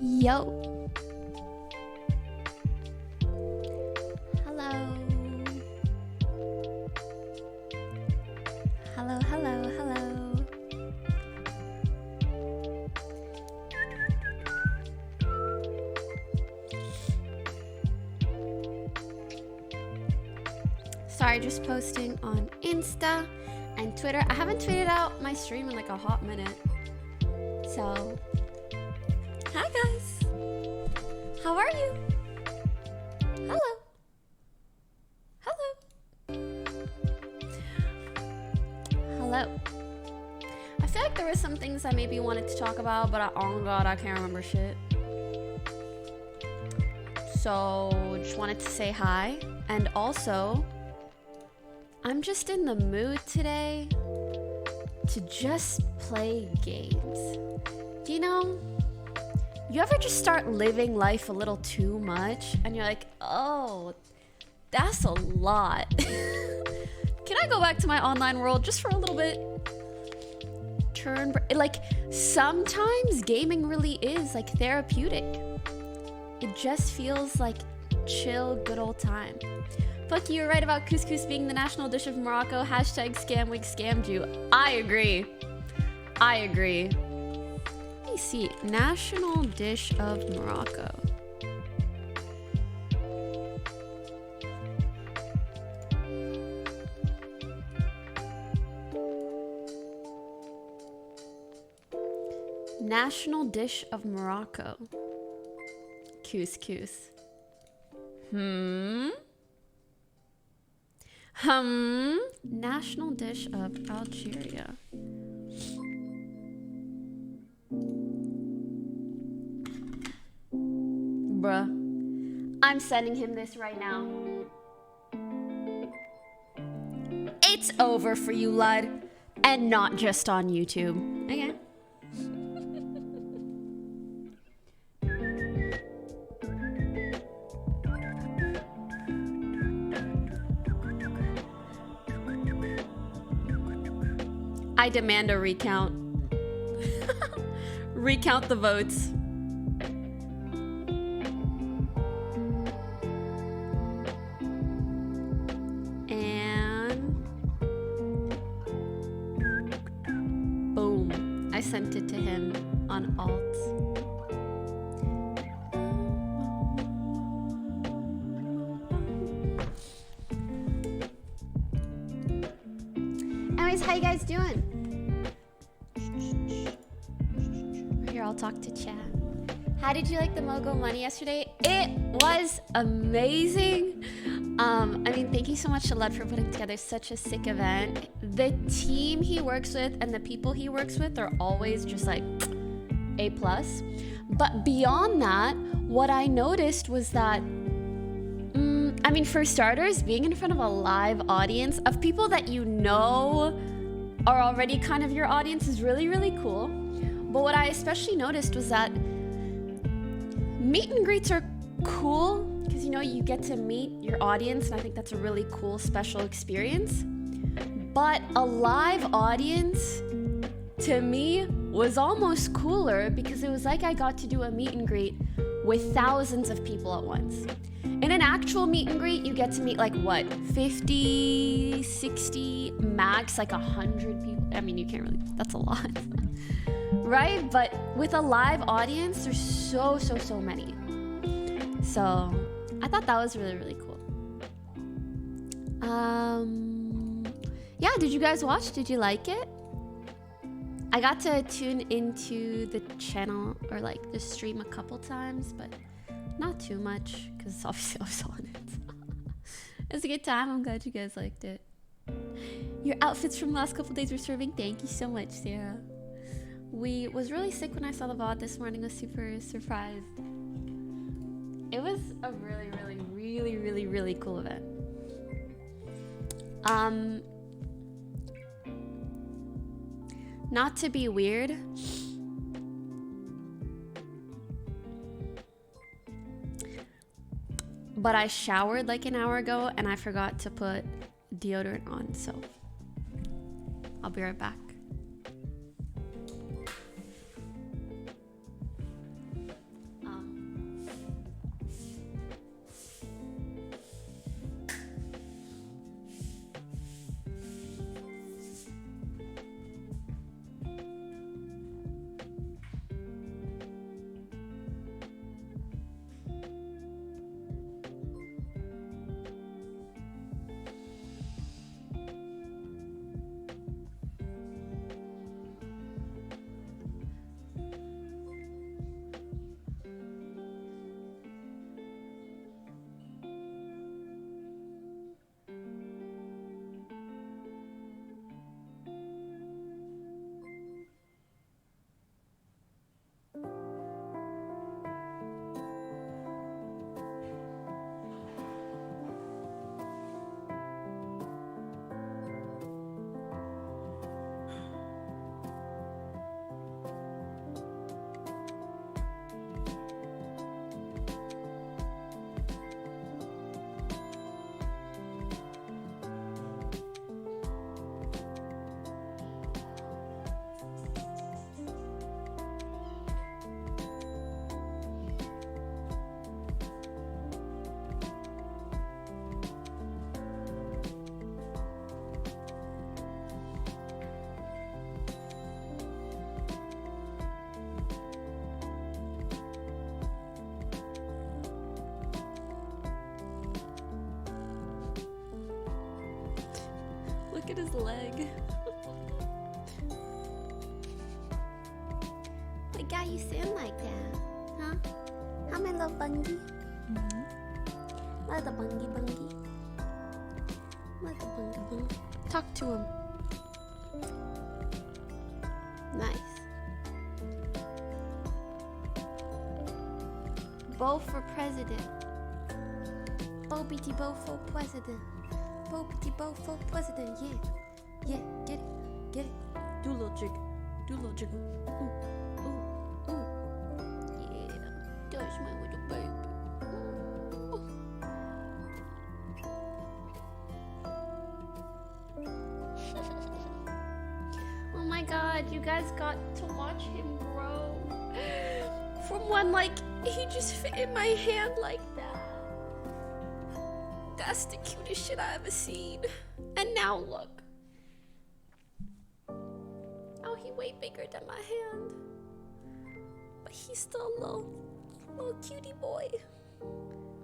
Yo. Hello. Hello, hello, hello. Sorry, just posting on Insta and Twitter. I haven't tweeted out my stream in like a hot minute. So, hi guys. How are you? Hello. Hello. Hello. I feel like there were some things I maybe wanted to talk about, but oh god, I can't remember shit. So, just wanted to say hi. And also, I'm just in the mood today to just play games. You know, you ever just start living life a little too much and you're like, oh, that's a lot. Can I go back to my online world just for a little bit? Like, sometimes gaming really is like therapeutic. It just feels like chill, good old time. Poki, you're right about couscous being the national dish of Morocco. Hashtag scamwig scammed you. I agree. I agree. Let me see. National dish of Morocco. National dish of Morocco. Couscous. National dish of Algeria. Bruh. I'm sending him this right now. It's over for you, lud. And not just on YouTube. Okay. I demand a recount. Recount the votes. And boom. I sent it to him on alt. Anyways, how you guys doing? Here, I'll talk to chat. How did you like the Mogul money yesterday? It was amazing. I mean, thank you so much to Lud for putting together such a sick event. The team he works with and the people he works with are always just like A+. But beyond that, what I noticed was that I mean, for starters, being in front of a live audience of people that you know are already kind of your audience is really, really cool. But what I especially noticed was that meet and greets are cool because, you know, you get to meet your audience, and I think that's a really cool, special experience. But a live audience, to me, was almost cooler because it was like I got to do a meet and greet with thousands of people at once. In an actual meet and greet, you get to meet like what, 50, 60, max like 100 people. I mean, you can't really, that's a lot, right? But with a live audience, there's so many. So I thought that was really, really cool. Yeah, did you guys watch? Did you like it? I got to tune into the channel or like the stream a couple times, but not too much because obviously I was on it. It was a good time. I'm glad you guys liked it. Your outfits from the last couple days were serving. Thank you so much, Sarah. We was really sick when I saw the VOD this morning. I was super surprised. It was a really cool event. Not to be weird, but I showered like an hour ago and I forgot to put deodorant on, so I'll be right back. his leg. Why got you sitting like that? Huh? How my little bungie? Little bungie. Little bungie. Talk to him. Nice. Bo for president. Bo BT Bo for president. Bo BT Bo for president. Yeah. Get it. Do a little jiggle. Ooh. Yeah. That's my little baby. Oh my god, you guys got to watch him grow. From when, like, he just fit in my hand like that. That's the cutest shit I ever seen. And now look. Oh, he way bigger than my hand. But he's still a little cutie boy.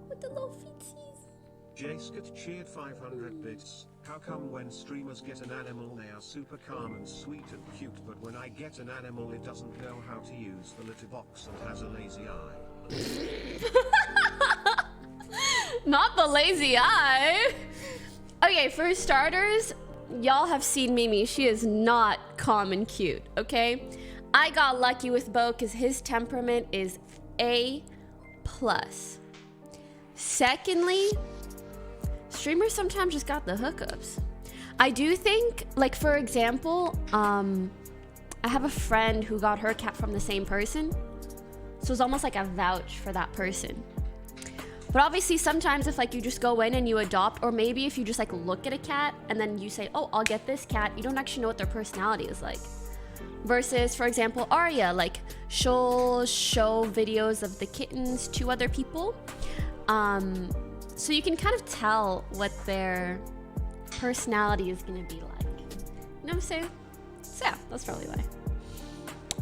With the little feetsies. Jaskett cheered 500 bits. How come when streamers get an animal they are super calm and sweet and cute, but when I get an animal it doesn't know how to use the litter box and has a lazy eye? Not the lazy eye. Okay, for starters, y'all have seen Mimi. She is not calm and cute, okay? I got lucky with Bo because his temperament is A+. Secondly, streamers sometimes just got the hookups. I do think, like, for example, I have a friend who got her cat from the same person. So it's almost like a vouch for that person. But obviously sometimes if like you just go in and you adopt, or maybe if you just like look at a cat and then you say, oh, I'll get this cat, you don't actually know what their personality is like. Versus, for example, Arya, like she'll show videos of the kittens to other people. So you can kind of tell what their personality is gonna be like. You know what I'm saying? So yeah, that's probably why.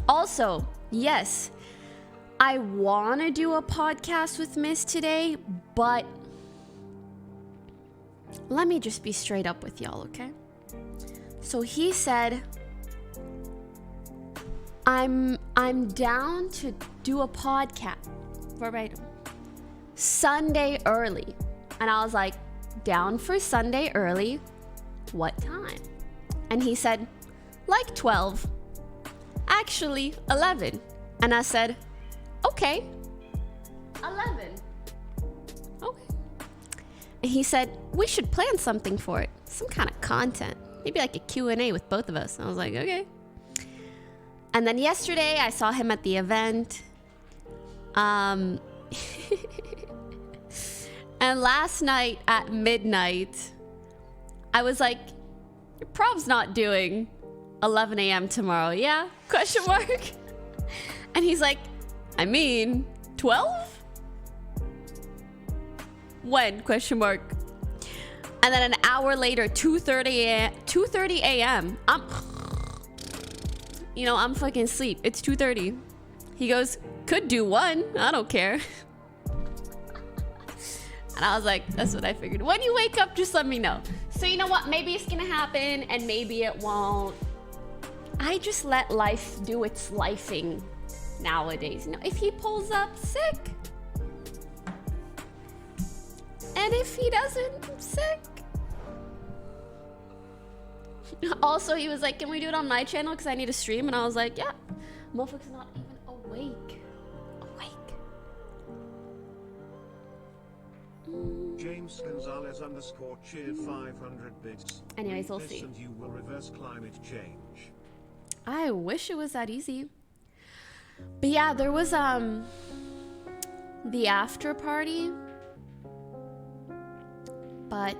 Also, yes, I want to do a podcast with Miss today, but let me just be straight up with y'all, okay? So he said, I'm down to do a podcast, verbatim, Sunday early. And I was like, down for Sunday early? What time? And he said, like 12. Actually, 11. And I said, okay, 11. Okay. And he said, we should plan something for it. Some kind of content. Maybe like a Q&A with both of us. And I was like, okay. And then yesterday, I saw him at the event. And last night at midnight, I was like, your prov's not doing 11 a.m. tomorrow, yeah? Question mark. And he's like, I mean, 12? When? Question mark. And then an hour later, 2:30 a.m. I'm fucking asleep. It's 2:30. He goes, could do one. I don't care. And I was like, that's what I figured. When you wake up, just let me know. So you know what? Maybe it's gonna happen and maybe it won't. I just let life do its lifing nowadays. You know, if he pulls up, sick. And if he doesn't, sick. Also, he was like, can we do it on my channel? Because I need to stream. And I was like, yeah. Motherfucker's not even awake. James Gonzalez _ cheered 500 bits. Anyways, we'll see. And you will reverse climate change. I wish it was that easy. But yeah, there was the after party. But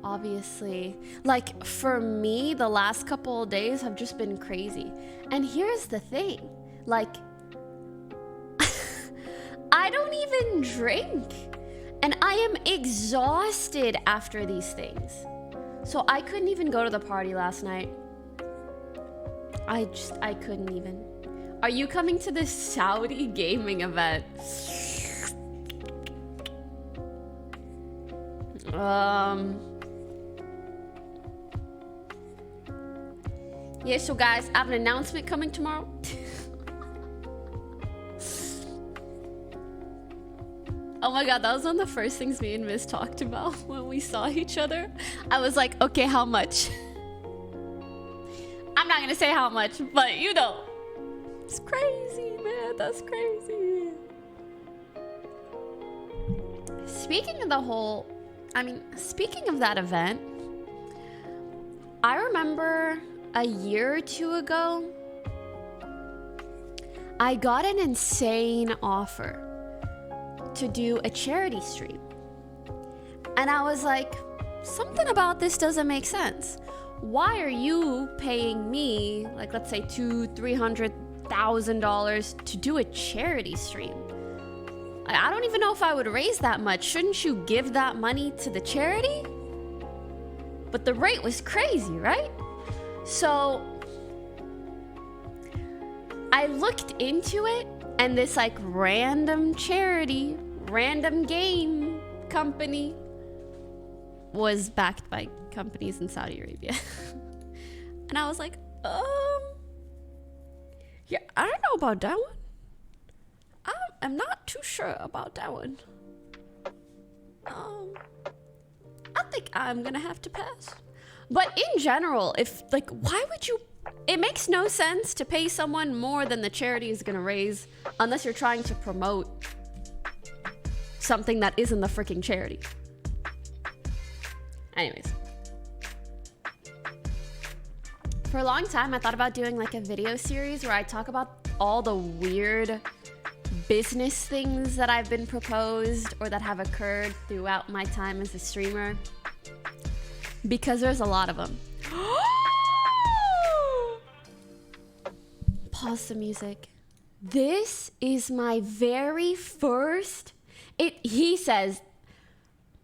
obviously, like for me, the last couple of days have just been crazy. And here's the thing, like I don't even drink. And I am exhausted after these things. So I couldn't even go to the party last night. I couldn't even. Are you coming to the Saudi gaming event? Yeah, so guys, I have an announcement coming tomorrow. Oh my god, that was one of the first things me and Miz talked about when we saw each other. I was like, okay, how much? I'm not gonna say how much, but you know. It's crazy, man. That's crazy. Speaking of speaking of that event, I remember a year or two ago, I got an insane offer to do a charity stream. And I was like, something about this doesn't make sense. Why are you paying me, like, let's say $200,000-$300,000 to do a charity stream? I don't even know if I would raise that much. Shouldn't you give that money to the charity? But the rate was crazy, right? So I looked into it, and this like random charity, random game company was backed by companies in Saudi Arabia. And I was like, yeah, I don't know about that one. I'm not too sure about that one. I think I'm gonna have to pass. But in general, why would you? It makes no sense to pay someone more than the charity is gonna raise unless you're trying to promote something that isn't the freaking charity. Anyways. For a long time, I thought about doing like a video series where I talk about all the weird business things that I've been proposed or that have occurred throughout my time as a streamer. Because there's a lot of them. Pause the music. This is my very first... He says,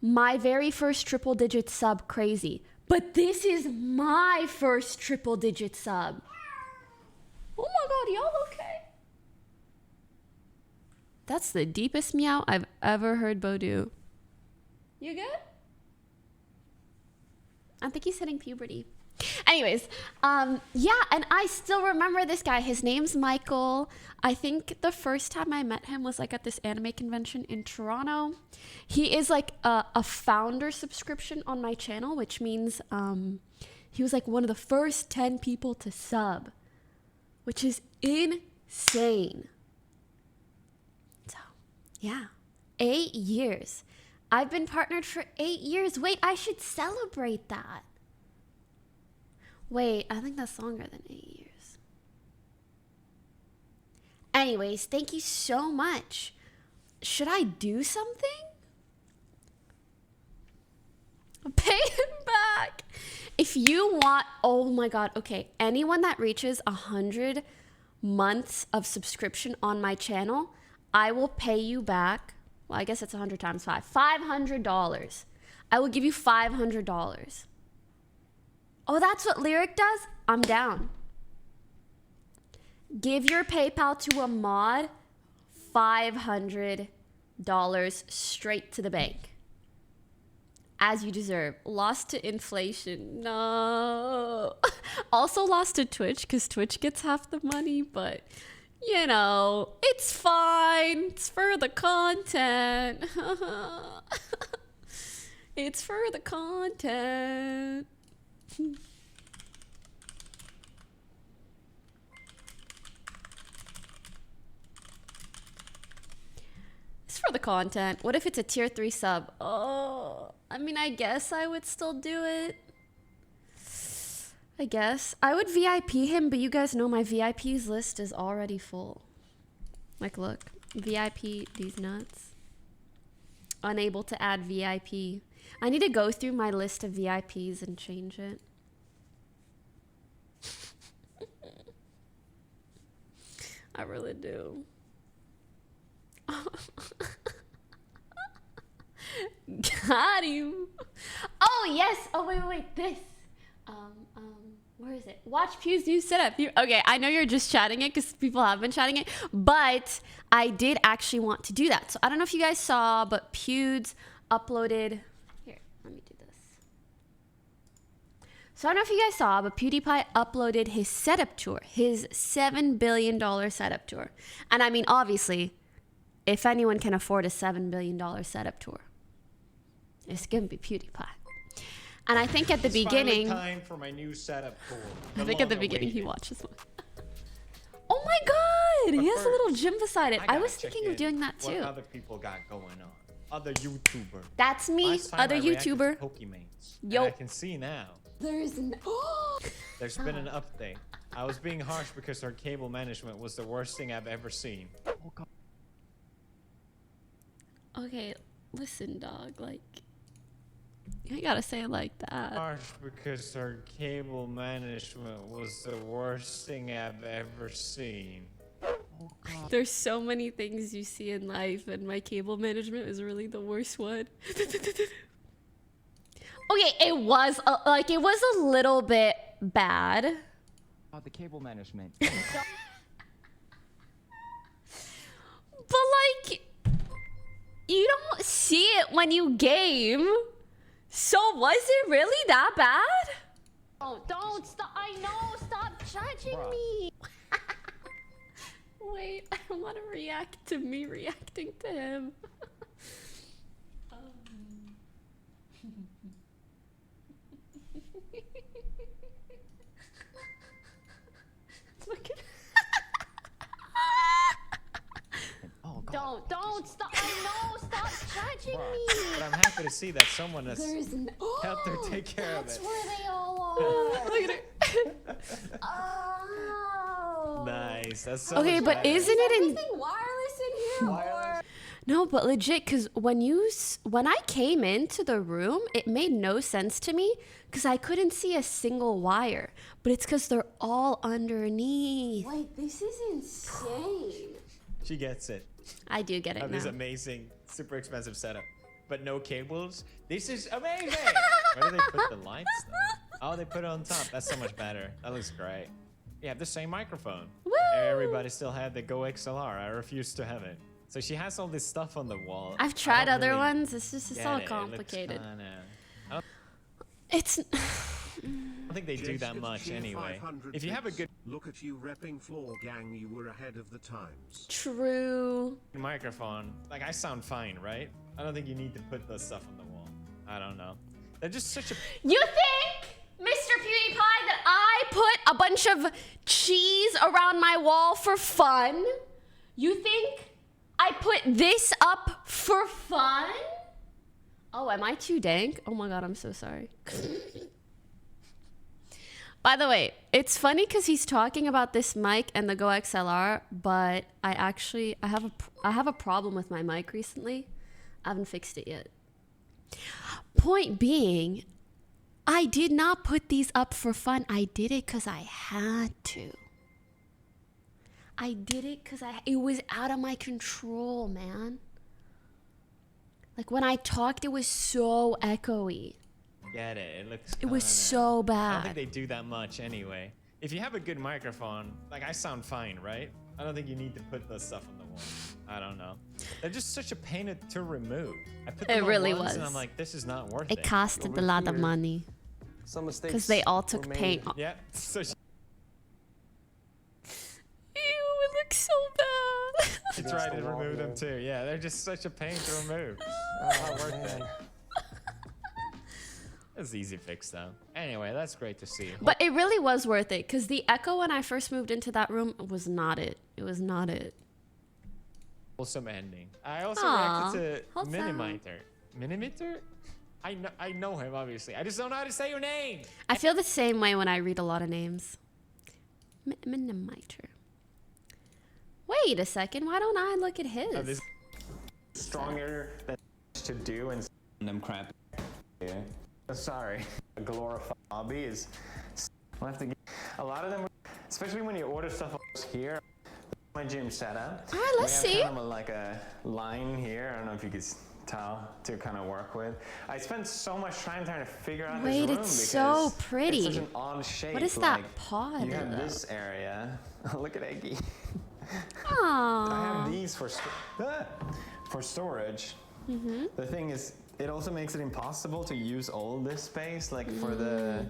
my very first triple digit sub, crazy. But this is my first triple digit sub. Oh my god, y'all okay? That's the deepest meow I've ever heard Bo do. You good? I think he's hitting puberty. Anyways, yeah, and I still remember this guy. His name's Michael. I think the first time I met him was like at this anime convention in Toronto. He is like a founder subscription on my channel, which means he was like one of the first 10 people to sub, which is insane. So, yeah, 8 years. I've been partnered for 8 years. Wait, I should celebrate that. Wait, I think that's longer than 8 years. Anyways, thank you so much. Should I do something? Pay him back. If you want, oh my god, okay. Anyone that reaches 100 months of subscription on my channel, I will pay you back. Well, I guess it's 100 times 5. $500. I will give you $500. Oh, that's what Lyric does? I'm down. Give your PayPal to a mod, $500 straight to the bank. As you deserve. Lost to inflation. No. Also lost to Twitch, because Twitch gets half the money, but you know, it's fine. It's for the content. It's for the content. It's for the content. What if it's a tier 3 sub? Oh, I mean, I guess I would still do it. I guess. I would VIP him, but you guys know my VIPs list is already full. Like, look. VIP these nuts. Unable to add VIP. I need to go through my list of VIPs and change it. I really do. Got him. Oh, yes. Oh, wait. This. Where is it? Watch Pew's new setup. Okay, I know you're just chatting it because people have been chatting it, but I did actually want to do that. So I don't know if you guys saw, but Pew's uploaded. Here, let me do this. So I don't know if you guys saw, but PewDiePie uploaded his setup tour, his $7 billion setup tour. And I mean, obviously, if anyone can afford a $7 billion setup tour, it's gonna be PewDiePie. And I think at the beginning, time for my new setup tour. I think at the beginning he watches one. Oh my God! He has a little gym beside it. I was thinking of doing that too. What other people got going on? Other YouTuber. That's me, Last time other I reacted to YouTuber. Pokimanes. Yo. And I can see now. There's There's been an update. I was being harsh because our cable management was the worst thing I've ever seen. Oh God. Okay, listen, dog. Like, you ain't gotta say it like that. Harsh because our cable management was the worst thing I've ever seen. There's so many things you see in life, and my cable management is really the worst one. Okay, it was it was a little bit bad. Oh, the cable management. But like, you don't see it when you game. So was it really that bad? Oh, don't stop. I know. Stop judging me. Wait, I want to react to me reacting to him. Look at Oh, God. Don't stop. I know. Stop judging Bruh. me. But I'm happy to see that someone has There's helped her take care of That's it. where they all are. Look at it. Oh. Nice. That's so Okay, much but better. isn't it in? Everything wireless in here? Or... No, but legit, because when I came into the room, it made no sense to me because I couldn't see a single wire. But it's because they're all underneath. Wait, this is insane. She gets it. I do get it This now. amazing, super expensive setup, but no cables. This is amazing. Where do they put the lights? Though? Oh, they put it on top. That's so much better. That looks great. You have the same microphone. Woo! Everybody still had the Go XLR. I refuse to have it. So she has all this stuff on the wall. I've I tried don't other really ones. It's just get all it. It looks complicated. kinda- It's I don't think they do that much anyway. If you have a good Look at you repping floor gang, you were ahead of the times. true. microphone, like I sound fine, right? I don't think you need to put the stuff on the wall. I don't know. They're just such a You think, Mr. PewDiePie, that I put a bunch of cheese around my wall for fun? You think I put this up for fun? Oh, am I too dank? Oh my God, I'm so sorry. By the way, it's funny because he's talking about this mic and the Go XLR, but I have a problem with my mic recently. I haven't fixed it yet. Point being, I did not put these up for fun. I did it because I had to. I did it because it was out of my control, man. Like when I talked, it was so echoey. get it. It looks. It was kinda- so I don't bad. think they do that much anyway. If you have a good microphone, like I sound fine, right? I don't think you need to put the stuff on the wall. I don't know. They're just such a pain to remove. I put them It on really once and was. I'm like, this is not worth it. It costed a lot of money Some mistakes. because they all were took made. paint. Yeah. So she Ew, it looks so bad. tried to the wall, remove them yeah. too. Yeah, they're just such a pain to remove. Oh, Not worth it. man. It's easy fix though. Anyway, that's great to see. But it really was worth it because the echo when I first moved into that room was not it. It was not it. Wholesome ending. I also Aw, reacted to wholesome. Minimiter. Minimiter? I know him obviously. I just don't know how to say your name. I feel the same way when I read a lot of names. Minimiter. Wait a second. Why don't I look at his? This Stronger than to do and them crap. Yeah. Sorry. A glorified hobby is. We'll have to get, a lot of them, especially when you order stuff here. My gym setup. All right, let's we have see. Kind of like a line here. I don't know if you could tell to kind of work with. I spent so much time trying to figure out Wait, this room it's because so pretty. It's such an odd shape. What is that like, pod, You have though? this area. Look at Eggy. I Aww. have these for storage. Mm-hmm. The thing is, it also makes it impossible to use all this space. Like for the,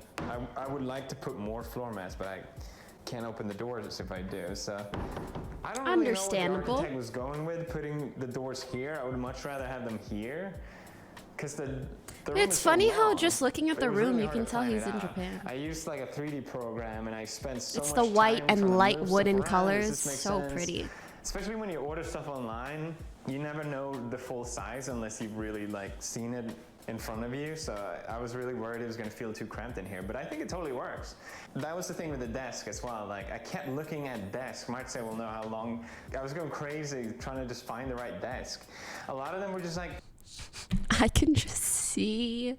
I would like to put more floor mats, but I can't open the doors if I do. So I don't really know what the Understandable. architect was going with putting the doors here. I would much rather have them here, because the room is It's so funny how long, just looking at but the it was room, really you hard can to tell plan he's it in out. Japan. I used like a 3D program, and I spent so It's much the white time trying and to light move stuff wooden around. Does colors. this make So sense? pretty. Especially when you order stuff online, you never know the full size unless you've really like seen it in front of you. So I was really worried it was gonna feel too cramped in here, but I think it totally works. That was the thing with the desk as well. Like I kept looking at desk. Might say, well, no, how long? I was going crazy trying to just find the right desk. A lot of them were just like, I can just see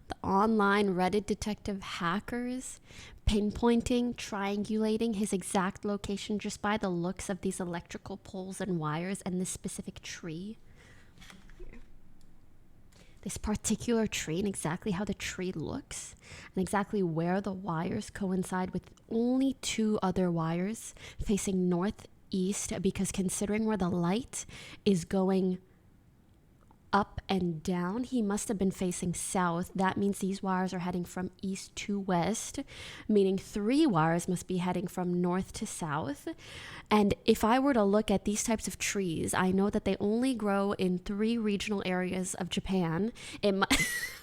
the online Reddit detective hackers pinpointing, triangulating his exact location just by the looks of these electrical poles and wires and this specific tree. This particular tree and exactly how the tree looks and exactly where the wires coincide with only 2 other wires facing northeast, because considering where the light is going up and down, he must have been facing south. That means these wires are heading from east to west, meaning 3 wires must be heading from north to south. And if I were to look at these types of trees, I know that they only grow in 3 regional areas of Japan.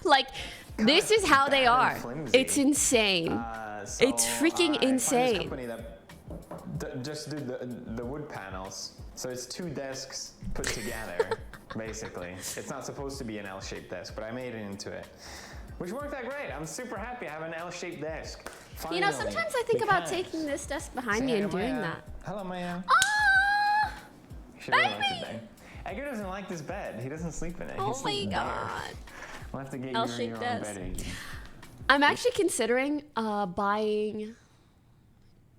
Like, this is how they are. flimsy. It's insane. so It's freaking I found insane. This company that just do the wood panels. So it's 2 desks put together, basically. It's not supposed to be an L-shaped desk, but I made it into it, which worked out great. I'm super happy I have an L-shaped desk. You know, Finally, sometimes I think about because- taking this desk behind Say me hi and to doing Maya. that. Hello, Maya. Ah! She really likes baby! the bed. Edgar doesn't like this bed. He doesn't sleep in it. He Oh sleeps my better. god. We'll have to get you L-shaped your own desk. bed. Iggy. I'm actually considering buying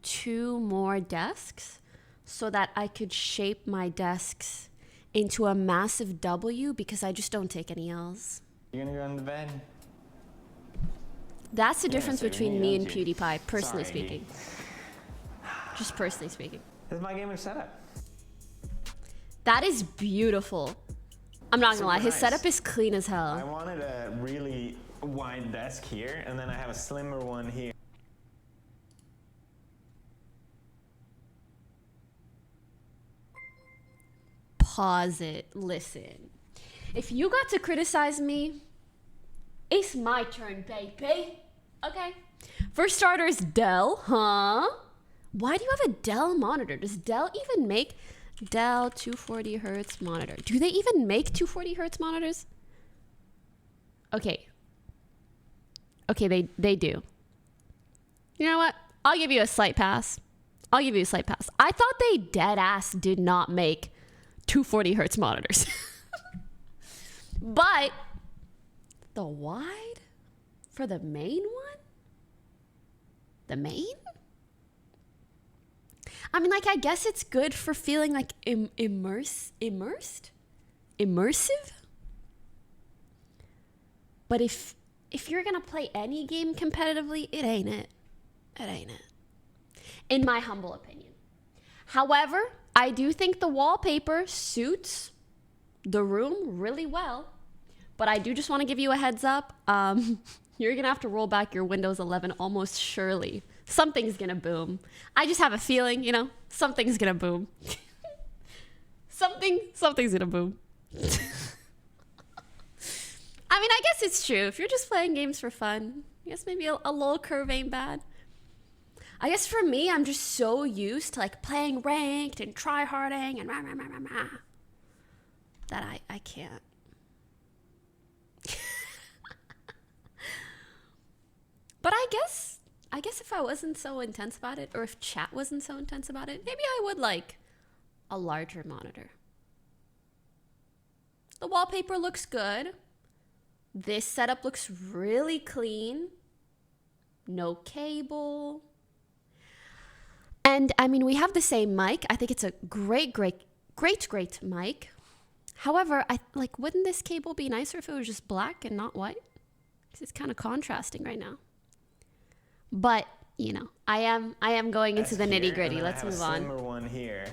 2 more desks so that I could shape my desks into a massive W, because I just don't take any L's. You gonna go on the bed? That's the Yeah, difference so you between need me and energy. PewDiePie, personally Sorry, speaking. Just personally speaking. This is my gaming setup. That is beautiful. I'm not gonna lie, Super his nice. setup is clean as I hell. wanted a really wide desk here, and then I have a slimmer one here. Pause it. Listen. If you got to criticize me, it's my turn, baby. Okay. For starters, Dell, huh? Why do you have a Dell monitor? Does Dell even make Dell 240 hertz monitor? Do they even make 240 hertz monitors? Okay. Okay, they do. You know what? I'll give you a slight pass. I'll give you a slight pass. I thought they dead ass did not make 240 hertz monitors. But the wide for the main one? The main? I mean, like, I guess it's good for feeling like immersive? But if you're gonna play any game competitively, it ain't it. It ain't it. In my humble opinion. However, I do think the wallpaper suits the room really well. But I do just want to give you a heads up. You're going to have to roll back your Windows 11 almost surely. Something's going to boom. I just have a feeling, you know, something's going to boom. Something's going to boom. I mean, I guess it's true. If you're just playing games for fun, I guess maybe a low curve ain't bad. I guess for me, I'm just so used to like playing ranked and tryharding and that I can't. But I guess if I wasn't so intense about it, or if chat wasn't so intense about it, maybe I would like a larger monitor. The wallpaper looks good. This setup looks really clean. No cable. And I mean, we have the same mic. I think it's a great mic. However, wouldn't this cable be nicer if it was just black and not white? Because it's kind of contrasting right now. But, you know, I am going into the nitty gritty. Let's move on. I have a slimmer one here,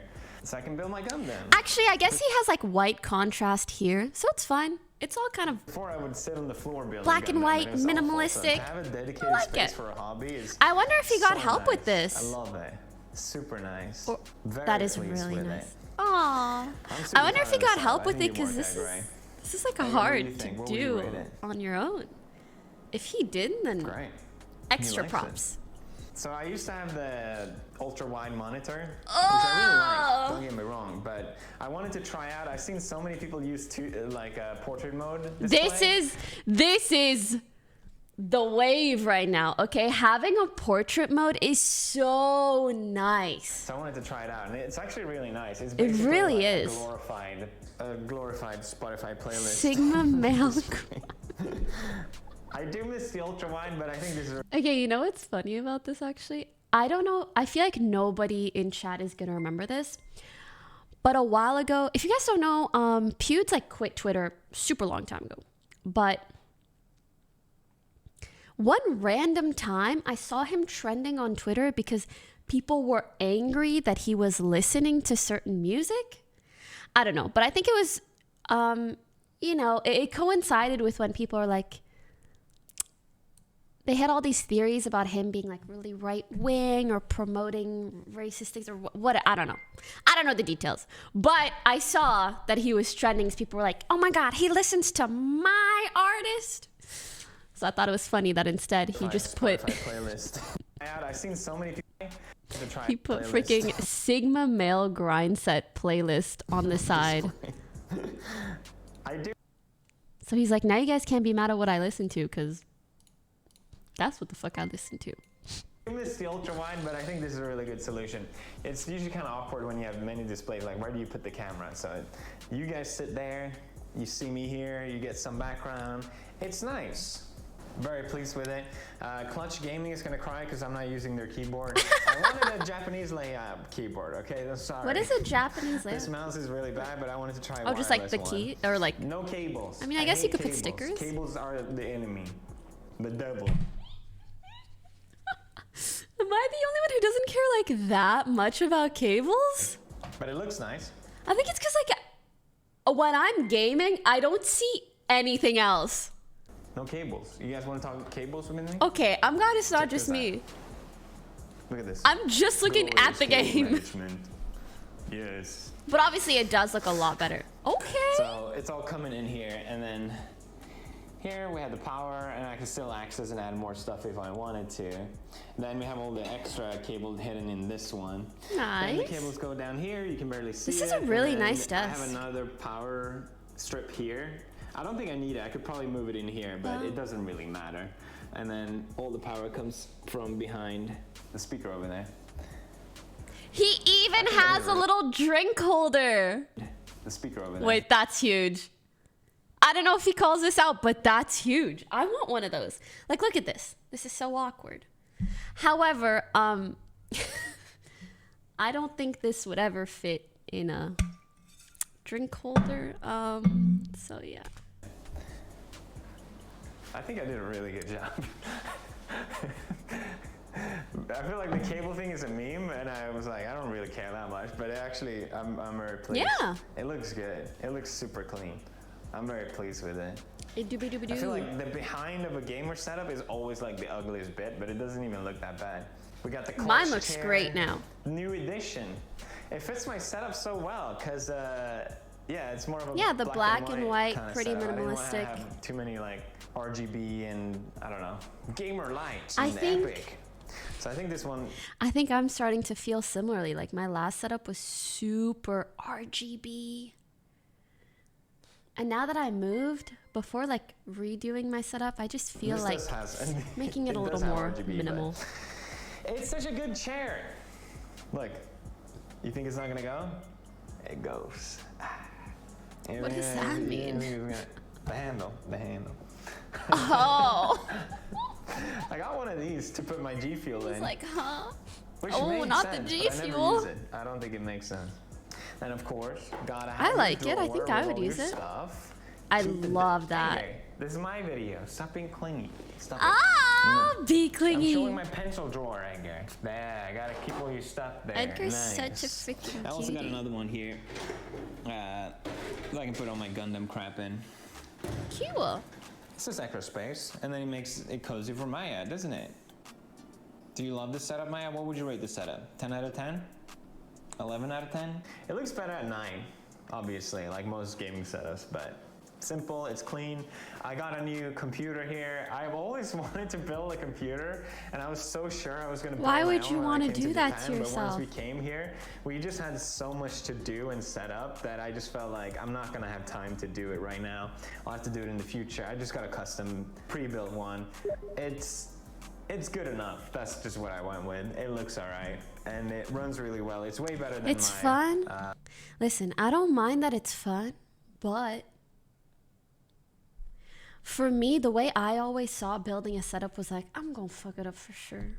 so I can build my gun then. Actually, I guess he has like white contrast here, so it's fine. It's all kind of Before I would sit on the floor building black and Gundam, white, it was awful. So minimalistic. to have a dedicated like space it. for a hobby is I wonder if he got so help with nice. this. I love it. Super nice. Or- Very that is pleased really with nice. it. Aww. I'm super I wonder if proud he of got this help app. with I it think you because worked out great. this is like a Hey, what do hard you to think? What would you do rate it? on your own. If he did, then Great. extra likes it. props. So I used to have the ultra wide monitor, which Oh! I really like. Don't get me wrong, but I wanted to try out. I've seen so many people use portrait mode. Display. This is the wave right now. Okay, having a portrait mode is so nice. So I wanted to try it out, and it's actually really nice. It's It basically really like is. a glorified Spotify playlist. Sigma male. I do miss the ultra wide, but I think this is Okay, you know what's funny about this actually? I don't know. I feel like nobody in chat is gonna remember this. But a while ago, if you guys don't know, Pewds like quit Twitter super long time ago. But one random time I saw him trending on Twitter because people were angry that he was listening to certain music. I don't know, but I think it was it coincided with when people are like, they had all these theories about him being like really right wing or promoting racist things or what. I don't know. I don't know the details. But I saw that he was trending. So people were like, oh my God, he listens to my artist. So I thought it was funny that instead he just put, playlist. I've seen so many people to try he put playlist. freaking Sigma male grind set playlist on the side. I do. So he's like, now you guys can't be mad at what I listen to because that's what the fuck I listen to. I miss the ultra wide, but I think this is a really good solution. It's usually kind of awkward when you have many displays. Like, where do you put the camera? So you guys sit there, you see me here, you get some background. It's nice. Very pleased with it. Clutch Gaming is gonna cry because I'm not using their keyboard. I wanted a Japanese layout keyboard. Okay, I'm sorry. What is a Japanese This layout? mouse is really bad, but I wanted to try. Oh, just like the wireless key one. or like. No cables. I mean, I guess you hate could put cables. stickers. Cables are the enemy, the devil. Am I the only one who doesn't care like that much about cables? But it looks nice. I think it's because like when I'm gaming, I don't see anything else. No cables. You guys want to talk cables with me? Okay, I'm glad it's not Check just this me. Look at this. I'm just looking at the Glorious cable game. management. Yes. But obviously it does look a lot better. Okay. So it's all coming in here, and then here we have the power, and I can still access and add more stuff if I wanted to. Then we have all the extra cables hidden in this one. Then the Nice. cables go down here. You can barely see This it. is a and really then nice I have desk. another power strip here. I don't think I need it. I could probably move it in here, but it doesn't really matter. And then all the power comes from behind the speaker over there. He even has a little drink holder. The speaker over there. Wait, that's huge. I don't know if he calls this out, but that's huge. I want one of those. Like, look at this. This is so awkward. However, I don't think this would ever fit in a drink holder. So yeah. I think I did a really good job. I feel like the cable thing is a meme, and I was like, I don't really care that much, but actually, I'm very pleased. Yeah. It looks good. It looks super clean. I'm very pleased with it. Doobie-doobie-doo. I feel like the behind of a gamer setup is always like the ugliest bit, but it doesn't even look that bad. We got the clutch Mine looks chair, great now. New edition. It fits my setup so well, because yeah, it's more of a Yeah, the black and white, kinda pretty setup. I didn't wanna minimalistic. have too many like RGB and I don't know, gamer lights I and think- epic. So I think this one, I think I'm starting to feel similarly. Like my last setup was super RGB. And now that I moved, before like redoing my setup, I just feel this like does has, making it a does little have more RGB, but minimal. It's such a good chair. Look, you think it's not gonna go? It goes. What does that mean? The handle. Oh, I got one of these to put my G Fuel in. it's like, huh? which oh, makes not the sense, G but I never Fuel. use it. I don't think it makes sense. And of course, gotta have I your like it. I drawer think I with would all your use it. Stuff. I Keep the- love that. Hey, this is my video. Stop being clingy. Stop it. Ah, be I'm clingy. showing my pencil drawer, Edgar. There, I gotta keep all your stuff there. Edgar's Nice. such a freaking I also got cutie. another one here that I can put all my Gundam crap in. Cute. It's just extra space, and then it makes it cozy for Maya, doesn't it? Do you love this setup, Maya? What would you rate this setup? 10 out of 10? 11 out of 10? It looks better at 9, obviously, like most gaming setups, but simple, it's clean. I got a new computer here. I've always wanted to build a computer, and I was so sure I was going to build Why my would own you when I want to came do that Japan, to but yourself? once we came here, we just had so much to do and set up that I just felt like I'm not going to have time to do it right now. I'll have to do it in the future. I just got a custom pre-built one. It's good enough. That's just what I went with. It looks all right, and it runs really well. It's way better than It's my, fun. Listen, I don't mind that it's fun, but for me, the way I always saw building a setup was like, I'm gonna fuck it up for sure.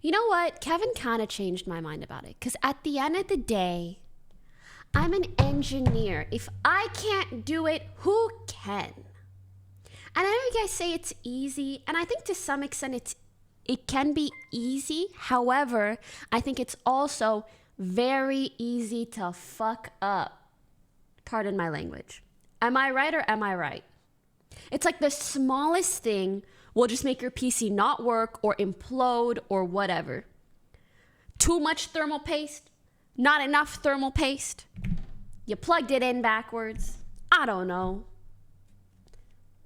You know what? Kevin kind of changed my mind about it, because at the end of the day, I'm an engineer. If I can't do it, who can? And I know you guys say it's easy, and I think to some extent it can be easy. However, I think it's also very easy to fuck up. Pardon my language. Am I right or am I right? It's like the smallest thing will just make your PC not work or implode or whatever. Too much thermal paste, not enough thermal paste. You plugged it in backwards. I don't know.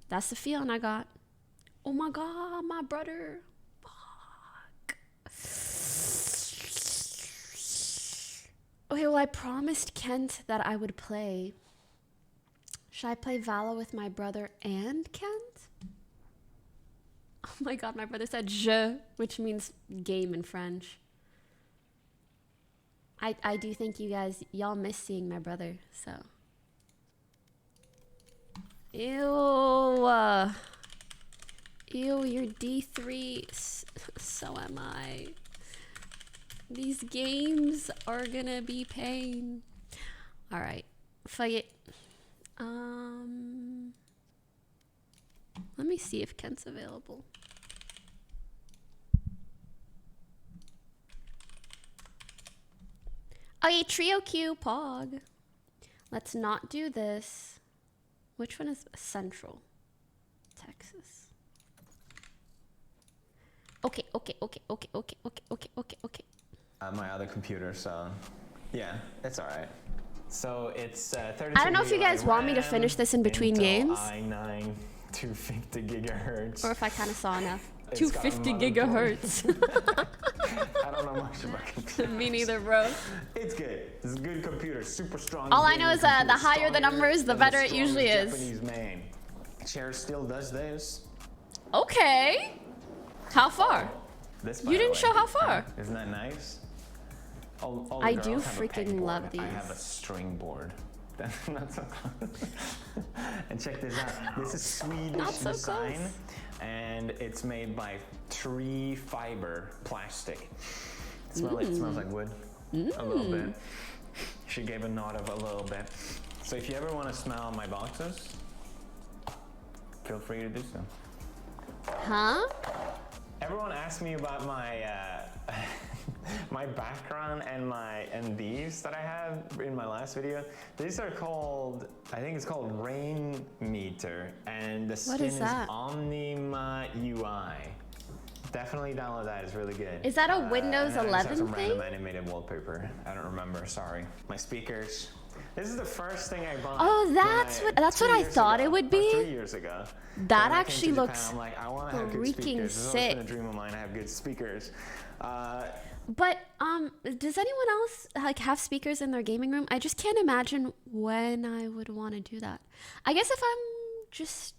That's the feeling I got. Oh my God, my brother. Fuck. Okay, well, I promised Kent that I would play. Should I play Vala with my brother and Kent? Oh my God, my brother said je, which means game in French. I do think y'all miss seeing my brother, so. Ew. Ew, you're D3. So am I. These games are gonna be pain. All right, fuck it. Let me see if Kent's available. Okay, trio Q, Pog. Let's not do this. Which one is Central? Texas. Okay. My other computer, so yeah, it's all right. So it's 32 I don't know if you guys want me to finish this in between Intel games. i9 250 gigahertz. Or if I kind of saw enough. It's 250 got a motherboard. gigahertz. I don't know much about computers. Me neither, bro. It's good. It's a good computer, super strong. All I know is the computer, higher the stronger numbers, the than better it strongest usually is. Japanese man. Cher still does this. Okay. How far? This. You didn't show how far. Isn't that nice? All the I do girls have a freaking pegboard. love I have a these. string board. That's not so close. And check this out. This is Swedish Not so design, close. and it's made by tree fiber plastic. It smells like wood. A little bit. She gave a nod of a little bit. So if you ever want to smell my boxes, feel free to do so. Huh? Everyone asked me about my my background and these that I have in my last video. These are called, I think it's called Rain Meter, and the skin is that? Omnima UI. Definitely download that, it's really good. Is that a Windows and then I just have 11 some random thing? animated wallpaper. I don't remember, sorry. My speakers. This is the first thing I bought. Oh, that's what I thought it would be? 3 years ago. That When I came actually to Japan, looks I'm like, I want to have good freaking speakers. This has always been a sick. dream of mine to have good speakers. But does anyone else like have speakers in their gaming room? I just can't imagine when I would want to do that. I guess if I'm just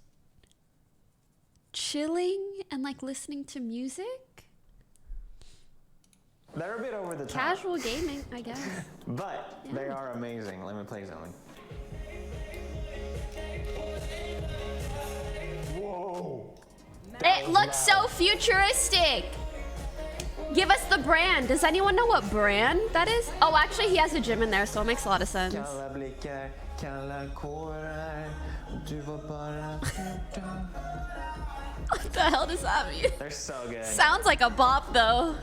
chilling and like listening to music, They're a bit over the top. casual gaming, I guess. But they are amazing. Let me play something. Whoa. It looks so futuristic. Give us the brand. Does anyone know what brand that is? Oh, actually, he has a gym in there, so it makes a lot of sense. Kalla blickar, kalla kårar, du var bara fjorton. What the hell does that mean? They're so good. Sounds like a bop, though.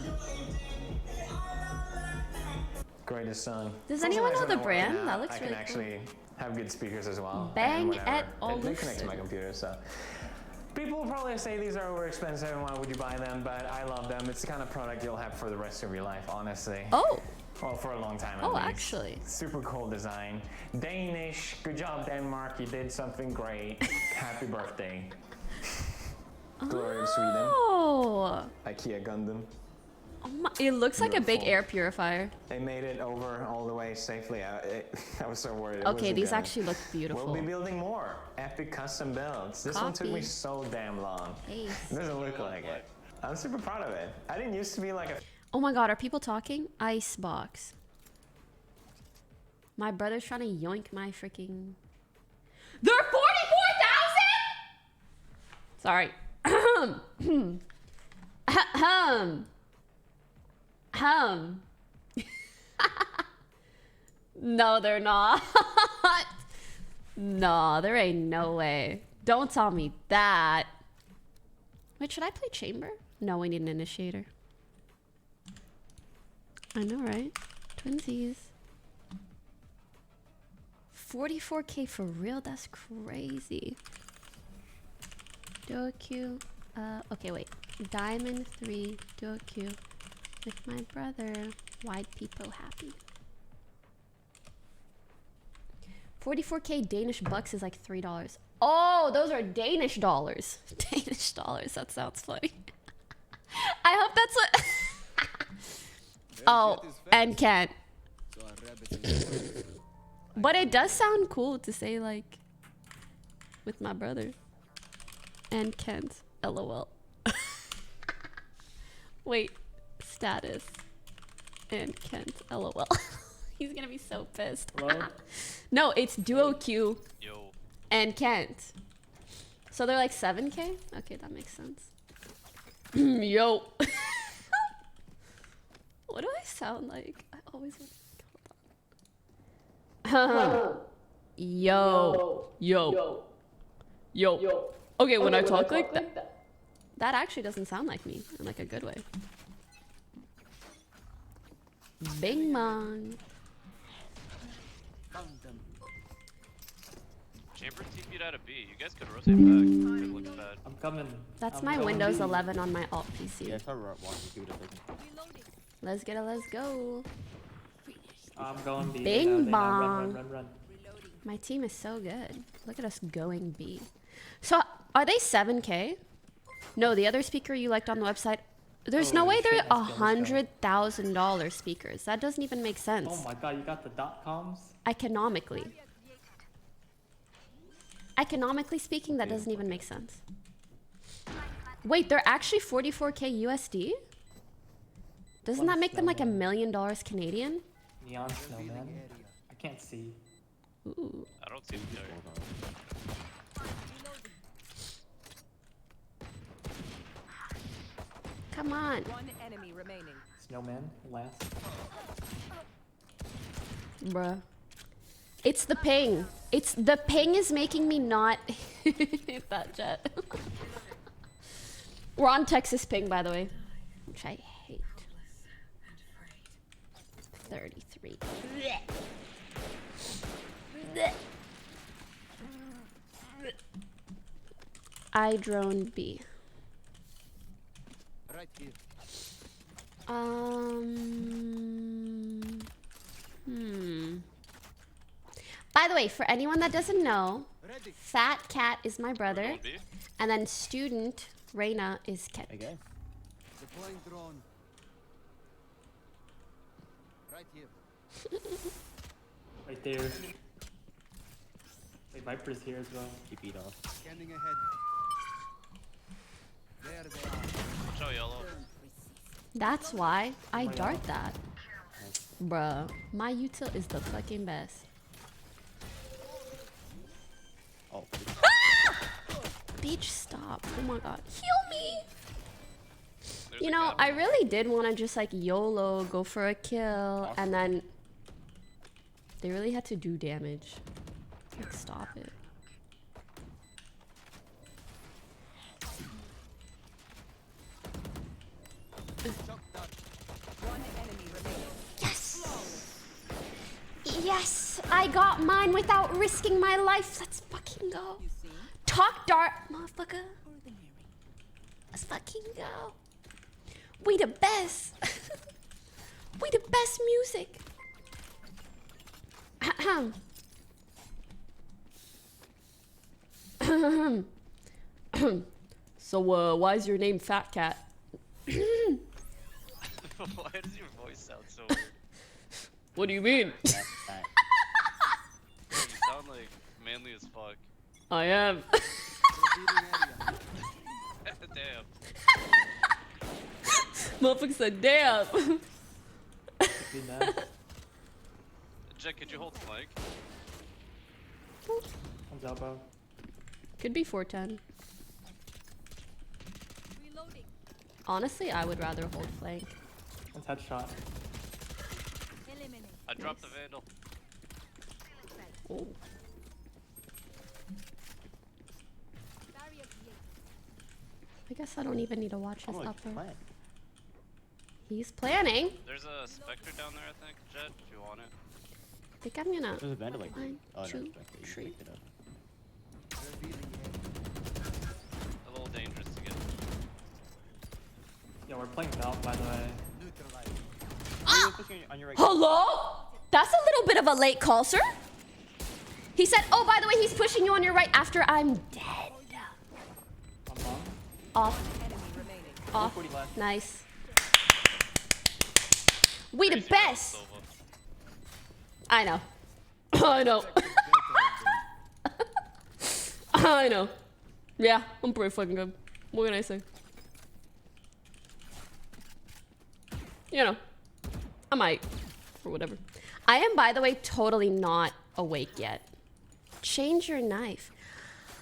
greatest song. Does It's anyone also know the nice when I'm brand? working That out, looks I can really cool. actually have good speakers as well. Bang and whatever. at They connect to my Olusid. computer, so. People will probably say these are overexpensive and why would you buy them, but I love them. It's the kind of product you'll have for the rest of your life, honestly. Oh, Well, for a long time at oh, least. actually. Super cool design. Danish, good job Denmark, you did something great. Happy birthday. Glory of Sweden. Oh. IKEA Gundam. Oh my, it looks like a big Beautiful. air purifier. They made it over all the way safely. I was so worried. it Okay, wasn't these gonna. actually look beautiful. We'll be building more epic custom builds. This one took me Copy. so damn long. Ace. It doesn't look like it. I'm super proud of it. I didn't used to be like a Oh my god, are people talking? Icebox. My brother's trying to yoink my freaking... They're 44,000?! Sorry. No, they're not. No, there ain't no way. Don't tell me that. Wait, should I play chamber? No, we need an initiator. I know, right? Twinsies. 44K for real? That's crazy. Doku. Okay, wait. Diamond 3 Doku with my brother. Wide people happy. 44K Danish bucks is like $3. Oh, those are Danish dollars. Danish dollars. That sounds funny. I hope that's what. Oh, and Kent. But it does sound cool to say like with my brother and Kent. LOL. Wait, status and Kent. LOL. He's gonna be so pissed. Hello? No, it's Duo Q Yo. and Kent. So they're like 7K? Okay, that makes sense. Yo. What do I sound like? I always want to... Hold on. Yo. Yo. Yo. Okay, when I talk like that, that actually doesn't sound like me in like a good way. Bing bong. Chamber TP'd out of B. You guys could rotate back. It looks bad. I'm coming. That's I'm my going Windows B. 11 on my alt PC. Yeah, try watching see what they're thinking. Let's get it, let's go. I'm going B. Bing They know, bong. Run. My team is so good. Look at us going B. So, are they 7K? No, the other speaker you liked on the website. There's no Holy way they're shit, let's go. $100,000 speakers. That doesn't even make sense. Oh my god, you got the .coms? Economically. Economically speaking, that doesn't even make sense. Wait, they're actually 44K USD? Doesn't that make them like $1 million Canadian? Neon snowman? I can't see. Ooh. I don't see the there. Come on. One enemy remaining. Snowman, last. Bruh. It's the ping. It's the ping is making me not hit that jet. We're on Texas ping, by the way, which I hate. 33. I drone B. Right here. By the way, for anyone that doesn't know, Fat Cat is my brother, Going B. and then Student Reina is Kent. Okay. Deploying drone. Right here. Right there. Wait, Viper's here as well. Keep it off. Scanning ahead. There they are. Watch out, yellow. That's why I dart that. Bruh, my util is the fucking best. Oh, Beach, stop. Oh my god. Heal me! There's You a know, gap. I really did want to just like YOLO, go for a kill, and then they really had to do damage. Like, stop it. One enemy remaining. Yes! Yes, I got mine without risking my life. Let's fucking go. Talk dart, motherfucker. Let's fucking go. We the best. We the best music. So, why is your name Fat Cat? Why does your voice sound so weird? What do you mean? Bro, you sound like manly as fuck. I am. Damn. Motherfucker said, damn. Be nice. Jet, could you hold flank? One's elbow. Could be 410. Honestly, I would rather hold flank. One's headshot. I dropped the vandal. Oh. I guess I don't even need to watch his upper. He's planning. There's a Spectre down there, I think. Jet, if you want it. I think I'm gonna. There's a vandal like One, oh, no, two, it's back there. You three. picked it up. A little dangerous to get. Yeah, we're playing Valve, by the way. Oh, you're pushing on your right. Hello? That's a little bit of a late call, sir. He said, oh, by the way, he's pushing you on your right after I'm dead. I'm bomb. Off. Off. 40 left. Nice. We the Crazy best. Silva. I know. I know. I know. Yeah, I'm pretty fucking good. What can I say? You know, I might, or whatever. I am, by the way, totally not awake yet. Change your knife.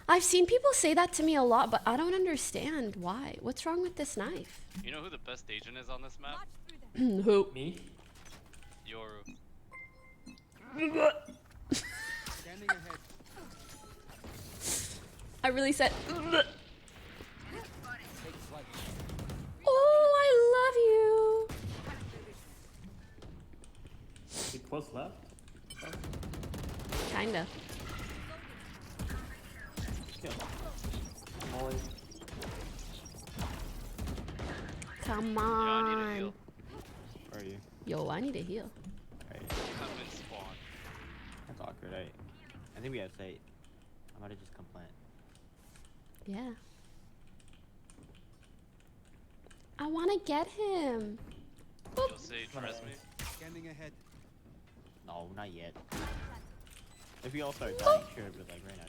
I've seen people say that to me a lot, but I don't understand why. What's wrong with this knife? You know who the best agent is on this map? Who? Me? Yoru. Scanning ahead. I really said. Oh, I love you. Be close left. Kinda. I'm always. Come Yeah, I need a on. heal. Where are you? Yo, I need a heal. Alright. I'm in spawn. That's awkward, right? I think we have sight. I'm about to just come plant. Yeah. I want to get him. You'll say, trust me. Scanning ahead. No, not yet. If we all start dying, sure, but like right now,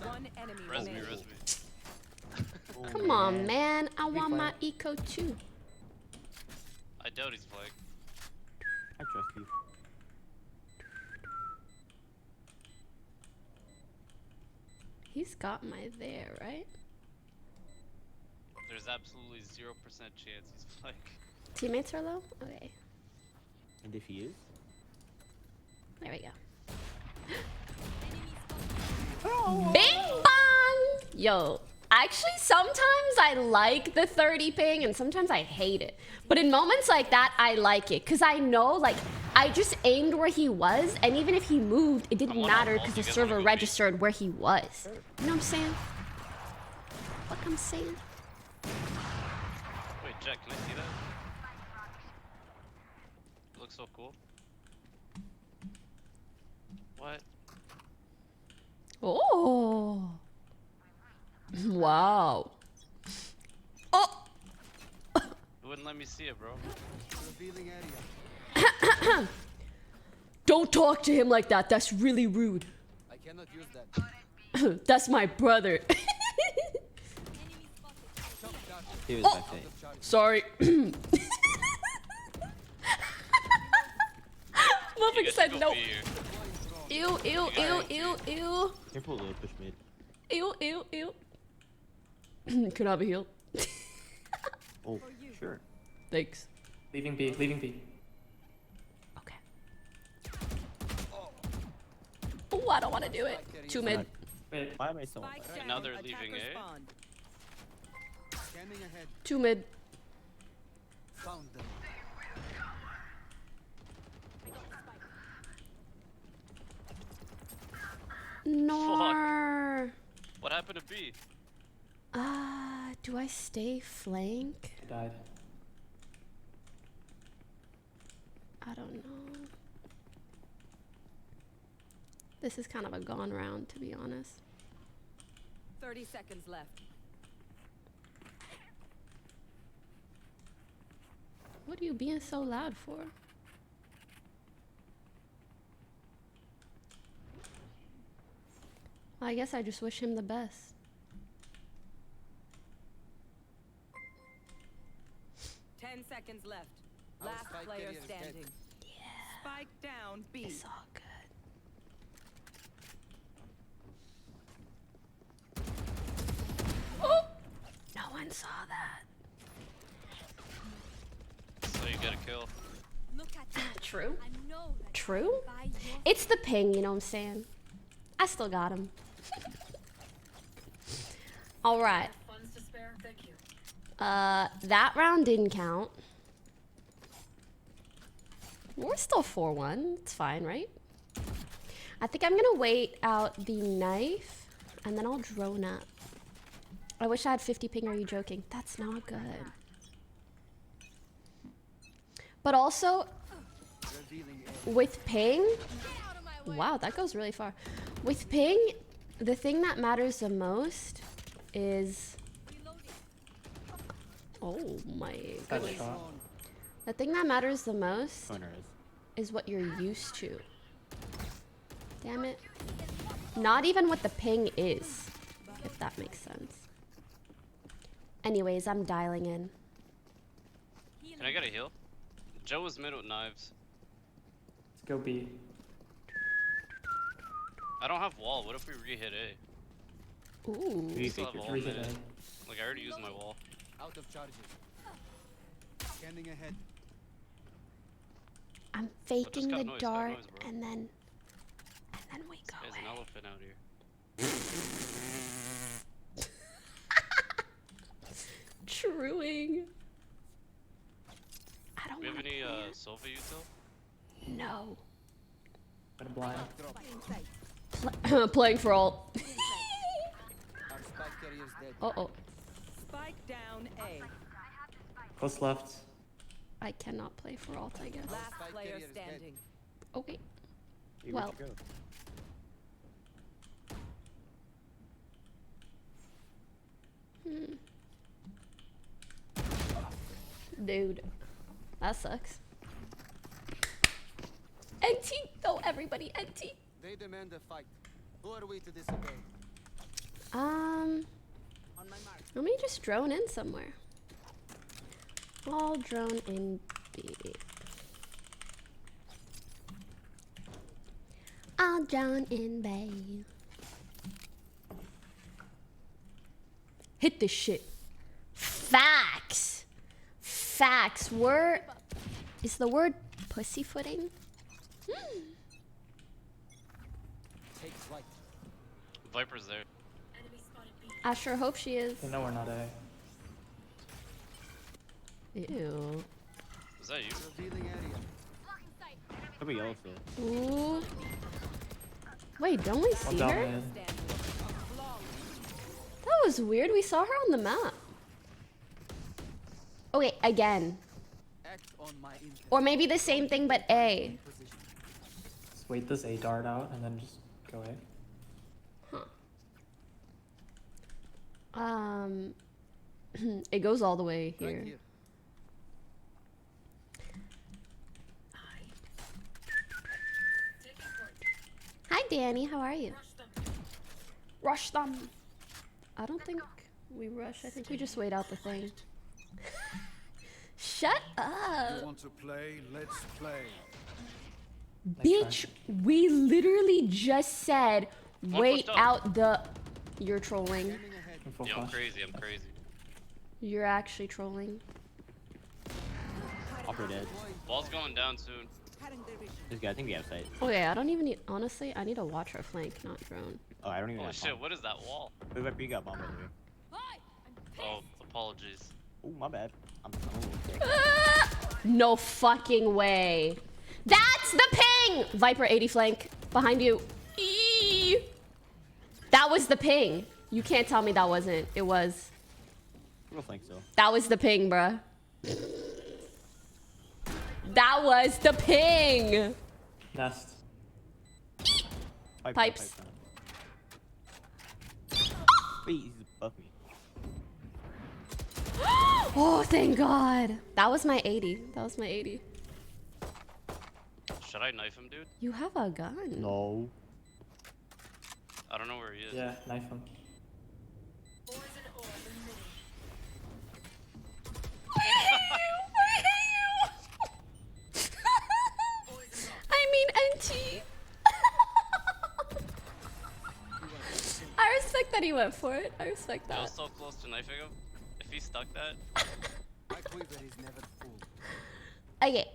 One enemy Res me, remaining. res me. nah. Come on, man. I want my eco too. I doubt he's flank. I trust you. He's got my there, right? There's absolutely 0% chance he's flank. Teammates are low? Okay. And if he is? There we go. Bing bong! Yo, actually, sometimes I like the 30 ping and sometimes I hate it. But in moments like that, I like it. Because I know, like, I just aimed where he was. And even if he moved, it didn't I'm matter one on because the all. You guys server wanna go registered where he was. You know what I'm saying? What I'm saying? Wait, Jack, can I see that? It looks so cool. What? Oh. Wow. Oh. It wouldn't let me see it, bro. Revealing area. Don't talk to him like that. That's really rude. I cannot use that. That's my brother. Jump dash. He was Oh. back there. Out of charge. Sorry. You Motherfucker guys said go no. B here. Ew, ew, ew, ew, ew. Careful, little push mid. Ew, ew, ew. Could I have a heal? Oh, sure. Thanks. Leaving B, leaving B. Okay. Oh, I don't want to do it. Two mid. Wait, Why am I so? And now they're leaving A. Scanning ahead. Two mid. Found them. No. What happened to B? Do I stay flank? I died. I don't know. This is kind of a gone round, to be honest. 30 seconds left. What are you being so loud for? I guess I just wish him the best. Ten seconds left. Our Last spike player carrier is dead. standing. Spike down B. It's all good. Oh! No one saw that. So you get a kill. True. True? It's the ping, you know what I'm saying? I still got him. Alright. That round didn't count. We're still 4-1. It's fine, right? I think I'm gonna wait out the knife and then I'll drone up. I wish I had 50 ping. Are you joking? That's not good. But also, Revealing with ping, wow, that goes really far. With ping, the thing that matters the most is, oh my Bad goodness. shot. The thing that matters the most Corner is what you're used to. Damn it. Not even what the ping is, if that makes sense. Anyways, I'm dialing in. Can I get a heal? Joe was mid with knives. Let's go B. I don't have wall. What if we re-hit A? Ooh. We still have wall Re-hit mid. A. Like I already used my wall. out of charges. Scanning ahead. I'm faking cut the noise, cut dart noise, bro. and then we go There's an in. elephant out here. Truing. I don't Do we have want any to Sova util? No. Got a blind. Playing for all. Our spike carrier is dead. Uh-oh. Spike down A. Close left. I cannot play for alt, I guess. Last Spike player carrier is dead. standing. Okay. Hey, Well. where'd you go? Dude. That sucks. NT! Oh, everybody, NT! They demand a fight. Who are we to disobey? On my mark. Let me just drone in somewhere. I'll drone in B. I'll drone in B. Hit this shit. Facts. Facts. Is the word pussyfooting? Take flight. Viper's there. I sure hope she is. They know we're not A. Ew. Was that you? Revealing area. Could be yellow field. Ooh. Wait, don't we One see down her? mid. That was weird. We saw her on the map. Oh wait, again. Act on my intent. Or maybe the same thing but A. Position. Just wait this A dart out and then just go A. It goes all the way Right here. here. Hi Danny, how are you? Rush them. I don't think we rush. I think we just wait out the thing. Shut up. You want to play? Let's play. Bitch, we literally just said wait pushed up. out the... You're trolling. Scanning ahead. I'm full Yo, I'm flash. crazy. I'm crazy. You're actually trolling. Upper dead. Ball's going down soon. This guy, I think we have sight. Okay, I don't even need... Honestly, I need to watch our flank, not drone. Oh, I don't even Holy have shit! bomb. What is that wall? Wait, wait, you got bomb by the way. Oh, apologies. Oh, my bad. I'm a little sick. No fucking way. That's the ping! Viper 80 flank. Behind you. Eee. That was the ping. You can't tell me that wasn't. It was. I don't think so. That was the ping, bruh. That was the ping. Nest. Pipes. Wait, he's above me. Oh, thank God. That was my 80. That was my 80. Should I knife him, dude? You have a gun. No. I don't know where he is. Yeah, knife him. I mean, NT. I respect that he went for it. I respect I that. was so close to knifing him. If he stuck that, My quiver is never full. Okay.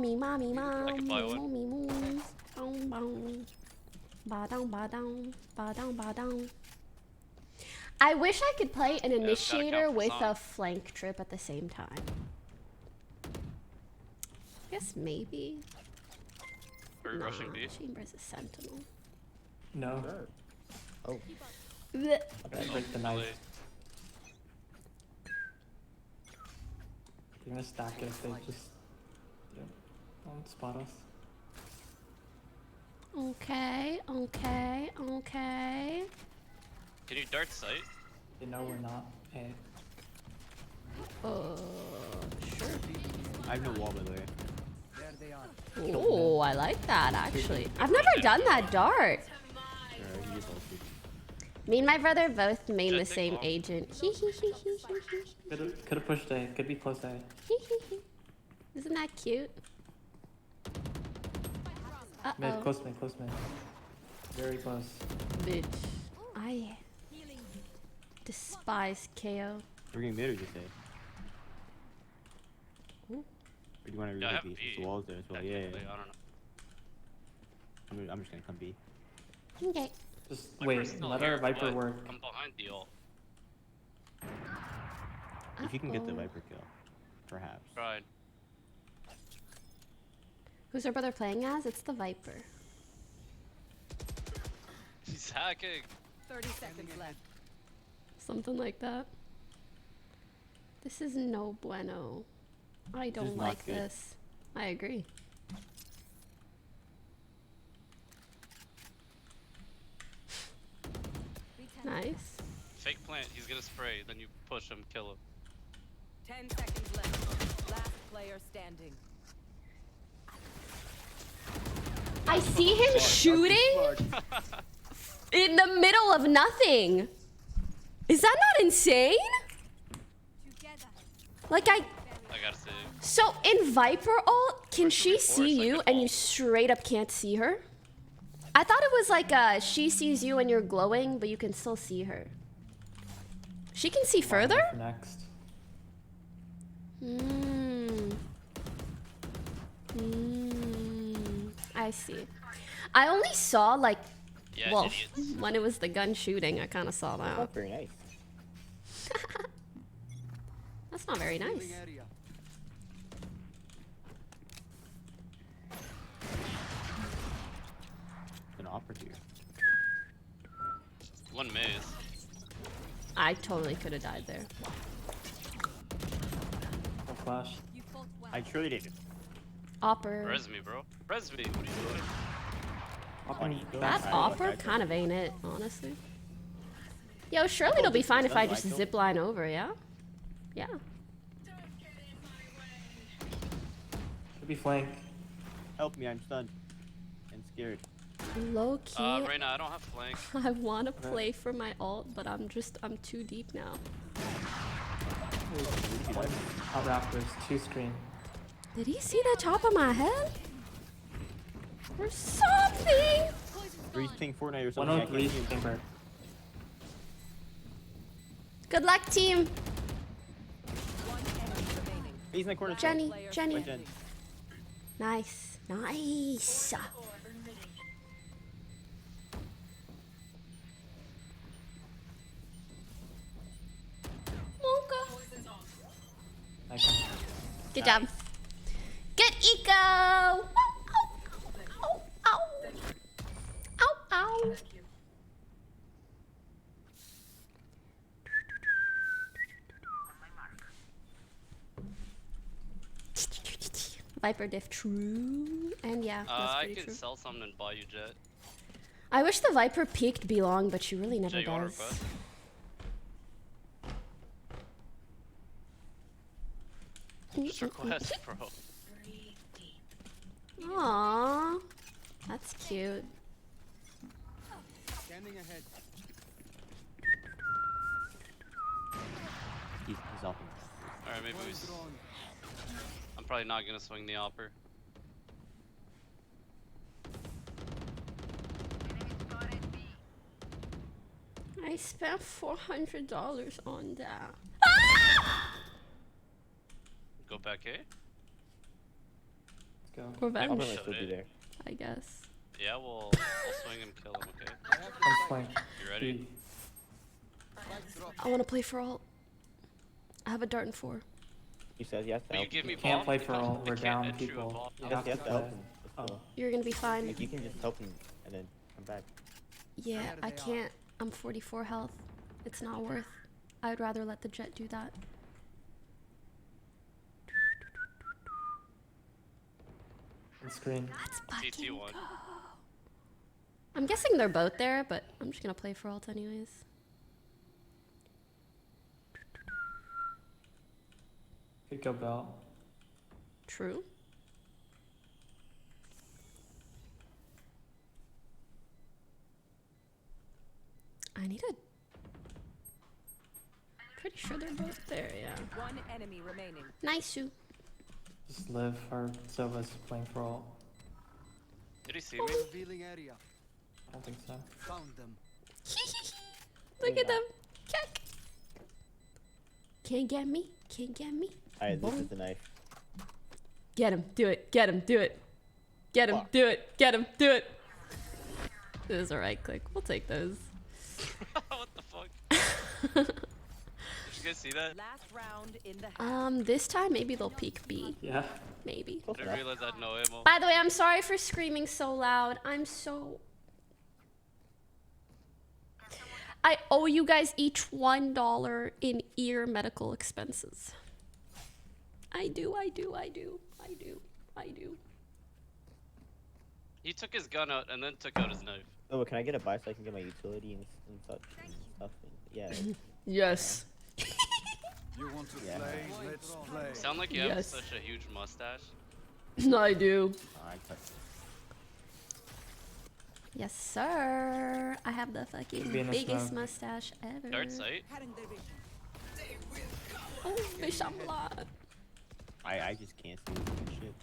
Me mommy mom. I can buy one. Me moo. Bong bong. Ba dong ba dong. Ba dong ba dong. I wish I could play an it's gotta initiator count for with song. a flank trip at the same time. I guess maybe. are we rushing B? Chambers is sentinel. No. Oh. Blech. Okay, break the knife. Late. You're gonna stack it if they just don't spot us. Okay, okay, okay. Can you dart sight? They know we're not. Hey. Sure. I have no wall, by the way. There they are. Oh, I like that actually. I've never done that dart. He gets ulted. Me and my brother both main the Should I take same long? agent. Hee hee hee hee hee Could have pushed A. Could be close A. hee hee hee. Isn't that cute? Mid, Uh-oh. close mid, close mid. Very close. Bitch. I despise KO. We're getting mid or just A? Ooh. Or do you want to Yeah, I have relook B. the walls there as well? Yeah, yeah, Technically, yeah. I don't know. I'm just gonna come B. Okay. Just Viper's wait, still let here, our Viper but work. I'm behind the ult. If you can get the Uh-oh. Viper kill, perhaps. Tried. Who's our brother playing as? It's the Viper. He's hacking. 30 seconds left. Something like that. This is no bueno. I don't not like good. this. I agree. Nice. Fake plant. He's gonna spray. Then you push him, kill him. 10 seconds left. Last player standing. I see him shooting in the middle of nothing. Is that not insane? Like I gotta save. so in Viper ult, can she Force, see like you an and you ult. straight up can't see her? I thought it was like she sees you and you're glowing, but you can still see her. She can see further? For next. I see. I only saw like, Yeah, well, idiots. when it was the gun shooting, I kind of saw that. Not very nice. That's not very nice. Healing area. An offer here. One maze. I totally could have died there. No flash. I truly did. Opper. Res me, bro. Res me. What are you doing? Funny. That opper kind of ain't it, honestly. Yo, surely it'll be fine if I just zip line over, yeah? Yeah. Could be flank. Help me, I'm stunned. And scared. Low key, Right now, I don't have flank. I want to play for my ult, but I'm too deep now. Out Raptors, 2 screen. Did he see the top of my head? Or something? Breeze ping Fortnite or something. I can't 103 see him. chamber. Good luck, team. One enemy remaining. He's in the corner. Jenny, Player Jenny. Wait, Jen. Nice, nice. Nice. Good job. Good eco. Ow, ow, ow, ow. Ow, ow. Viper diff. True. And yeah, that's I pretty can true. sell something and buy you Jet. I wish the Viper peaked belong, but she really never Jet, you want a does. request? Just request, bro. Aww. That's cute. Scanning ahead. He's off. Alright, maybe we. Point drawn. I'm probably not gonna swing the opper. I spent $400 on that. Go back A? Let's go. Revenge, I'll probably still be there. I guess. Yeah, we'll swing and kill him, okay? I'm flank. You ready? B. Spike drop. I want to play for all. I have a dart and 4. You said you have to Will you help give me him. Can't ball? play for all. I We're can't down hit you with people. ball. You Yes, you have to play. help him. Let's go. You're gonna be fine. Like you can just help him and then come back. Yeah, There I they are. can't. I'm 44 health. It's not worth. I'd rather let the Jet do that. And screen. Let's fucking TT1. go. I'm guessing they're both there, but I'm just gonna play for alt anyways. Could go bell. True. I need a. Pretty sure they're both there, yeah. One enemy remaining. Nice, Sue. Just live. Our Sova's playing for all. Did he see me? Revealing area. I don't think so. Found them. Look at them. Check. Can't get me. Can't get me. Alright, this is the knife. Get him. Do it. Get him. Do it. Get him. Fuck. Do it. Get him. Do it. This is a right click. We'll take those. What the fuck? Did you guys see that? Last round in the This time maybe they'll peek B. Yeah. Maybe. Close I enough. realized I had no ammo. By the way, I'm sorry for screaming so loud. I owe you guys each $1 in ear medical expenses. I do. He took his gun out and then took out his knife. Oh, can I get a buy so I can get my utility and such and stuff? Yeah. Yes. You want to Yeah. play? Let's play. Sound like you have Yes. such a huge mustache. I do. Alright, Yes, sir. I have the fucking Be in the biggest smoke. mustache ever. Dart sight. Oh, fish on blood. I just can't see this shit.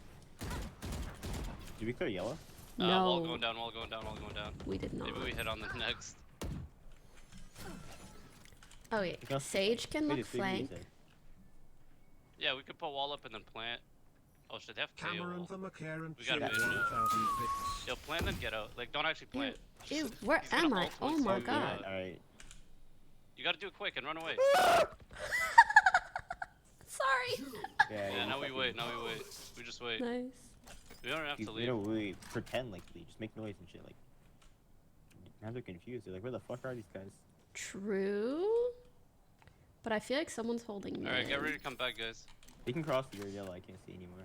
Did we clear yellow? Wall No, going down, wall going down, wall going down. we did not. Maybe we hit on the next. Oh wait, Go. Sage can look Wait, flank. Yeah, we could put wall up and then plant. Oh shit, they have to Cameron the McCarran We gotta chip mid now. 1000 bits. Yo, plant then get out. Like, don't actually plant. Ew, where He's gonna am I? ult Oh once my you, god. Alright. You gotta do it quick and run away. Sorry. Yeah, Yeah, you now we fucking- wait, now we wait. We just wait. Nice. We don't have to You leave. know, we pretend like we just make noise and shit. Like, now they're confused. They're like, where the fuck are these guys? True. But I feel like someone's holding me. Alright, get ready to come back, guys. They can cross your yellow. I can't see anymore.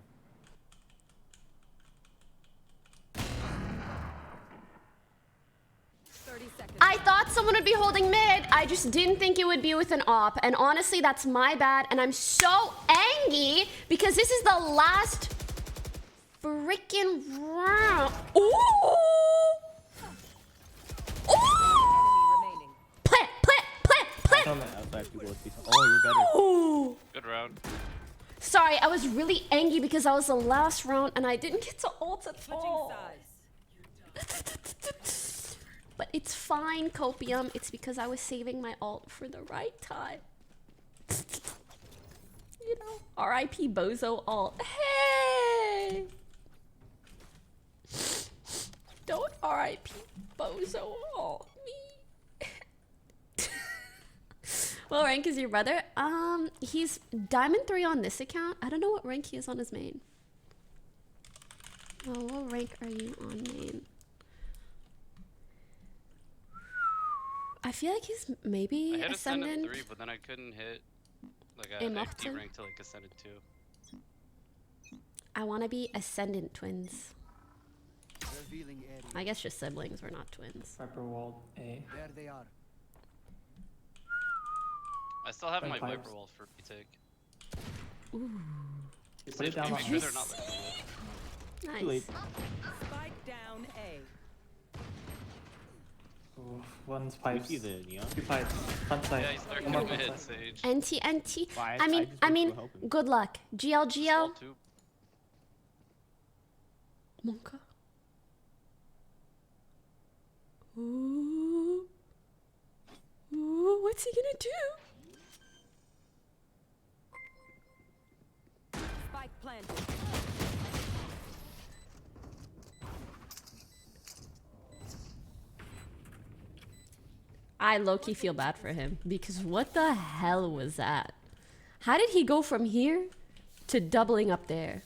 30 seconds. I thought someone would be holding mid. I just didn't think it would be with an op. And honestly, that's my bad. And I'm so angry because this is the last freaking round. Ooh! Ooh! Enemy remaining. Plant, plant, plant, plant. Outside people with these. Oh, you're better. Ooh! Good round. Sorry, I was really angry because I was the last round and I didn't get to ult at Switching all. sides. But it's fine, Copium. It's because I was saving my ult for the right time. You know, R.I.P. Bozo ult. Hey! Don't R.I.P. Bozo ult me. What rank is your brother? He's Diamond 3 on this account. I don't know what rank he is on his main. Oh, what rank are you on main? I feel like he's maybe I hit Ascendant Ascendant. 3, but then I couldn't hit like a Immortal? rank to like Ascendant 2. I want to be ascendant twins. Revealing area. I guess just siblings. We're not twins. Viper wall A. There they are. I still have Right, my pipes. Viper wall for retake. Ooh, You put it down Make on sure they're not like nice. late. Spike down A. Ooh, one's You pipes. see the neon? 2 pipes. Front side. Yeah, he's One lurking more in front mid, side. Sage. NT. Well, I I mean, just think we're hoping. good luck. Small GLGL. tube. Monka. Ooh. Ooh, what's he gonna do? Spike planted. I low-key feel bad for him because what the hell was that? How did he go from here to doubling up there?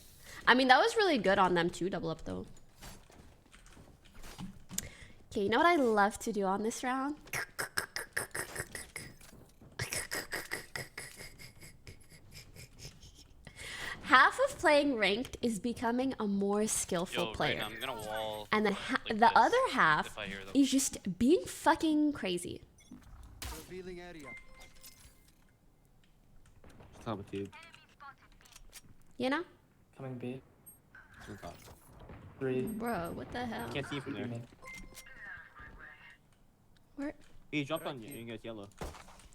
I mean, that was really good on them too, double up though. Okay, you know what I love to do on this round? Half of playing ranked is becoming a more skillful Yo, player. right now I'm gonna wall. And then like the this other half if I hear them. is just being fucking crazy. Revealing area. Top of tube. You know? Coming B. On top. 3. Bro, what the hell? Can't see from there. Mid. Where? He jumped on you and you guys yellow.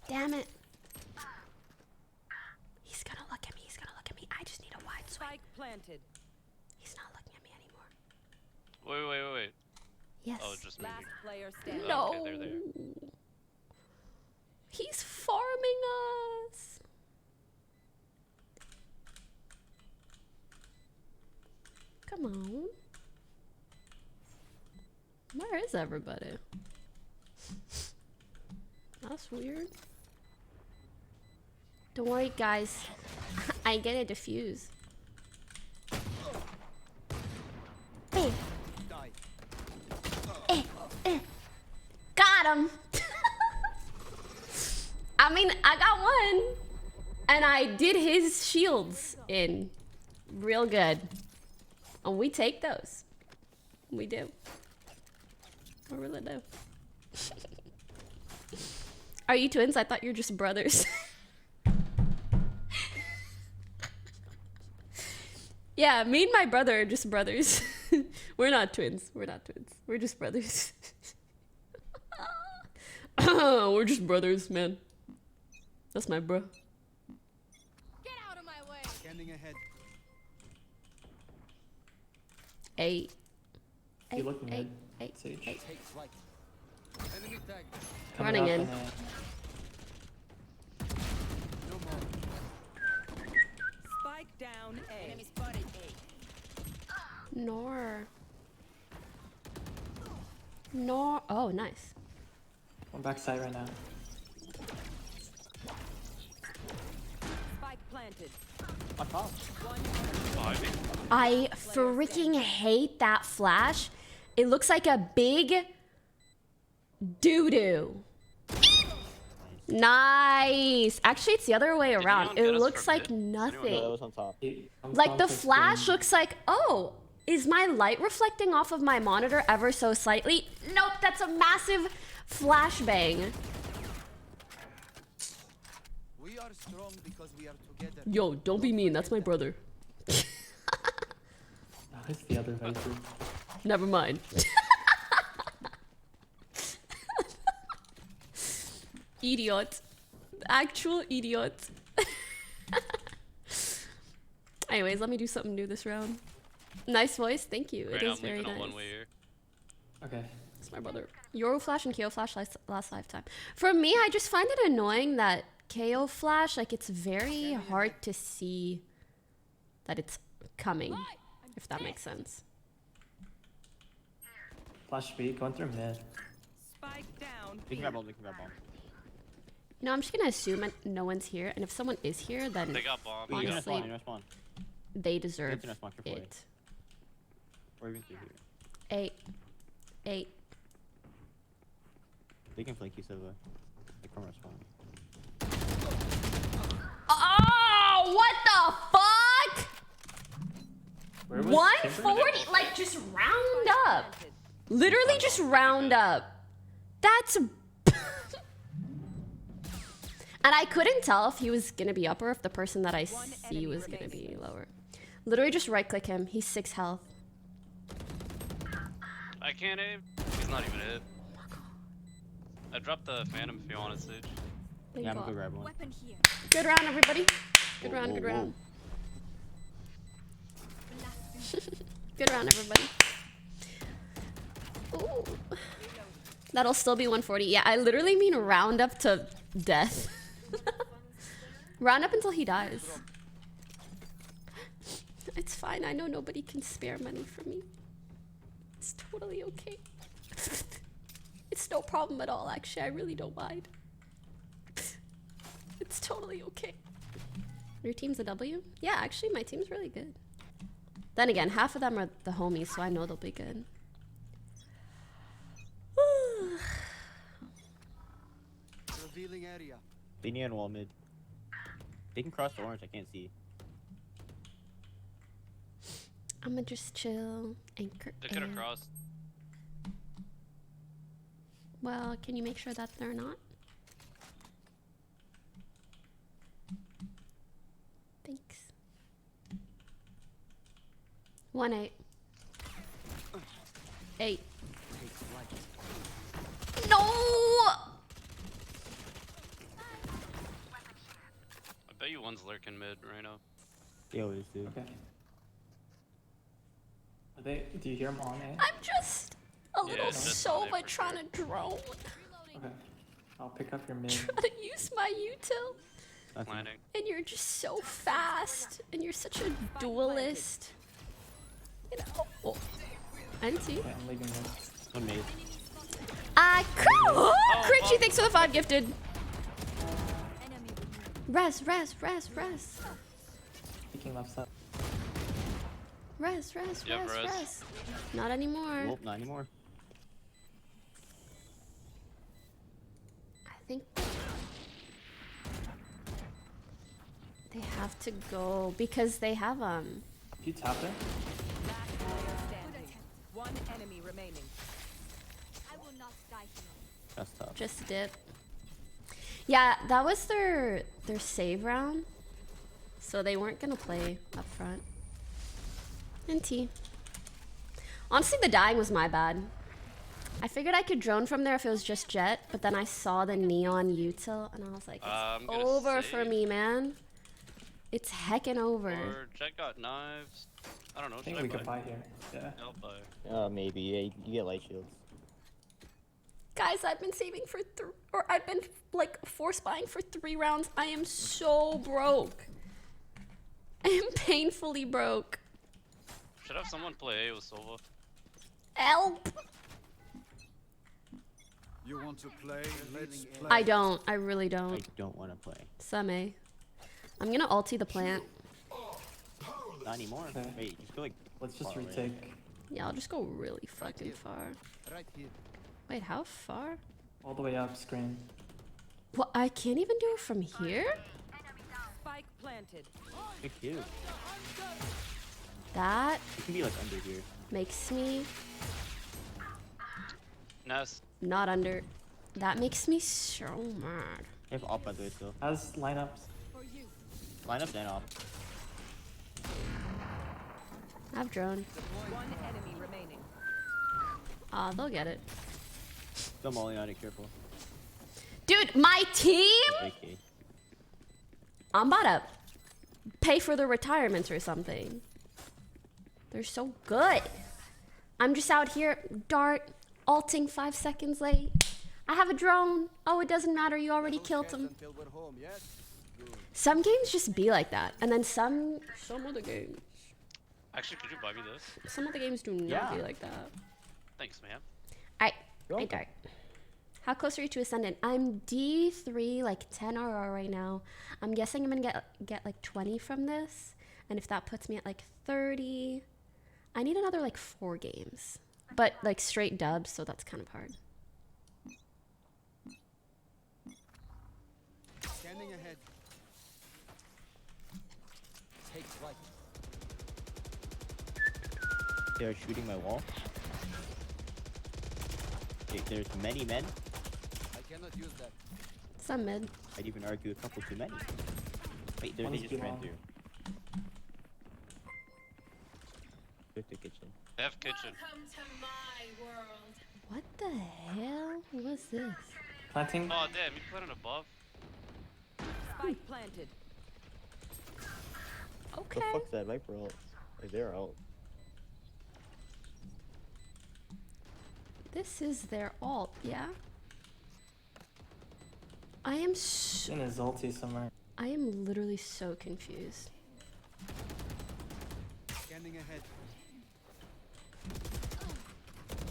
Damn it. He's gonna look at me. He's gonna look at me. I just need a wide swing. Spike planted. He's not looking at me anymore. Wait. Yes. Oh, just moving. Last player standing. No. Okay, they're there. He's farming us. Come on. Where is everybody? That's weird. Don't worry, guys. I get a diffuse. Eh, Die. got him. I mean, I got one. And I did his shields in real good. And we take those. We do. We really do. Are you twins? I thought you were just brothers. Yeah, me and my brother are just brothers. We're not twins. We're not twins. We're just brothers. We're just brothers, man. That's my bro. Get out of my way. Scanning ahead. 8. You look mid. 8. Sage. Take flight. Enemy tag. Coming Running up in. and, No more. Spike down A. Enemy spotted A. Nor. Oh, nice. One backside right now. Spike planted. On top. Behind me. I freaking hate that flash. It looks like a big doo-doo. Nice. Actually, it's the other way around. anyone It get us looks for like mid? No, that nothing. was on top. Like the flash looks like, oh, is my light reflecting off of my monitor ever so slightly? Nope, that's a massive flashbang. We are strong because we are together. Yo, don't be mean. That's my brother. It's the other Viper. Never mind. Idiot. Actual idiot. Anyways, let me do something new this round. Nice voice. Thank you. Right It now is I'm very leaving nice. on one way here. Okay. It's my brother. Euro Flash and KO Flash last lifetime. For me, I just find it annoying that KO Flash, like, it's very hard to see that it's coming, if that makes sense. Flash B, going through mid. Spike down. They can grab bomb, they can grab bomb. You know, I'm just gonna assume no one's here, and if someone is here, then They got bomb. You're gonna Honestly, spawn, you're gonna spawn. they deserve Gonna spawn, careful. it. Or even through here. 8. They can flank you, so they come around spawn. Oh, what the fuck? Where was 140? Like, just round up. Literally just round up. That's... And I couldn't tell if he was gonna be up or if the person that I see was gonna be lower. Literally just right click him. He's 6 health. I can't aim. He's not even hit. I dropped the phantom if you want it, Sage. Thank Yeah, I'm God. gonna grab one. Good round, everybody. Good Whoa, round, whoa, good whoa. round. Good round, everybody. Ooh. That'll still be 140. Yeah, I literally mean round up to death. Round up until he dies. It's fine. I know nobody can spare money from me. It's totally okay. It's no problem at all, actually. I really don't mind. It's totally okay. Your team's a W? Yeah, actually, my team's really good. Then again, half of them are the homies, so I know they'll be good. Revealing area. Beanie and wall mid. They can cross the orange, I can't see. I'ma just chill, anchor. They could have crossed. Well, can you make sure that they're not? Thanks. 1-8. 8. No! I bet you one's lurking mid right now. They always do. Okay. Are they? Do you hear them on A? I'm just a little just on it Sova for trying sure. to drone. Okay. I'll pick up your mid. Trying to use my util. Nothing. Landing. And you're just so fast. And you're such a duelist. You know? Oh. I didn't see you. Okay, I'm leaving this. One mid. Cringy, thanks for the 5 gifted. Res. Peeking left side. Res. Yep, res. Not anymore. Nope, not anymore. I think they have to go because they have If you tap it, Last player standing. One enemy remaining. That's tough. just dip. Yeah, that was their save round. So they weren't gonna play up front. NT. Honestly, the dying was my bad. I figured I could drone from there if it was just Jet, but then I saw the neon util and I was like, I'm it's gonna over for save. me, man. It's heckin' over. Or Jet got knives. I don't know. I think should we I could buy here. Yeah. I'll buy. Maybe. Yeah, you get light shields. Guys, I've been saving for I've been like force buying for 3 rounds. I am so broke. I am painfully broke. Should have someone play A with Sova. Help! You want to play? Let's play. I don't. I really I don't. don't want to play. Some A. I'm gonna ulti the plant. Not anymore. Okay. Wait, just go like. Let's just far away. retake Yeah, I'll just go really fucking far. Right here. Wait, how far? all the way up screen. What? I can't even do it from here? Spike planted. Good kill. That You can be like under here. makes me Nest. not under. That makes me so mad. You have op by the way still. Has lineups. Lineup then op. I have drone. One enemy remaining. They'll get it. Don't molly on it, careful. Dude, my team? Okay. I'm about to pay for their retirements or something. They're so good. I'm just out here, dart, ulting 5 seconds late. I have a drone. Oh, it doesn't matter. You already killed him. Until we're home, yes? Some games just be like that. And then some other games. Actually, could you buy me this? Some other games do not Yeah. be like that. Thanks, man. Alright, hey Dart. How close are you to Ascendant? I'm D3, like 10 RR right now. I'm guessing I'm gonna get like 20 from this. And if that puts me at like 30, I need another like 4 games. But like straight dubs, so that's kind of hard. Scanning ahead. Take flight. They are shooting my wall. Okay, there's many men. I cannot use that. Some mid. I'd even argue a couple too many. Wait, they One's just ran belong. through. There's the kitchen. They have kitchen. What the hell was this? Planting. Oh damn, you put it above. Spike planted. Okay. The fuck's that Viper ult? Like they're out. This is their alt, yeah? I am so... In his ulti somewhere. I am literally so confused. Scanning ahead.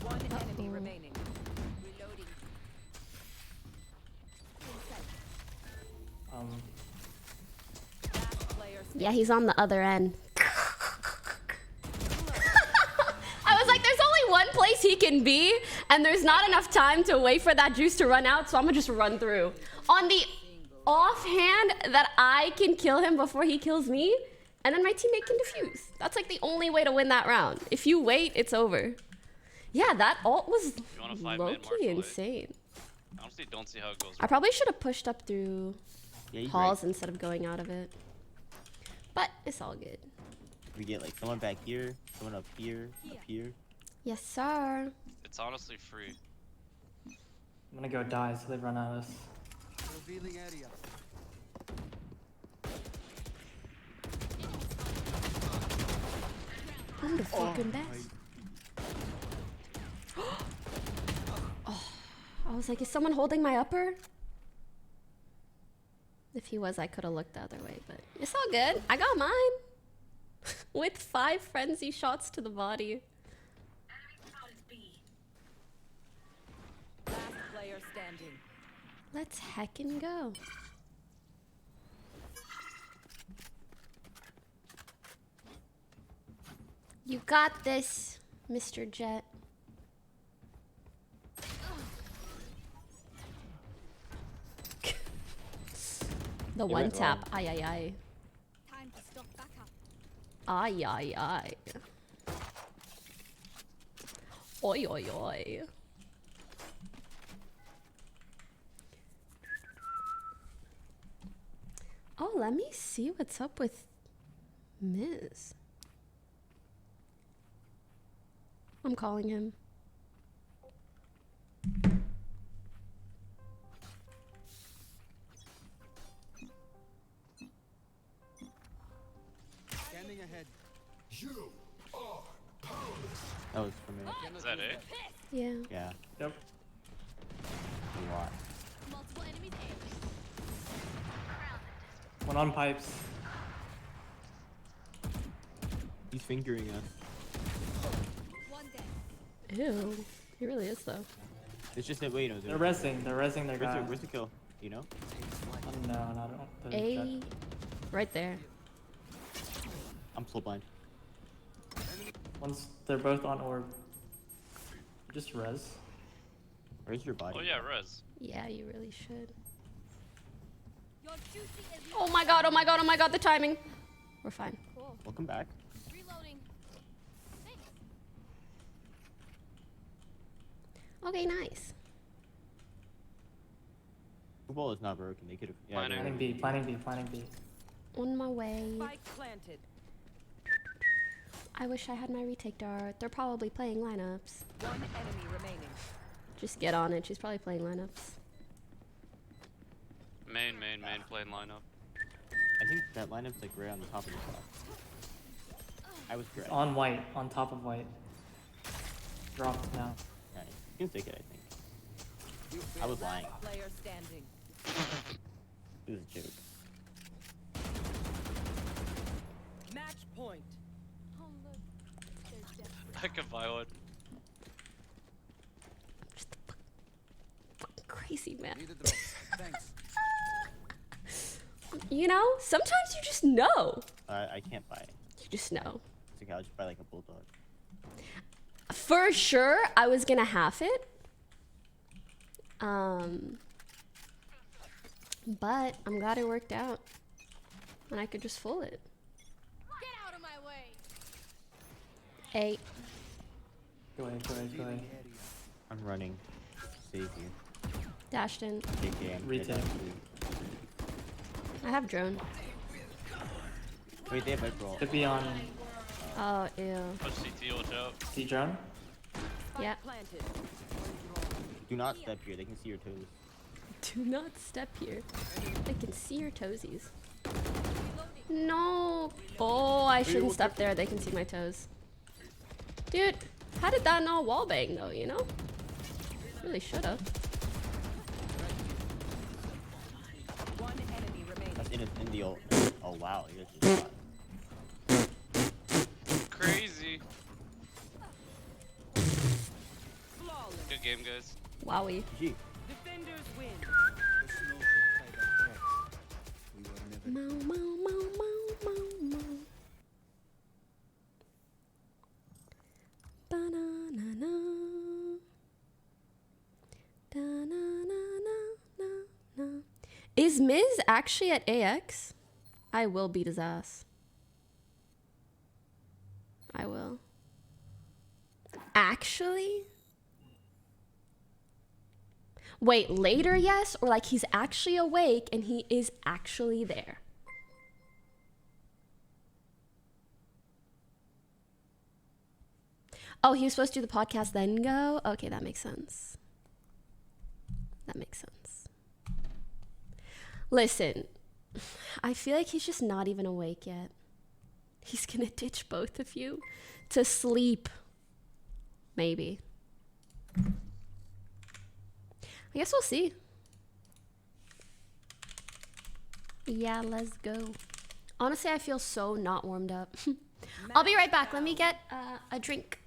One enemy Uh-oh. remaining. Last player Yeah, he's on the other end. I was like, there's only one place he can be, and there's not enough time to wait for that juice to run out, so I'm gonna just run through. On the offhand that I can kill him before he kills me, and then my teammate can defuse. That's like the only way to win that round. If you wait, it's over. Yeah, that ult was wanna 5-man low-key marshal it? insane. I honestly don't see how it goes. I probably should have pushed up through Yeah, you're halls right. instead of going out of it. But it's all good. We get like someone back here, someone up here, up here. Yes, sir. It's honestly free. I'm gonna go die so they run at us. Revealing area. I'm the fucking best. Oh, I was like, is someone holding my upper? If he was, I could have looked the other way, but it's all good. I got mine. With 5 frenzy shots to the body. last player standing. Let's heckin' go. You got this, Mr. Jet. The one went tap. wrong. Ay, ay, ay. Time to stock back up. Ay, ay, ay. Oi, oi, oi. Oh, let me see what's up with Miz. I'm calling him. Scanning ahead. That was for me. Is that it? Yeah. Yeah. Yep. A lot. Multiple enemies A. One on pipes. He's fingering us. One dead. Ew. He really is though. It's just that wait, no. They're resing their Where's guy. where's the kill? You know? No, not the A. Right there. I'm so blind. They're both on orb. Just res. Where's your body? Oh yeah, res. Yeah, you really should. Your juicy is Oh my god, oh my god, oh my god, the timing. We're fine. cool. Welcome back. Reloading. Thanks. Okay, nice. Football is not broken. They could have. Yeah. Planning. Planning B, planning B, planning B. On my way. Spike planted. I wish I had my retake dart. They're probably playing lineups. One enemy remaining. Just get on it. She's probably playing lineups. Main plane lineup. I think that lineup's like right on the top of the top. I was correct. On white, on top of white. Dropped now. Nice. You can take it, I think. I was lying. Last player standing. It was a joke. Match point. Oh look. There's death. I could buy one. Just a fucking crazy man. Need a drop. Thanks. You know, sometimes you just know. I can't buy it. You just know. It's okay, I'll just buy like a bulldog. For sure, I was gonna half it. But I'm glad it worked out. And I could just full it. Get out of my way. 8. Go away, go away, go away. I'm running. Save you. Dashed in. JK, I'm Retake. I have drone. Wait, they have a brawl. Could be on Oh, ew. Push CT, watch out. C drone. Yeah. Planted. Do not step here. They can see your toes. Do not step here. They can see your toesies. No. Oh, I shouldn't step there. They can see my toes. Dude, how did that not wallbang though, you know? Really should've. One enemy remaining. That's in the ult. Oh wow, you guys just shot. Crazy. Flawless. Good game, guys. Wowie. Gee. Defenders win. Mow, mow, mow, mow, mow, mow. Ba-na-na-na. Da-na-na-na-na-na. Is Miz actually at AX? I will beat his ass. I will. Actually? Wait, later, yes? Or like he's actually awake and he is actually there? Oh, he was supposed to do the podcast then go? Okay, that makes sense. That makes sense. Listen, I feel like he's just not even awake yet. He's gonna ditch both of you to sleep. Maybe. I guess we'll see. Yeah, let's go. Honestly, I feel so not warmed up. I'll be right back. Let me get a drink.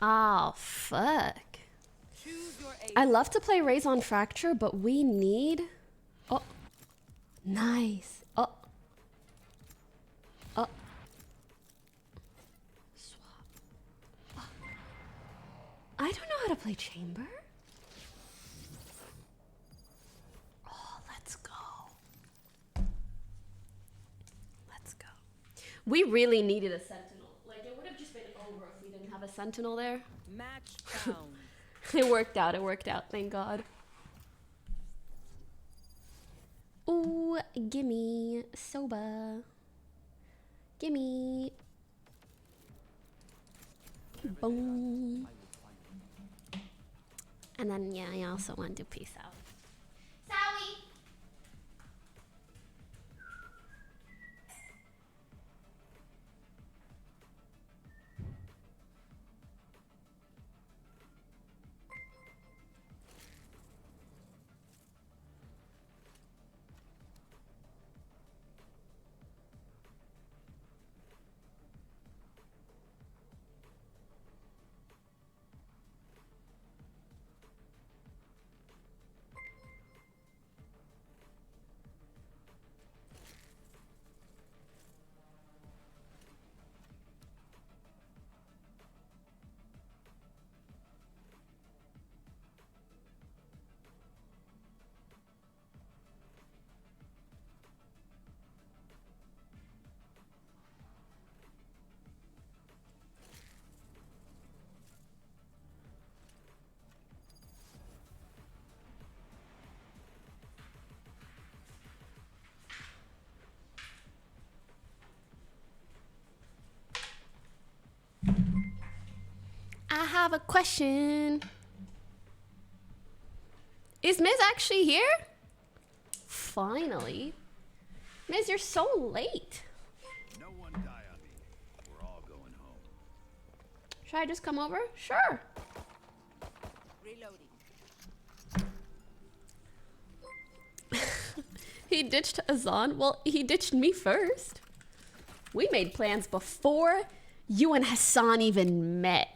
Oh, fuck. Choose your ace. I love to play Raison Fracture, but we need... Oh. Nice. Oh. Oh. Swap. Oh. I don't know how to play Chamber. Oh, let's go. Let's go. We really needed a Sentinel. Like, it would have just been over if we didn't have a Sentinel there. Match found. It worked out. It worked out. Thank God. Ooh, gimme soba. Gimme. Boom. And then, yeah, I also want to peace out. Sally! have a question. Is Miz actually here? Finally. Miz, you're so late. No one die on me. We're all going home. Should I just come over? Sure. Reloading. He ditched Azan. Well, he ditched me first. We made plans before you and Hassan even met.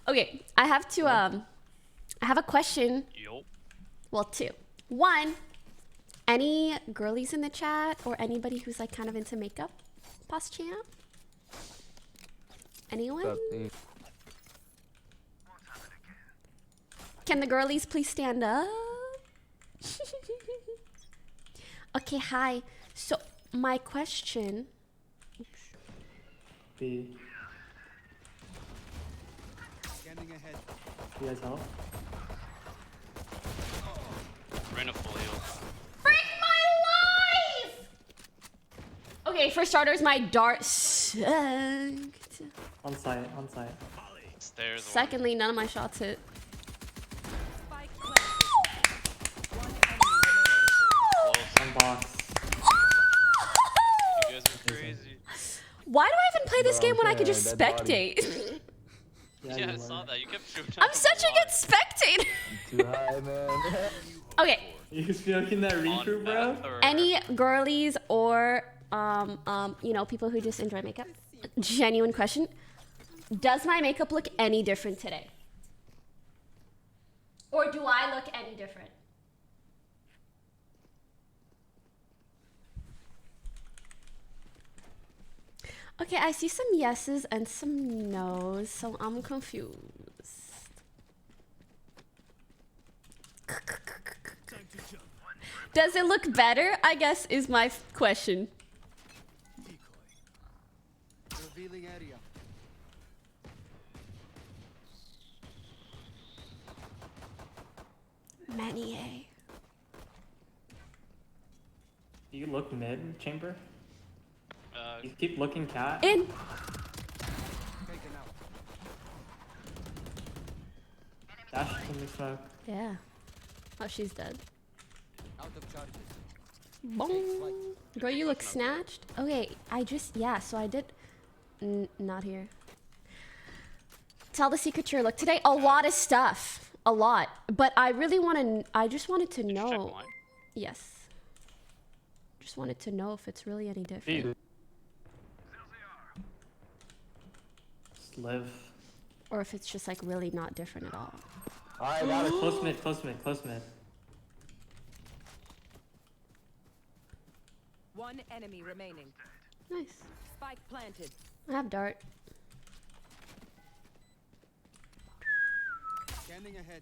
Okay, I have to I have a question. Yup. Well, two. One, any girlies in the chat or anybody who's like kind of into makeup? Past chant? Anyone? Can the girlies please stand up? Okay, hi. So my question. B. Scanning ahead. You guys help? Reyna full heal. Frick my life! Okay, for starters, my dart sucked. On site, on site. Stairs. one. Secondly, none of my shots hit. Spike planted. One enemy remaining. Close. On box. You guys are crazy. Why do I even play this game when I could just spectate? Yeah, you I were. saw that. You kept shooting. I'm such a good spectator. Too high, man. Okay, You smoking that recruit, bro? any girlies or you know, people who just enjoy makeup? Genuine question. Does my makeup look any different today? Or do I look any different? Okay, I see some yeses and some nos, so I'm confused. Does it look better? I guess is my question. Revealing area. Many Do you look mid, chamber? Uh, You keep looking cat? In. Taken out. Dash in the smoke. Yeah. Oh, she's dead. Out of charges. Boom. Girl, you look snatched. Okay, yeah, so I did. Not here. Tell the secret to your look today. A lot of stuff. A lot. But I really I just wanted to did you check know. mine? Yes. Just wanted to know if it's really any different. Just live. Or if it's just like really not different at all. I got it. Close mid, close mid, close mid. One enemy remaining. Nice. Spike planted. I have dart. Scanning ahead.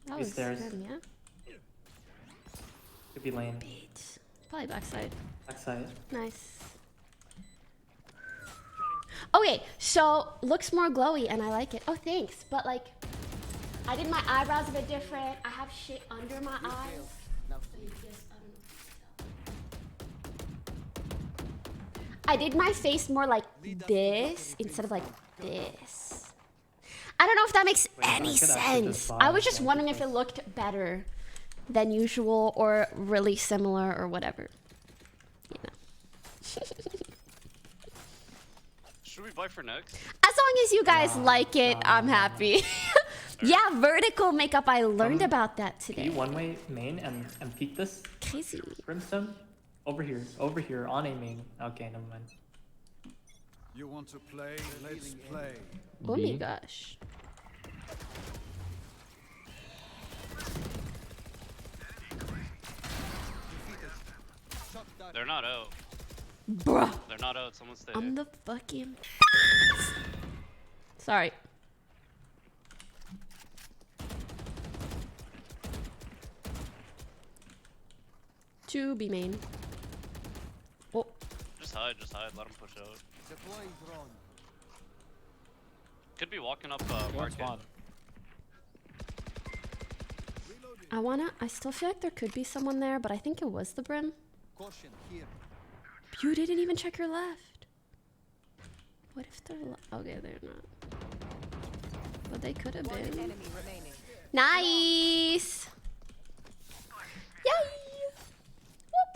That These was stairs. him, yeah? Could be lane. Beat. Probably backside. Backside. Nice. Okay, so looks more glowy and I like it. Oh, thanks. But like, I did my eyebrows a bit different. I have shit under my eyes. Now I did my face more like this instead of like this. I don't know if that makes any I could actually sense. just I was just buy wondering if it looked better than usual or really similar or whatever. You know. Should we buy for next? As long as you guys like it, I'm happy. Yeah, vertical makeup. I learned about that Can today. you one way main and peek this? Crazy. Brimstone? Over here, on a main. Okay, never mind. you want to play? Let's play. Oh my gosh. Shot that. They're not out. Bruh. They're not out. Someone stay. I'm the fucking. Sorry. Two B main. Oh, Just hide. Just hide. Let them push out. Deploying drone. Could be walking up One market. spawn. Reloading. I still feel like there could be someone there, but I think it was the brim. Caution here. You didn't even check your left. What if they're okay? They're not. But they could have One been. enemy remaining. Nice. Yay! Whoop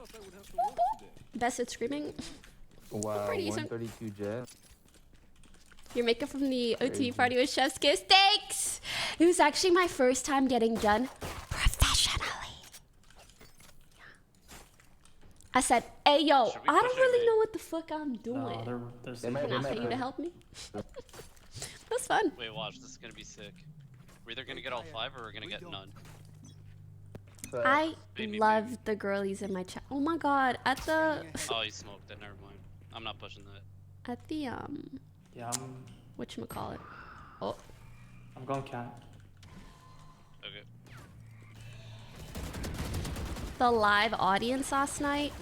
whoop. Best at screaming. Wow, Pretty decent. 132 jet. Your makeup from the OT party was chef's kiss. Thanks! It was actually my first time getting done professionally. I said, hey yo, Should we I don't push it, really mate? know what the fuck I'm doing. No, they're They might- Can I they pay might you to be. help me? That's fun. Wait, watch. This is gonna be sick. We're either gonna get all 5 or we're gonna get none. I Maybe, love the girlies in my chat. Oh my god, at the Oh, you smoked it. Never mind. I'm not pushing that. at the Yeah, whatchamacallit. Oh, I'm going cat. Okay. the live audience last night.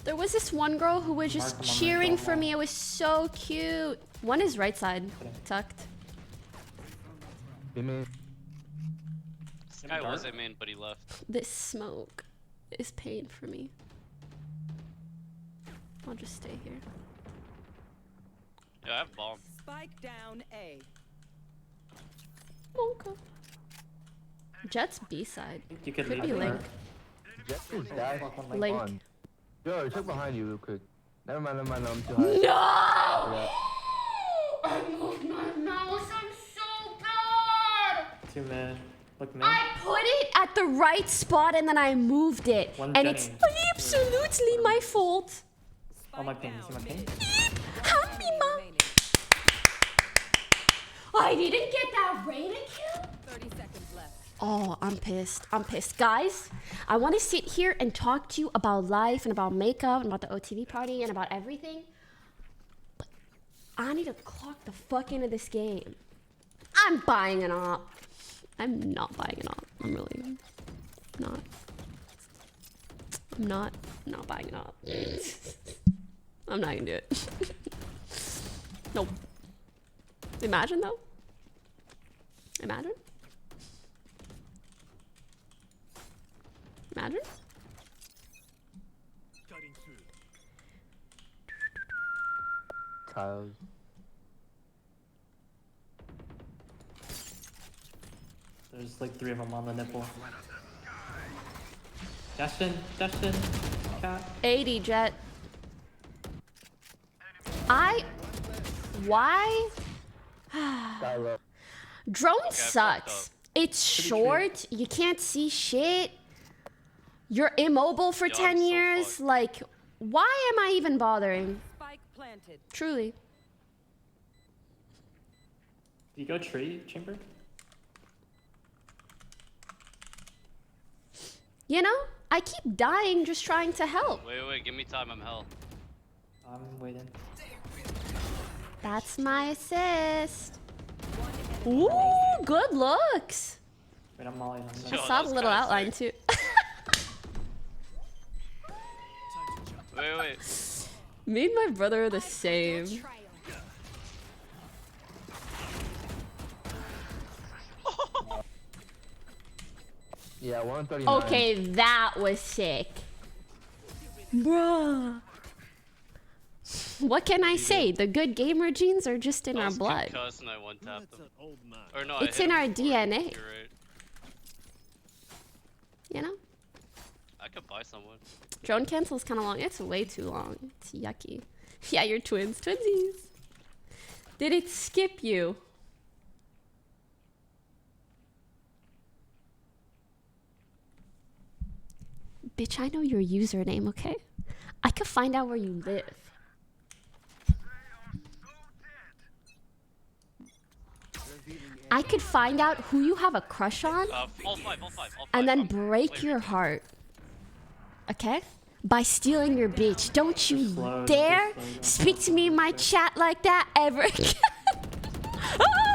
There was this one girl who was just Mark 'em on my cheering phone for now. me. It was so cute. One is right side, tucked. Give me. This guy was a main, but he left. This smoke is pain for me. I'll just stay here. Yeah, I have bomb. Spike down A. Monka. Jet's B side. You could Could leave be it Link. Jet is dash. Link. On. Yo, check behind you real quick. Never mind, I'm too high. No! Yeah. I moved my mouse. I'm so bad. Two mid. Look mid. I put it at the right spot and then I moved it. One And it's Jenny. absolutely my fault. Oh, my ping. You see my ping? Help me, mom. Remaining. I didn't get that Reyna kill. 30 seconds left. Oh, I'm pissed. I'm pissed. Guys, I want to sit here and talk to you about life and about makeup and about the OTV party and about everything. But I need to clock the fuck into this game. I'm buying an op. I'm not buying an op. I'm really not. I'm not buying an op. I'm not gonna do it. Nope. Imagine though. Imagine. Imagine. Tiles. There's like 3 of them on the nipple. Dashed in, cat. 80 jet. Why? Skylo. Drone fucked sucks. up. It's short. You can't see shit. You're immobile for Yo, 10 I'm so years. fucked. Like, why am I even bothering? Spike planted. Truly. Do you go tree chamber? You know, I keep dying just trying to help. Wait, give me time. I'm hell. I'm waiting. That's my assist. Ooh, good looks. Wait, I'm mollying on I Yo, them. saw that the was little kinda outline too. Wait. Me and my brother are the same. Yeah, 139. Okay, that was sick. Bruh. What can I say? The good gamer genes are just in I our was blood. concussed and I one tapped him. Or no, It's I hit in him our before. DNA. You're right. You know? I could buy someone. Drone cancel is kind of long. It's way too long. It's yucky. Yeah, you're twins. Twinsies. Did it skip you? Bitch, I know your username, okay? I could find out where you live. I could find out who you have a crush on All five. and then I'm- break wait, your heart. Okay? By stealing your bitch. Don't you slow, dare just slow. speak to me in my chat like that ever again.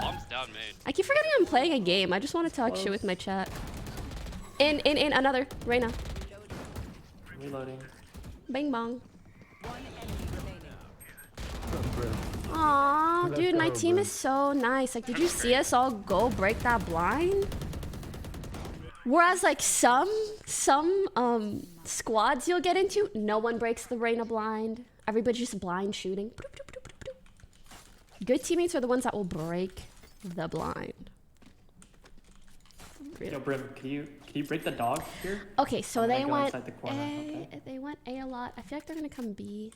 Bomb's down main. I keep forgetting I'm playing a game. I just want to talk shit with my chat. In, another. Reyna. Reloading. Bang bong. One enemy remaining. Aw, Let's dude, my go, team bro. is so nice. Like, did you see us all go break that blind? Whereas, like, some squads you'll get into, no one breaks the Reyna blind. everybody just blind shooting. Good teammates are the ones that will break the blind. Yo, Brim, can you break the dog here? Okay, so I'm gonna they go went inside the corner, A. okay? They went A a lot. I feel like they're gonna come B.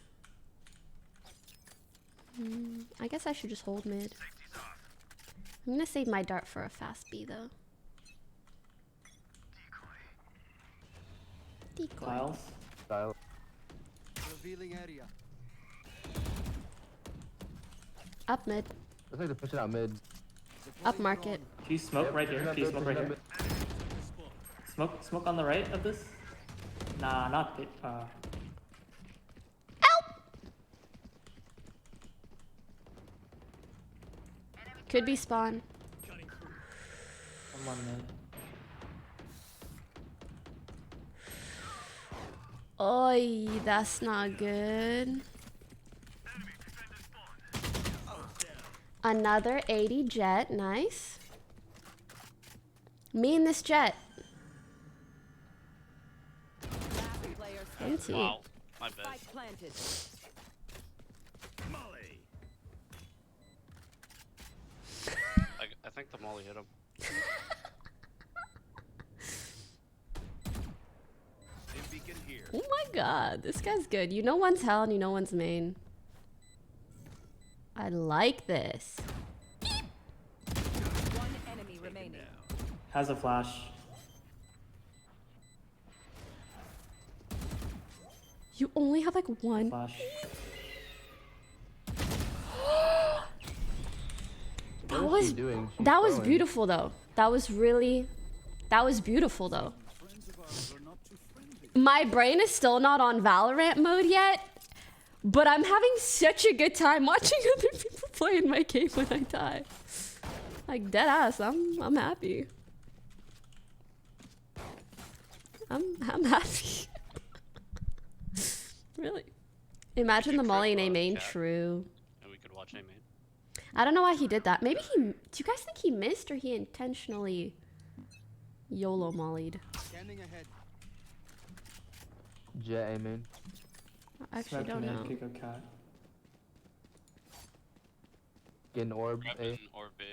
I guess I should just hold mid. I'm gonna save my dart for a fast B though. Decoy. Tiles. Style. Revealing area. Up mid. Looks like they're pushing out mid. Up market. Can you smoke right here? Can you smoke right here? Smoke on the right of this? Nah, not it. Could be spawn. I'm on mid. Oi, that's not good. Another 80 jet, nice. Me and this jet. Last player Empty. standing. Wow, my bad. Spike planted. I think the molly hit him. Oh my god, this guy's good. You know one's hell and you know one's main. I like this. One enemy remaining. Has a flash. You only have like one. Flash. That What is was she doing? She's that was throwing. beautiful though. That was beautiful though. My brain is still not on Valorant mode yet, but I'm having such a good time watching other people play in my game when I die. Like dead ass, I'm happy. I'm happy. Really. Imagine the Molly and A main true. And we could watch A main. I don't know why he did that. Maybe he. Do you guys think he missed or he intentionally YOLO mollied? Scanning ahead. Jet aiming. I actually Smoke don't mid, know. could go cat. Getting orb. A. Grabbing or B.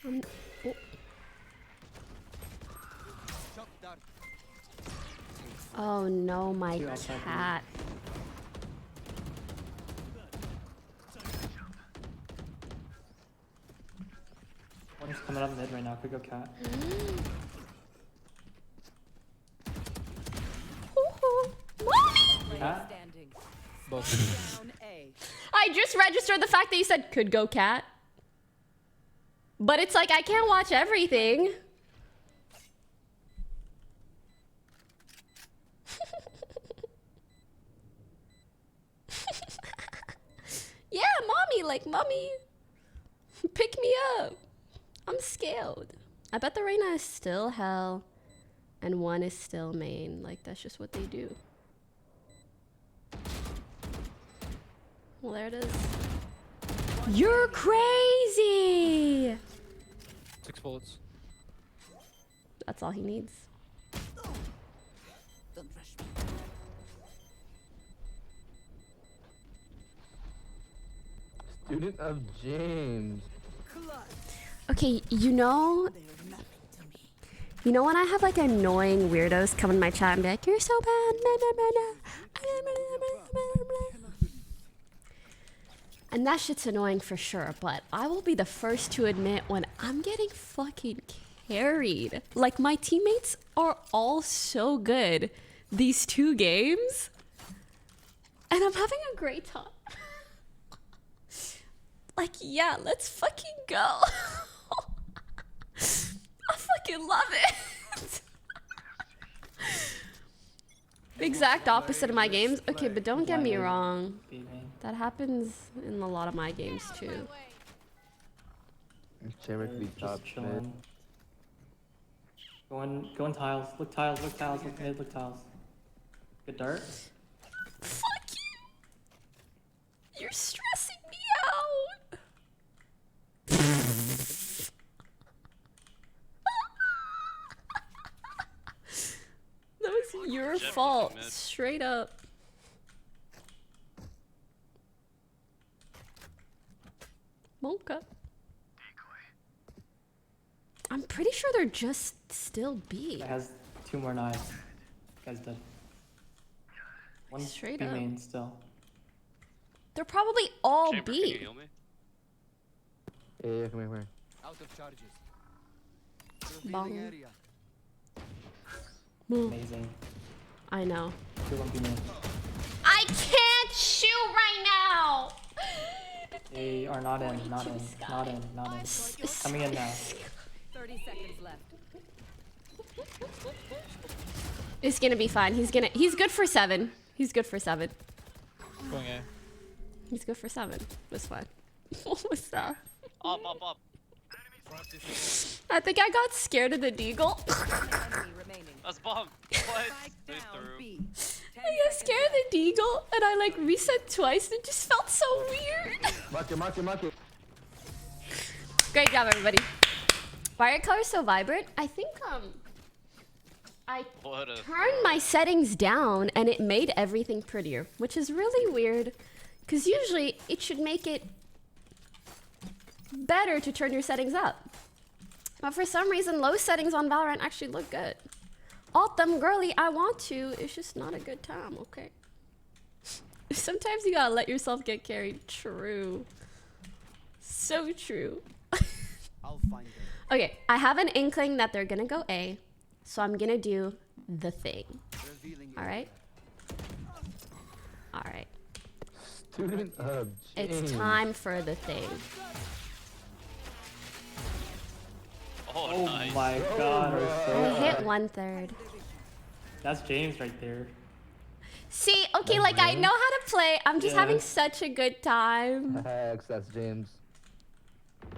Oh. Shock dart. Oh no, my Two outside cat. One's coming up mid right now, could go cat. Mommy! Cat? Standing. Both. Down A. I just registered the fact that you said could go cat. But it's like I can't watch everything. Yeah, mommy, like mommy. Pick me up. I'm scared. I bet the Reyna is still hell and one is still main. Like that's just what they do. Well, there it is. You're crazy. 6 bullets. That's all he needs. Student of James. Okay, you know when I have like annoying weirdos come in my chat and be like, "You're so bad," and that shit's annoying for sure. But I will be the first to admit when I'm getting fucking carried. Like my teammates are all so good these 2 games, and I'm having a great time. Like, yeah, let's fucking go. I fucking love it. Exact opposite of my games. Okay, but don't get me wrong. B main. That happens in a lot of my games too. Chamber could be Just top mid. chilling. Go in tiles. Look tiles, look tiles, look mid, look tiles. Good dart. Fuck you. You're stressing me out. fault. mid. Straight up. Mocha. I'm pretty sure they're just still B. It has 2 more knives. Guy's dead. One Straight B up. main still. They're probably all Chamber, can you B. heal me? Yeah, come here. Out of charges. Bong. Revealing area. Amazing. I know. 2 1 B main. I can't shoot right now. They are not in, not in, not in, not in. Coming in now. 30 seconds left. It's gonna be fine. He's good for 7. He's good for 7. Going A. He's good for 7. That's fine. What was that? Up. I think I got scared of the deagle. Enemy remaining. That's bomb. What? Spike They down threw. B. 10 I got scared of the deagle and I like reset twice and it just felt so weird. Mark it. Great job, everybody. Why are colors so vibrant? I think I What a turned my settings down and it made everything prettier, which is really weird because usually it should make it better to turn your settings up. But for some reason, low settings on Valorant actually look good. Alt them girly, I want to. It's just not a good time, okay? Sometimes you gotta let yourself get carried. True. So true. I'll find them. Okay, I have an inkling that they're gonna go A, so I'm gonna do the thing. Revealing Alright? Alright. Student of It's James. time for the thing. Oh, nice. My god, we're I so hit bad. 1/3. That's James right there. See, okay, like I know how to play. I'm just Yeah. having such a good time. Hex, that's James.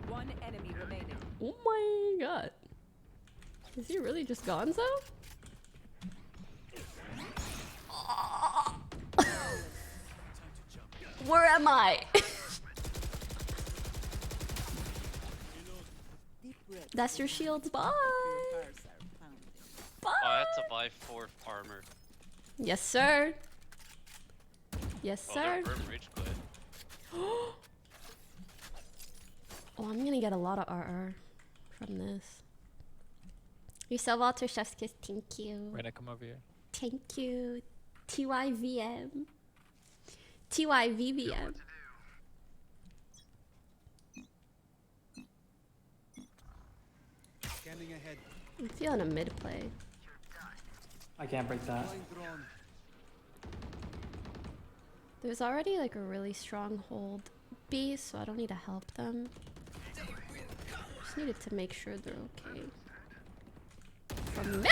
One enemy remaining. Oh my god. Is he really just gone, though? Where am I? That's your shields. Bye. Bye. Oh, I had to buy 4 armor. Yes, sir. Yes, Oh, sir. their burn rage quit. Oh, I'm gonna get a lot of RR from this. You sell Walter Chef's Kiss. Thank you. Reyna, come over here. Thank you. TYVM. TYVVM. Scanning ahead. I'm feeling a mid play. I can't break that. Flying drone. There's already like a really strong hold B, so I don't need to help them. Just needed to make sure they're okay. From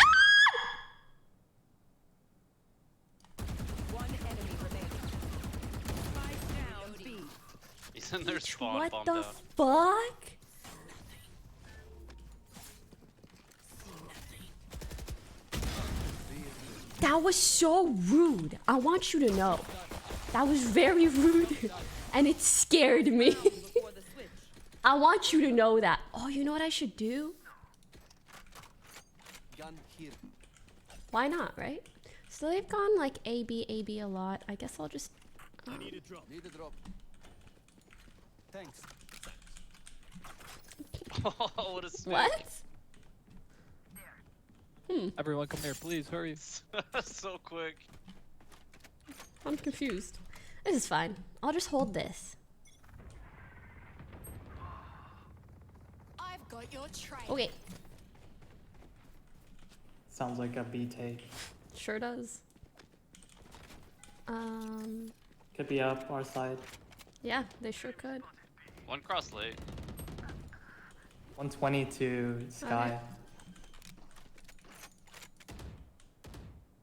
One enemy remaining. Spike down B. He's in their spawn what bombed the out. fuck? That was so rude. I want you to know. That was very rude. And it scared me. Before the switch. I want you to know that. Oh, you know what I should do? Gun here. Why not, right? So they've gone like A, B a lot. I guess I'll just... Need a drop. Thanks. Oh, what a swing. What? Everyone come here, please, hurry. So quick. I'm confused. This is fine. I'll just hold this. I've got your trail. Okay. Sounds like a B take. Sure does. Could be up our side. Yeah, they sure could. One cross late. 120 to Sky.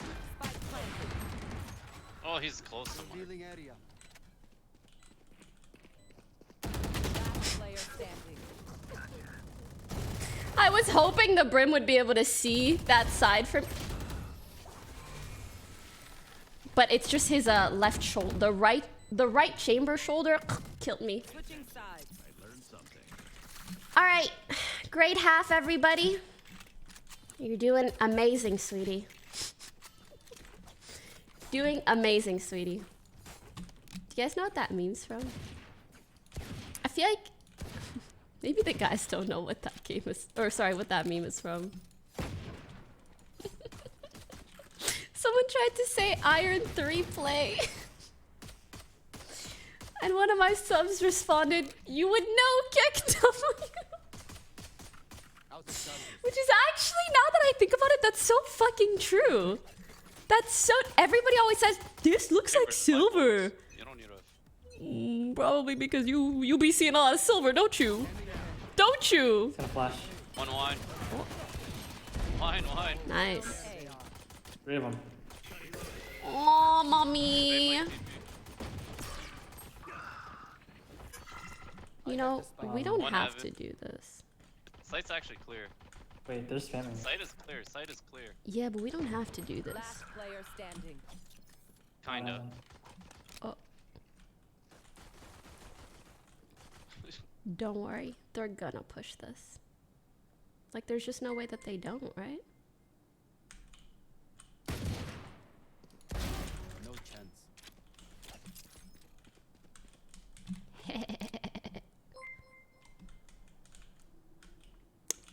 Okay. Spike planted. Oh, he's close to mine. Revealing area. Last player standing. I was hoping the Brim would be able to see that side from... But it's just his left shoulder. The right chamber shoulder killed me. Switching sides. All right, great half, everybody. You're doing amazing, sweetie. Doing amazing, sweetie. Do you guys know what that meme's from? I feel like maybe the guys don't know what that game is, or sorry, what that meme is from. Someone tried to say Iron 3 play. And one of my subs responded, "You would know, KekW." Which is actually, now that I think about it, that's so fucking true. That's so, everybody always says, "This looks like silver." You don't need a. Probably because you be seeing a lot of silver, don't you? Don't you? It's gonna flash. One wine. Wine. Nice. 3 of them. Oh, mommy. You know, we don't One have heaven. to do this. Site's actually clear. Wait, they're spamming. Site is clear. Site is clear. Yeah, but we don't have to do this. Last player standing. Kinda. Oh. Don't worry, they're gonna push this. Like, there's just no way that they don't, right? No chance.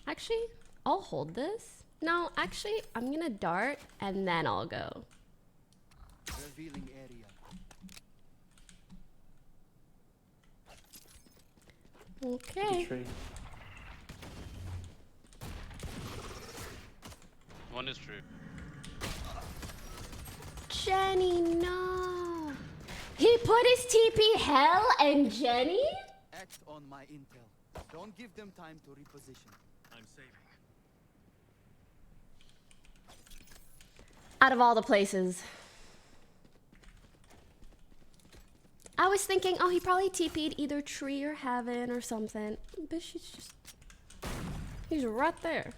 Actually, I'll hold this. No, actually, I'm gonna dart and then I'll go. Revealing area. Okay. Tree. One is true. Jenny, no. He put his TP hell and Jenny? Act on my intel. Don't give them time to reposition. I'm saving. Out of all the places. I was thinking, oh, he probably TP'd either tree or heaven or something. But he's right there.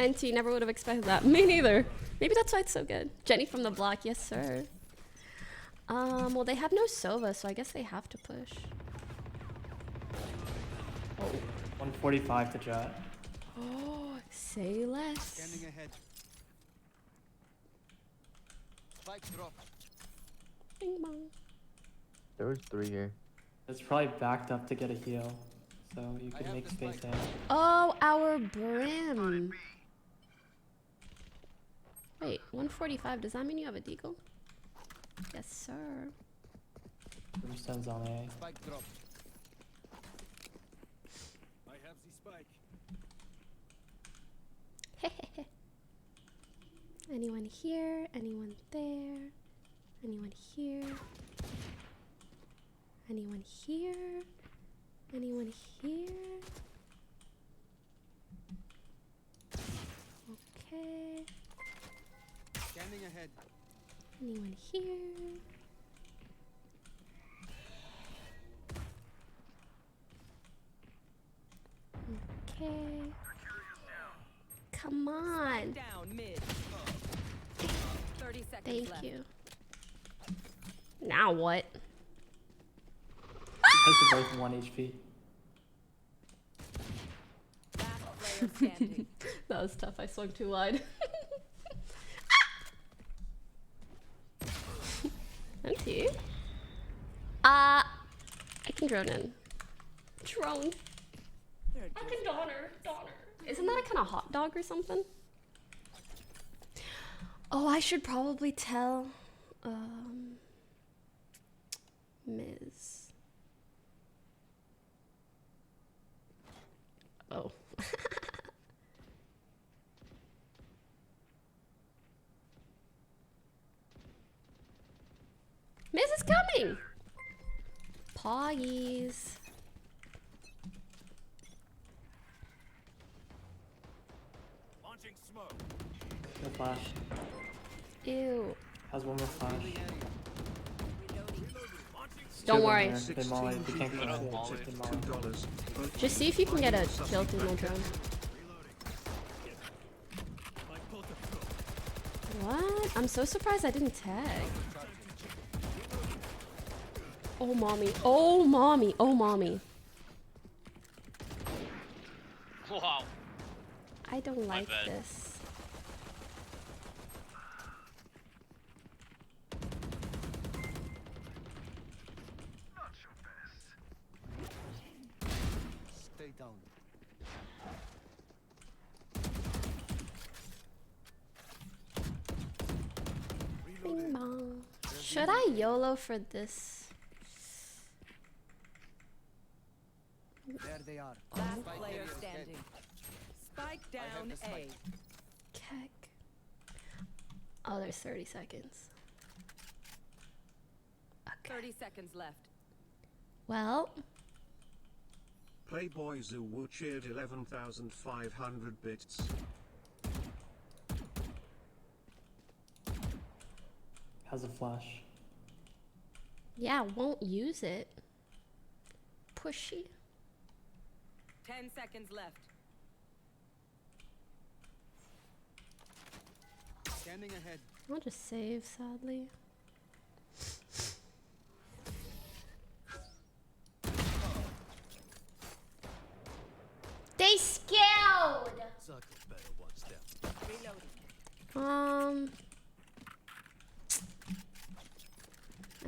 NT never would have expected that. Me neither. Maybe that's why it's so good. Jenny from the block, yes sir. Well, they have no Sova, so I guess they have to push. Oh, 145 to Jet. Oh, say less. Scanning ahead. Spike drop. Bing bong. There was 3 here. It's probably backed up to get a heal, so you can make space in. Oh, our brim. Wait, 145. Does that mean you have a deagle? Yes, sir. Brimstone's on A. Spike drop. I have the spike. Anyone here? Anyone there? Anyone here? Anyone here? Anyone here? Okay. Scanning ahead. Anyone here? Okay. Come on. Down mid. 30 seconds Thank left. you. Now what? Because they're both 1 HP. Last player standing. That was tough. I swung too wide. Empty. I can drone in. Drone. I can donner. Isn't that a kind of hot dog or something? Oh, I should probably tell Miz. Oh. Miz is coming! Poggies. Launching smoke. No flash. Ew. Has one more flash. Don't worry. They molly. They can't get Molly. $2. Just see if you can get a kill through my drone. What? I'm so surprised I didn't tag. Oh, mommy. Oh, mommy. Oh, mommy. Wow. I don't like bad. this. down. Bing bong. Should I YOLO for this? There they are. Last Spike player carrier's dead. standing. Spike I have down the A. spike. Keck. Oh, there's 30 seconds. 30 seconds left. Well, Playboy Zoo cheered 11,500 bits. Has a flash. yeah, won't use it. Pushy. 10 seconds left. Scanning ahead. I'll just save, sadly. They scaled! Circle better watch them. Reloading.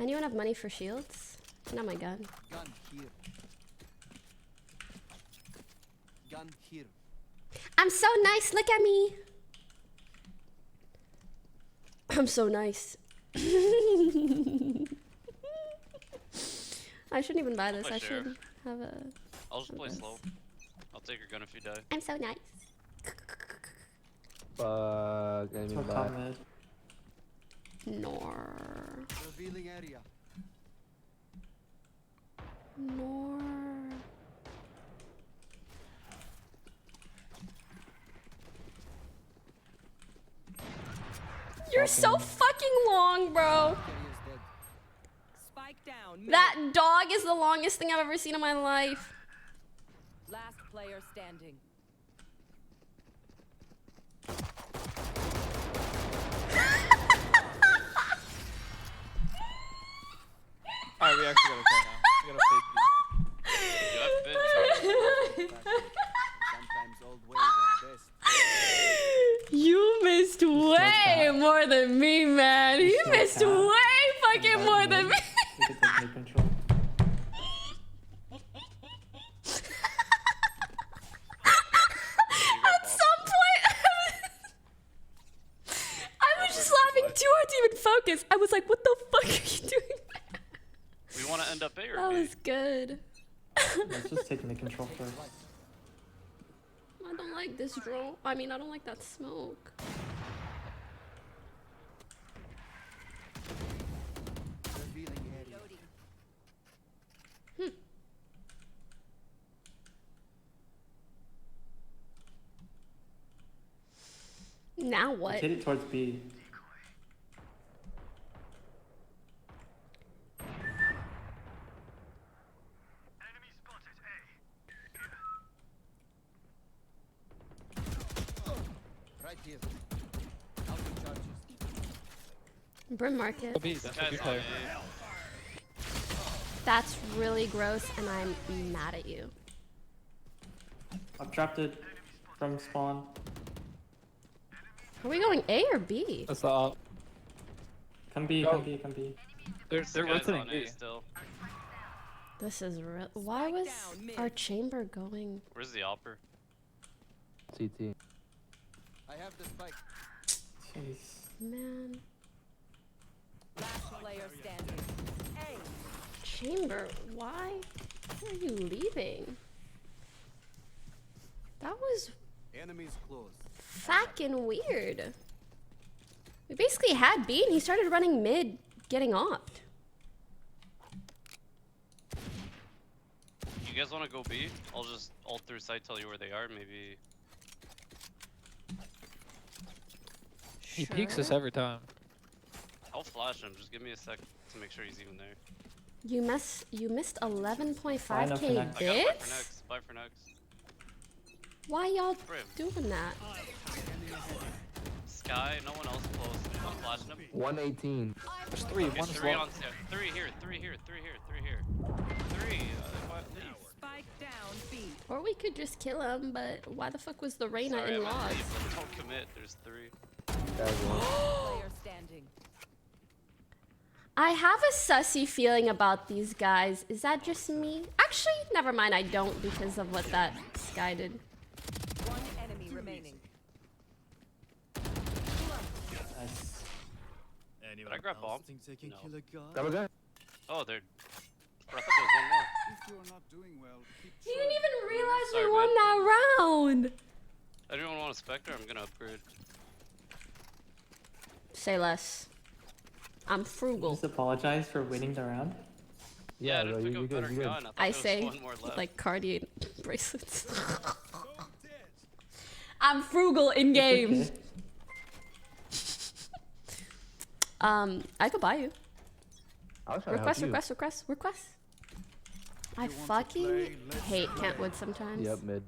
Anyone have money for shields? Not my gun. Gun here. Gun here. I'm so nice, look at me! I'm so nice. I shouldn't even buy this. My I share. should have a... I'll just play slow. I'll take your gun if you die. I'm so nice. Fuck, enemy So back. mid. Nor. Revealing area. Nor. You're so fucking long, bro. Carrier's dead. Spike down. Mid. That dog is the longest thing I've ever seen in my life. Last player standing. Alright, we actually gotta play now. We gotta fake You have been Sometimes old ways are best. You missed way more than me, man. You so missed fat. way fucking more than me. We could take mid control. At some point, I was just laughing too hard to even focus. I was like, what the fuck are you doing? We want to end up A or That B. was good. Let's just take mid control first. I don't like this drone. I mean, I don't like that smoke. Revealing area. Reloading. Now what? Hit it towards B. Right here. Out of charges. Brim market. B. That's a Guys good on player. A. That's really gross, and I'm mad at you. I've dropped it from spawn. Are we going A or B? That's the op. Come B, Go. come B, come B. They're Guys rotating on B. A still. This is real. Why was our chamber going? Where's the opper? CT. I have the spike. Jeez. Man. Last player standing. A. Chamber, why are you leaving? That was Enemies close. fucking weird. We basically had B and he started running mid, getting offed. You guys want to go B? I'll just ult through sight, tell you where they are. Maybe. He peeks us every time. I'll flash him. Just give me a sec to make sure he's even there. You missed Fine, I'll 11.5k connect. I got buy for bits? next. Buy for next. Why y'all Brim. doing that? Sky, no one else close. I'm flashing him. 118. There's three. Okay, One's three low. on three here, three here, three here, three here. Three. Leave. Spike down B. Or we could just kill him, but why the fuck was the Reyna Sorry, in I meant logs? leave, but don't commit. There's three. That's one. Player standing. I have a sussy feeling about these guys. Is that just me? Actually, never mind. I don't because of what that guy did. One enemy remaining. Nice. Did I grab bomb? No. Double gun. Oh, they're. I thought there was one more. If you're not doing well, keep He didn't even realize Sorry, we won man. that round. Anyone want a Spectre? I'm gonna upgrade. Say less. I'm frugal. Just apologize for winning the round. Yeah, I bro, didn't pick you up a good, better you good. gun. I thought I there was say, one more left. like Cartier bracelets. I'm frugal in game. Okay. I could buy you. I was trying to help you. Request. I want to fucking play? Let's hate Kentwood sometimes. Yep, mid.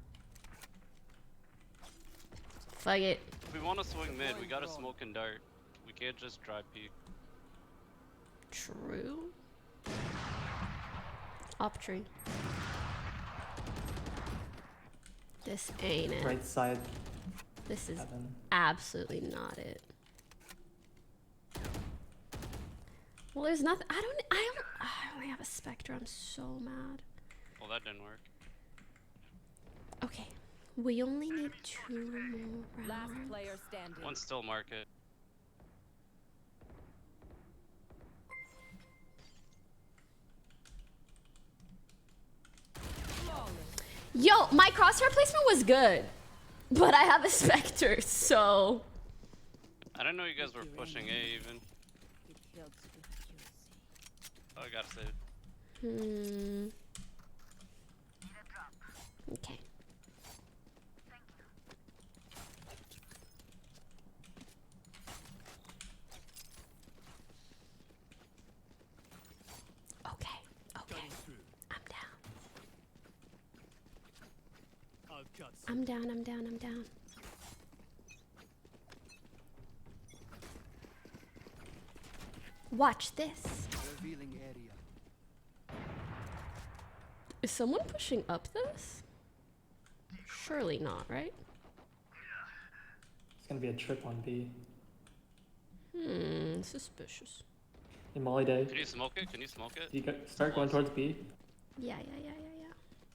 Fuck it. If we want to swing mid, we gotta smoke and dart. We can't just try peek. True. Up tree. This ain't it. Right side. This is Heaven. absolutely not it. Well, there's nothing. I only have a Spectre. I'm so mad. Well, that didn't work. Okay. We only need 2 more Last rounds. player standing. One still market. Yo, my crosshair placement was good. But I have a Spectre, so... I didn't know you guys were pushing A even. Oh, I gotta save. Okay. Okay. I'm down. I'm down. Watch this. revealing area. Is someone pushing up this? Surely not, right? It's gonna be a trip on B. Suspicious. Hey, Molly Day. Can you smoke it? Can you smoke it? You start going towards B. Yeah.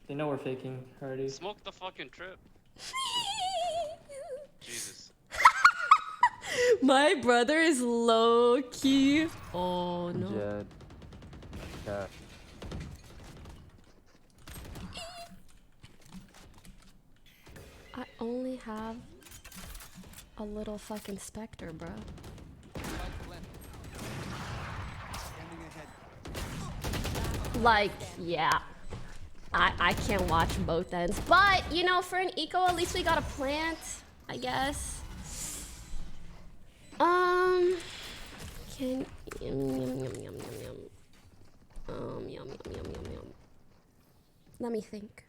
They know we're faking already. Smoke the fucking trip. Jesus. My brother is low key. Oh no. Jet. Cat. I only have a little fucking Spectre, bro. Like, yeah. I can't watch both ends. But, you know, for an eco, at least we got a plant, I guess. Can... Yum. Let me think.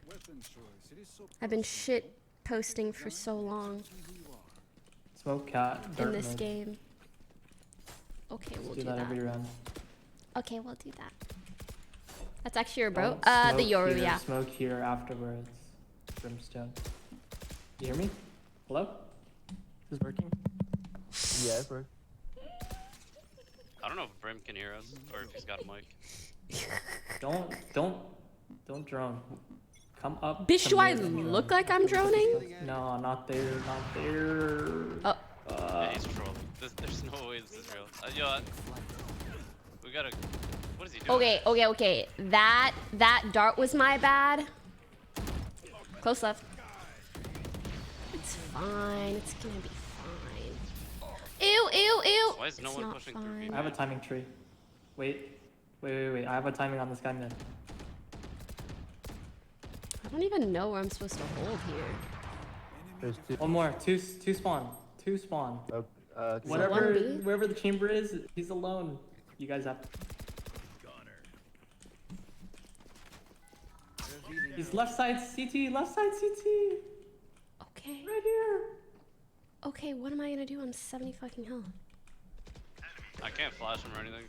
I've been shit posting for so long Smoke cat. in this game. Okay, we'll do that that. every round. Okay, we'll do that. That's actually your bro. Don't The smoke Yoru, here, yeah. Smoke here afterwards. Brimstone. You hear me? Hello? Is this working? Yeah, it's work. I don't know if Brim can hear us or if he's got a mic. Don't drone. Come up. Bitch, to do I mid and look drone. like I'm droning? No, not there. Not there. Oh. Yeah, he's trolling. There's no way this is real. We gotta. What is he doing? Okay. That dart was my bad. Close left. It's fine. It's gonna be fine. Ew. Why is no It's one not pushing fine. through B? I have a timing tree. Wait. I have a timing on this guy mid. I don't even know where I'm supposed to hold here. There's two. One more. Two spawn. Two spawn. One B? Wherever the chamber is, he's alone. You guys have. He's left side CT. Left side CT. Okay. Right here. Okay, what am I gonna do? I'm 70 fucking health. I can't flash him or anything.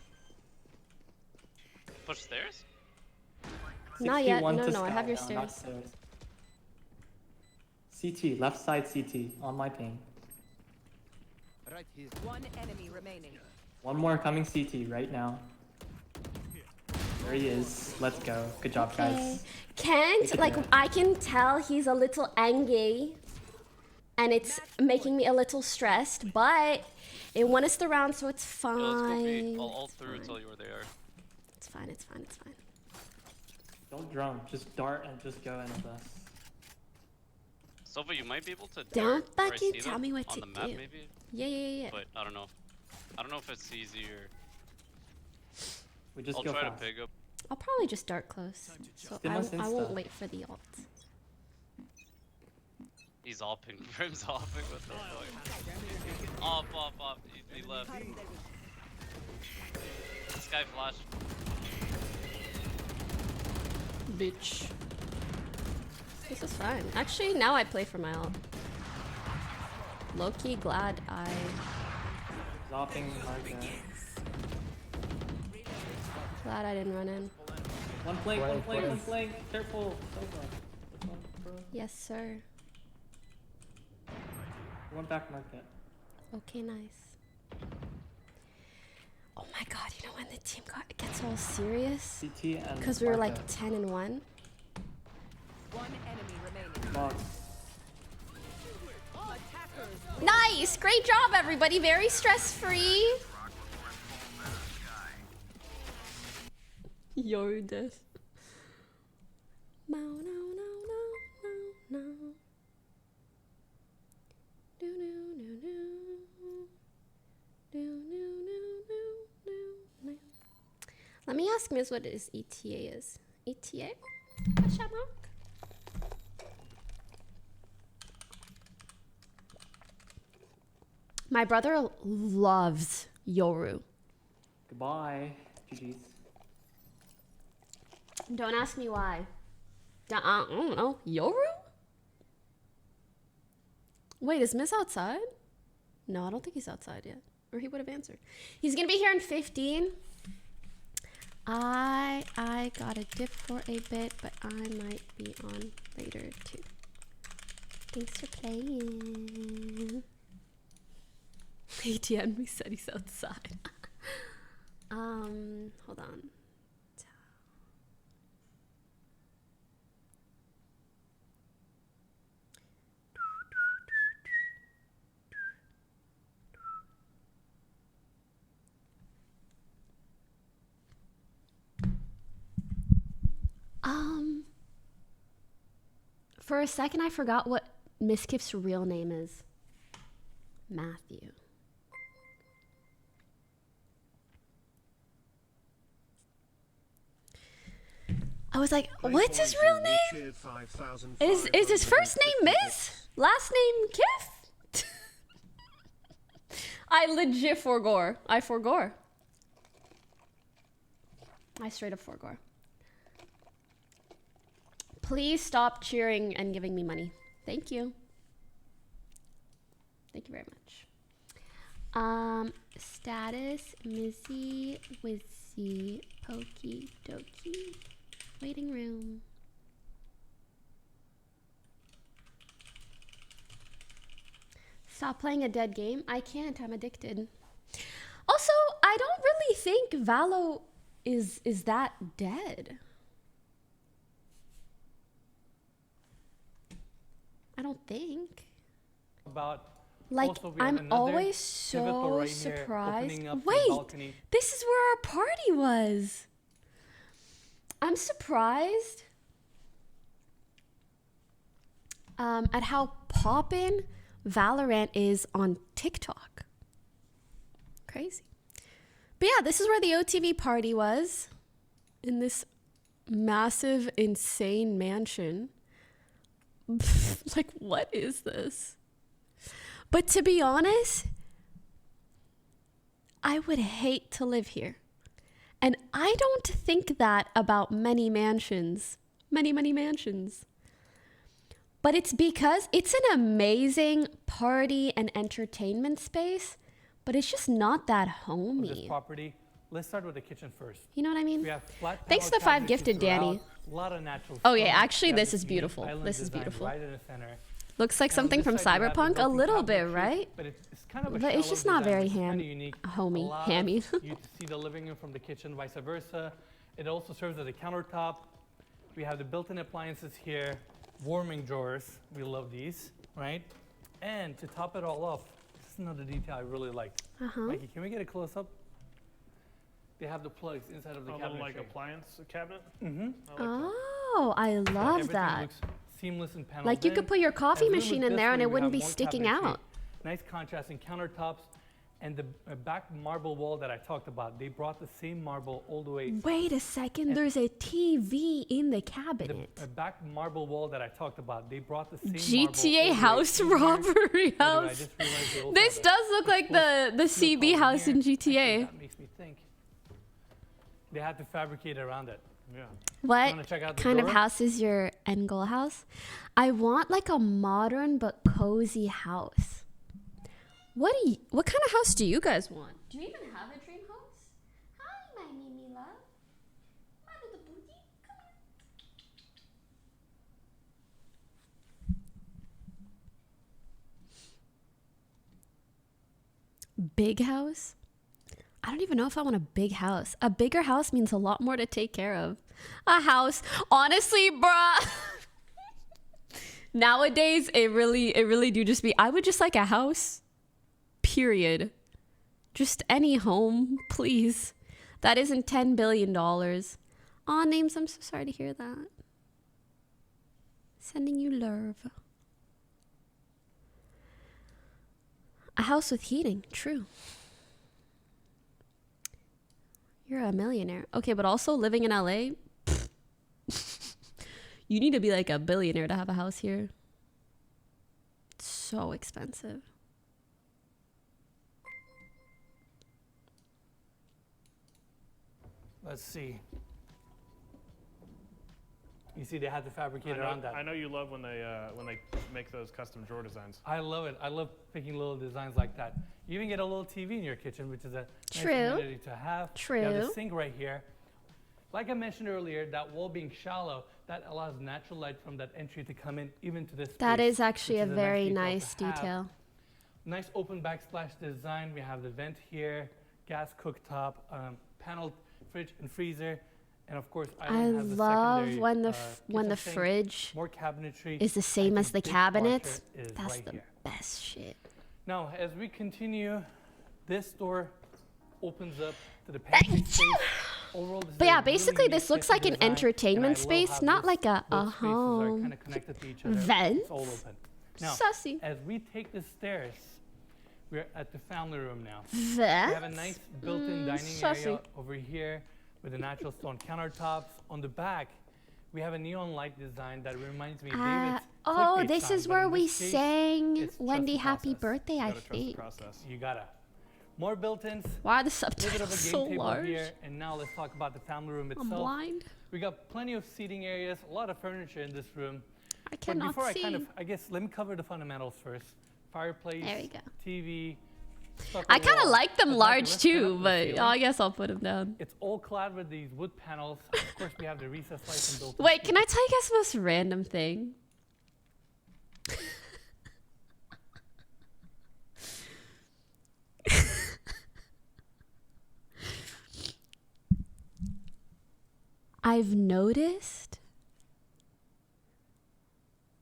Push stairs? Not yet. 61 to No, I have your sky, not stairs. CT, left side CT, on my ping. Right here. One enemy remaining. One more coming CT right now. There he is. Let's go. Good job, Okay. guys. Can't, like, I can tell he's a little angry. And it's making me a little stressed, but it won us the round, so it's fine. Yeah, let's go B. I'll ult through and tell you where they are. It's fine, it's fine, it's fine. Don't drone. Just dart and just go in with us. Sova, you might be able to Don't dart where I fucking see tell them me what on to the map, do. maybe. Yeah. But I don't know. I don't know if it's easy or. We just I'll go try fast. to pick up. I'll probably just dart close, so I won't Insta. wait for the ult. He's all ping. Brim's all ping. What the fuck? Off. He left. Sky flash. Bitch. This is fine. Actually, now I play for my ult. Low-key glad I... Zopping hard there. Glad I didn't run in. One flank. Careful. Sova. Yes, sir. One back market. Okay, nice. Oh my god, you know when the team gets all serious? CT and Because we were like market. 10 and 1. One enemy remaining. Box. Attackers. Nice! Great job, everybody. Very stress-free. Yo, death. No. Let me ask Miz what his ETA is. ETA? Question mark? My brother loves Yoru. Goodbye. GG's. Don't ask me why. I don't know. Yoru? Wait, is Miz outside? No, I don't think he's outside yet. Or he would have answered. He's gonna be here in 15. I got a dip for a bit, but I might be on later too. Thanks for playing. ATM, we said he's outside. Hold on. For a second, I forgot what Mizkif's real name is. Matthew. I was like, what's his real name? Is his first name Miz? Last name Kif? I legit forgore. I forgore. I straight up forgore. Please stop cheering and giving me money. Thank you. Thank you very much. Status, mizzy, wizzy, Poki, doki. Waiting room. Stop playing a dead game. I can't. I'm addicted. Also, I don't really think Valo is that dead. I don't think. About like I'm always so right surprised. Here, wait, this is where our party was. I'm surprised at how poppin' Valorant is on TikTok. Crazy. But yeah, this is where the OTV party was. In this massive, insane mansion. Like, what is this? But to be honest, I would hate to live here. And I don't think that about many mansions. Many mansions. But it's because it's an amazing party and entertainment space, but it's just not that homey. This property. Let's start with the kitchen first. You know what I mean? We have flat Thanks for the 5 gifted, Danny. A lot of natural Oh yeah, stone. actually We have this is beautiful. island This is design beautiful. Right in the center. Looks like And on something this from side, we have the Cyberpunk a built-in little bit, cabinetry, right? But it's kind of a But it's shallow just not design, very which is kinda unique. homey, Allows hammy. you to see the living room from the kitchen, vice versa. It also serves as a countertop. We have the built-in appliances here, warming drawers. We love these, right? And to top it all off, this is another detail I really like. Mikey, can we get a close-up? They have the plugs inside of the cabinet. like appliance cabinet. Oh, I love Everything that. looks seamless and paneled Like you in. could put your coffee As we machine look in this there and way, it we wouldn't have be more sticking cabinetry, out. Nice contrasting countertops, and the back marble wall that I talked about. They brought the same marble all the way. Wait a second, there's a TV in the cabinet. The back marble wall that I talked about. They brought the same GTA house robbery house. This does look like the CB house in GTA. That makes me think. They had to fabricate around it. Yeah. What wanna check out the kind of door? house is your end goal house? I want like a modern but cozy house. What kind of house do you guys want? Do you even have a dream house? Hi, my Mimi love. My little booty. Come here. Big house? I don't even know if I want a big house. A bigger house means a lot more to take care of. A house, honestly, bruh. Nowadays, it really do just be, I would just like a house, period. Just any home, please. That isn't $10 billion. Aw, Names, I'm so sorry to hear that. Sending you love. A house with heating, true. You're a millionaire. Okay, but also living in LA, you need to be like a billionaire to have a house here. It's so expensive. Let's see. You see, they had to fabricate around that. I know you love when they make those custom drawer designs. I love it. I love picking little designs like that. You even get a little TV in your kitchen, which is a nice True. amenity to have. True. You have the sink right here. Like I mentioned earlier, that wall being shallow, that allows natural light from that entry to come in even to this space. That is actually which a is very detail nice to have. detail. Nice open backsplash design. We have the vent here, gas cooktop, paneled fridge and freezer. And of course, I Island has the love secondary, when the kitchen sink, fridge more cabinetry. is the same I as the think cabinets. dishwasher is That's right the here. best shit. Now, as we continue, this door opens up to the pantry space. Overall, this But is a yeah, really basically unique this looks kitchen like an design, and entertainment I love space, how not this- like a both spaces are home. kind of connected to each other. Vent? It's all open. Now, Sussy. as we take the stairs, we're at the family room now. Vent? We have a nice built-in dining sussy. area over here with the natural stone countertops. On the back, we have a neon light design that reminds me of David's Oh, clickbait this sign, is but where in we this case, sang it's trust Wendy the Happy process. Birthday, I Gotta trust the think. process. You gotta. More built-ins. Why are the A little bit of subtitles a so game table large? here, and now let's talk about the family room itself. I'm blind. We got plenty of seating areas, a lot of furniture in this room. I But cannot before see. I guess let me cover the fundamentals first. Fireplace, There we go. TV. I kind of like them But large lift it up too, to the but ceiling. I guess I'll put them down. It's all clad with these wood panels. Of course, we have the recessed lights and built-in. Wait, can I tell you guys the most random thing? I've noticed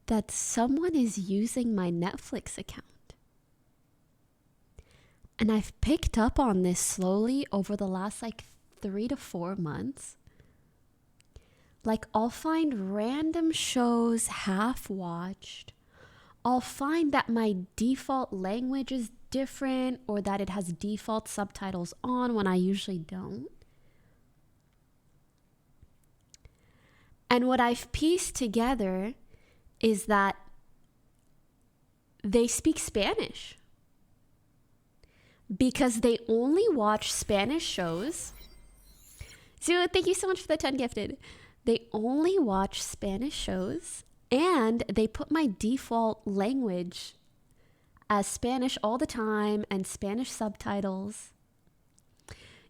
that someone is using my Netflix account. And I've picked up on this slowly over the last like 3 to 4 months. Like, I'll find random shows half watched. I'll find that my default language is different or that it has default subtitles on when I usually don't. And what I've pieced together is that they speak Spanish because they only watch Spanish shows. So thank you so much for the 10 gifted. They only watch Spanish shows and they put my default language as Spanish all the time and Spanish subtitles.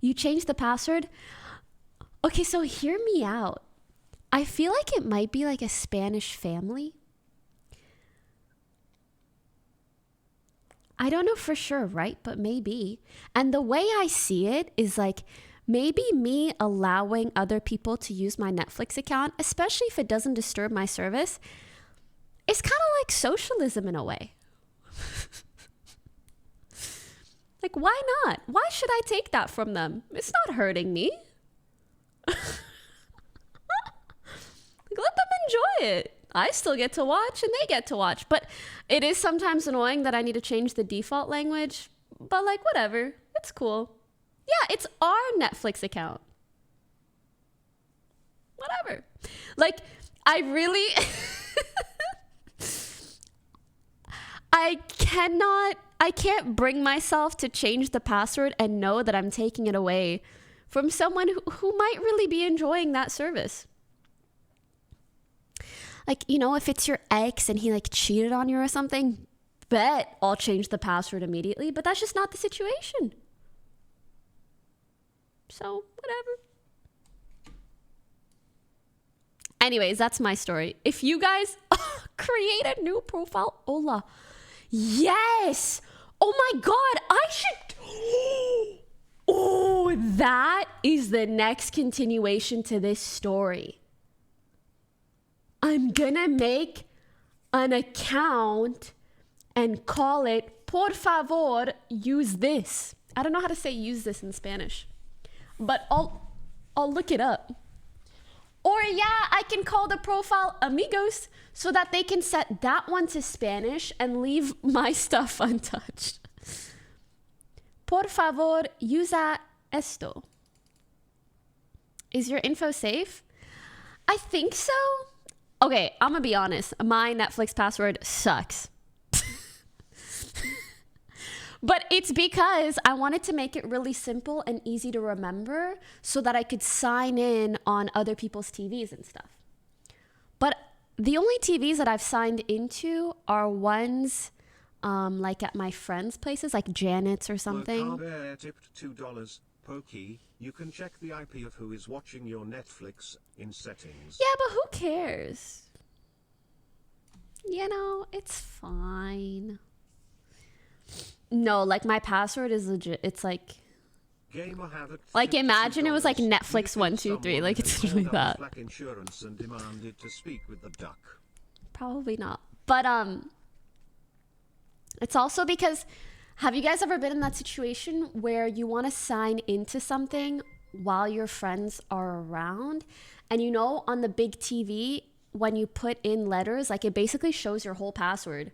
You change the password? Okay, so hear me out. I feel like it might be like a Spanish family. I don't know for sure, right? But maybe. And the way I see it is like maybe me allowing other people to use my Netflix account, especially if it doesn't disturb my service, is kind of like socialism in a way. Like, why not? Why should I take that from them? It's not hurting me. Like, let them enjoy it. I still get to watch and they get to watch. But it is sometimes annoying that I need to change the default language. But like, whatever. It's cool. Yeah, it's our Netflix account. Whatever. Like, I really... I can't bring myself to change the password and know that I'm taking it away from someone who might really be enjoying that service. Like, you know, if it's your ex and he like cheated on you or something, bet I'll change the password immediately, but that's just not the situation. So, whatever. Anyways, that's my story. If you guys create a new profile, hola. Yes! Oh my god, I should... Oh, that is the next continuation to this story. I'm gonna make an account and call it por favor, use this. I don't know how to say use this in Spanish, but I'll look it up. Or yeah, I can call the profile amigos so that they can set that one to Spanish and leave my stuff untouched. Por favor, usa esto. Is your info safe? I think so. Okay, I'm gonna be honest. My Netflix password sucks. But it's because I wanted to make it really simple and easy to remember so that I could sign in on other people's TVs and stuff. But the only TVs that I've signed into are ones like at my friends' places, like Janet's or something. Bear tipped $2. Poki, you can check the IP of who is watching your Netflix in settings. Yeah, but who cares? You know, it's fine. No, like my password is legit. It's like imagine it was like Netflix 123. Like it's really that. Insurance and demanded to speak with the duck. Probably not. But it's also because, have you guys ever been in that situation where you want to sign into something while your friends are around, and you know on the big TV when you put in letters, like it basically shows your whole password.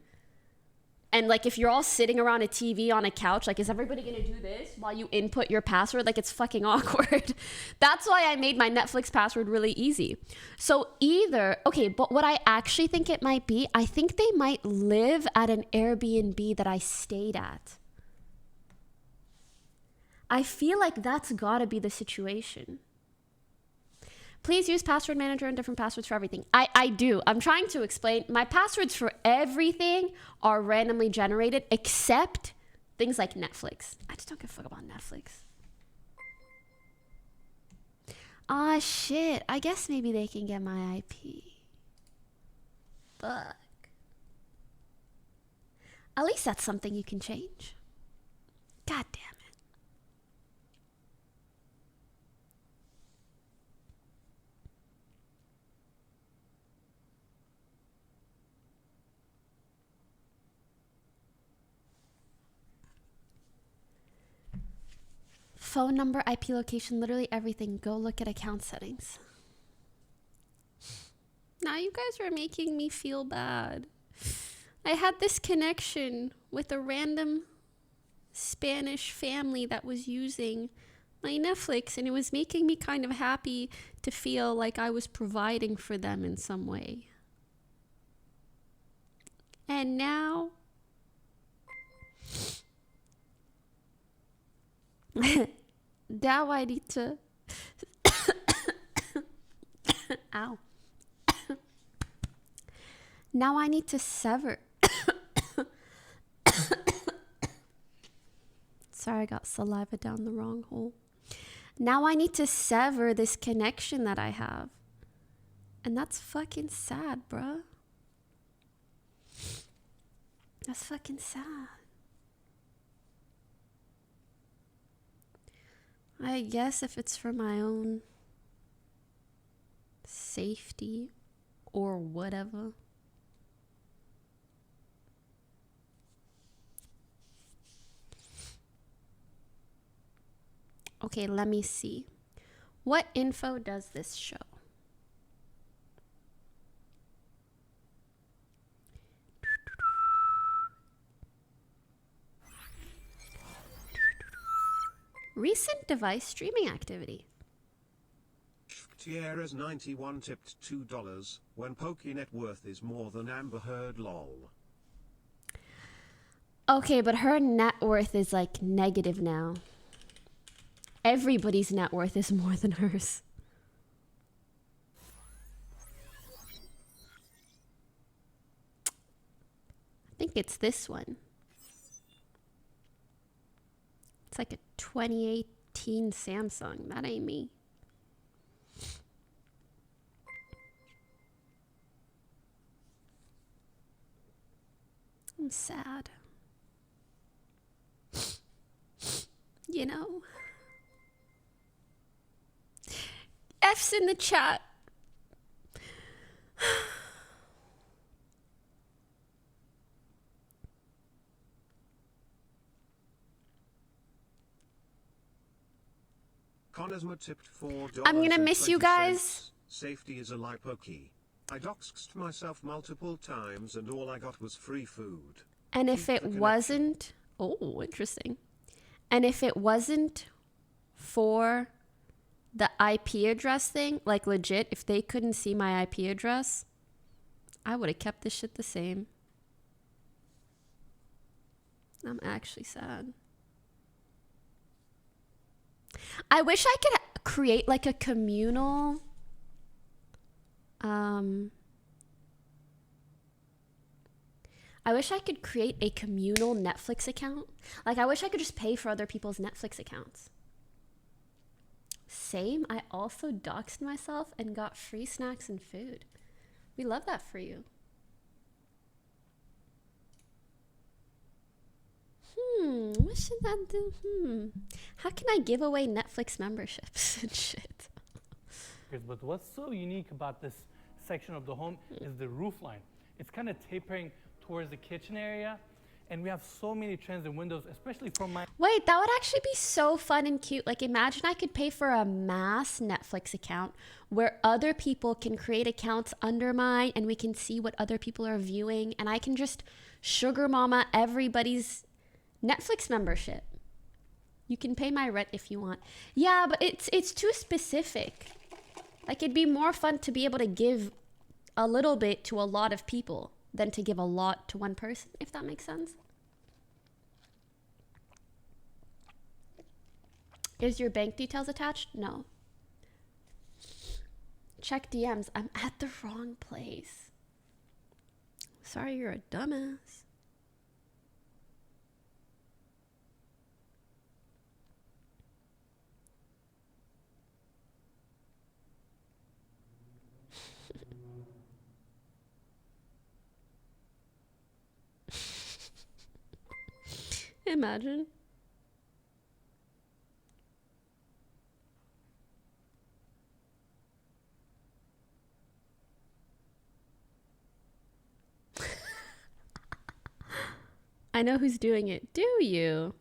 And like if you're all sitting around a TV on a couch, like is everybody gonna do this while you input your password? Like it's fucking awkward. That's why I made my Netflix password really easy. So either, okay, but what I actually think it might be, I think they might live at an Airbnb that I stayed at. I feel like that's gotta be the situation. Please use password manager and different passwords for everything. I do. I'm trying to explain. My passwords for everything are randomly generated except things like Netflix. I just don't give a fuck about Netflix. Ah, shit. I guess maybe they can get my IP. Fuck. At least that's something you can change. God damn it. Phone number, IP location, literally everything. Go look at account settings. Now you guys are making me feel bad. I had this connection with a random Spanish family that was using my Netflix, and it was making me kind of happy to feel like I was providing for them in some way. And now... now I need to ow. Now I need to sever. Sorry, I got saliva down the wrong hole. Now I need to sever this connection that I have. And that's fucking sad, bruh. That's fucking sad. I guess if it's for my own safety or whatever. Okay, let me see. What info does this show? Recent device streaming activity. Tierra's 91 tipped $2 when Poki net worth is more than Amber Heard lol. Okay, but her net worth is like negative now. Everybody's net worth is more than hers. I think it's this one. It's like a 2018 Samsung. That ain't me. I'm sad. You know. F's in the chat. Conosma tipped $4. I'm gonna miss you guys. Safety is a lie, Poki. I doxed myself multiple times and all I got was free food. And if it wasn't, oh, interesting. And if it wasn't for the IP address thing, like legit, if they couldn't see my IP address, I would have kept this shit the same. I'm actually sad. I wish I could create like a communal I wish I could create a communal Netflix account. Like, I wish I could just pay for other people's Netflix accounts. Same, I also doxed myself and got free snacks and food. We love that for you. What should that do? How can I give away Netflix memberships and shit? But what's so unique about this section of the home is the roof line. It's kind of tapering towards the kitchen area, and we have so many trends in windows, especially from my... Wait, that would actually be so fun and cute. Like, imagine I could pay for a mass Netflix account where other people can create accounts under mine and we can see what other people are viewing, and I can just sugar mama everybody's Netflix membership. You can pay my rent if you want. Yeah, but it's too specific. Like, it'd be more fun to be able to give a little bit to a lot of people than to give a lot to one person, if that makes sense. Is your bank details attached? No. Check DMs. I'm at the wrong place. Sorry, you're a dumbass. Imagine. I know who's doing it. Do you?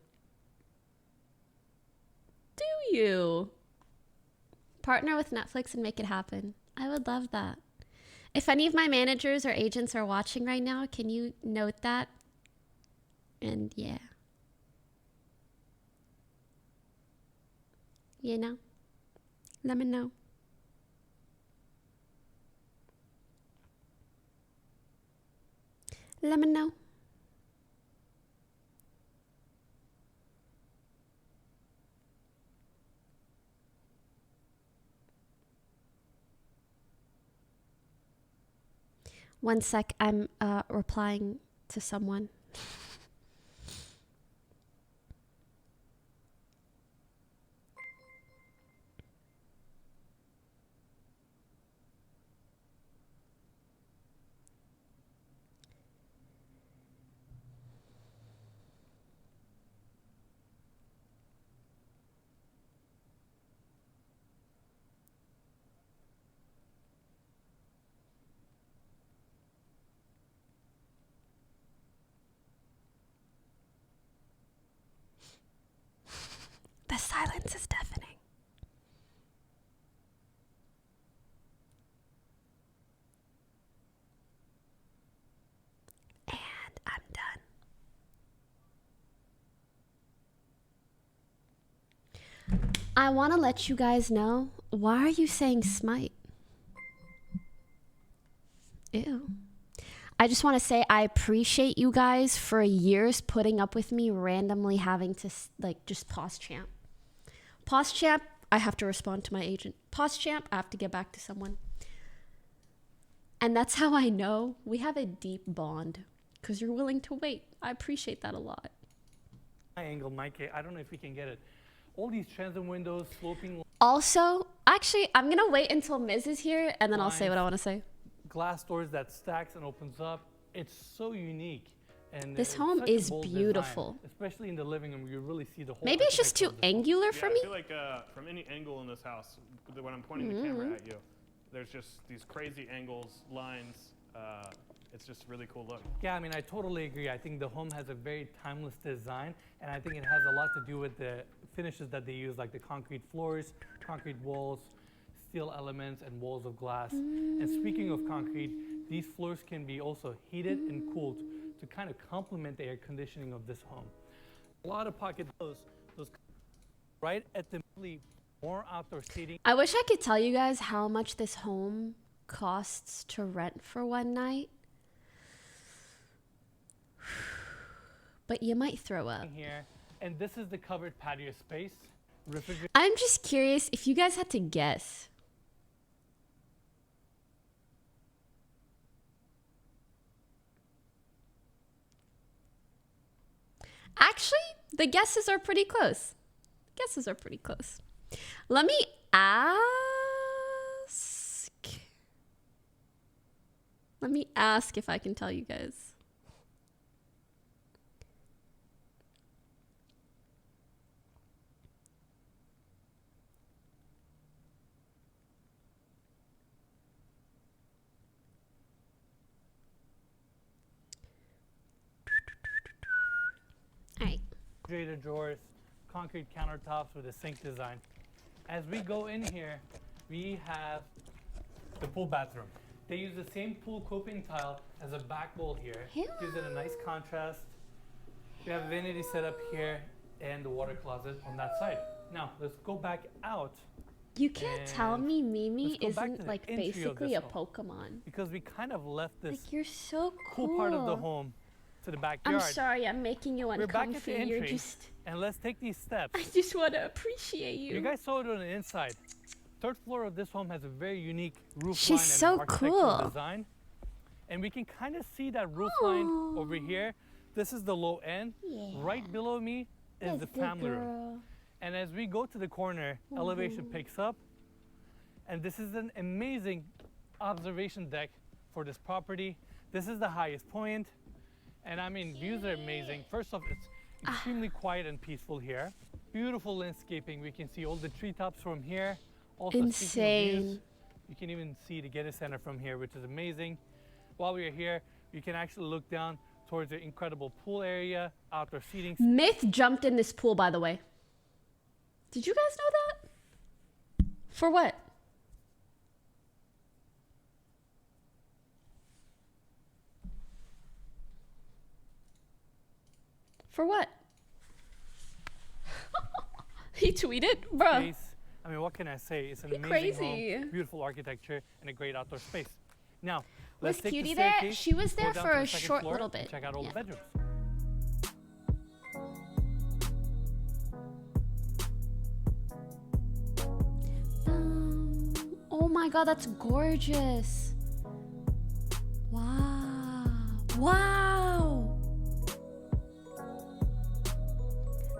Do you? Partner with Netflix and make it happen. I would love that. If any of my managers or agents are watching right now, can you note that? And yeah. You know? Let me know. Let me know. One sec, I'm replying to someone. The silence is deafening. And I'm done. I want to let you guys know, why are you saying smite? Ew. I just want to say I appreciate you guys for years putting up with me randomly having to like just pause champ. Pause champ, I have to respond to my agent. Pause champ, I have to get back to someone. And that's how I know we have a deep bond, because you're willing to wait. I appreciate that a lot. My angle, Mike, I don't know if we can get it. All these transom windows, sloping. Also, actually, I'm going to wait until Miz is here and then I'll say what I want to say. Glass doors that stacks and opens up. It's so unique. And this home is beautiful. Design, especially in the living room, you really see the whole. Maybe it's just too angular for me. I feel like from any angle in this house, when I'm pointing the camera at you, there's just these crazy angles, lines. It's just a really cool look. Yeah, I mean, I totally agree. I think the home has a very timeless design, and I think it has a lot to do with the finishes that they use, like the concrete floors, concrete walls, steel elements, and walls of glass. And speaking of concrete, these floors can be also heated and cooled to kind of complement the air conditioning of this home. A lot of pocket those right at the more outdoor seating. I wish I could tell you guys how much this home costs to rent for one night. But you might throw up. Here, and this is the covered patio space. I'm just curious if you guys had to guess. Actually, the guesses are pretty close. Guesses are pretty close. Let me ask. Let me ask if I can tell you guys. Refrigerator drawers, concrete countertops with a sink design. As we go in here, we have the pool bathroom. They use the same pool coping tile as a back wall here. Gives it a nice contrast. We have a vanity set up here and the water closet on that side. Now, let's go back out. You can't tell me Mimi isn't like basically a Pokemon. Because we kind of left this like, you're so cool. cool part of the home to the backyard. I'm sorry, I'm making you uncomfy. We're back at the entry, You're just... and let's take these steps. I just want to appreciate you. You guys saw it on the inside. Third floor of this home has a very unique roof She's line so and architectural cool. design. And we can kind of see that roof line over here. This is the low end. Yeah. Right below me is the family room. And as we go to the corner, elevation picks up. And this is an amazing observation deck for this property. This is the highest point. And I mean, views are amazing. First off, it's extremely quiet and peaceful here. Beautiful landscaping. We can see all the treetops from here. Also, insane. Views, you can even see the Getty Center from here, which is amazing. While we are here, you can actually look down towards the incredible pool area, outdoor seating. Myth jumped in this pool, by the way. Did you guys know that? For what? For what? He tweeted, bro. I mean, what can I say? It's an Be amazing crazy. home, beautiful architecture, and a great outdoor space. Now, let's Was take Cutie the there? staircase, She was go there down for to a the second short floor, little and bit. check out all the bedrooms. Oh my god, that's gorgeous. Wow. Wow.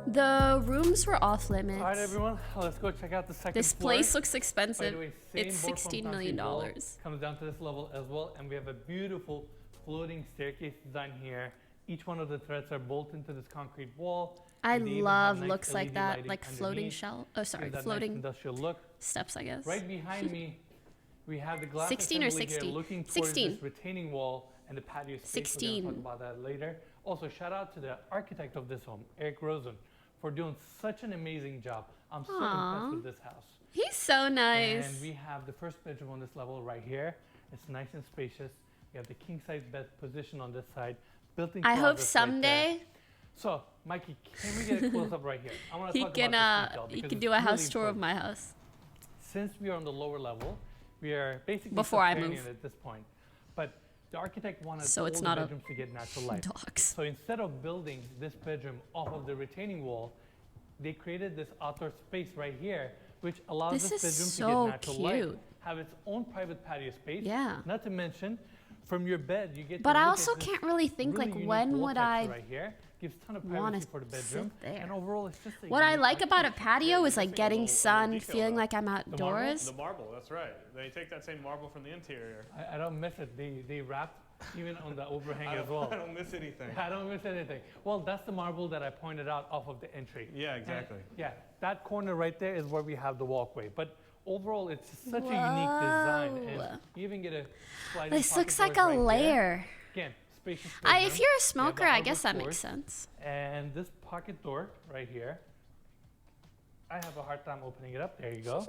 The rooms were off limits. All right, everyone, let's go check out the second This floor. place looks expensive. By the way, same It's board from $16 million. concrete wall comes down to this level as well, and we have a beautiful floating staircase design here. Each one of the threads are bolted into this concrete wall. I and they even love have nice looks like LED that, lighting like floating underneath. shell. Oh, sorry, Gives that floating nice industrial look. steps, I guess. Right behind me, we have the glass 16 or assembly here 60? looking towards 16. this retaining wall and the patio space. 16. We're going to talk about that later. Also, shout out to the architect of this home, Eric Rosen, for doing such an amazing job. I'm so Aw. impressed with this house. He's so nice. And we have the first bedroom on this level right here. It's nice and spacious. We have the king size bed position on this side. Built-in I hope closets right there. someday So, Mikey, can we get a close up right here? I want to he talk can about this detail he because can it's do a house really tour of important. my house. Since we are on the lower level, we are basically Before I subterranean move. at this point. But the architect wanted So all it's the not a bedrooms to get natural light. docks. So instead of building this bedroom off of the retaining wall, they created this outdoor space right here, which allows This this is bedroom so to get natural light, cute. have its own private patio space. Yeah. Not to mention, from your bed, you get But to I look also at this can't really think really like unique when wall would texture I right here. Gives ton of wanna privacy for the sit bedroom. there? And overall, it's just a What I unique like about a architecture. patio is like missing a getting little sun, detail, feeling though. like I'm outdoors. The marble, that's right. They take that same marble from the interior. I don't miss it. They wrapped even on the overhang I as well. I don't miss anything. I don't miss anything. Well, that's the marble that I pointed out off of the entry. Yeah, exactly. And, yeah, that corner right there is where we have the walkway. But overall, it's such a unique design. And Whoa. you even get a sliding This pocket looks like doors a right there. layer. Again, spacious If bedroom. you're a We have the smoker, I guess that hardwood makes floors. sense. And this pocket door right here, I have a hard time opening it up. There you go.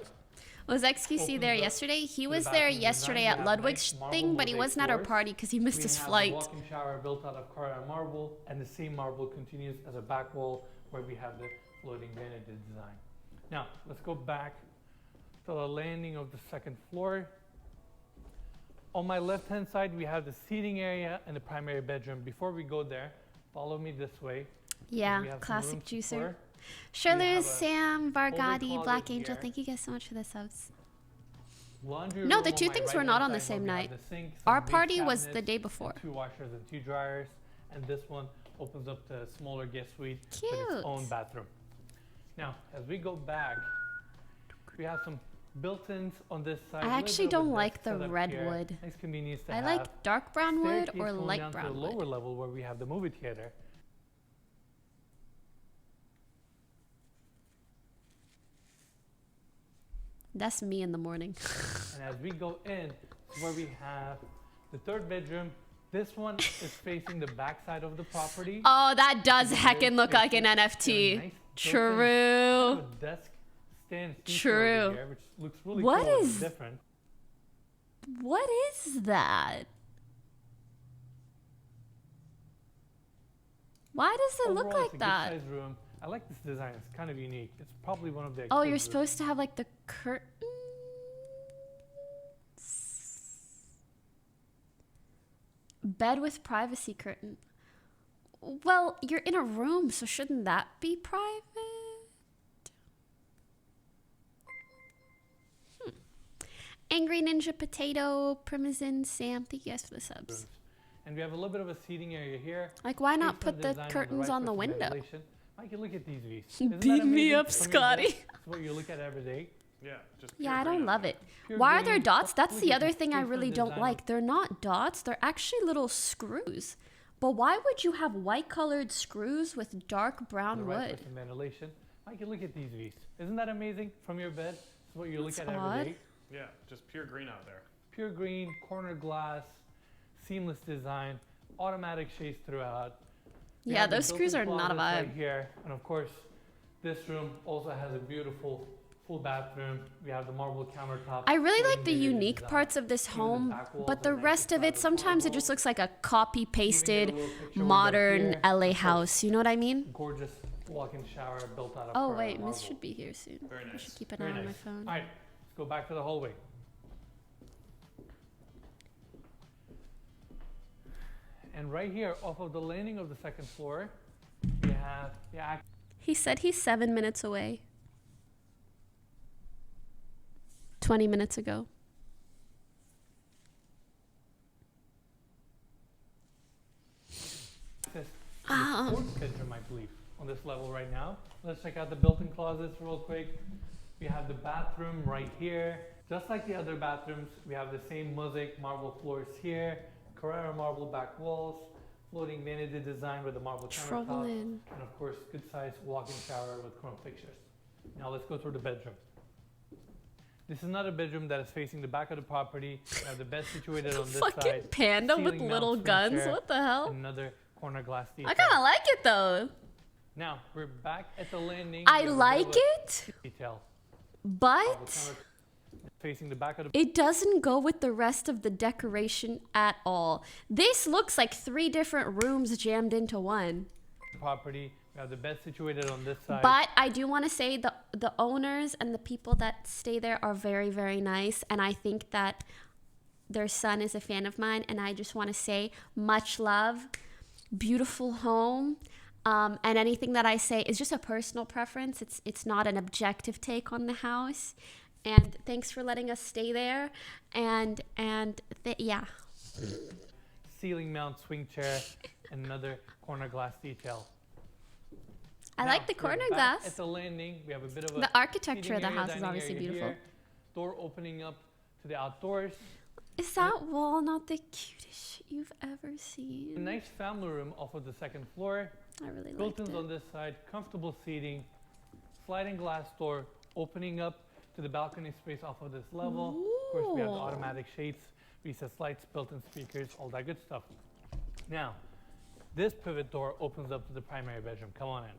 Was XQC Opens there up yesterday? He to the was there bathroom design. yesterday We at have Ludwig's nice marble thing, but he mosaic wasn't at our floors. party because he missed We his have flight. a walk-in shower built out of Carrara marble, and the same marble continues as a back wall where we have the floating vanity design. Now, let's go back to the landing of the second floor. On my left-hand side, we have the seating area and the primary bedroom. Before we go there, follow me this way. Yeah, We have some classic room to juicer. explore. Shirley, have a Sam, Vargadi, closet Black Angel, here. thank you guys so much for the subs. Laundry No, room the on two my things were right-hand not on the side where same we have night. the sink, some Our base party was the cabinets, day before. 2 washers and 2 dryers, and this one opens up to a smaller guest suite with Cute. its own bathroom. Now, as we go back, we have some built-ins on this side. I a little actually bit of a don't desk like the setup red here. wood. Nice convenience to I have. like dark brown wood Staircase or going light down to brown the lower wood. level where we have the movie theater. That's me in the morning. And as we go in, where we have the third bedroom, this one is facing the back side of the property. Oh, that does Very heckin' look like an spacious. NFT. Got a nice True. built-in desk stand feature over True. here, which looks really What cool and is- different. What is that? Why does it look Overall, like it's a that? good-sized room. I like this design. It's kind of unique. It's probably one of the. Oh, you're exclusives. supposed to have like the curtains. Bed with privacy curtain. Well, you're in a room, so shouldn't that be private? Angry Ninja Potato, Primazin, Sam, thank you guys for the subs. And we have a little bit of a seating area here. Like, why not Basement put the design curtains right on the for some window? ventilation. Mikey, look at these views. Isn't that Beat me amazing? up, From your Scotty. bed, It's what you look at every day. Yeah, just Yeah, pure I green don't out love there. it. Pure Why are there green. dots? That's Look the at other the thing I basement really don't design. like. They're not dots, they're actually little screws. But why would you have white colored screws with dark The brown right wood? for some ventilation. Mikey, look at these views. Isn't that amazing? From your bed, it's what you look That's at odd. every day. Yeah, just pure green out there. Pure green, corner glass, seamless design, automatic shades throughout. We Yeah, have the those screws built-in are not a closets vibe. Right here, and of course, this room also has a beautiful full bathroom. We have the marble countertop. I really like the illuminated unique design. parts of this Even the home, back walls but the are nice rest of it, private sometimes it marble. just looks like a copy pasted little picture window modern here. LA Of course, house. You know what I mean? Gorgeous walk-in shower built out of Oh, Carrara wait, marble. Miss should be here soon. Very I nice. should keep an Very eye on my nice. phone. All right, let's go back to the hallway. And right here, off of the landing of the second floor, we have the He said he's 7 minutes away. 20 minutes ago. access to the fourth bedroom, I believe, on this level right now. Let's check out the built-in closets real quick. We have the bathroom right here. Just like the other bathrooms, we have the same mosaic marble floors here, Carrara marble back walls, floating vanity design with the marble countertops, Troubling. and of course, good-sized walk-in shower with chrome fixtures. Now let's go through the bedroom. This is not a bedroom that is facing the back of the property. We have the bed situated on this Fucking side. panda with ceiling mount little swing guns. chair, What the hell? Another corner glass detail. I kind of like it though. Now we're back at the landing. I We have a like bit of a it, detail. but Facing the back of the it doesn't go with the rest of the decoration at all. This looks like 3 different rooms jammed into one. property. We have the bed situated on this side. But I do want to say the owners and the people that stay there are very, very nice. And I think that their son is a fan of mine. And I just want to say much love, beautiful home. And anything that I say is just a personal preference. It's not an objective take on the house. And thanks for letting us stay there. And yeah. Ceiling mount swing chair and another corner glass detail. I like the corner glass. At the landing, we have a bit of the architecture of the area, house is obviously beautiful. Here. Door opening up to the outdoors. Is that wall not the cutest shit you've ever seen? A nice family room off of the second floor. I really like it. Built-ins on this side, comfortable seating, sliding glass door opening up to the balcony space off of this level. Of course, we have the automatic shades, recessed lights, built-in speakers, all that good stuff. Now, this pivot door opens up to the primary bedroom. Come on in.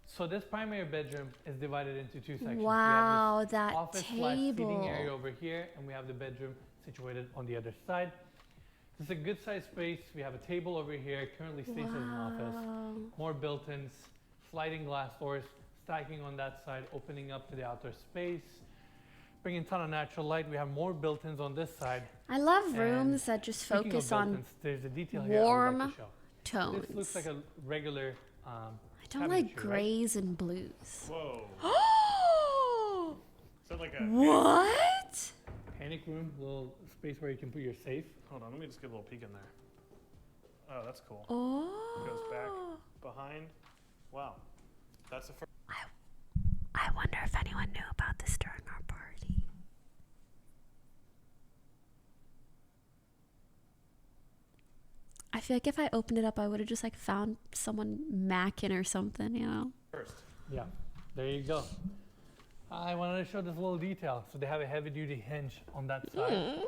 So this primary bedroom is divided into 2 sections. Wow, we have this that office/seating area table. over here, and we have the bedroom situated on the other side. This is a good sized space. We have a table over here, currently stays as an office. More built-ins, sliding glass doors, stacking on that side, opening up to the outdoor space. Bringing a ton of natural light. We have more built-ins on this side. I love rooms that just focus on there's a detail here warm I would like to show. tones. This looks like a regular I don't like grays and blues. Whoa. Is that like a What? Panic room, little space where you can put your safe. Hold on, let me just get a little peek in there. Oh, that's cool. Oh. Goes back, behind. Wow. That's the first. I wonder if anyone knew about this during our party. I feel like if I opened it up, I would have just like found someone macking or something, you know? First. Yeah, there you go. I wanted to show this little detail. So they have a heavy-duty hinge on that side.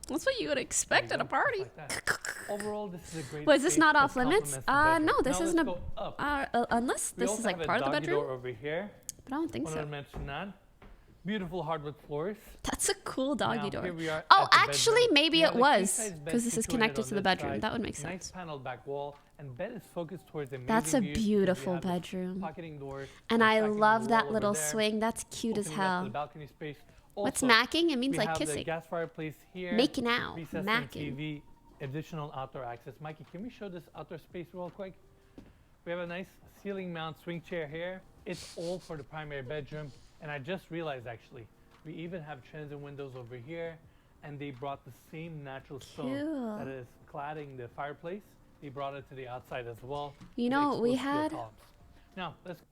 That's what you would expect at a party. Like overall, this is a great. Was this space not that off limits? complements the No, this bedroom. isn't Now let's go up. unless We this also is like have a part of the doggy bedroom. door over here. But I don't think Wanted so. to mention that. Beautiful hardwood floors. That's a cool doggy Now, door. here we are Oh, at the actually, bedroom. maybe We it have a was king-size bed because this is situated connected on to the this bedroom. side. That would make Nice sense. paneled back wall, and bed is focused towards the That's a amazing views. We beautiful have this bedroom. Pocketing door, And I stacking on love the that wall little over there, swing. That's cute as opening up to hell. the balcony space. What's Also, macking? It means we like have the kissing. gas fireplace here. Making out. Recessed Macking. TV, additional outdoor access. Mikey, can we show this outdoor space real quick? We have a nice ceiling mount swing chair here. It's all for the primary bedroom. And I just realized actually, we even have transit windows over here, and they brought the same natural stone Cool. that is cladding the fireplace. They brought it to the outside as well. You with know, we exposed steel had columns. Now, let's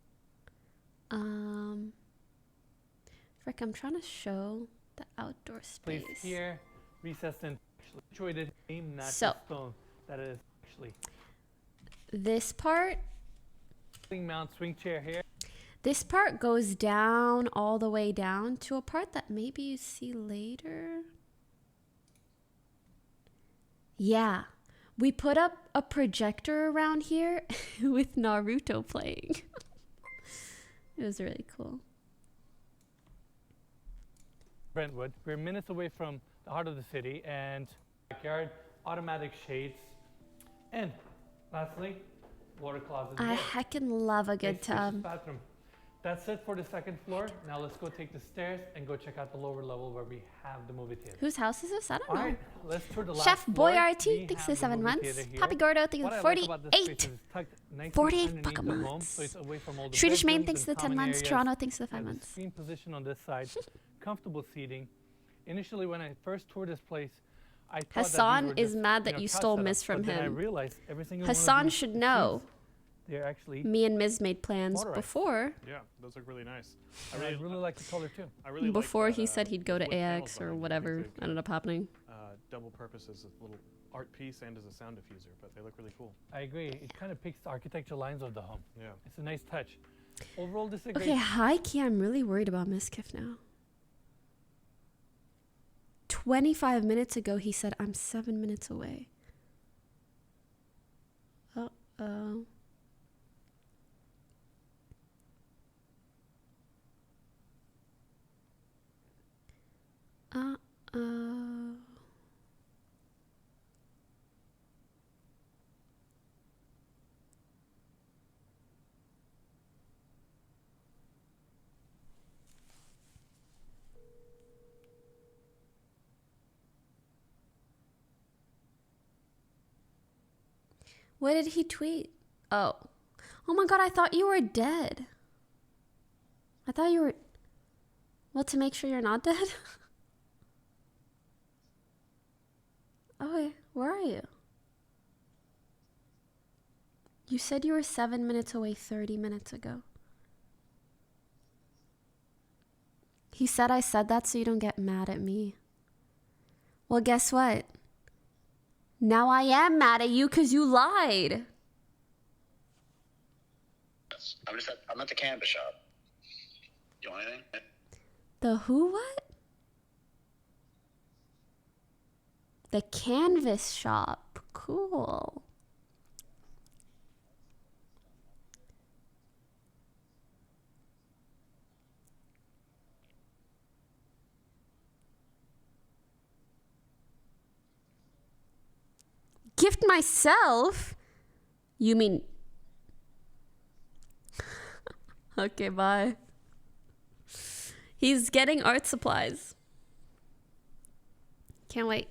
frick, I'm trying to show the outdoor space. place here, recessed and situated same natural So- stone that is actually This part, ceiling mount swing chair here. this part goes down all the way down to a part that maybe you see later. Yeah. We put up a projector around here with Naruto playing. It was really cool. Brentwood. We're minutes away from the heart of the city and backyard, automatic shades, and lastly, water closet. I heckin' love a good Nice spacious tub. bathroom. That's it for the second floor. Now let's go take the stairs and go check out the lower level where we have the movie theater. Whose house is this? I don't All know. right, let's tour the last Chef floor. Boy RT, We thanks for have the 7 movie months. theater here. Papi Gordo, thank you What for I like about this space 48. is it's tucked nicely 48 underneath fucking the home, months. so it's away from all the Swedish Main, bedrooms thanks for and the 10 common months. areas. Toronto, thanks for the We 5 have the months. screen position on this side, comfortable seating. Initially, when I first toured this place, I thought that these Hassan were is just, mad that know, you couch stole setups, Miz from but then I him. realized every single one of Hassan these should know. seats, they're actually Me and Miz made plans motorized. before. Yeah, those look really nice. I really like the color too. I really Before like he said he'd go to wood panels AX or behind it. I think whatever they've got, ended up happening. double purpose as a little art piece and as a sound diffuser, but they look really cool. I agree. It kind of picks the architectural lines of the home. Yeah. It's a nice touch. Overall, this is a great. Okay, high key, I'm really worried about Mizkif now. 25 minutes ago, he said, I'm 7 minutes away. Uh-oh. What did he tweet? Oh. Oh my god, I thought you were dead. I thought you were... Well, to make sure you're not dead? Okay, where are you? You said you were 7 minutes away 30 minutes ago. He said I said that so you don't get mad at me. Well, guess what? Now I am mad at you because you lied. I'm at the canvas shop. You want anything? The who what? The canvas shop. Cool. Gift myself? You mean... Okay, bye. He's getting art supplies. Can't wait.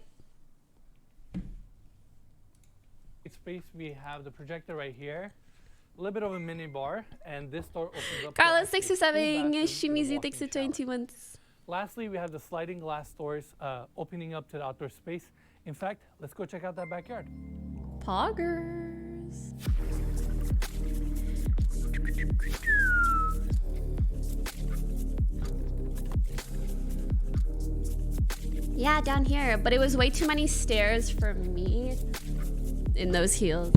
Space, we have the projector right here. A little bit of a mini bar, and this door opens up. Carlos, thanks for subbing. Shimizu, thanks for 22 months. Lastly, we have the sliding glass doors opening up to the outdoor space. In fact, let's go check out that backyard. Poggers. Yeah, down here, but it was way too many stairs for me in those heels.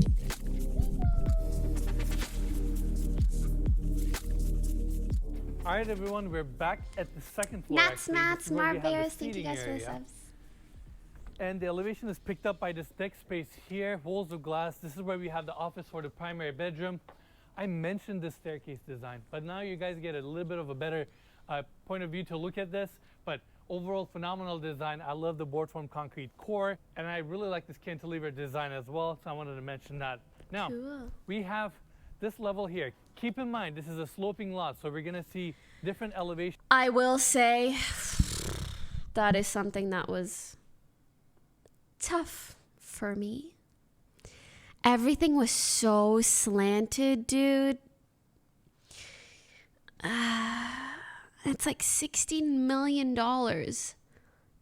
All right, everyone, we're back at the second floor. Nats, Marbears, thank you guys for the subs. And the elevation is picked up by this deck space here, walls of glass. This is where we have the office for the primary bedroom. I mentioned the staircase design, but now you guys get a little bit of a better point of view to look at this. But overall, phenomenal design. I love the board form concrete core, and I really like this cantilever design as well, so I wanted to mention that. Now, we have this level here. Keep in mind, this is a sloping lot, so we're gonna see different elevations. I will say that is something that was tough for me. Everything was so slanted, dude. It's like $16 million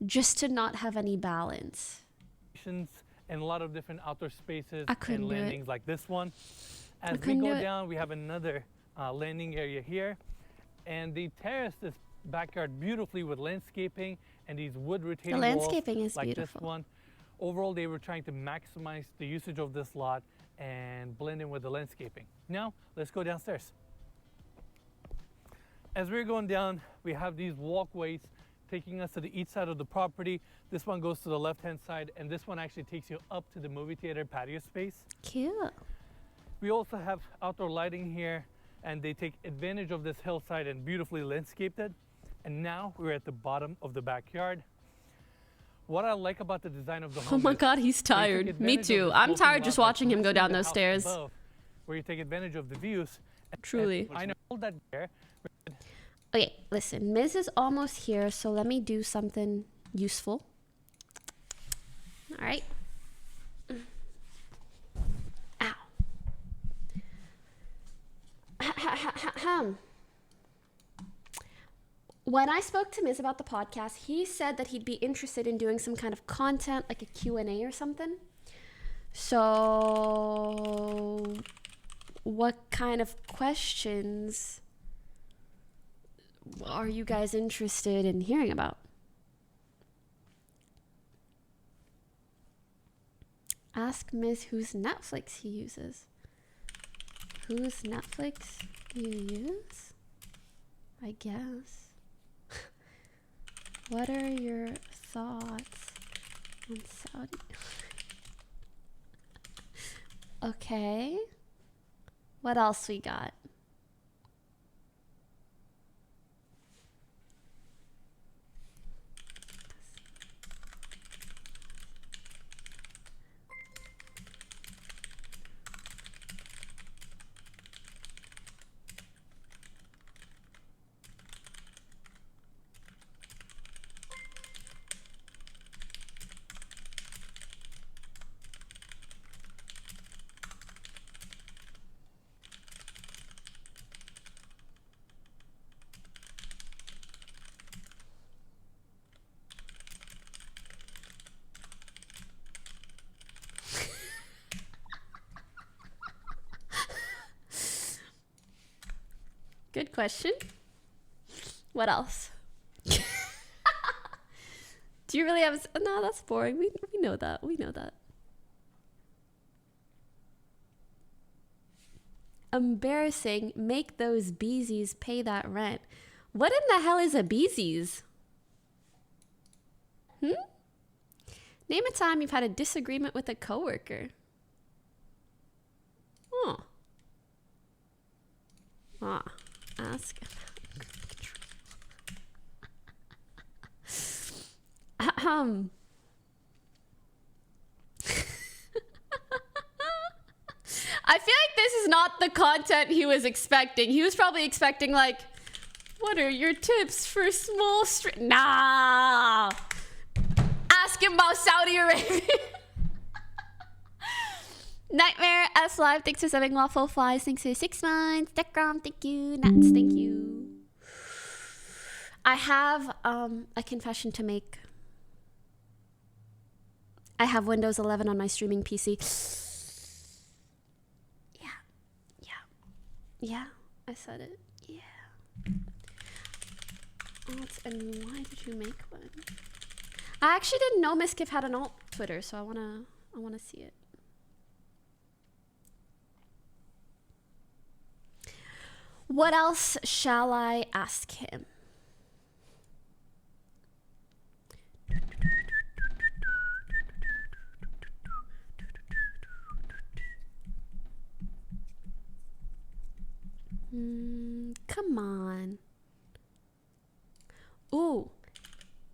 just to not have any balance. And a lot of different outdoor spaces I couldn't and do it. landings like this one. As we couldn't go do it. down, we have another landing area here. And they terraced this backyard beautifully with landscaping and these wood retaining walls. The landscaping is like beautiful. This one. Overall, they were trying to maximize the usage of this lot and blend in with the landscaping. Now, let's go downstairs. As we're going down, we have these walkways taking us to the east side of the property. This one goes to the left-hand side, and this one actually takes you up to the movie theater patio space. Cute. We also have outdoor lighting here, and they take advantage of this hillside and beautifully landscaped it. And now we're at the bottom of the backyard. What I like about the design of the home Oh my is god, he's they took tired. Me advantage too. of the I'm sloping tired lot just that's watching him go next to down the those house stairs. above, where you take advantage of the views. Truly. And I know that there. Okay, listen, Miz is almost here, so let me do something useful. All right. Ow. When I spoke to Miz about the podcast, he said that he'd be interested in doing some kind of content, like a Q&A or something. So, what kind of questions are you guys interested in hearing about? Ask Miz whose Netflix he uses. Whose Netflix do you use? I guess. What are your thoughts on Saudi? Okay. What else we got? Good question. What else? Do you really have? No, that's boring. We know that. We know that. Embarrassing. Make those beesies pay that rent. What in the hell is a beesies? Name a time you've had a disagreement with a coworker. Oh. Ask. I feel like this is not the content he was expecting. He was probably expecting like, what are your tips for small Nah. Ask him about Saudi Arabia. Nightmare S Live, thanks for subbing. Waffle Flies, thanks for 6 months. Dekram, thank you. Nats, thank you. I have a confession to make. I have Windows 11 on my streaming PC. Yeah, I said it. Yeah. And why did you make one? I actually didn't know Mizkif had an alt Twitter, so I wanna see it. What else shall I ask him? Come on. Ooh.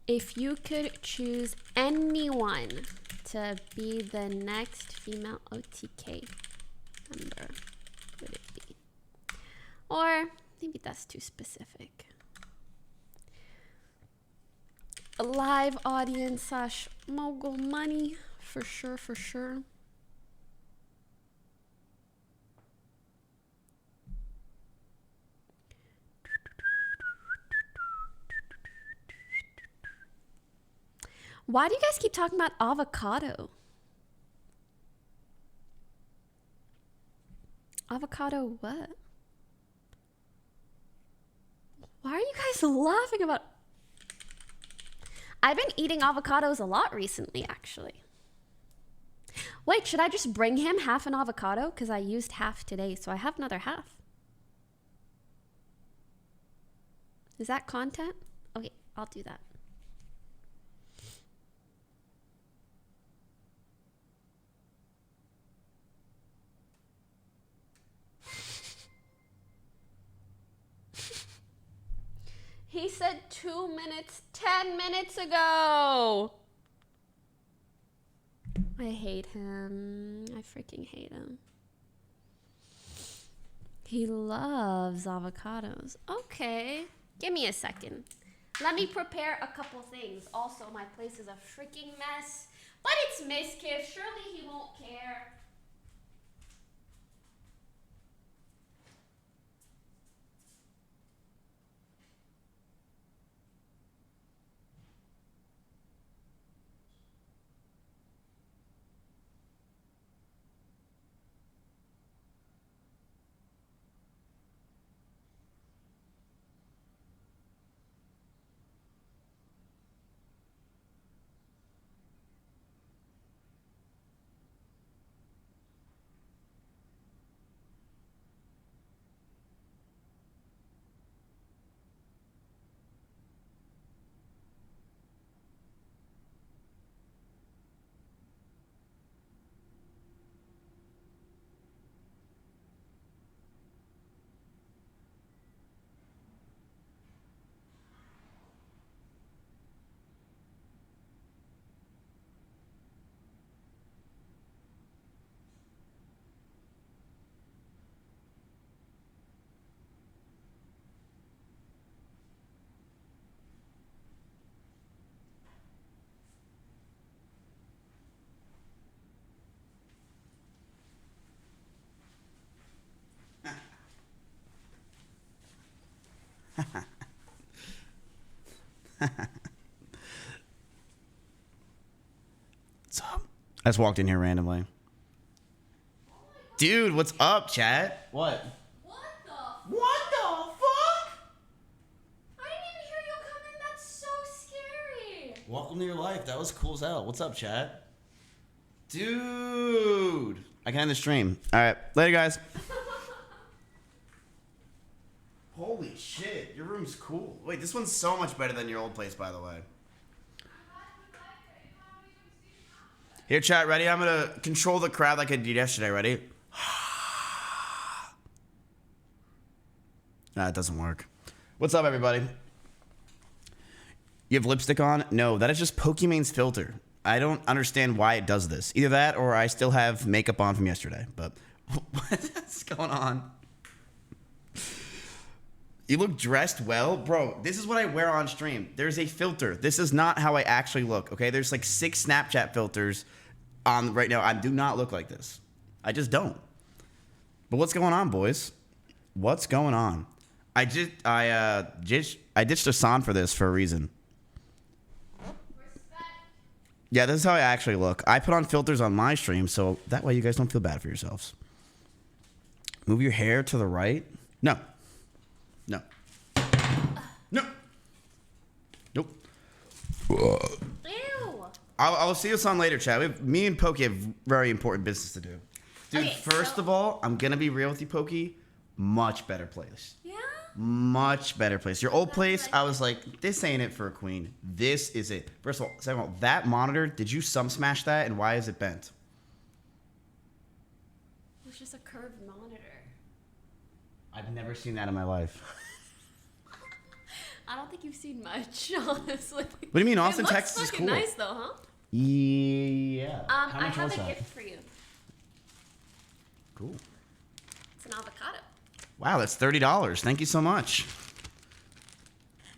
If you could choose anyone to be the next female OTK member, would it be? Or maybe that's too specific. A live audience / mogul money, for sure, for sure. Why do you guys keep talking about avocado? Avocado what? Why are you guys laughing about? I've been eating avocados a lot recently, actually. Wait, should I just bring him half an avocado? Because I used half today, so I have another half. Is that content? Okay, I'll do that. He said 2 minutes, 10 minutes ago. I hate him. I freaking hate him. He loves avocados. Okay. Give me a second. Let me prepare a couple things. Also, my place is a freaking mess. But it's Mizkif. Surely he won't care. What's up? I just walked in here randomly. Dude, what's up, chat? What? What the welcome to your life. That was cool as hell. What's up, chat? Dude. I can end the stream. All right. Later, guys. Holy shit. Your room's cool. Wait, this one's so much better than your old place, by the way. Here, chat. Ready? I'm going to control the crowd like I did yesterday. Ready? Nah, it doesn't work. What's up, everybody? You have lipstick on? No, that is just Pokimane's filter. I don't understand why it does this. Either that or I still have makeup on from yesterday. But what's going on? You look dressed well? Bro, this is what I wear on stream. There's a filter. This is not how I actually look, okay? There's like 6 Snapchat filters on right now. I do not look like this. I just don't. But what's going on, boys? What's going on? I ditched Asan for this for a reason. Yeah, this is how I actually look. I put on filters on my stream, so that way you guys don't feel bad for yourselves. Move your hair to the right. No. No. No. Nope. Ew. I'll see us on later, chat. Me and Poki have very important business to do. Dude, Okay, first of all, I'm going to be real with you, Poki. Much better place. Yeah? Much better place. Your old place, I was like, this ain't it for a queen. This is it. First of all, second of all, that monitor, did you smash that, and why is it bent? It was just a curved monitor. I've never seen that in my life. I don't think you've seen much, honestly. What do you mean? Austin, it looks Texas is fucking cool. nice, though, huh? Yeah. How I much have was a that? gift for you. Cool. It's an avocado. Wow, that's $30. Thank you so much.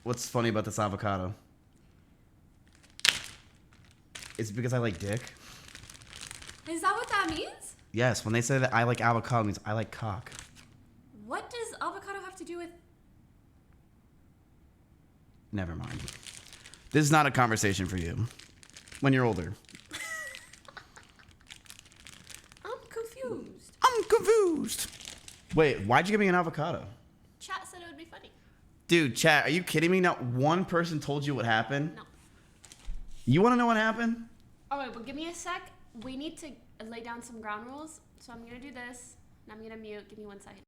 What's funny about this avocado? It's because I like dick. Is that what that means? Yes, when they say that I like avocado, it means I like cock. What does avocado have to do with... Never mind. This is not a conversation for you. When you're older. I'm confused. I'm confused. Wait, why'd you give me an avocado? Chat said it would be funny. Dude, chat, are you kidding me? Not one person told you what happened? No. You want to know what happened? All right, but give me a sec. We need to lay down some ground rules. So I'm going to do this, and I'm going to mute. Give me 1 second.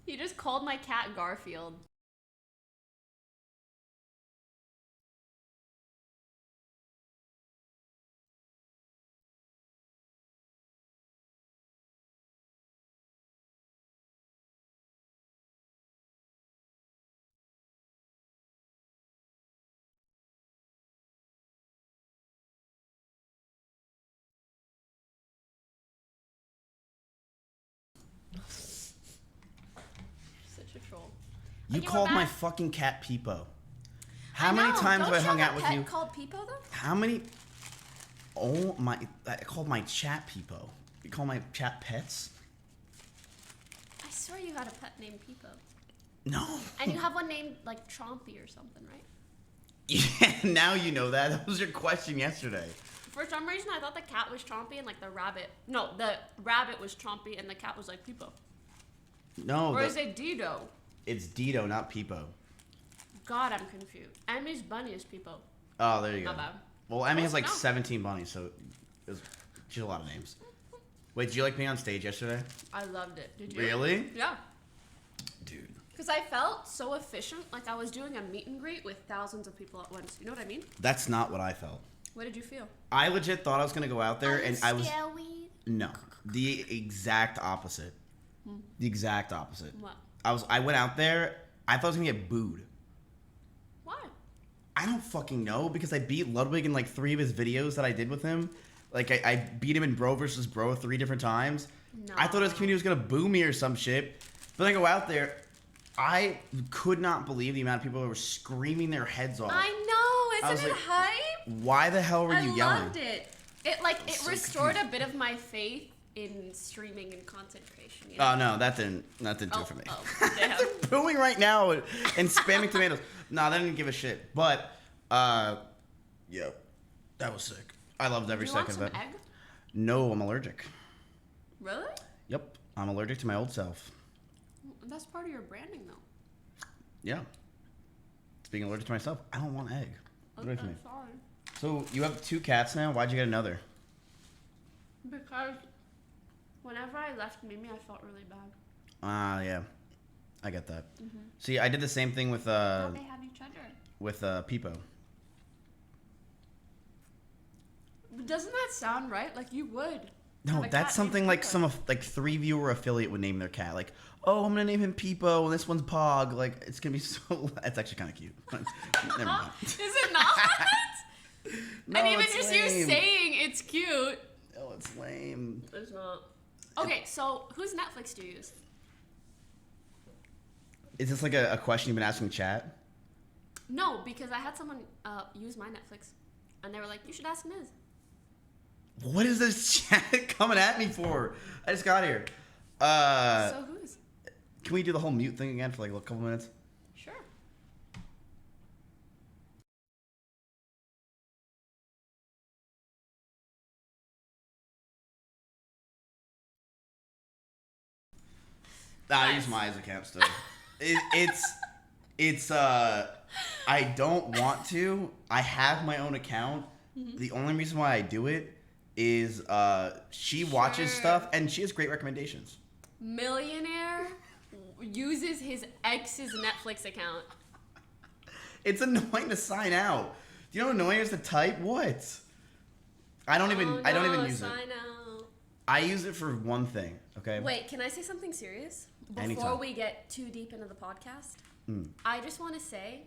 You just called my cat Garfield. You were called my mad? fucking cat Peepo. How I many know. times Don't have I you hung have out a with pet you? called Peepo though? How many? Oh my! I called my chat Peepo. You call my chat pets? I swear you had a pet named Peepo. No. And you have one named like Trompy or something, right? Yeah. Now you know that. That was your question yesterday. For some reason, I thought the cat was Trompy and like the rabbit. No, the rabbit was Trompy and the cat was like Peepo. No. Or is it Dido? It's Dido, not Peepo. God, I'm confused. Emmy's bunny is Peepo. Oh, there you go. Not bad. Well, Emmy has like No. 17 bunnies, so she has a lot of names. Wait, did you like being on stage yesterday? I loved it. Did you? Really? Yeah. Dude. Because I felt so efficient, like I was doing a meet and greet with thousands of people at once. You know what I mean? That's not what I felt. What did you feel? I legit thought I was gonna go out there and I was Scary. no, the exact opposite. The exact opposite. What? I went out there. I thought I was gonna get booed. Why? I don't fucking know because I beat Ludwig in like 3 of his videos that I did with him. Like I beat him in Bro versus Bro 3 different times. No. I thought his community was gonna boo me or some shit. But then I go out there. I could not believe the amount of people that were screaming their heads off. I know. I was Isn't it like, hype? Why the hell were you yelling? I loved it. It so restored confused. a bit of my faith in streaming and content creation. You know? Oh no, that didn't do it for me. Oh, damn. They're booing right now and spamming tomatoes. No, they didn't give a shit. But yeah, that was sick. I loved every Do you want second of some it. egg? No, I'm allergic. Really? Yep, I'm allergic to my old self. That's part of your branding, though. Yeah, it's being allergic to myself. I don't want egg. Get away from me. Sorry. So you have 2 cats now. Why'd you get another? Because whenever I left Mimi, I felt really bad. Yeah, I get that. Mhm. See, I did the same thing with Now they have each other. Peepo. But doesn't that sound right? Like you would. No, have a that's cat something named like Peepo. 3 viewer affiliate would name their cat. Like, oh, I'm gonna name him Peepo, and this one's Pog. Like, it's gonna be so. It's actually kind of cute. Never mind. Is it not? No, and even it's just lame. you saying it's cute. Oh, it's lame. It's not. Okay, so whose Netflix do you use? Is this like a question you've been asking chat? No, because I had someone use my Netflix, and they were like, "You should ask Miz." What is this chat coming at me for? I just got here. So whose? Can we do the whole mute thing again for like a couple minutes? Sure. I use my account still. It's I don't want to. I have my own account. Mhm. The only reason why I do it is she watches Sure. stuff and she has great recommendations. Millionaire uses his ex's Netflix account. It's annoying to sign out. Do you know how annoying it is to type? What? I don't even use it. Sign out. I use it for one thing, okay? Wait, can I say something serious before Anytime. we get too deep into the podcast? Mm. I just want to say,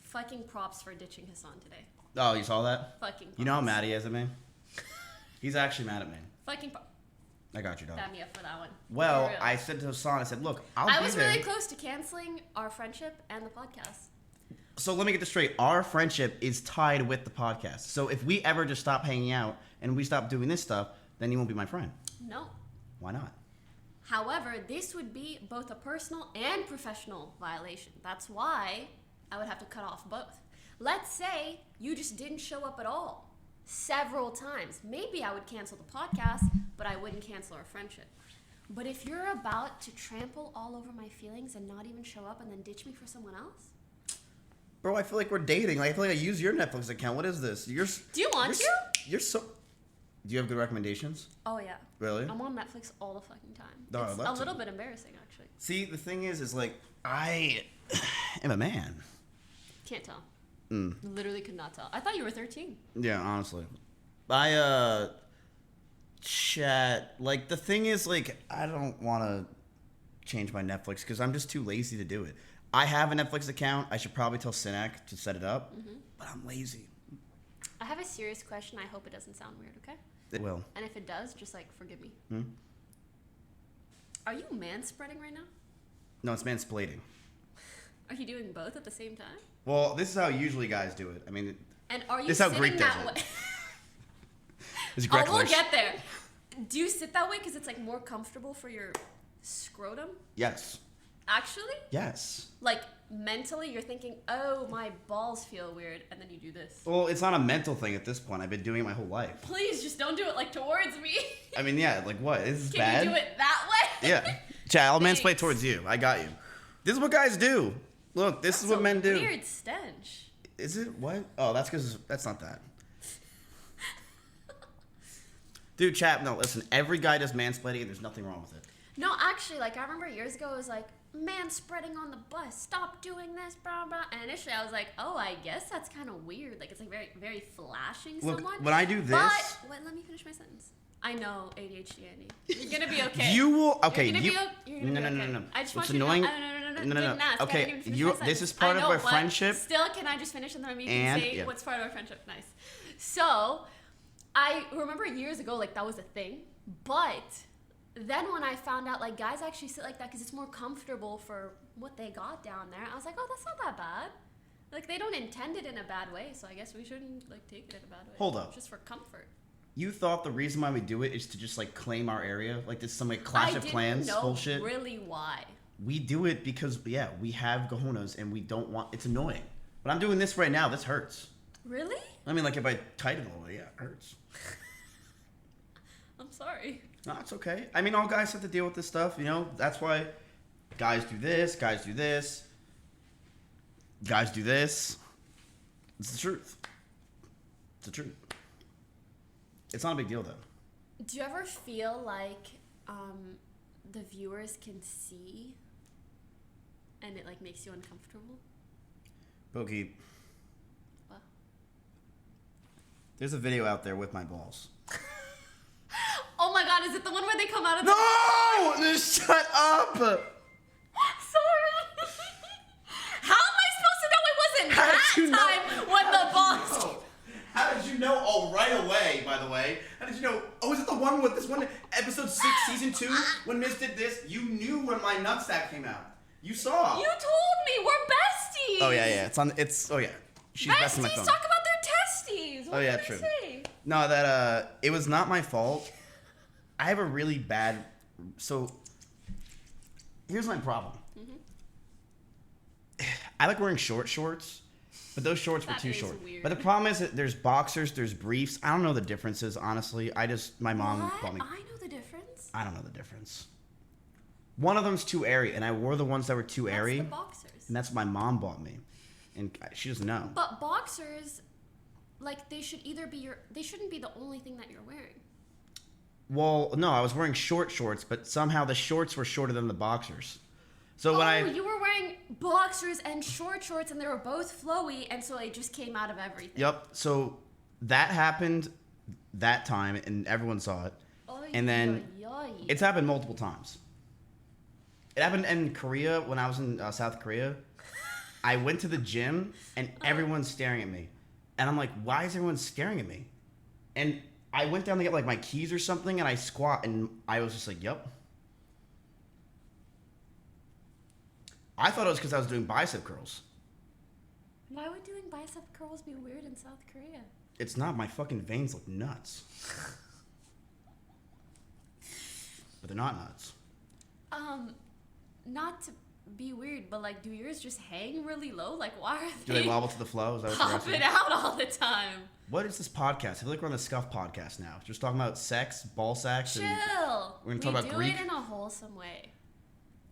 fucking props for ditching Hassan today. Oh, you saw that? Fucking You know how props. mad he is at me? He's actually mad at me. Fucking props. I got you, dog. Stab me up for that one. Well, For real. I said to Hassan, I said, look, I I was really close to canceling our friendship and the podcast. So let me get this straight. Our friendship is tied with the podcast. So if we ever just stop hanging out and we stop doing this stuff, then you won't be my friend. No. Why not? However, this would be both a personal and professional violation. That's why I would have to cut off both. Let's say you just didn't show up at all several times. Maybe I would cancel the podcast, but I wouldn't cancel our friendship. But if you're about to trample all over my feelings and not even show up and then ditch me for someone else? Bro, I feel like we're dating. Like, I feel like I use your Netflix account. What is this? Do you want to? You're so... Do you have good recommendations? Oh, yeah. Really? I'm on Netflix all the fucking time. No, I'd It's love a to. little bit embarrassing, actually. See, the thing is like, I am a man. Can't tell. Mm. Literally could not tell. I thought you were 13. Yeah, honestly. Chat, like, the thing is, like, I don't want to change my Netflix because I'm just too lazy to do it. I have a Netflix account. I should probably tell Sinek to set it up, but I'm lazy. I have a serious question. I hope it doesn't sound weird, okay? It will. And if it does, just, like, forgive me. Hmm? Are you manspreading right now? No, it's mansplaining. Are you doing both at the same time? Well, this is how usually guys do it. I mean, And are you this is how sitting Greek does that way? it. It's Oh, Greek we'll get there. Do you sit that way because it's like more comfortable for your scrotum? Yes. Actually? Yes. Like mentally, you're thinking, "Oh, my balls feel weird," and then you do this. Well, it's not a mental thing at this point. I've been doing it my whole life. Please, just don't do it like towards me. I mean, yeah, like what? This is Can bad. you do it that way? Yeah. Chat, I'll Thanks. mansplain towards you. I got you. This is what guys do. Look, this is what men do. Weird stench. Is it? What? Oh, that's because that's not that. Dude, chat, no, listen. Every guy does mansplaining and there's nothing wrong with it. No, actually, like I remember years ago, it was like, "Man spreading on the bus, stop doing this, blah blah." And initially, I was like, "Oh, I guess that's kind of weird. Like it's like very, very flashing Look, someone." when I do this. But wait, let me finish my sentence. I know ADHD, Andy. You're gonna be okay. You will. Okay. You're gonna you. be you're gonna No, be no, okay. no, no. I just What's want you annoying? to know. No. No. Didn't ask. I Okay. didn't even finish You. my This sentence. is part I of know, our but friendship. Still, can I just finish and then you And- can say yeah. what's part of our friendship? Nice. So, I remember years ago, like that was a thing, but. Then when I found out like guys actually sit like that because it's more comfortable for what they got down there, I was like, oh, that's not that bad. Like they don't intend it in a bad way, so I guess we shouldn't like take it in a bad way. Hold up. Just for comfort. You thought the reason why we do it is to just like claim our area, like this some like Clash of Clans bullshit. I didn't know really why. We do it because yeah, we have cojones and we don't want. It's annoying. But I'm doing this right now. This hurts. Really? I mean, like if I tighten a little, yeah, it hurts. I'm sorry. No, it's okay. I mean, all guys have to deal with this stuff, you know? That's why guys do this, guys do this, guys do this. It's the truth. It's the truth. It's not a big deal, though. Do you ever feel like the viewers can see and it like makes you uncomfortable? Poki, What? there's a video out there with my balls. Oh my god, is it the one where they come out of No! Shut up! Sorry. How am I supposed to know it wasn't How that did you know? time when the balls... Oh, how did you know? Oh, right away, by the way. How did you know? Oh, is it the one with this one, episode 6, season 2, when Miz did this? You knew when my nutsack came out. You saw. You told me we're besties. Oh, yeah. Oh, yeah. She's best in my Besties phone. talk about their testes. What Oh, yeah, did true. I say? No, that, it was not my fault. I have a really bad, so, here's my problem. I like wearing short shorts, but those shorts were That too is short. weird. But the problem is that there's boxers, there's briefs. I don't know the differences, honestly. My mom What? bought me. I know the difference. I don't know the difference. One of them's too airy, and I wore the ones that were too airy. That's the boxers. And that's what my mom bought me. And she doesn't know. But boxers, like they shouldn't be the only thing that you're wearing. Well, no, I was wearing short shorts, but somehow the shorts were shorter than the boxers. So when you were wearing boxers and short shorts, and they were both flowy, and so it just came out of everything. Yep. So that happened that time, and everyone saw it. And then it's happened multiple times. It happened in Korea when I was in South Korea. I went to the gym, and everyone's staring at me. And I'm like, why is everyone staring at me? And I went down to get like my keys or something, and I squat, and I was just like, yep. I thought it was because I was doing bicep curls. Why would doing bicep curls be weird in South Korea? It's not. My fucking veins look nuts. But they're not nuts. Not to be weird, but like, do yours just hang really low? Like, why are Do they wobble to the flow? Is that what you're pop asking? it out all the time? What is this podcast? I feel like we're on the Scuff podcast now. Just talking about sex, ball sacks, and Chill. we're gonna talk about Greek. We do it in a wholesome way.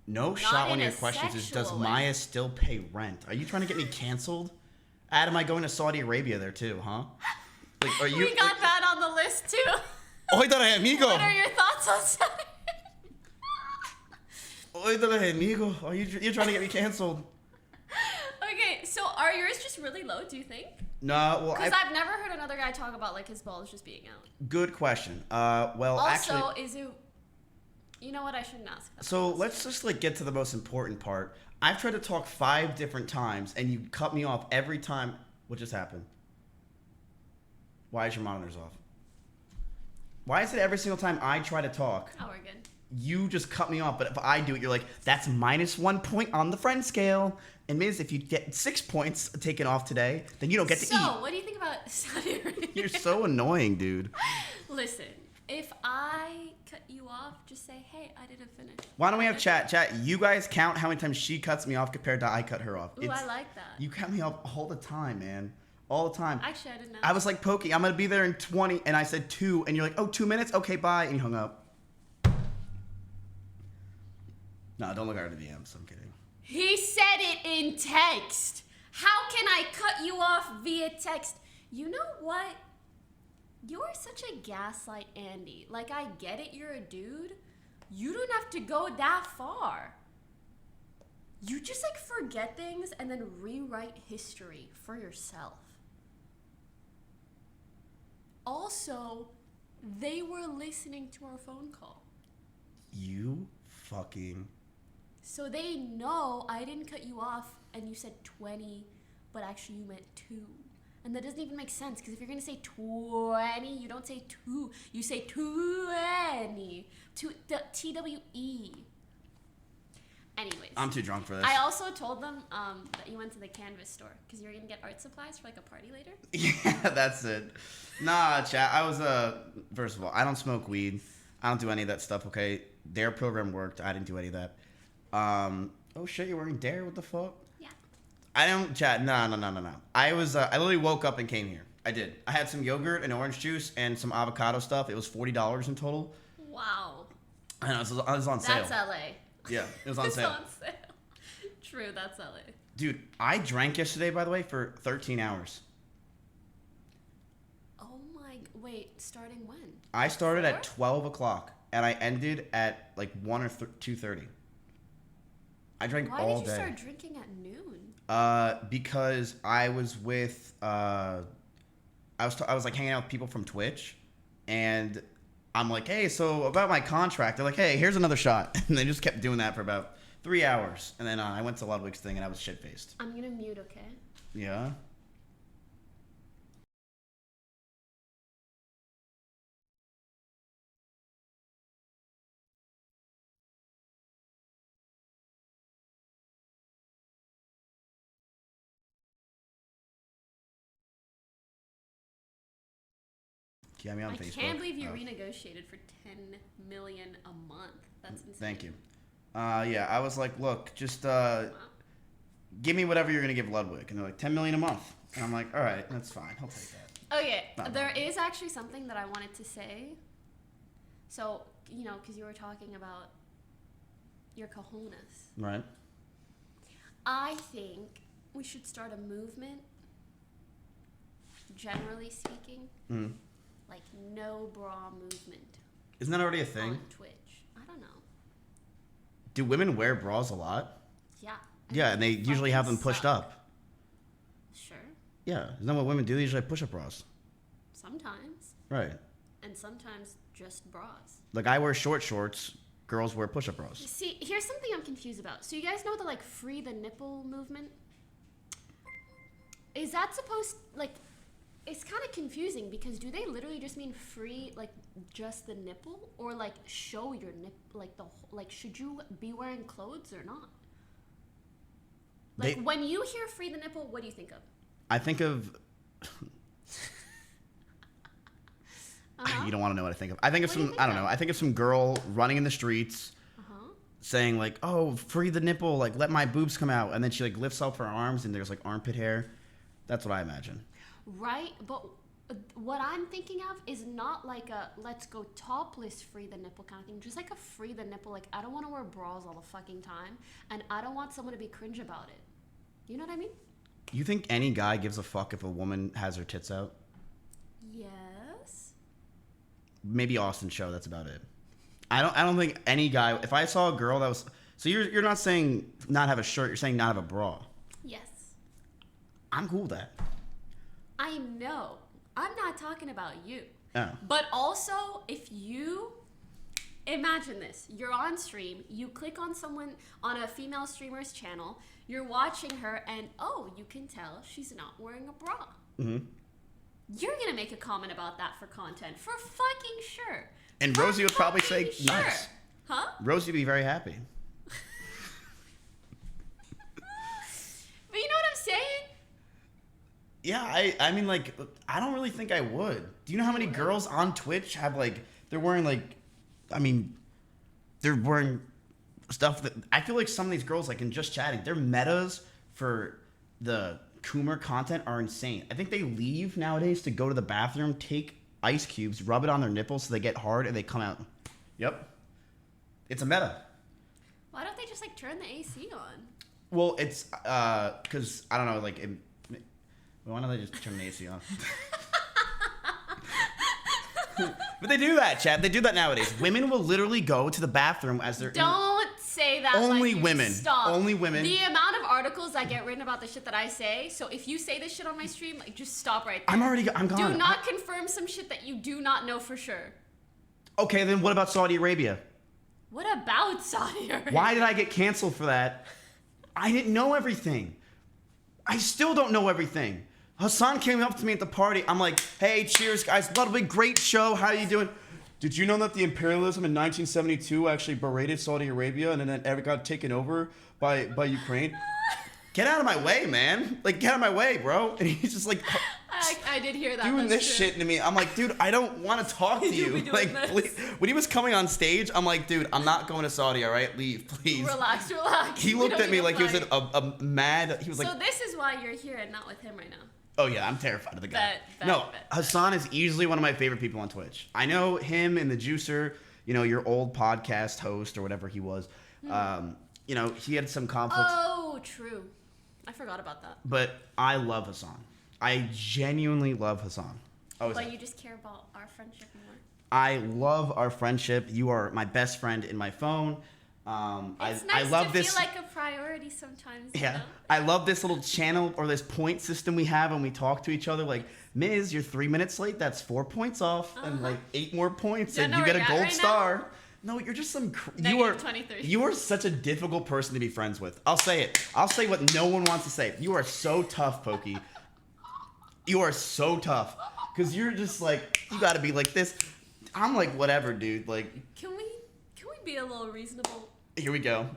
No Not shot in on your a questions is, does sexual way. Maya still pay rent? Are you trying to get me canceled? Adam, I going to Saudi Arabia there too, huh? Like, are you? We got that on the list too. Oidale, amigo. What are your thoughts on Saudi? Oidale, amigo. Are you're trying to get me canceled? Okay, so are yours just really low? Do you think? No, well, Because I've never heard another guy talk about like his balls just being out. good question. Well, Also, actually, is it? You know what? I shouldn't ask that. so let's just like get to the most important part. I've tried to talk 5 different times, and you cut me off every time. What just happened? Why is your monitors off? Why is it every single time I try to talk? Oh, we're good. you just cut me off. But if I do it, you're like, that's -1 point on the friend scale. And Miz, if you get 6 points taken off today, then you don't get to eat. So, what do you think about Saudi Arabia? You're so annoying, dude. Listen, if I cut you off, just say, hey, I didn't finish. Why don't we have chat? Chat, you guys count how many times she cuts me off compared to I cut her off. Ooh, I like that. You cut me off all the time, man. All the time. Actually, I didn't know. I was like, Poki, I'm going to be there in 20. And I said 2. And you're like, oh, 2 minutes? Okay, bye. And you hung up. No, don't look at her DMs. I'm kidding. He said it in text. How can I cut you off via text? You know what? You're such a gaslight Andy. Like, I get it, you're a dude. You don't have to go that far. You just, like, forget things and then rewrite history for yourself. Also, they were listening to our phone call. You fucking... So they know I didn't cut you off and you said 20, but actually you meant 2. And that doesn't even make sense, because if you're going to say 20, you don't say 2. You say 20. T-W-E. Anyways. I'm too drunk for this. I also told them that you went to the canvas store, because you're going to get art supplies for like a party later. Yeah, that's it. Nah, chat. I was, first of all, I don't smoke weed. I don't do any of that stuff, okay? Their program worked. I didn't do any of that. Oh shit, you're wearing Dare? What the fuck? Yeah. I don't chat. No. I literally woke up and came here. I did. I had some yogurt and orange juice and some avocado stuff. It was $40 in total. Wow. I know, it was on sale. That's LA. Yeah, it was on sale. It's on sale. True, that's LA. Dude, I drank yesterday, by the way, for 13 hours. Oh my, wait, starting when? I started at 12 o'clock and I ended at like 1 or 2:30. I drank all day. Why did you start drinking at noon? Because I was with, I was like hanging out with people from Twitch, and I'm like, hey, so about my contract. They're like, hey, here's another shot, and they just kept doing that for about 3 hours, and then I went to Ludwig's thing, and I was shit faced. I'm gonna mute, okay? Yeah. Yeah, me on Facebook. I can't believe you renegotiated for $10 million a month. That's insane. Thank you. Yeah, I was like, look, just give me whatever you're gonna give Ludwig, and they're like, $10 million a month, and I'm like, all right, that's fine, I'll take that. Okay, there is actually something that I wanted to say. So, you know, because you were talking about your cojones. Right. I think we should start a movement, generally speaking. Mm. Like no bra movement. Isn't that already a thing? On Twitch. I don't know. Do women wear bras a lot? Yeah. Yeah, and they usually have them pushed up. Sure. Yeah, isn't that what women do? They usually have push-up bras. Sometimes. Right. And sometimes just bras. Like I wear short shorts, girls wear push-up bras. See, here's something I'm confused about. So you guys know the like free the nipple movement? Is that supposed, like, it's kind of confusing because do they literally just mean free, like, just the nipple? Or, like, show your nip, like, should you be wearing clothes or not? Like, when you hear free the nipple, what do you think of? I think of... You don't want to know what I think of. I think of some, I don't know, I think of some girl running in the streets saying, like, oh, free the nipple, like, let my boobs come out. And then she, like, lifts up her arms and there's, like, armpit hair. That's what I imagine. Right, but what I'm thinking of is not like a let's go topless free the nipple kind of thing, just like a free the nipple. Like, I don't want to wear bras all the fucking time, and I don't want someone to be cringe about it. You know what I mean? You think any guy gives a fuck if a woman has her tits out? Yes. Maybe Austin's show, that's about it. I don't think any guy, if I saw a girl that was, so you're not saying not have a shirt, you're saying not have a bra. Yes. I'm cool with that. I know. I'm not talking about you. Oh. But also, if you imagine this, you're on stream, you click on someone on a female streamer's channel, you're watching her, and oh, you can tell she's not wearing a bra. Mm-hmm. You're gonna make a comment about that for content, for fucking sure. And Rosie would probably say, sure. nice. Huh? Rosie would be very happy. But you know what I'm saying? Yeah, I mean, like, I don't really think I would. Do you know how many girls on Twitch have, like, they're wearing, like, I mean, they're wearing stuff that, I feel like some of these girls, like, in just chatting, their metas for the Coomer content are insane. I think they leave nowadays to go to the bathroom, take ice cubes, rub it on their nipples so they get hard, and they come out. Yep. It's a meta. Why don't they just, like, turn the AC on? Well, it's, because, I don't know, like, why don't they just turn the AC on? But they do that, chat. They do that nowadays. Women will literally go to the bathroom as they're Don't say that. Only like, women. Stop. Only women. The amount of articles that get written about the shit that I say. So if you say this shit on my stream, like just stop right there. I'm gone. Do not confirm some shit that you do not know for sure. Okay, then what about Saudi Arabia? What about Saudi Arabia? Why did I get canceled for that? I didn't know everything. I still don't know everything. Hassan came up to me at the party. I'm like, hey, cheers, guys. Ludwig, great show. How are you doing? Did you know that the imperialism in 1972 actually berated Saudi Arabia and then it got taken over by Ukraine? Get out of my way, man. Like, get out of my way, bro. And he's just like... I did hear that. Doing this shit to me. I'm like, dude, I don't want to talk to you. Like, please. When he was coming on stage, I'm like, dude, I'm not going to Saudi, all right? Leave, please. Relax. He looked at me like he was a mad... He was like... So this is why you're here and not with him right now. Oh, yeah, I'm terrified of the guy. Bet. Hassan is easily one of my favorite people on Twitch. I know him and the Juicer, you know, your old podcast host or whatever he was. You know, he had some conflicts. Oh, true. I forgot about that. But I love Hassan. I genuinely love Hassan. But you just care about our friendship more. I love our friendship. You are my best friend in my phone. It's nice I love to this. feel like a priority sometimes. Yeah, You know? I love this little channel or this point system we have when we talk to each other. Like, Miz, you're 3 minutes late. That's 4 points off, and like 8 more points, and you get a gold star. No, you're just some. You are 23. You are such a difficult person to be friends with. I'll say it. I'll say what no one wants to say. You are so tough, Poki. You are so tough, cause you're just like, you got to be like this. I'm like, whatever, dude. Like, Can we be a little reasonable? here we go.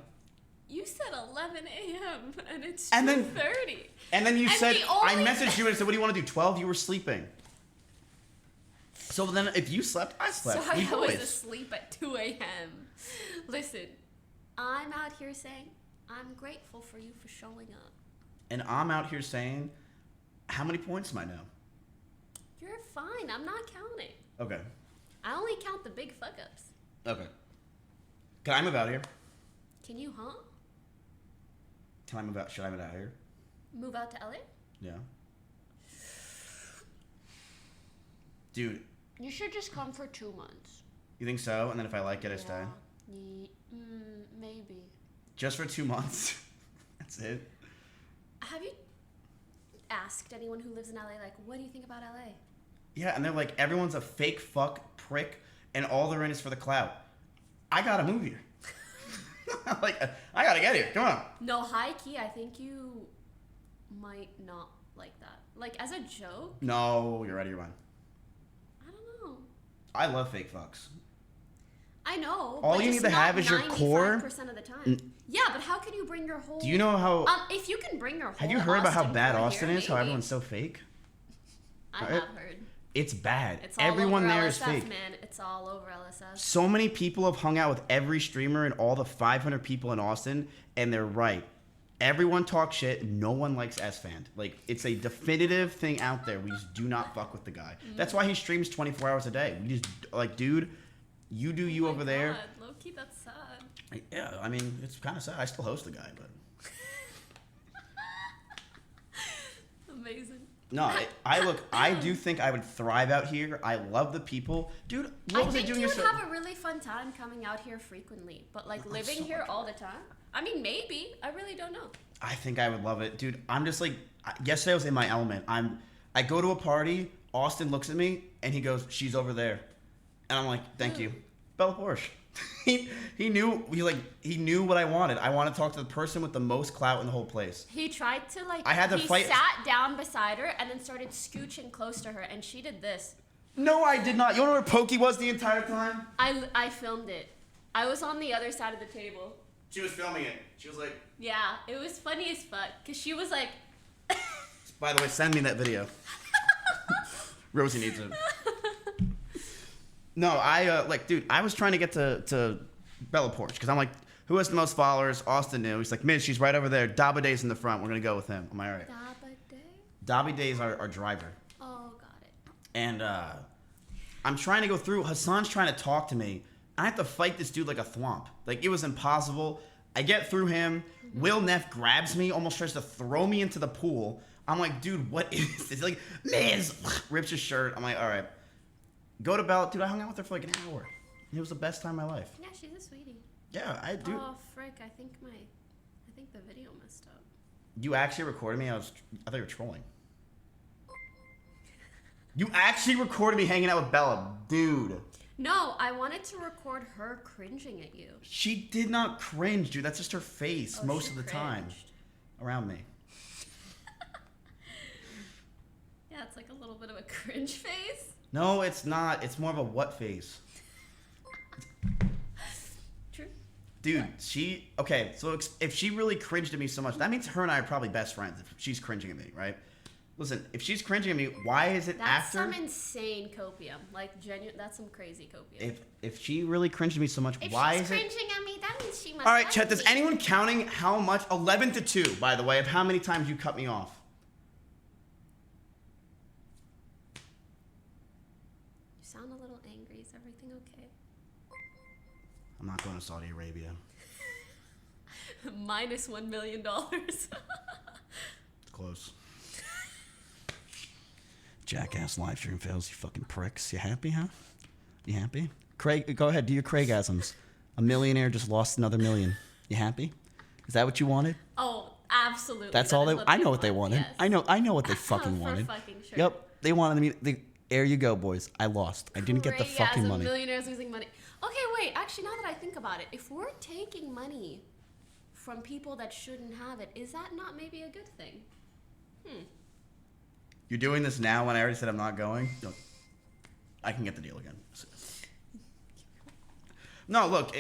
You said 11 a.m. and it's 2:30. And then you said, I messaged you and said, what do you want to do? 12? You were sleeping. So then if you slept, I slept. So We I was boys. asleep at 2 a.m. Listen, I'm out here saying I'm grateful for you for showing up. And I'm out here saying, how many points am I now? You're fine. I'm not counting. Okay. I only count the big fuck ups. Okay. Can I move out here? Can you, huh? Can I move out? Should I move out here? Move out to LA? Yeah. Dude. You should just come for 2 months. You think so? And then if I like it, I stay? Maybe. Just for 2 months? That's it? Have you asked anyone who lives in LA, like, what do you think about LA? Yeah, and they're like, everyone's a fake fuck prick, and all they're in is for the clout. I gotta move here. Like, I gotta get here. Come on. No, high key, I think you might not like that. Like, as a joke? No, you're out of your mind. I don't know. I love fake fucks. I know. All but you just need to not have is your core. 95% of the time. Yeah, but how can you bring your whole... Do you know how... if you can bring your whole Have you heard about how Austin bad crew Austin here, is? How maybe. everyone's so fake? I have heard. It's bad. It's all Everyone over there LSF, is fake. man. It's all over LSF. So many people have hung out with every streamer and all the 500 people in Austin, and they're right. Everyone talks shit. No one likes S-Fan. Like, it's a definitive thing out there. We just do not fuck with the guy. That's why he streams 24 hours a day. We just, like, dude, you do you over there. Low-key, that's sad. Yeah, I mean, it's kind of sad. I still host the guy, but... Amazing. No, I do think I would thrive out here. I love the people. Dude, what was I doing you would yesterday? have a really fun time coming out here frequently, but like living here all the time? I mean, maybe. I really don't know. I think I would love it. Dude, I'm just like, yesterday I was in my element. I go to a party, Austin looks at me, and he goes, she's over there. And I'm like, thank you. Bella Porsche. he knew what I wanted. I want to talk to the person with the most clout in the whole place. He tried to like, I had to fight. He sat down beside her and then started scooching close to her, and she did this. No, I did not. You know where Poki was the entire time? I filmed it. I was on the other side of the table. She was filming it. She was like, Yeah, it was funny as fuck. Because she was like... by the way, send me that video. Rosie needs it. No, dude, I was trying to get to Bella Porch because I'm like, who has the most followers? Austin knew. He's like, Miz, she's right over there. Dabba Day's in the front. We're going to go with him. Am I right? Dabba Day? Dabba Day's our driver. Oh, got it. And I'm trying to go through. Hassan's trying to talk to me. I have to fight this dude like a thwomp. Like, it was impossible. I get through him. Will Neff grabs me, almost tries to throw me into the pool. I'm like, dude, what is this? He's like, Miz! Rips his shirt. I'm like, all right. Go to Bella. Dude, I hung out with her for like an hour. It was the best time of my life. Yeah, she's a sweetie. Yeah, I do. Oh, frick. I think the video messed up. You actually recorded me? I thought you were trolling. You actually recorded me hanging out with Bella. Dude. No, I wanted to record her cringing at you. She did not cringe, dude. That's just her face most of the time. cringed. Around me. Yeah, it's like a little bit of a cringe face. No, it's not. It's more of a what face. True. Dude, okay, so if she really cringed at me so much, that means her and I are probably best friends if she's cringing at me, right? Listen, if she's cringing at me, why is it That's after? some insane copium. Like, genuine, that's some crazy copium. If she really cringed at me so much, If why she's is it? cringing at me, that means she must All right, like Chet, does me. anyone counting how much? 11-2, by the way, of how many times you cut me off? You sound a little angry. Is everything okay? I'm not going to Saudi Arabia. Minus $1 million. It's close. Jackass live stream fails, you fucking pricks. You happy, huh? You happy? Craig, go ahead, do your Craigasms. A millionaire just lost another million. You happy? Is that what you wanted? Oh, absolutely. That's That all is they. what I know what they wanted. Yes. I know what they fucking For wanted. fucking sure. Yep, they wanted me. There you go, boys. I lost. I didn't get the fucking Craigasm, money. Millionaires losing money. Okay, wait. Actually, now that I think about it, if we're taking money from people that shouldn't have it, is that not maybe a good thing? You're doing this now when I already said I'm not going? No, I can get the deal again. No, look,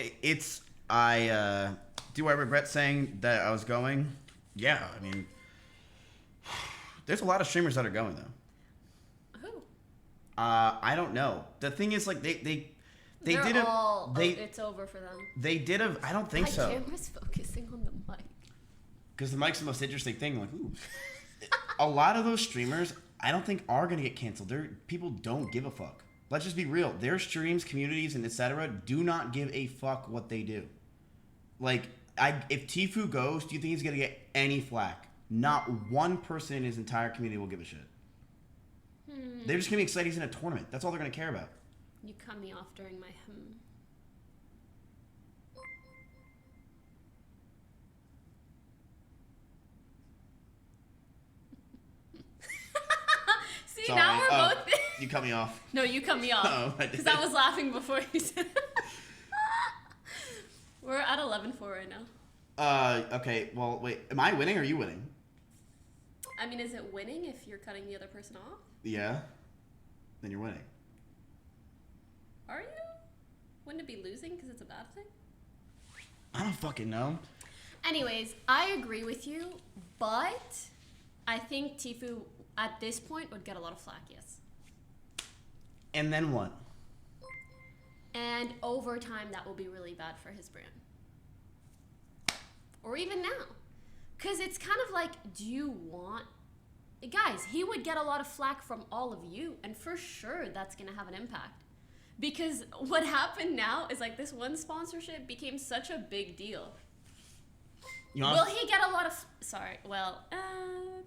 do I regret saying that I was going? Yeah, I mean, there's a lot of streamers that are going though. Who? I don't know. The thing is, like, it's over for them. They did a, I don't think My so. camera's focusing on the mic. Because the mic's the most interesting thing. Like, ooh. A lot of those streamers, I don't think are gonna get canceled. People don't give a fuck. Let's just be real. Their streams, communities, and etc. do not give a fuck what they do. Like, if Tfue goes, do you think he's gonna get any flack? Not one person in his entire community will give a shit. They're just gonna be excited he's in a tournament. That's all they're gonna care about. You cut me off during my See, Sorry. now we're both... You cut me off. No, you cut me off. Oh, I did. Because I was laughing before you said We're at 11-4 right now. Okay, well, wait. Am I winning or are you winning? I mean, is it winning if you're cutting the other person off? Yeah. Then you're winning. Are you? Wouldn't it be losing because it's a bad thing? I don't fucking know. Anyways, I agree with you, but I think Tfue at this point would get a lot of flack, yes. And then what? And over time, that will be really bad for his brand. Or even now. Because it's kind of like, do you want... Guys, he would get a lot of flack from all of you, and for sure that's going to have an impact. Because what happened now is like this one sponsorship became such a big deal. Will he get a lot of... Sorry, well,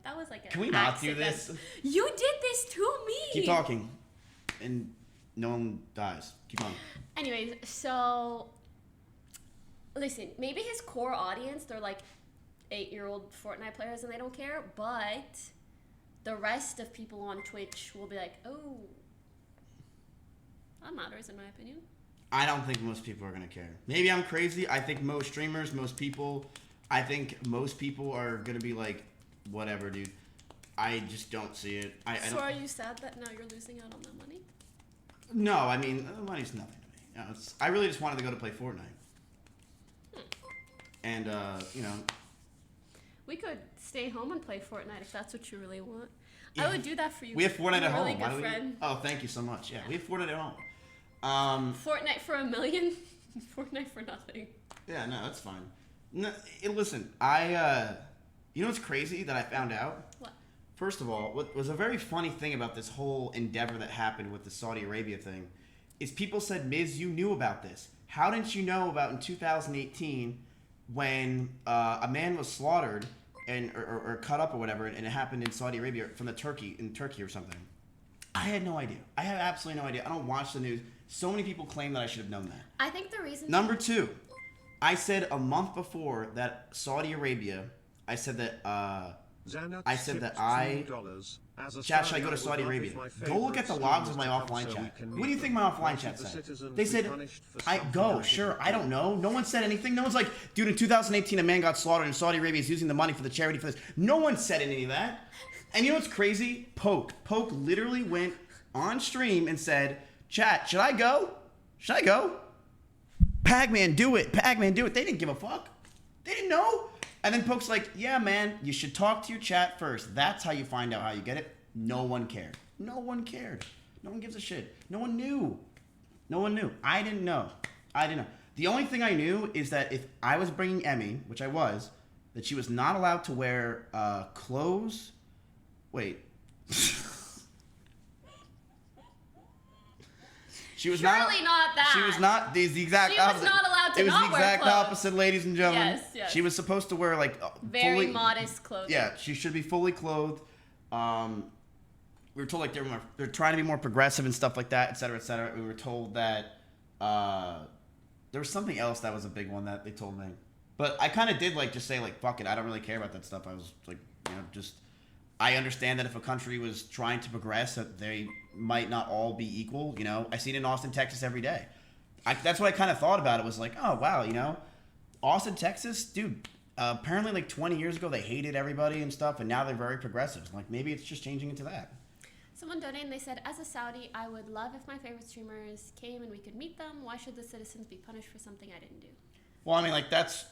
that was like a Can we not accident. do this? You did this to me! Keep talking. And no one dies. Keep on. Anyways, so... Listen, maybe his core audience, they're like 8-year-old Fortnite players and they don't care, but the rest of people on Twitch will be like, oh, that matters in my opinion. I don't think most people are going to care. Maybe I'm crazy. I think most streamers, most people are going to be like, whatever, dude. I just don't see it. So are you sad that now you're losing out on that money? No, I mean, money's nothing to me. You know, I really just wanted to go to play Fortnite. And you know, We could stay home and play Fortnite if that's what you really want. Yeah. I would do that for you. we have Fortnite You're at a really home. Why good do we? friend. Oh, thank you so much. Yeah, we have Fortnite at home. Fortnite for $1 million. Fortnite for nothing. Yeah, no, that's fine. No, listen, you know what's crazy that I found out? What? First of all, what was a very funny thing about this whole endeavor that happened with the Saudi Arabia thing is people said, Miz, you knew about this. How didn't you know about in 2018 when a man was slaughtered and or cut up or whatever, and it happened in Saudi Arabia in Turkey or something? I had no idea. I had absolutely no idea. I don't watch the news. So many people claim that I should have known that. I think the reason. Number two, I said a month before that Saudi Arabia, I said that chat, should I go to Saudi Arabia? Go look at the logs of my offline chat. What do you think my offline chat said? They said, I go, sure, I don't know. No one said anything. No one's like, dude, in 2018 a man got slaughtered and Saudi Arabia is using the money for the charity for this. No one said any of that. And you know what's crazy? Poke literally went on stream and said, chat, should I go? Should I go? Pac-Man, do it. Pac-Man, do it. They didn't give a fuck. They didn't know. And then Poke's like, yeah, man, you should talk to your chat first. That's how you find out how you get it. No one cared. No one cared. No one gives a shit. No one knew. No one knew. I didn't know. The only thing I knew is that if I was bringing Emmy, which I was, that she was not allowed to wear clothes. Wait. She was Surely not that. She was not. The exact She opposite. was not allowed to It was not the wear exact clothes. opposite, ladies and gentlemen. Yes, yes. She was supposed to wear like Very fully, modest clothing. Yeah, she should be fully clothed. We were told like they're trying to be more progressive and stuff like that, et cetera, et cetera. We were told that there was something else that was a big one that they told me. But I kind of did like just say like fuck it, I don't really care about that stuff. I was like, you know, just I understand that if a country was trying to progress, that they might not all be equal. You know, I see it in Austin, Texas every day. That's what I kind of thought about it. Was like, oh wow, you know, Austin, Texas, dude. Apparently, like 20 years ago, they hated everybody and stuff, and now they're very progressive. Like maybe it's just changing into that. Someone donated and they said, as a Saudi, I would love if my favorite streamers came and we could meet them. Why should the citizens be punished for something I didn't do? Well, I mean, like that's.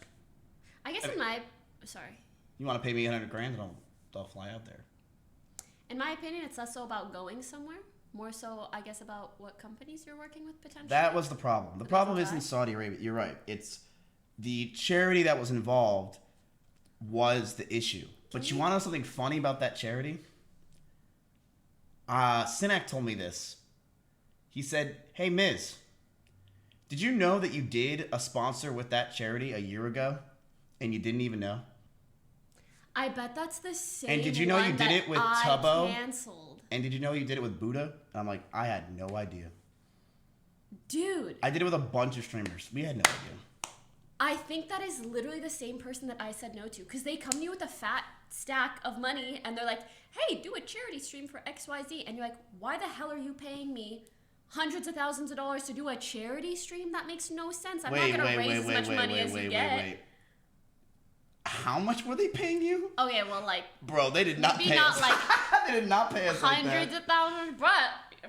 I guess in my sorry. You want to pay me $100 grand, and I'll fly out there. In my opinion, it's less so about going somewhere, more so, I guess, about what companies you're working with potentially. That was the problem. The problem isn't Saudi Arabia. You're right. It's the charity that was involved was the issue. But you want to know something funny about that charity? Sinak told me this. He said, hey, Miz, did you know that you did a sponsor with that charity a year ago and you didn't even know? I bet that's the same. And did you know you did it with Tubbo? Canceled. And did you know you did it with Buddha? And I'm like, I had no idea. Dude. I did it with a bunch of streamers. We had no idea. I think that is literally the same person that I said no to. Because they come to you with a fat stack of money and they're like, hey, do a charity stream for XYZ. And you're like, why the hell are you paying me hundreds of thousands of dollars to do a charity stream? That makes no sense. I'm not going to raise as much money as you get. How much were they paying you? Okay, well, like... Bro, they did not pay us. Like they did not pay us like that. Hundreds of thousands, but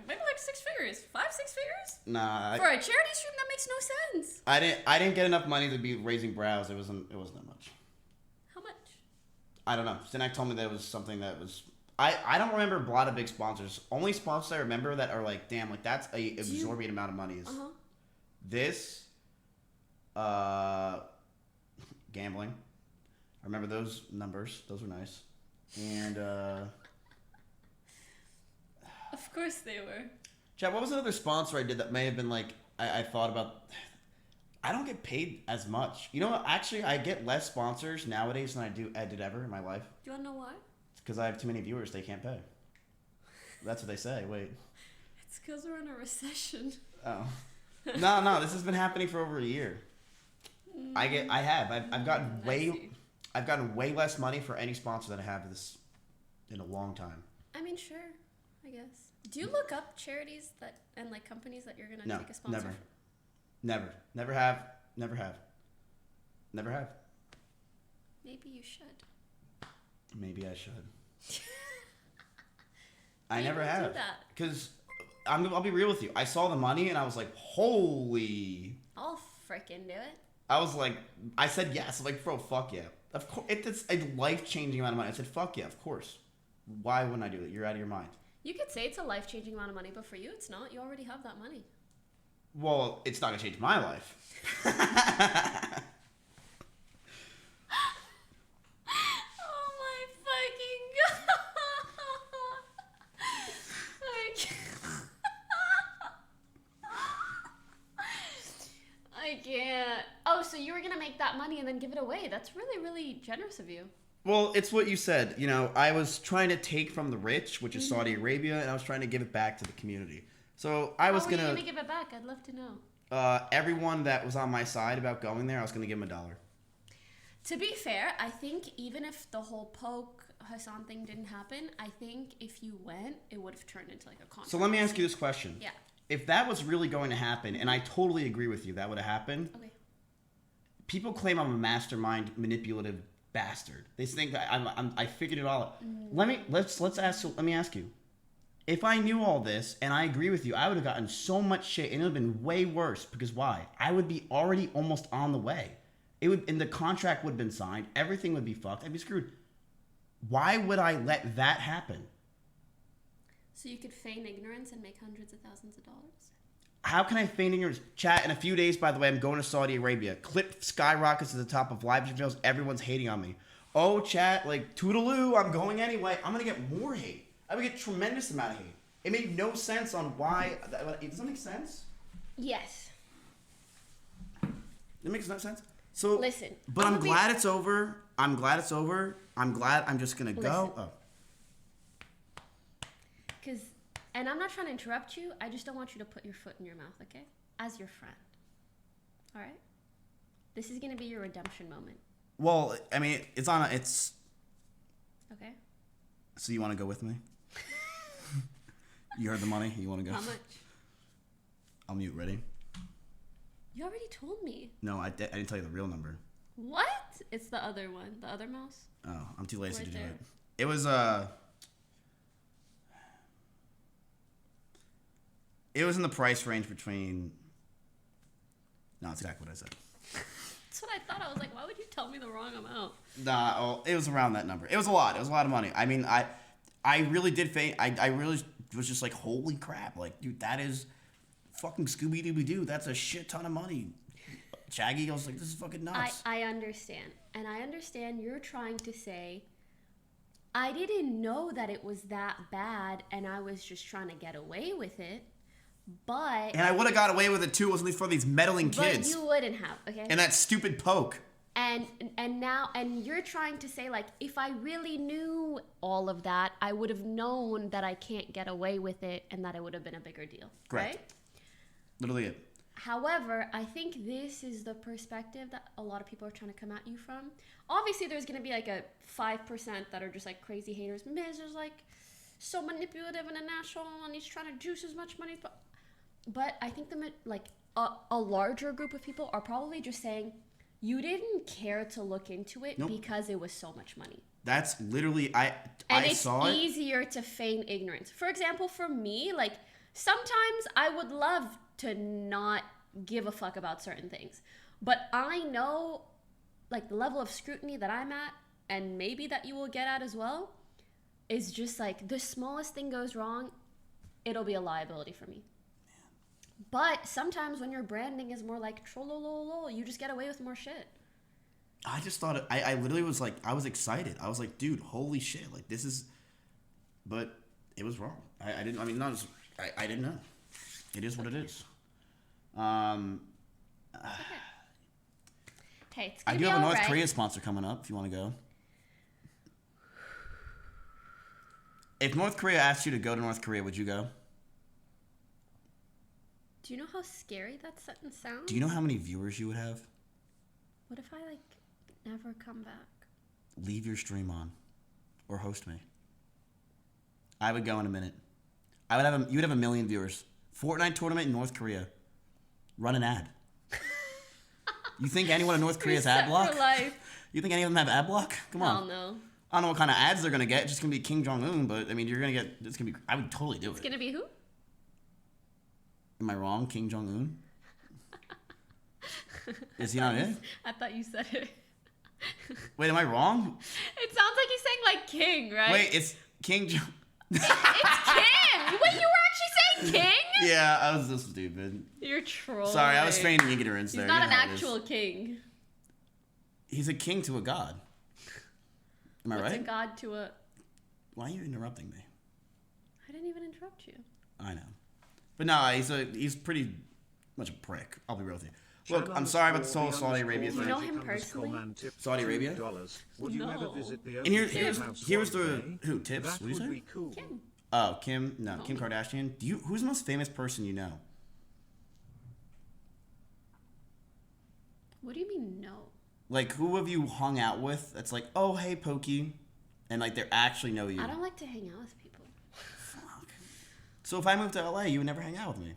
maybe like 6 figures. 5, 6 figures? Nah. For a charity stream, that makes no sense. I didn't get enough money to be raising brows. It wasn't that much. How much? I don't know. Sinak told me that it was something that was... I don't remember a lot of big sponsors. Only sponsors I remember that are like, damn, like that's a exorbitant amount of money is this, gambling. I remember those numbers. Those were nice. And, Of course they were. Chad, what was another sponsor I did that may have been like, I thought about... I don't get paid as much. You know what? Actually, I get less sponsors nowadays than I did ever in my life. Do you want to know why? It's because I have too many viewers they can't pay. That's what they say. Wait. It's because we're in a recession. Oh. No. This has been happening for over a year. I've gotten way less money for any sponsor than I have this in a long time. I mean, sure, I guess. Do you look up charities and like companies that you're gonna take a sponsor? Never have. Maybe you should. Maybe I should. I never have. Do that. Because I'll be real with you. I saw the money and I was like, holy. I'll frickin' do it. I was like, I said yes. I'm like, bro, fuck yeah. Of course, it's a life-changing amount of money. I said, fuck yeah, of course. Why wouldn't I do it? You're out of your mind. You could say it's a life-changing amount of money, but for you, it's not. You already have that money. Well, it's not gonna change my life. Oh my fucking god! I can't. Oh, so you were gonna make that money and then give it away? That's really, really generous of you. Well, it's what you said. You know, I was trying to take from the rich, which is Saudi Arabia, and I was trying to give it back to the community. So I was How gonna. were you gonna give it back? I'd love to know. Everyone that was on my side about going there, I was gonna give them $1. To be fair, I think even if the whole Poke Hassan thing didn't happen, I think if you went, it would have turned into like a contract. So let me ask you this question. Yeah. If that was really going to happen, and I totally agree with you, that would have happened. Okay. People claim I'm a mastermind, manipulative bastard. They think that I figured it all out. Let me ask you. If I knew all this and I agree with you, I would have gotten so much shit, and it would have been way worse. Because why? I would be already almost on the way. And the contract would have been signed. Everything would be fucked. I'd be screwed. Why would I let that happen? So you could feign ignorance and make hundreds of thousands of dollars? How can I feign ignorance? Chat, in a few days, by the way, I'm going to Saudi Arabia. Clip skyrockets to the top of live videos. Everyone's hating on me. Oh, chat, like, toodaloo, I'm going anyway. I'm going to get more hate. I would get tremendous amount of hate. It made no sense on why. Does that make sense? Yes. It makes no sense. So listen. But I'm glad it's over. I'm glad it's over. I'm glad I'm just going to go. Oh. And I'm not trying to interrupt you. I just don't want you to put your foot in your mouth, okay? As your friend. All right? This is going to be your redemption moment. Well, I mean, it's. Okay. So you want to go with me? You heard the money? You want to go? How much? I'll mute. Ready? You already told me. No, I didn't tell you the real number. What? It's the other one. The other mouse? Oh, I'm too lazy Right to do there. it. It was It was in the price range between. No, it's exactly what I said. That's what I thought. I was like, why would you tell me the wrong amount? Nah, it was around that number. It was a lot. It was a lot of money. I mean, I really did faint. I really was just like, holy crap. Like, dude, that is fucking Scooby-Dooby-Doo. That's a shit ton of money. Shaggy, I was like, this is fucking nuts. I understand. And I understand you're trying to say, I didn't know that it was that bad and I was just trying to get away with it. But... And I would have got away with it too, wasn't it for these meddling kids? But you wouldn't have, okay? And that stupid Poke. And now you're trying to say, like, if I really knew all of that, I would have known that I can't get away with it and that it would have been a bigger deal. Correct. Right? Literally it. However, I think this is the perspective that a lot of people are trying to come at you from. Obviously, there's going to be like a 5% that are just like crazy haters. Miz is like so manipulative and a national and he's trying to juice as much money. But I think a larger group of people are probably just saying, you didn't care to look into it because it was so much money. That's literally, and I saw it. it's easier to feign ignorance. For example, for me, like, sometimes I would love to not give a fuck about certain things. But I know, like, the level of scrutiny that I'm at, and maybe that you will get at as well, is just like, the smallest thing goes wrong, it'll be a liability for me. But sometimes when your branding is more like trollololo, you just get away with more shit. I just thought I literally was like, I was excited. I was like, dude, holy shit, like this is. But it was wrong. I didn't. I mean, not as I didn't know. It is what it is. Hey, it's I do have a North Korea sponsor coming up. If you want to go. If North Korea asked you to go to North Korea, would you go? Do you know how scary that sentence sounds? Do you know how many viewers you would have? What if I, like, never come back? Leave your stream on. Or host me. I would go in a minute. You would have 1 million viewers. Fortnite tournament in North Korea. Run an ad. You think anyone in North Korea has ad block? For life. You think any of them have ad block? Come on. Hell no. I don't know what kind of ads they're gonna get. It's just gonna be Kim Jong-un, but I mean, you're gonna get. It's gonna be. I would totally do it. It's gonna be who? Am I wrong? Kim Jong-un? Is he not it? I thought you said it. Wait, am I wrong? It sounds like he's saying like king, right? Wait, it's King. It's Kim. Wait, you were actually saying king? Yeah, I was so stupid. You're trolling. Sorry, I was feigning ignorance He's there. not You an know how it is. actual king. He's a king to a god. Am I What's right? a god to a... Why are you interrupting me? I didn't even interrupt you. I know. But no, he's pretty much a prick. I'll be real with you. Look, I'm sorry about this whole Saudi Arabia You thing. know him personally? Saudi Arabia? Would you No. ever visit the And here's Ocean House the one day? who tips? That What do you would say? be cool. Kim. Oh, Kim. No, Kim Kardashian. Who's the most famous person you know? What do you mean no? Like, who have you hung out with? That's like, oh, hey, Poki, and like they actually know you. I don't like to hang out with people. So if I moved to LA, you would never hang out with me.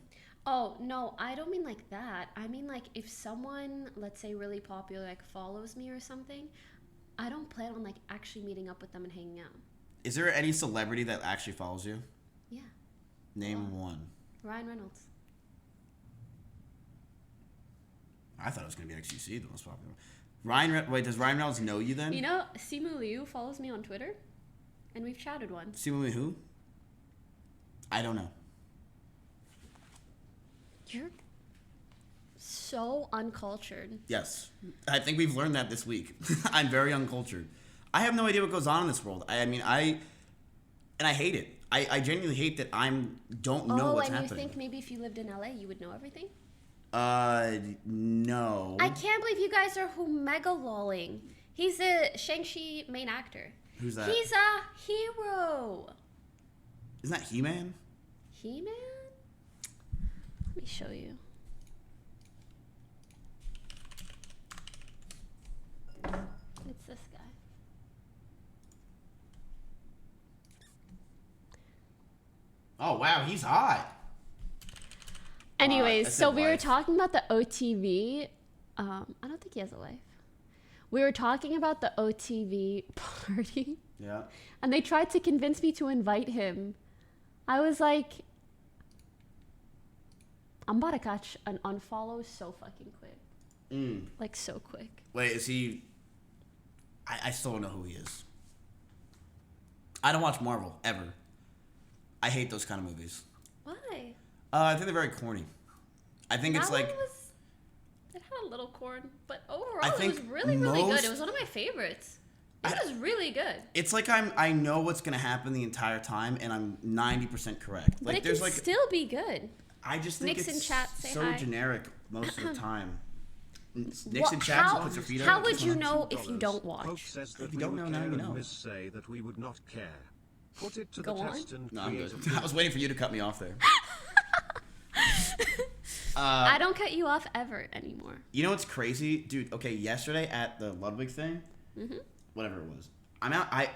Oh, no, I don't mean like that. I mean like if someone, let's say really popular, like follows me or something, I don't plan on like actually meeting up with them and hanging out. Is there any celebrity that actually follows you? Yeah. Name one. Ryan Reynolds. I thought it was gonna be XQC, the most popular. Wait, does Ryan Reynolds know you then? You know, Simu Liu follows me on Twitter, and we've chatted once. See me who? I don't know. You're so uncultured. Yes, I think we've learned that this week. I'm very uncultured. I have no idea what goes on in this world. I hate it. I genuinely hate that don't know what's and happening. you think maybe if you lived in LA, you would know everything? No. I can't believe you guys are lolling. He's the Shang-Chi main actor. Who's that? He's a hero. Isn't that He-Man? He-Man? Let me show you. It's this guy. Oh wow, he's hot. Anyways, I so said we were wife. talking about the OTV. I don't think he has a wife. We were talking about the OTV party. Yeah. And they tried to convince me to invite him. I was like, I'm about to catch an unfollow so fucking quick. Like, so quick. Wait, is he... I still don't know who he is. I don't watch Marvel, ever. I hate those kind of movies. Why? I think they're very corny. I think it's That like... one it had a little corn, but overall I it was think really, really good. most- It was one of my favorites. It was really good. It's like I know what's going to happen the entire time, and I'm 90% correct. But Like, it there's can like... still be good. I just think Nixon it's chat, say so hi. generic most of the time. Nixon What- chat how- puts her feet how up. would you know if you don't watch? Poke says that If you we don't would know now, care you and know. Miz say that we would not care. Put it to Go the on. test and No, I'm create good. I was waiting for you to cut me off there. I don't cut you off ever anymore. You know what's crazy? Dude, okay, yesterday at the Ludwig thing, whatever it was,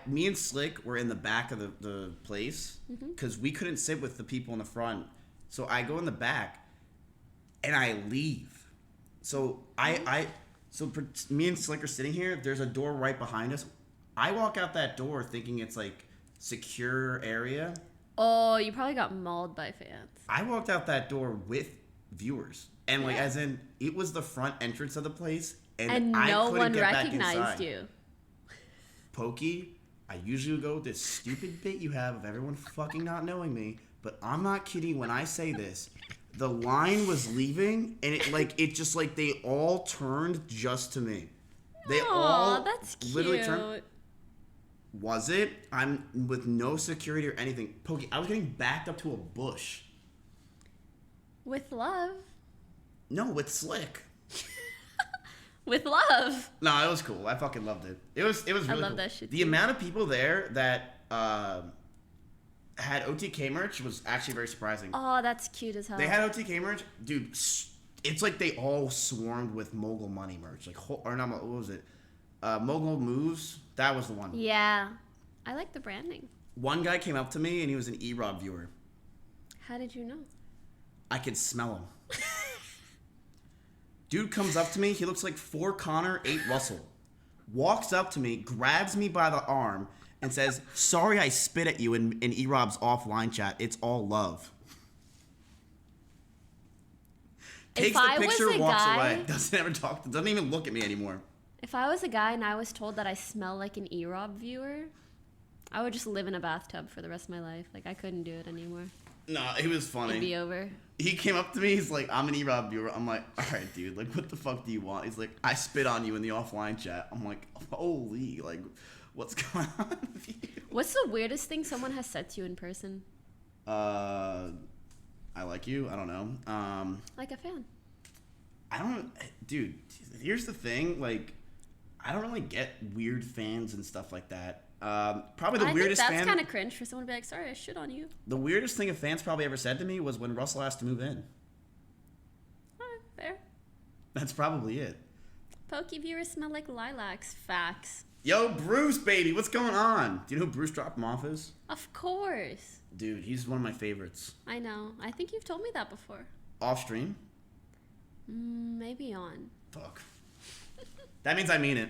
me and Slick were in the back of the place because we couldn't sit with the people in the front. So I go in the back and I leave. So me and Slick are sitting here. There's a door right behind us. I walk out that door thinking it's like secure area. Oh, you probably got mauled by fans. I walked out that door with viewers. And like, as in, it was the front entrance of the place. And I no couldn't one get back recognized inside. you. Poki, I usually go with this stupid bit you have of everyone fucking not knowing me, but I'm not kidding when I say this. The line was leaving, and it just like they all turned just to me. They all that's literally cute. turned. Was it? I'm with no security or anything. Poki, I was getting backed up to a bush. With love. No, with Slick. With love. No, it was cool. I fucking loved it. It was really I love cool. that shit The too. amount of people there that had OTK merch was actually very surprising. Oh, that's cute as hell. They had OTK merch, dude. It's like they all swarmed with Mogul money merch. Like, or not, what was it? Mogul moves. That was the one. Yeah. I like the branding. One guy came up to me and he was an E-Rob viewer. How did you know? I could smell him. Dude comes up to me. He looks like 4 Connor, 8 Russell. Walks up to me, grabs me by the arm, and says, "Sorry I spit at you in E-Rob's offline chat. It's all love." Takes I the was picture, a walks guy- away. Doesn't ever talk. Doesn't even look at me anymore. If I was a guy and I was told that I smell like an E-Rob viewer, I would just live in a bathtub for the rest of my life. Like, I couldn't do it anymore. Nah, it was funny. It'd be over. He came up to me. He's like, "I'm an E-Rob viewer." I'm like, "All right, dude. Like, what the fuck do you want?" He's like, "I spit on you in the offline chat." I'm like, "Holy, like, what's going on with you?" What's the weirdest thing someone has said to you in person? I like you. I don't know. Like a fan. I don't, dude. Here's the thing. Like, I don't really get weird fans and stuff like that. Probably the weirdest think fan. that's kind of cringe for someone to be like, "Sorry, I shit on you." The weirdest thing a fan's probably ever said to me was when Russell asked to move in. Fair. That's probably it. Poki viewers smell like lilacs. Facts. Yo, Bruce, baby, what's going on? Do you know who Bruce Drop Him Off is? Of course. Dude, he's one of my favorites. I know. I think you've told me that before. Off stream? Maybe on. Fuck. That means I mean it.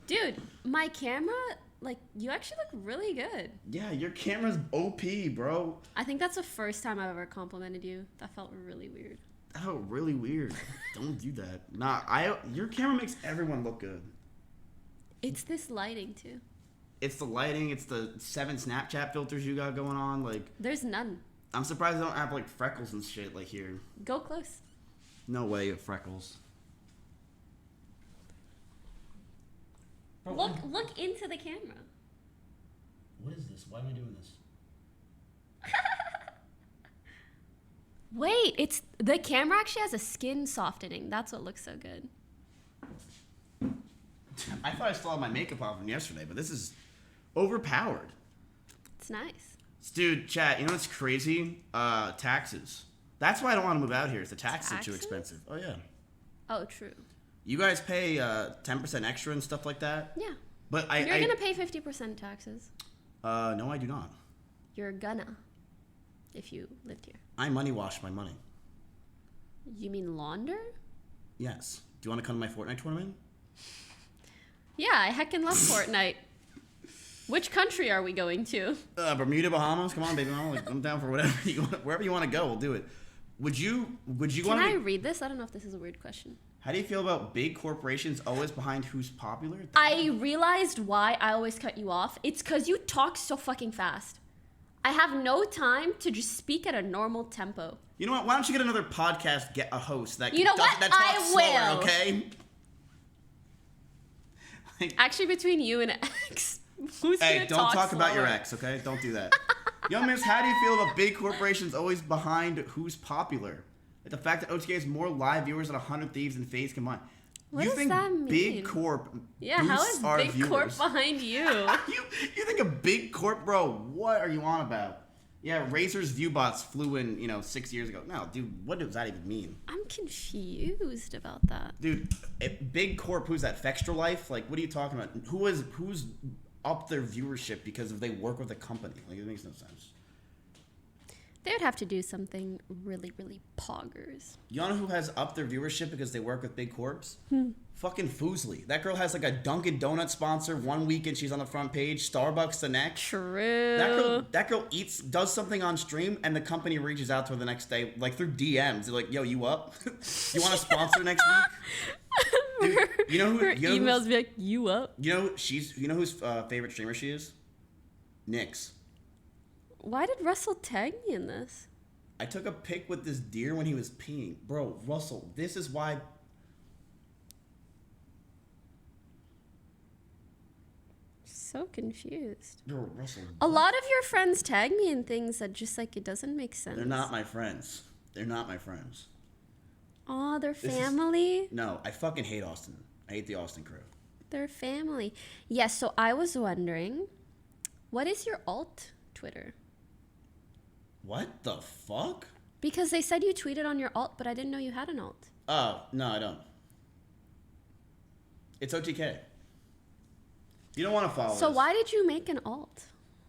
Dude, my camera, like, you actually look really good. Yeah, your camera's OP, bro. I think that's the first time I've ever complimented you. That felt really weird. That felt really weird. Don't do that. Nah, your camera makes everyone look good. It's this lighting, too. It's the lighting. It's the 7 Snapchat filters you got going on. Like, There's none. I'm surprised I don't have, like, freckles and shit, like, here. Go close. No way you have freckles. Look into the camera. What is this? Why am I doing this? Wait, it's the camera actually has a skin softening. That's what looks so good. I thought I still had my makeup on from yesterday, but this is overpowered. It's nice. Dude, chat, you know what's crazy? Taxes. That's why I don't want to move out here. Is the taxes are too expensive. Oh, yeah. Oh, true. You guys pay 10% extra and stuff like that? Yeah. But You're gonna pay 50% taxes. No, I do not. You're gonna, if you lived here. I money wash my money. You mean launder? Yes. Do you want to come to my Fortnite tournament? Yeah, I heckin' love Fortnite. Which country are we going to? Bermuda, Bahamas. Come on, baby mama. Like, I'm down for whatever you want. Wherever you want to go, we'll do it. Would you want to? Can I read this? I don't know if this is a weird question. How do you feel about big corporations always behind who's popular? I realized why I always cut you off. It's because you talk so fucking fast. I have no time to just speak at a normal tempo. You know what? Why don't you get another podcast, get a host that You know what? that talks I slower, will. okay? Actually, between you and X, who's Hey, gonna don't talk about your slower? ex, okay? Don't do that. Yo, miss, how do you feel about big corporations always behind who's popular? Like the fact that OTK has more live viewers than 100 Thieves and FaZe combined. What you does think that mean? Big Corp Yeah, how boosts is our Big viewers? Corp behind you? You think a Big Corp, bro? What are you on about? Yeah, Razor's ViewBots flew in, 6 years ago. No, dude, what does that even mean? I'm confused about that. Dude, Big Corp, who's that? Fextra Life? Like, what are you talking about? Who's up their viewership because if they work with a company? Like, it makes no sense. They would have to do something really, really poggers. You know who has up their viewership because they work with big corps? Hmm. Fucking Foozly. That girl has like a Dunkin' Donut sponsor. One weekend she's on the front page. Starbucks the next. True. That girl does something on stream, and the company reaches out to her the next day, like through DMs. They're like, "Yo, you up? You want to sponsor next week?" Dude, you know who? Her emails be like, "You up?" You know whose favorite streamer she is? Nyx. Why did Russell tag me in this? I took a pic with this deer when he was peeing. Bro, Russell, this is why. So confused. Bro, Russell. A lot of your friends tag me in things that just like it doesn't make sense. They're not my friends. They're not my friends. Aw, they're This is- family. No, I fucking hate Austin. I hate the Austin crew. They're family. Yes, so I was wondering, what is your alt Twitter? What the fuck? Because they said you tweeted on your alt, but I didn't know you had an alt. Oh, no, I don't. It's OTK. You don't want to follow So this. why did you make an alt?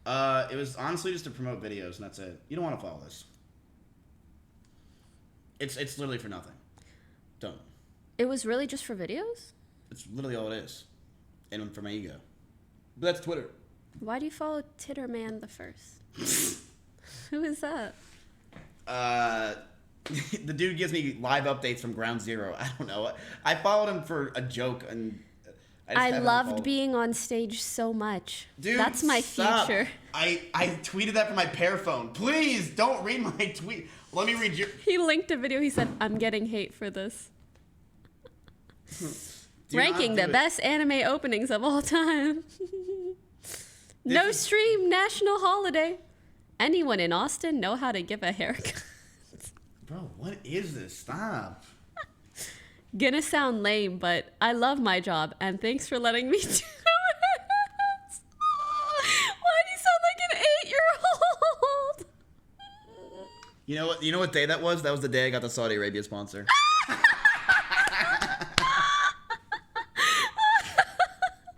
It was honestly just to promote videos, and that's it. You don't want to follow this. It's literally for nothing. Don't. It was really just for videos? It's literally all it is. And for my ego. But that's Twitter. Why do you follow Titterman the First? Who is that? The dude gives me live updates from Ground Zero. I don't know. I followed him for a joke, and I loved being on stage so much. Dude, that's my stop. future. I tweeted that from my pear phone. Please don't read my tweet. Let me read your. He linked a video. He said, "I'm getting hate for this." Ranking the best anime openings of all time. No stream, national holiday. Anyone in Austin know how to give a haircut? Bro, what is this? Stop. Gonna sound lame, but I love my job, and thanks for letting me do it. Why do you sound like an 8-year-old? You know what day that was? That was the day I got the Saudi Arabia sponsor.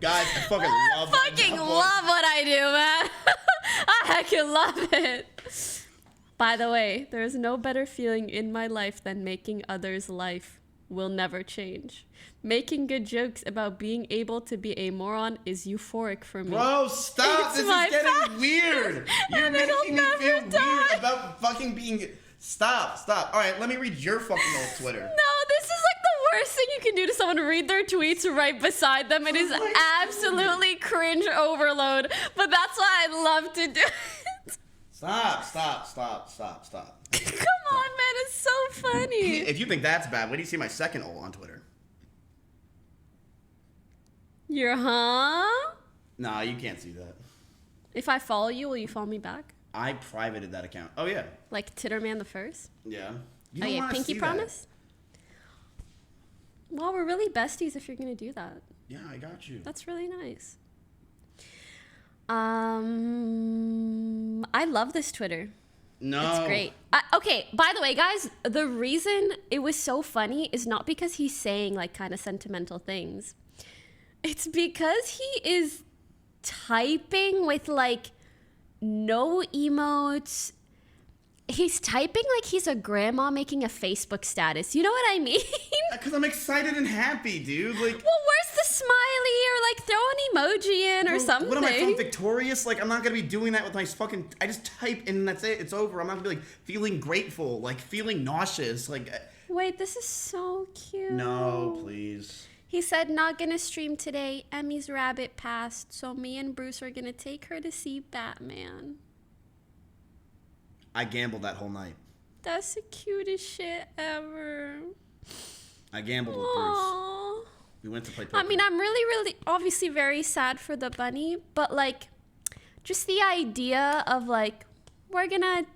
Guys, I fucking love love what I do, man. I can love it. By the way, there is no better feeling in my life than making others' life will never change. Making good jokes about being able to be a moron is euphoric for me. Bro, stop! This is getting weird. You're making me feel weird about fucking being. Stop. All right, let me read your fucking old Twitter. No, this is like the worst thing you can do to someone. Read their tweets right beside them. It is absolutely cringe overload. But that's why I love to do it. Stop. Come on, man, it's so funny. If you think that's bad, wait till you see my second ult on Twitter. You're Nah, you can't see that. If I follow you, will you follow me back? I privated that account. Oh yeah. Like Titterman the First? Yeah. Oh yeah, Pinky Promise? Well, we're really besties if you're gonna do that. Yeah, I got you. That's really nice. I love this Twitter. No. It's great. Okay, by the way, guys, the reason it was so funny is not because he's saying like kind of sentimental things. It's because he is typing with like no emotes. He's typing like he's a grandma making a Facebook status. You know what I mean? Because I'm excited and happy, dude. Like, well, where's the smiley or like throw an emoji in or something? What am I from Victorious? Like, I'm not gonna be doing that with my fucking. I just type and that's it. It's over. I'm not gonna be like feeling grateful, like feeling nauseous. Like. Wait, this is so cute. No, please. He said, not gonna stream today. Emmy's rabbit passed, so me and Bruce are gonna take her to see Batman. I gambled that whole night. That's the cutest shit ever. I gambled with Aww. Bruce. We went to play Pokemon. I mean, I'm really obviously very sad for the bunny, but like, just the idea of like, we're gonna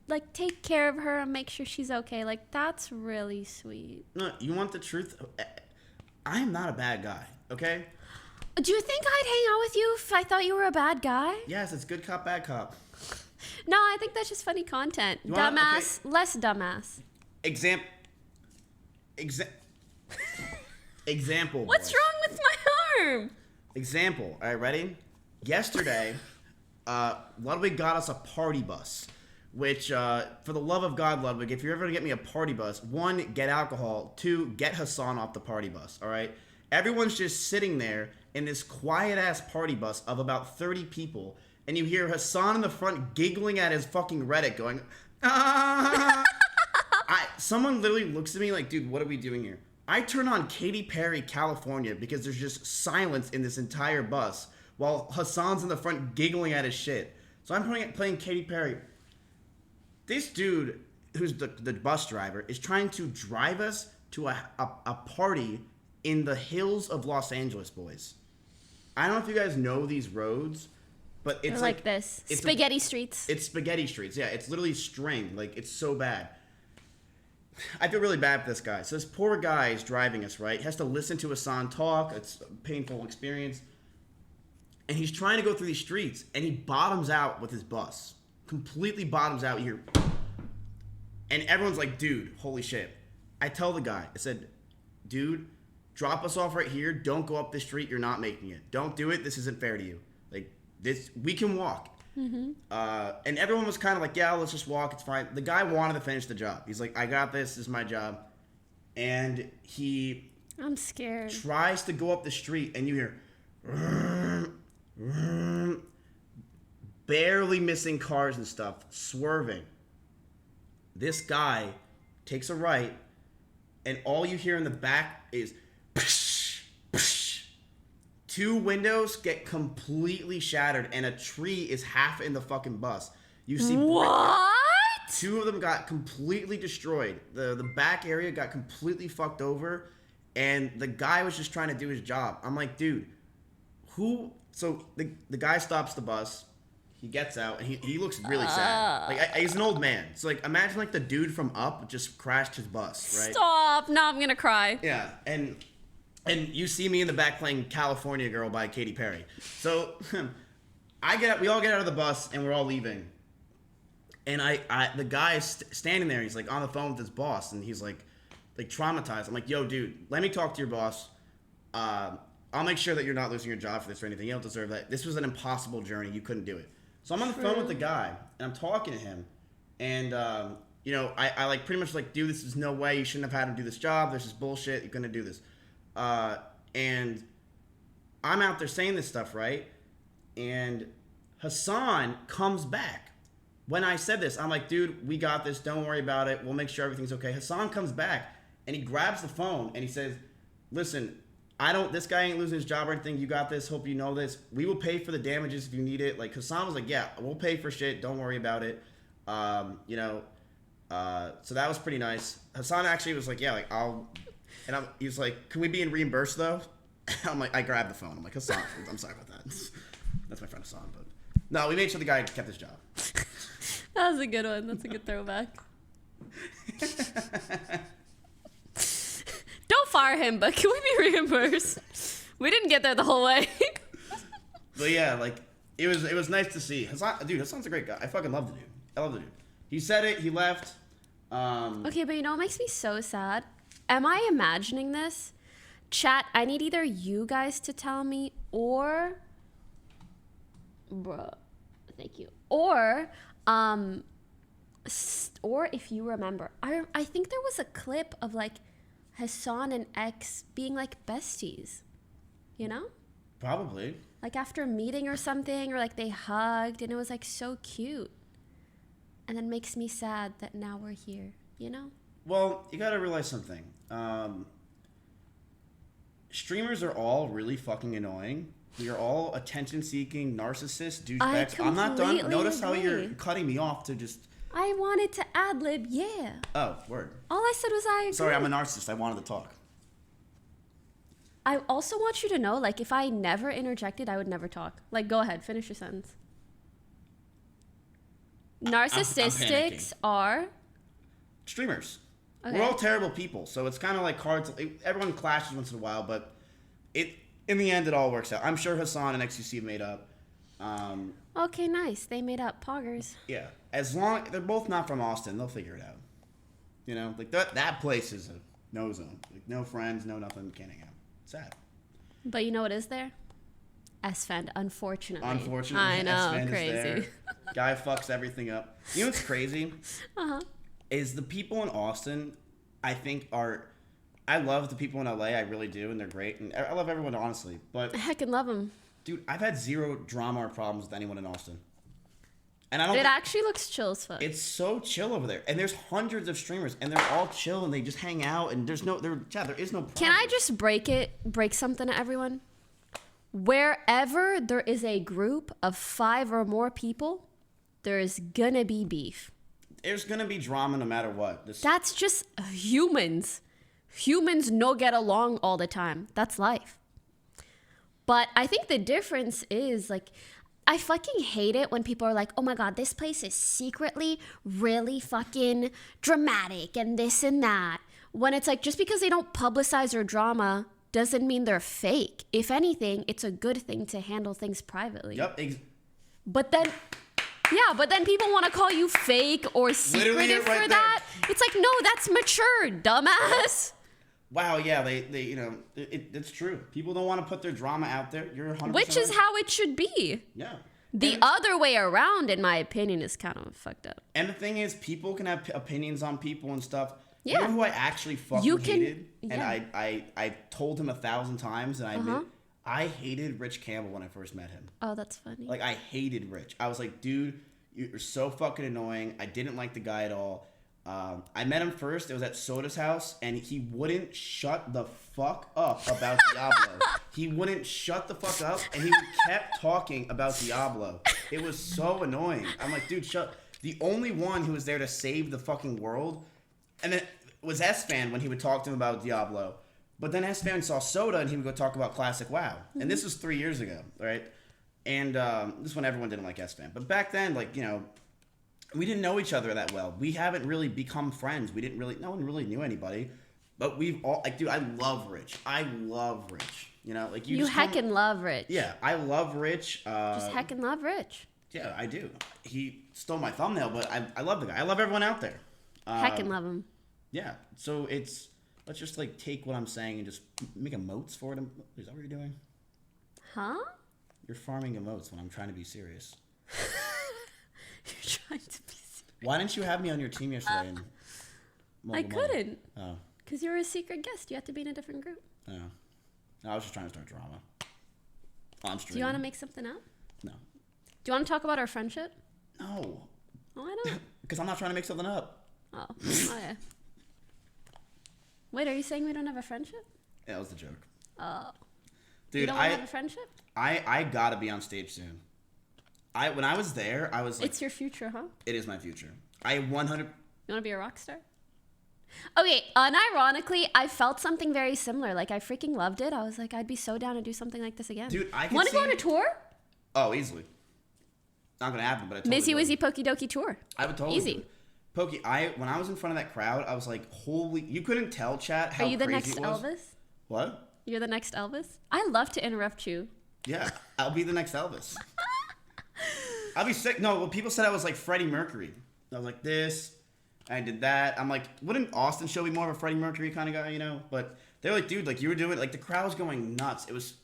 like take care of her and make sure she's okay. Like, that's really sweet. No, you want the truth? I am not a bad guy, okay? Do you think I'd hang out with you if I thought you were a bad guy? Yes, it's good cop, bad cop. No, I think that's just funny content. Dumbass, less dumbass. Example. What's boys. wrong with my arm? Example. All right, ready? Yesterday, Ludwig got us a party bus. Which, for the love of God, Ludwig, if you're ever gonna get me a party bus, 1, get alcohol, 2, get Hassan off the party bus, all right? Everyone's just sitting there in this quiet-ass party bus of about 30 people, and you hear Hassan in the front giggling at his fucking Reddit going, ah! Someone literally looks at me like, dude, what are we doing here? I turn on Katy Perry, California, because there's just silence in this entire bus, while Hassan's in the front giggling at his shit. So I'm playing Katy Perry. This dude, who's the bus driver, is trying to drive us to a party in the hills of Los Angeles, boys. I don't know if you guys know these roads, but it's like this. Spaghetti streets. It's spaghetti streets, yeah. It's literally string. Like, it's so bad. I feel really bad for this guy. So this poor guy is driving us, right? He has to listen to Hassan talk. It's a painful experience. And he's trying to go through these streets, and he bottoms out with his bus. Completely bottoms out here. And everyone's like, dude, holy shit. I tell the guy, I said, dude, drop us off right here. Don't go up the street. You're not making it. Don't do it. This isn't fair to you. Like, this, we can walk. Mm-hmm. And everyone was kind of like, yeah, let's just walk. It's fine. The guy wanted to finish the job. He's like, I got this. This is my job. And I'm scared. Tries to go up the street, and you hear, barely missing cars and stuff, swerving. This guy takes a right, and all you hear in the back is psh, psh. 2 windows get completely shattered, and a tree is half in the fucking bus. You see What? 2 of them got completely destroyed. The back area got completely fucked over, and the guy was just trying to do his job. I'm like, dude, who? So the guy stops the bus. He gets out, and he looks really sad. Like he's an old man. So like, imagine like the dude from Up just crashed his bus, right? Stop! Now I'm gonna cry. Yeah, and you see me in the back playing California Girl by Katy Perry. So we all get out of the bus, and we're all leaving. And the guy is standing there. He's like on the phone with his boss, and he's like traumatized. I'm like, yo, dude, let me talk to your boss. I'll make sure that you're not losing your job for this or anything. You don't deserve that. This was an impossible journey. You couldn't do it. So I'm on the phone with the guy, and I'm talking to him, and you know, I like pretty much like, dude, this is no way. You shouldn't have had him do this job. This is bullshit. You're gonna do this, and I'm out there saying this stuff, right? And Hassan comes back. When I said this, I'm like, dude, we got this. Don't worry about it. We'll make sure everything's okay. Hassan comes back, and he grabs the phone, and he says, listen, this guy ain't losing his job or anything. You got this. Hope you know this. We will pay for the damages if you need it. Like, Hassan was like, yeah, we'll pay for shit. Don't worry about it. You know, so that was pretty nice. Hassan actually was like, yeah, like, he was like, can we be in reimbursed though? I'm like, I grabbed the phone. I'm like, Hassan, I'm sorry about that. That's my friend Hassan, but no, we made sure the guy kept his job. That was a good one. That's a good throwback. Don't fire him, but can we be reimbursed? We didn't get there the whole way. But yeah, like it was nice to see. Hassan's a great guy. I fucking love the dude. I love the dude. He said it. He left. Okay, but you know what makes me so sad? Am I imagining this? Chat, I need either you guys to tell me or... Bruh. Thank you. Or if you remember. I think there was a clip of like Hassan and X being like besties. You know? Probably. Like after a meeting or something, or like they hugged, and it was like so cute. And then makes me sad that now we're here, you know? Well, you gotta realize something. Streamers are all really fucking annoying. We are all attention-seeking, narcissists, douchebags. I'm not done. Notice how you're cutting me off to just... I wanted to ad-lib, yeah. Oh, word. All I said was I agree. Sorry, I'm a narcissist. I wanted to talk. I also want you to know, like, if I never interjected, I would never talk. Like, go ahead, finish your sentence. Narcissistics are... Streamers. Okay. We're all terrible people, so it's kind of like cards. Everyone clashes once in a while, but in the end, it all works out. I'm sure Hassan and XQC made up. Okay, nice. They made up poggers. Yeah. As long... They're both not from Austin. They'll figure it out. You know? Like, that place is a no-zone. Like, no friends, no nothing, can't hang out. Sad. But you know what is there? S-Fend, unfortunately. Unfortunately, I know, S-Fend crazy. is there. Guy fucks everything up. You know what's crazy? Is the people in Austin, I think, are... I love the people in LA, I really do, and they're great. And I love everyone, honestly. But I heckin' love them. Dude, I've had zero drama or problems with anyone in Austin. And I don't. It actually looks chill as fuck. It's so chill over there, and there's hundreds of streamers, and they're all chill, and they just hang out, and there is no problem. Can I just break something to everyone? Wherever there is a group of 5 or more people, there is gonna be beef. There's gonna be drama no matter what. That's just humans. Humans no get along all the time. That's life. But I think the difference is, like, I fucking hate it when people are like, oh my god, this place is secretly really fucking dramatic and this and that. When it's like, just because they don't publicize their drama doesn't mean they're fake. If anything, it's a good thing to handle things privately. Yep. But then people want to call you fake or secretive for that. It's like, no, that's mature, dumbass. Wow, yeah, they you know, it's true. People don't want to put their drama out there. You're 100%. Which is how it should be. Yeah. The other way around, in my opinion, is kind of fucked up. And the thing is, people can have opinions on people and stuff. Yeah. You know who I actually fucking hated? Yeah. And I told him 1,000 times, and I admit, I hated Rich Campbell when I first met him. Oh, that's funny. Like, I hated Rich. I was like, dude, you're so fucking annoying. I didn't like the guy at all. I met him first. It was at Soda's house, and he wouldn't shut the fuck up about Diablo. He wouldn't shut the fuck up, and he kept talking about Diablo. It was so annoying. I'm like, dude, shut. The only one who was there to save the fucking world, and it was S-Fan when he would talk to him about Diablo. But then S-Fan saw Soda, and he would go talk about Classic WoW. And this was 3 years ago, right? And this is when everyone didn't like S-Fan. But back then, like, you know, we didn't know each other that well. We haven't really become friends. No one really knew anybody. But we've all, like, dude, I love Rich. I love Rich. You know, like, You heckin' love Rich. Yeah, I love Rich. Just heckin' love Rich. Yeah, I do. He stole my thumbnail, but I love the guy. I love everyone out there. Heckin' love him. Yeah, so let's just, like, take what I'm saying and just make emotes for it. Is that what you're doing? Huh? You're farming emotes when I'm trying to be serious. You're trying to be serious. Why didn't you have me on your team yesterday? In I couldn't. Oh. Because you were a secret guest. You had to be in a different group. Oh. I was just trying to start drama. On stream. Do you want to make something up? No. Do you want to talk about our friendship? No. Why not? Because I'm not trying to make something up. Oh. Okay. Wait, are you saying we don't have a friendship? Yeah, that was the joke. Oh. Dude, you don't want to have a friendship? I gotta be on stage soon. When I was there, I was like... It's your future, huh? It is my future. I 100... You want to be a rock star? Okay, unironically, I felt something very similar. Like, I freaking loved it. I was like, I'd be so down to do something like this again. Dude, I could Want to go on a tour? Oh, easily. Not gonna happen, but I totally Mizzy would. Wizzy Poki Doki tour. I would totally Easy. do it. Poki, when I was in front of that crowd, I was like, holy... You couldn't tell, chat, how Are you the crazy next it was. Elvis? What? You're the next Elvis? I love to interrupt you. Yeah, I'll be the next Elvis. I'll be sick. No, well, people said I was like Freddie Mercury. I was like this. I did that. I'm like, wouldn't Austin show be more of a Freddie Mercury kind of guy, you know? But they're like, dude, like you were doing, like the crowd was going nuts. It was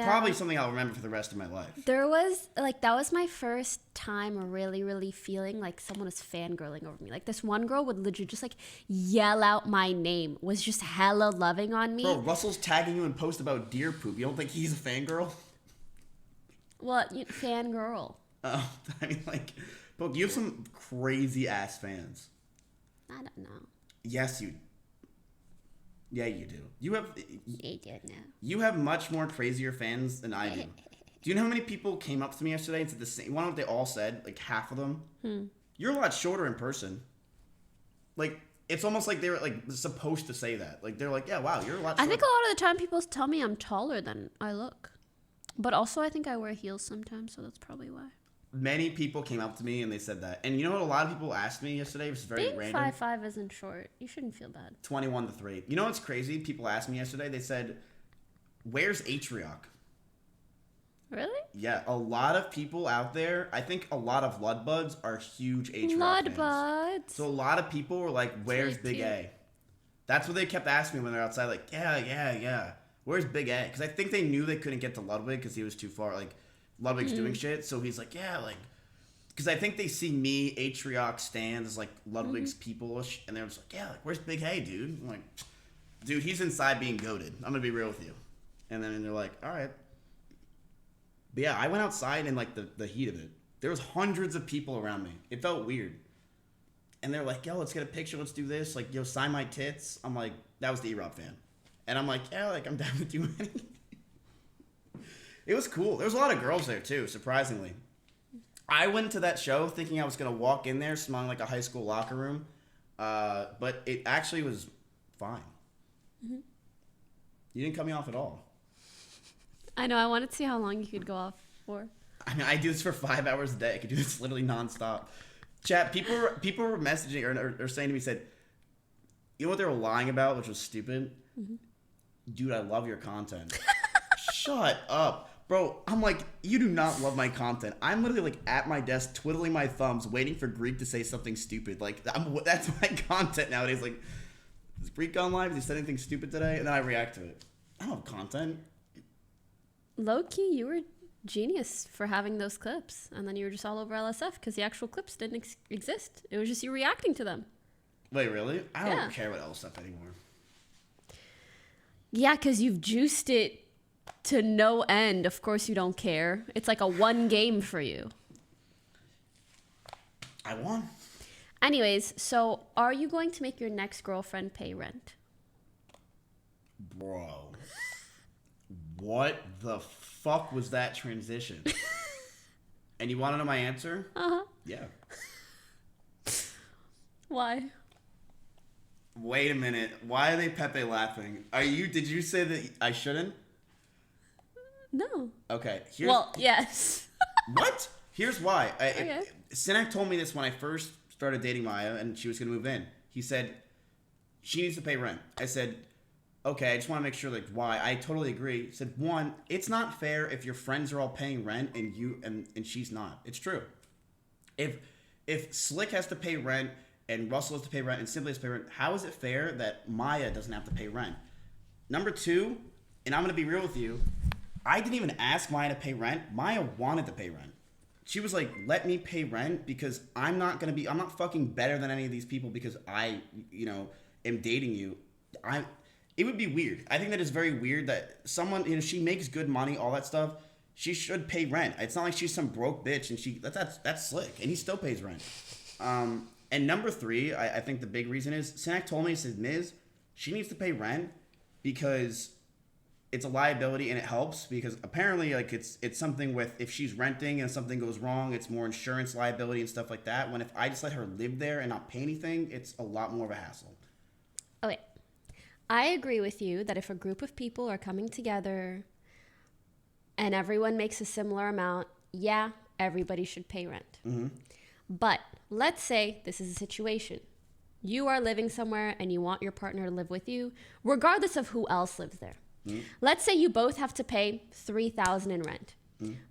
probably something I'll remember for the rest of my life. There was, like, that was my first time really, really feeling like someone was fangirling over me. Like, this one girl would legit just, like, yell out my name, was just hella loving on me. Bro, Russell's tagging you in post about deer poop. You don't think he's a fangirl? Well, fangirl. Oh, I mean, like, Poke, you have some crazy-ass fans. I don't know. Yes, you... Yeah, you do. You have... You don't know. You have much more crazier fans than I do. Do you know how many people came up to me yesterday and said the same? You know what they all said? Like, half of them? You're a lot shorter in person. Like, it's almost like they were, like, supposed to say that. Like, they're like, yeah, wow, you're a lot shorter. I think a lot of the time people tell me I'm taller than I look. But also, I think I wear heels sometimes, so that's probably why. Many people came up to me and they said that. And you know what a lot of people asked me yesterday? Which is very Being random. 5'5" isn't short. You shouldn't feel bad. 21 to 3. You know what's crazy? People asked me yesterday. They said, where's Atrioc? Really? Yeah, a lot of people out there, I think a lot of Ludbuds are huge Atrioc fans. Ludbuds. So a lot of people were like, where's Big A? That's what they kept asking me when they're outside. Like, yeah. Where's Big A? Because I think they knew they couldn't get to Ludwig because he was too far. Like, Ludwig's doing shit. So he's like, yeah, like... Because I think they see me, Atrioc stands as, like, Ludwig's people-ish. And they're just like, yeah, like, where's Big A, dude? I'm like, dude, he's inside being goated. I'm going to be real with you. And then they're like, all right. But yeah, I went outside in, like, the heat of it. There was hundreds of people around me. It felt weird. And they're like, yo, let's get a picture. Let's do this. Like, yo, sign my tits. I'm like, that was the E-Rob fan. And I'm like, yeah, like, I'm down to do anything. It was cool. There was a lot of girls there, too, surprisingly. I went to that show thinking I was going to walk in there smelling like a high school locker room. But it actually was fine. You didn't cut me off at all. I know. I wanted to see how long you could go off for. I mean, I do this for 5 hours a day. I could do this literally nonstop. Chat, people were messaging or saying to me, said, you know what they were lying about, which was stupid? Dude, I love your content. Shut up. Bro, I'm like, you do not love my content. I'm literally like at my desk twiddling my thumbs waiting for Greek to say something stupid. Like, that's my content nowadays. Like, is Greek gone live? Has he said anything stupid today? And then I react to it. I don't have content. Low-key, you were genius for having those clips. And then you were just all over LSF because the actual clips didn't exist. It was just you reacting to them. Wait, really? I don't care about LSF anymore. Yeah, because you've juiced it to no end. Of course you don't care. It's like a one game for you. I won. Anyways, so are you going to make your next girlfriend pay rent? Bro. What the fuck was that transition? And you want to know my answer? Uh-huh. Yeah. Why? Wait a minute. Why are they Pepe laughing? Did you say that I shouldn't? No. Okay. Well, yes. What? Here's why. Okay. Sinek told me this when I first started dating Maya and she was going to move in. He said, she needs to pay rent. I said, okay, I just want to make sure, like, why. I totally agree. He said, one, it's not fair if your friends are all paying rent and you and she's not. It's true. If Slick has to pay rent and Russell has to pay rent and Simply has to pay rent, how is it fair that Maya doesn't have to pay rent? Number two, and I'm going to be real with you, I didn't even ask Maya to pay rent. Maya wanted to pay rent. She was like, let me pay rent because I'm not fucking better than any of these people because I, am dating you. It would be weird. I think that it's very weird that someone, she makes good money, all that stuff. She should pay rent. It's not like she's some broke bitch and that's Slick and he still pays rent. And number three, I think the big reason is Sinek told me, he said, Miz, she needs to pay rent because it's a liability and it helps because apparently like it's something with if she's renting and something goes wrong, it's more insurance liability and stuff like that. When if I just let her live there and not pay anything, it's a lot more of a hassle. Okay. I agree with you that if a group of people are coming together and everyone makes a similar amount, yeah, everybody should pay rent. Mm-hmm. But let's say this is a situation. You are living somewhere and you want your partner to live with you, regardless of who else lives there. Mm. Let's say you both have to pay $3,000 in rent,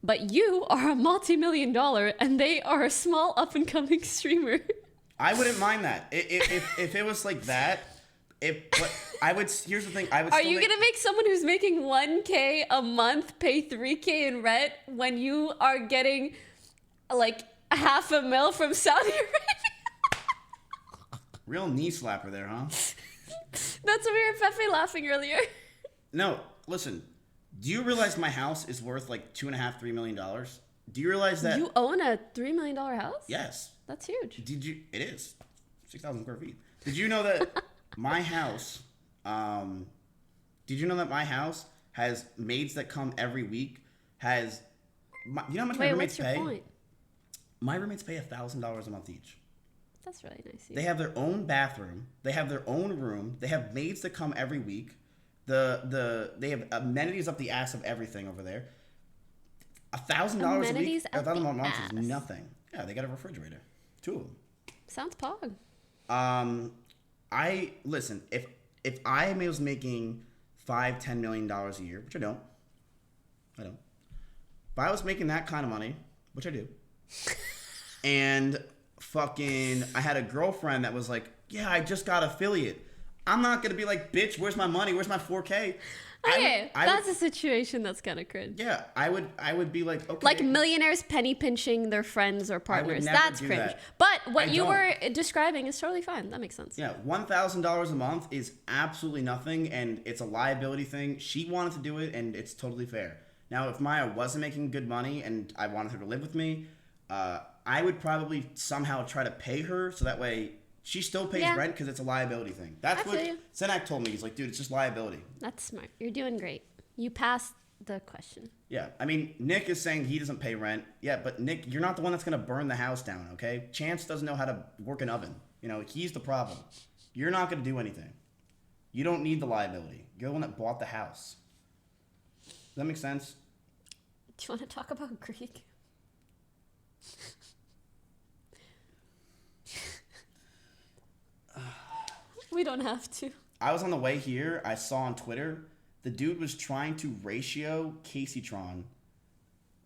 but you are a multi-million-dollar and they are a small up-and-coming streamer. I wouldn't mind that if it was like that. But I would. Here's the thing. I would. Are you gonna make someone who's making $1K a month pay $3K in rent when you are getting like $500,000 from Saudi Arabia? Real knee slapper there, huh? That's what we were Pepe laughing earlier. No, listen. Do you realize my house is worth like $2.5–3 million? Do you realize that you own a $3 million house? Yes. That's huge. Did you? It is 6,000 square feet. Did you know that my house? Did you know that my house has maids that come every week? You know how much my roommates pay? What's your point? My roommates pay $1,000 a month each. That's really nice. They have their own bathroom. They have their own room. They have maids that come every week. They have amenities up the ass of everything over there. $1,000 a week. $1,000 a month is nothing. Yeah, they got a refrigerator. 2 of them. Sounds pog. Listen. If I was making $5–10 million a year, which I don't. If I was making that kind of money, which I do, and fucking, I had a girlfriend that was like, yeah, I just got affiliate. I'm not gonna be like, bitch, where's my money? Where's my 4K? Okay, that's a situation that's kind of cringe. Yeah, I would be like, okay. Like millionaires penny pinching their friends or partners. That's cringe. That. But what you were describing is totally fine. That makes sense. Yeah, $1,000 a month is absolutely nothing, and it's a liability thing. She wanted to do it, and it's totally fair. Now, if Maya wasn't making good money and I wanted her to live with me, I would probably somehow try to pay her so that way she still pays rent because it's a liability thing. That's what Senak told me. He's like, dude, it's just liability. That's smart. You're doing great. You passed the question. Yeah. I mean, Nick is saying he doesn't pay rent. Yeah, but Nick, you're not the one that's going to burn the house down, okay? Chance doesn't know how to work an oven. He's the problem. You're not going to do anything. You don't need the liability. You're the one that bought the house. Does that make sense? Do you want to talk about Greek? We don't have to. I was on the way here. I saw on Twitter, the dude was trying to ratio Caseytron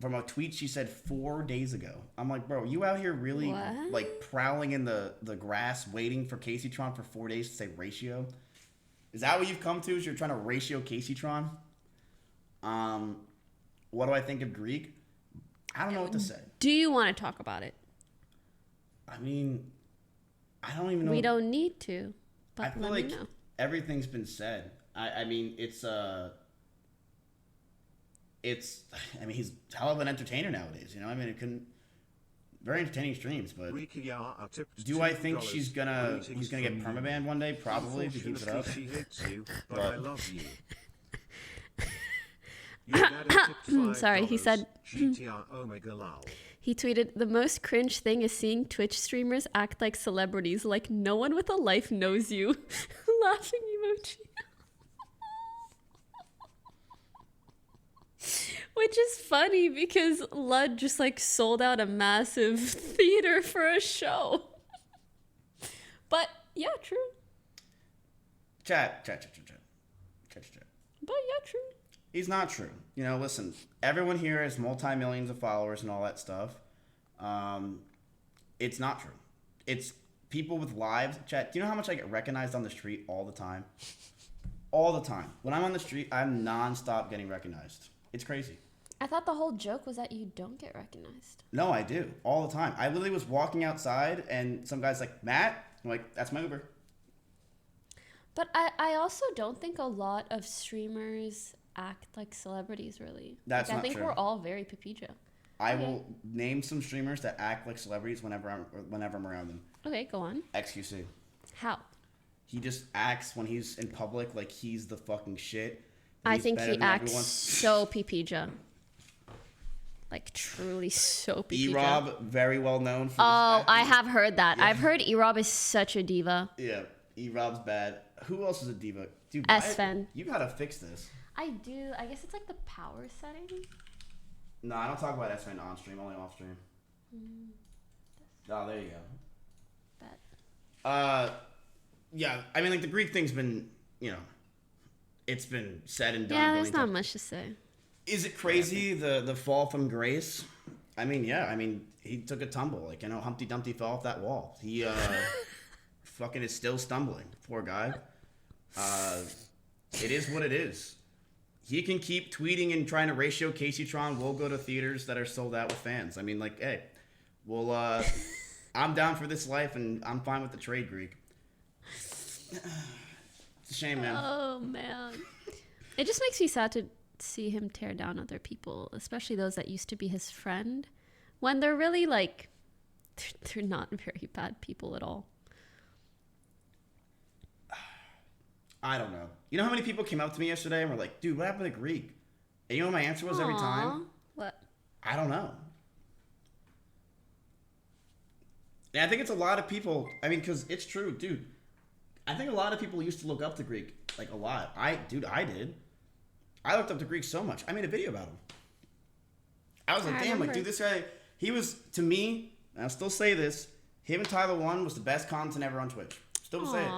from a tweet she said 4 days ago. I'm like, bro, you out here really like prowling in the grass waiting for Caseytron for 4 days to say ratio? Is that what you've come to? Is you're trying to ratio Caseytron? What do I think of Greek? I don't know what to say. Do you want to talk about it? I mean, I don't even know. We don't need to. But I feel like everything's been said. I mean, he's a hell of an entertainer nowadays. I mean, very entertaining streams, but Rikiya tipped do I think $2. he's gonna get permabanned one day? Probably if he keeps it up. She hates you, but I love you. Your daddy tipped $5. Sorry, he said. GTR Omega lol. He tweeted, "The most cringe thing is seeing Twitch streamers act like celebrities, like no one with a life knows you." Laughing emoji. Which is funny because Lud just like sold out a massive theater for a show. But yeah, true. Chat. But yeah, true. He's not true. You know, listen, everyone here has multi-millions of followers and all that stuff. It's not true. It's people with lives. Chat, do you know how much I get recognized on the street all the time? All the time. When I'm on the street, I'm non-stop getting recognized. It's crazy. I thought the whole joke was that you don't get recognized. No, I do. All the time. I literally was walking outside and some guy's like, Matt? I'm like, that's my Uber. But I also don't think a lot of streamers act like celebrities, really. That's like, not I think true. we're all very Pepija. I will name some streamers that act like celebrities whenever I'm around them. Okay, go on. XQC. How? He just acts when he's in public like he's the fucking shit. I think he acts everyone. so Pepija. Like, truly so Pepija. E-Rob, very well known for I have heard that. Yeah. I've heard E-Rob is such a diva. Yeah, E-Rob's bad. Who else is a diva? Dude, S-Fen. You gotta fix this. I do. I guess it's like the power setting. No, I don't talk about S-Fen on stream, only off stream. Oh, there you go. Bet. Yeah, I mean, like, the Greek thing's been, you know, it's been said and done. Yeah, there's not much to say. Is it crazy, the fall from grace? I mean, yeah, I mean, he took a tumble. Like, you know, Humpty Dumpty fell off that wall. He, fucking is still stumbling. Poor guy. It is what it is. He can keep tweeting and trying to ratio Caseytron. We'll go to theaters that are sold out with fans. I mean, like, hey, well, I'm down for this life, and I'm fine with the trade, Greek. It's a shame, man. Oh, man. It just makes me sad to see him tear down other people, especially those that used to be his friend, when they're really, like, they're not very bad people at all. I don't know. You know how many people came up to me yesterday and were like, dude, what happened to Greek? And you know what my answer was every time? What? I don't know. And I think it's a lot of people. I mean, because it's true, dude. I think a lot of people used to look up to Greek, like a lot. I did. I looked up to Greek so much. I made a video about him. I was like, damn, like, dude, this guy, he was, to me, and I'll still say this, him and Tyler One was the best content ever on Twitch. Still to say it.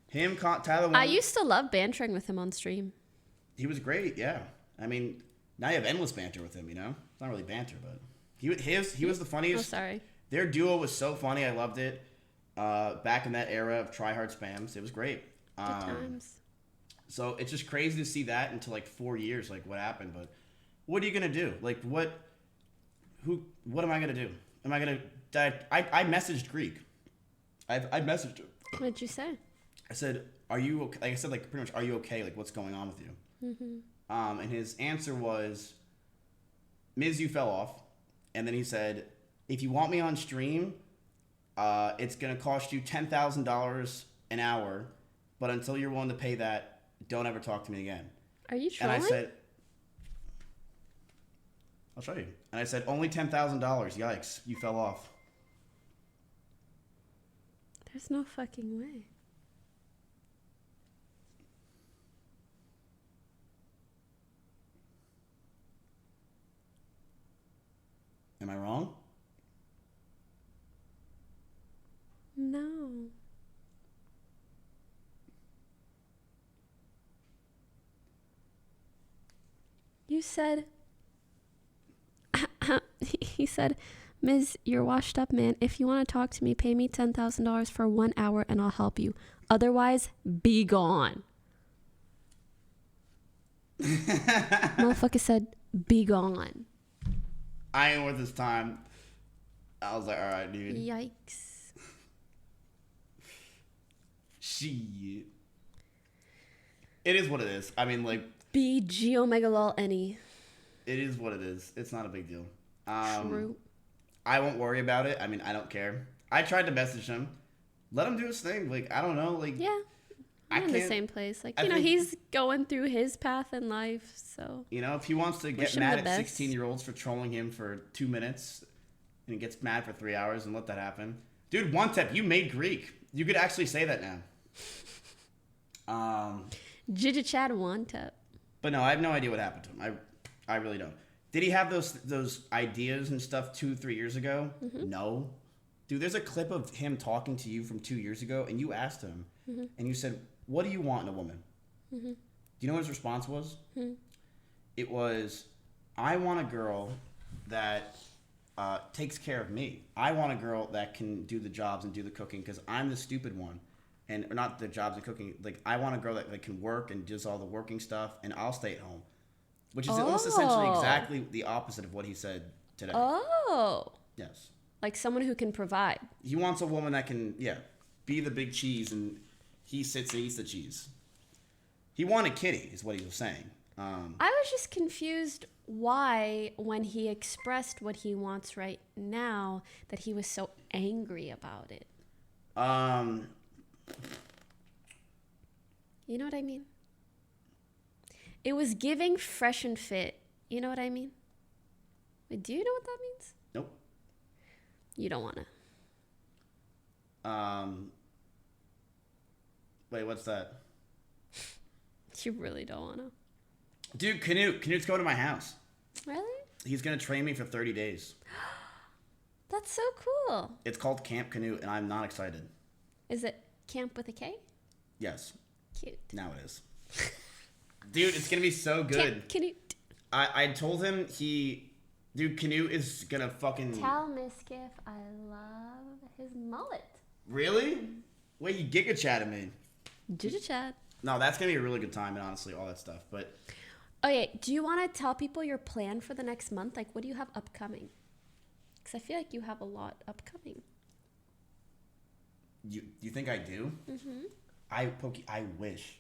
Him, Tyler One. I used to love bantering with him on stream. He was great, yeah. I mean, now you have endless banter with him, you know? It's not really banter, but he was the funniest. Oh, sorry. Their duo was so funny. I loved it. Back in that era of tryhard spams, it was great. Good times. So it's just crazy to see that into like 4 years, like what happened. But what are you gonna do? Like what am I gonna do? Am I gonna? I messaged Greek. I messaged him. What did you say? I said, "Are you okay?" Like I said, like pretty much, "Are you okay? Like what's going on with you?" Mm-hmm. And his answer was, "Miz, you fell off." And then he said, "If you want me on stream, it's gonna cost you $10,000 an hour. But until you're willing to pay that, don't ever talk to me again." Are you trolling? And I said, "I'll show you." And I said, "Only $10,000. Yikes, you fell off." There's no fucking way. Am I wrong? No. You said, he said, "Ms., you're washed up, man. If you want to talk to me, pay me $10,000 for 1 hour and I'll help you. Otherwise, be gone." Motherfucker said, "Be gone." I ain't worth his time. I was like, all right, dude. Yikes. Shit. It is what it is. I mean, like. BG Omega lol any. It is what it is. It's not a big deal. True. I won't worry about it. I mean, I don't care. I tried to message him. Let him do his thing. Like, I don't know. Like, Yeah. I'm in the can't- same place. Like, I you know, think- he's going through his path in life, so. You know, if he wants to Wish get him mad the at best. 16-year-olds for trolling him for 2 minutes, and he gets mad for 3 hours, and let that happen. Dude, one tap, you made Greek. You could actually say that now. Jija Chad one tap. But no, I have no idea what happened to him. I really don't. Did he have those ideas and stuff 2-3 years ago? Mhm. No. Dude, there's a clip of him talking to you from 2 years ago, and you asked him, Mhm. and you said, "What do you want in a woman?" Mhm. Do you know what his response was? Hmm. It was, "I want a girl that takes care of me. I want a girl that can do the jobs and do the cooking because I'm the stupid one." And or not the jobs and cooking. Like, I want a girl that can work and does all the working stuff, and I'll stay at home. Which is almost essentially Oh. exactly the opposite of what he said today. Oh. Yes. Like someone who can provide. He wants a woman that can, be the big cheese, and he sits and eats the cheese. He wanted Kitty, is what he was saying. I was just confused why, when he expressed what he wants right now, that he was so angry about it. You know what I mean? It was giving fresh and fit. You know what I mean? Wait, do you know what that means? Nope. You don't want to. Wait, what's that? You really don't want to. Dude, Canute's going to my house. Really? He's going to train me for 30 days. That's so cool. It's called Camp Canute, and I'm not excited. Is it camp with a K? Yes. Cute. Now it is. Dude, it's going to be so good. Camp Canute. I told him Dude, Canute is going to fucking... Tell Mizkif I love his mullet. Really? Wait, you giga chatted me. Giga chat. No, that's going to be a really good time, and honestly, all that stuff. But Okay, do you want to tell people your plan for the next month? Like, what do you have upcoming? Because I feel like you have a lot upcoming. you think I do? Mm-hmm. Poki, I wish.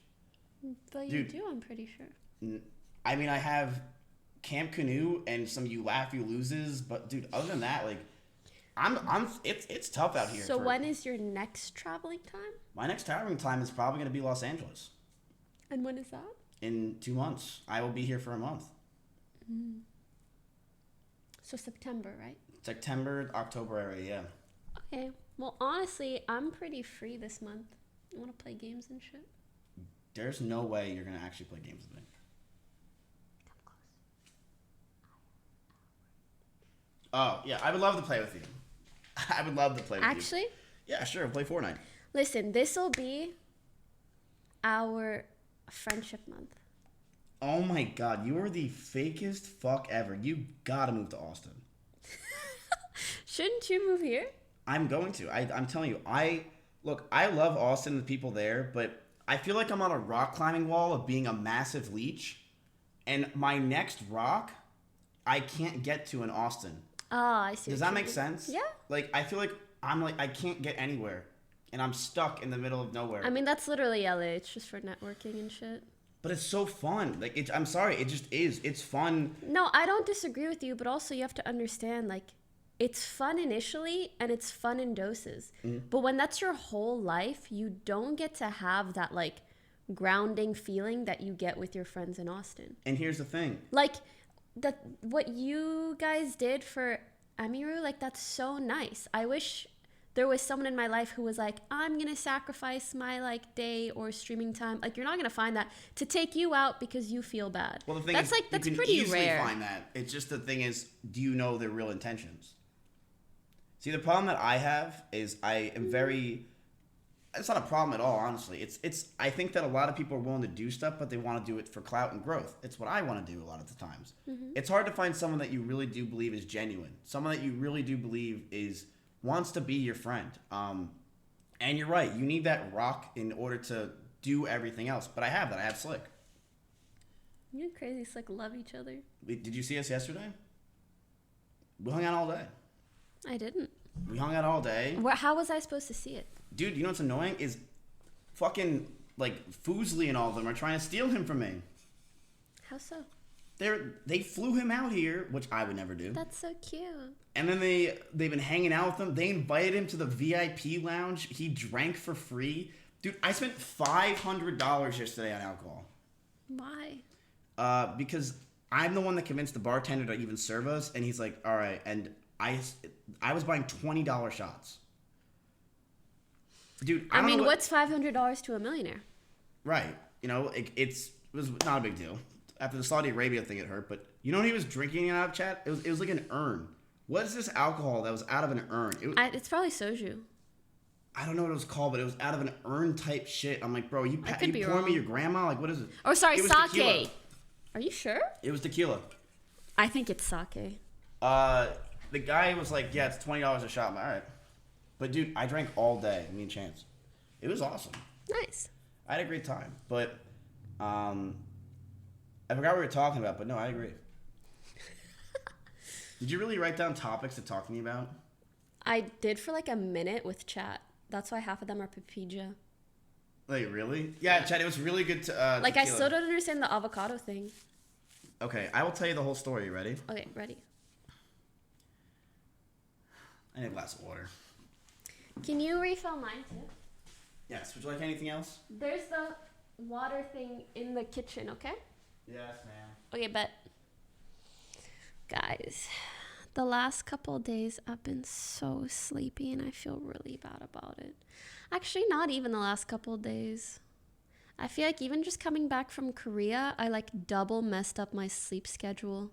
But Dude. you do, I'm pretty sure. I mean, I have Camp Canoe and some you laugh, you loses, but dude, other than that, like, it's tough out here. So when is your next traveling time? My next traveling time is probably going to be Los Angeles. And when is that? In 2 months. I will be here for a month. Mm. So September, right? September, October area, yeah. Okay. Well, honestly, I'm pretty free this month. You want to play games and shit? There's no way you're going to actually play games with me. Oh, yeah, I would love to play with you. I would love to play with you. Actually? Yeah, sure, play Fortnite. Listen, this will be our friendship month. Oh my god, you are the fakest fuck ever. You gotta move to Austin. Shouldn't you move here? I'm going to. I'm telling you, I love Austin and the people there, but I feel like I'm on a rock climbing wall of being a massive leech, and my next rock, I can't get to in Austin. Oh, I see. Does what that you make mean. sense? Yeah. Like, I feel like I can't get anywhere, and I'm stuck in the middle of nowhere. I mean, that's literally LA. It's just for networking and shit. But it's so fun. Like, I'm sorry, it just is. It's fun. No, I don't disagree with you, but also you have to understand, like, it's fun initially and it's fun in doses. But when that's your whole life, you don't get to have that, like, grounding feeling that you get with your friends in Austin. And here's the thing. Like, what you guys did for Amiru, like, that's so nice. I wish there was someone in my life who was like, I'm gonna sacrifice my, like, day or streaming time. Like, you're not gonna find that to take you out because you feel bad. Well, the thing that's is, like, that's you can pretty easily rare. find that. It's just the thing is, do you know their real intentions? See, the problem that I have is I am very. It's not a problem at all, honestly. It's. I think that a lot of people are willing to do stuff, but they want to do it for clout and growth. It's what I want to do a lot of the times. It's hard to find someone that you really do believe is genuine, someone that you really do believe wants to be your friend. And you're right. You need that rock in order to do everything else. But I have that. I have Slick. You and Crazy Slick love each other. Did you see us yesterday? We hung out all day. I didn't. We hung out all day. How was I supposed to see it? Dude, you know what's annoying is fucking, like, Foozly and all of them are trying to steal him from me. How so? They flew him out here, which I would never do. That's so cute. And then they've been hanging out with him. They invited him to the VIP lounge. He drank for free. Dude, I spent $500 yesterday on alcohol. Why? Because I'm the one that convinced the bartender to even serve us, and he's like, all right. And I was buying $20 shots. Dude, I mean, what's $500 to a millionaire? Right. You know, it was not a big deal. After the Saudi Arabia thing, it hurt. But you know what he was drinking out of, chat? It was like an urn. What is this alcohol that was out of an urn? It's probably soju. I don't know what it was called, but it was out of an urn type shit. I'm like, bro, you pouring wrong. me your grandma? Like, what is it? Oh, sorry, it was sake. Tequila. Are you sure? It was tequila. I think it's sake. The guy was like, yeah, it's $20 a shot. I'm like, all right. But dude, I drank all day. Me and Chance. It was awesome. Nice. I had a great time. But I forgot what we were talking about, but no, I agree. Did you really write down topics to talk to me about? I did for like a minute with chat. That's why half of them are papija. Like, really? Yeah, Chad, it was really good to... like, tequila. I still don't understand the avocado thing. Okay, I will tell you the whole story. You ready? Okay, ready. I need a glass of water. Can you refill mine, too? Yes. Would you like anything else? There's the water thing in the kitchen, okay? Yes, ma'am. Okay, but... Guys, the last couple of days I've been so sleepy and I feel really bad about it. Actually, not even the last couple of days. I feel like even just coming back from Korea, I like double messed up my sleep schedule.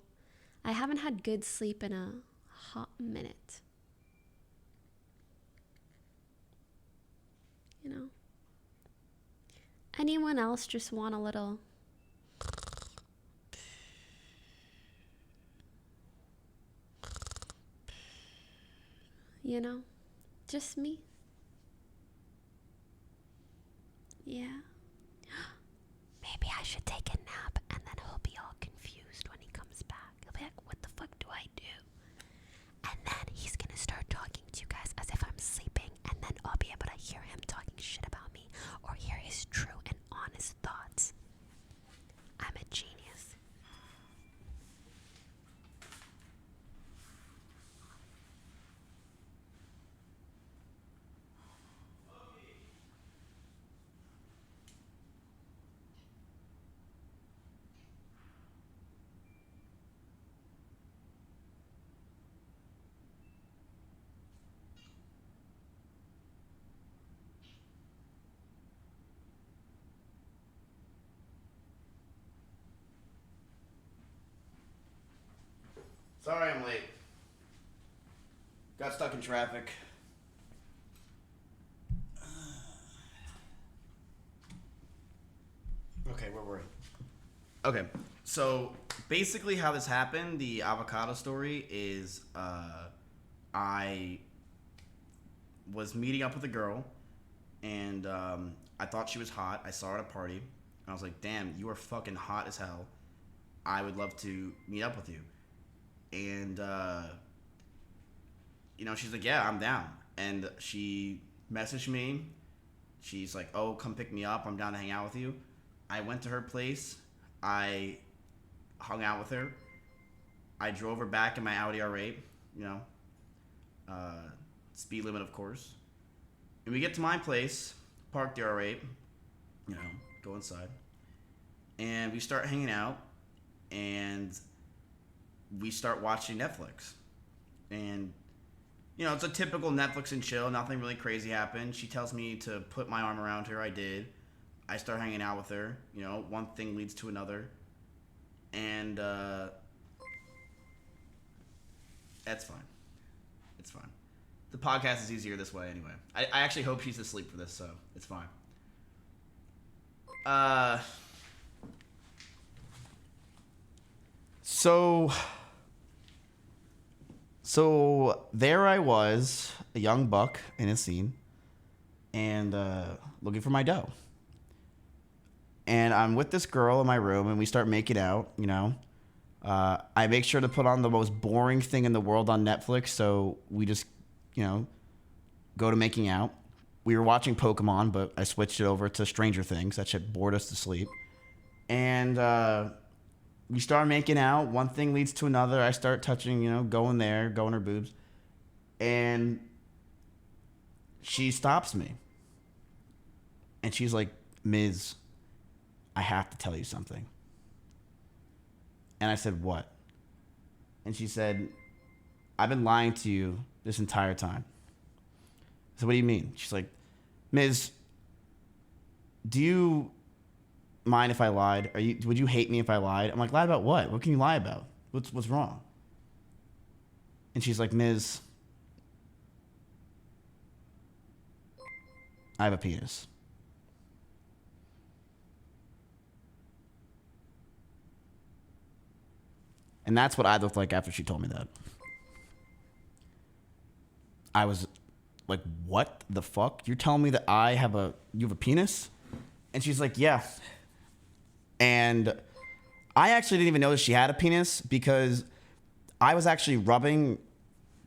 I haven't had good sleep in a hot minute. You know? Anyone else just want a little... You know? Just me? Yeah. Maybe I should take a nap and then he'll be all confused when he comes back. He'll be like, what the fuck do I do? And then he's gonna start talking to you guys as if I'm sleeping, and then I'll be able to hear him talking shit about me or hear his true and honest thoughts. I'm a genius. Sorry I'm late. Got stuck in traffic. Okay, where were we? Okay, so basically how this happened, the avocado story is I was meeting up with a girl, and I thought she was hot. I saw her at a party, and I was like, damn, you are fucking hot as hell. I would love to meet up with you. And, you know, she's like, yeah, I'm down. And she messaged me. She's like, oh, come pick me up. I'm down to hang out with you. I went to her place. I hung out with her. I drove her back in my Audi R8, you know, speed limit, of course. And we get to my place, park the R8, you know, go inside. And we start hanging out. And we start watching Netflix. And, you know, it's a typical Netflix and chill. Nothing really crazy happened. She tells me to put my arm around her. I did. I start hanging out with her. You know, one thing leads to another. And, that's fine. It's fine. The podcast is easier this way anyway. I actually hope she's asleep for this, so it's fine. So there I was, a young buck in a scene, and looking for my dough. And I'm with this girl in my room, and we start making out, you know. I make sure to put on the most boring thing in the world on Netflix, so we just, you know, go to making out. We were watching Pokimane, but I switched it over to Stranger Things. That shit bored us to sleep. And we start making out. One thing leads to another. I start touching, going there, going her boobs. And she stops me. And she's like, Miz, I have to tell you something. And I said, what? And she said, I've been lying to you this entire time. I said, what do you mean? She's like, Miz, do you mind if I lied? Would you hate me if I lied? I'm like, lie about what? What can you lie about? What's wrong? And she's like, Miz, I have a penis. And that's what I looked like after she told me that. I was like, what the fuck? You're telling me that you have a penis? And she's like, yeah. And I actually didn't even notice she had a penis because I was actually rubbing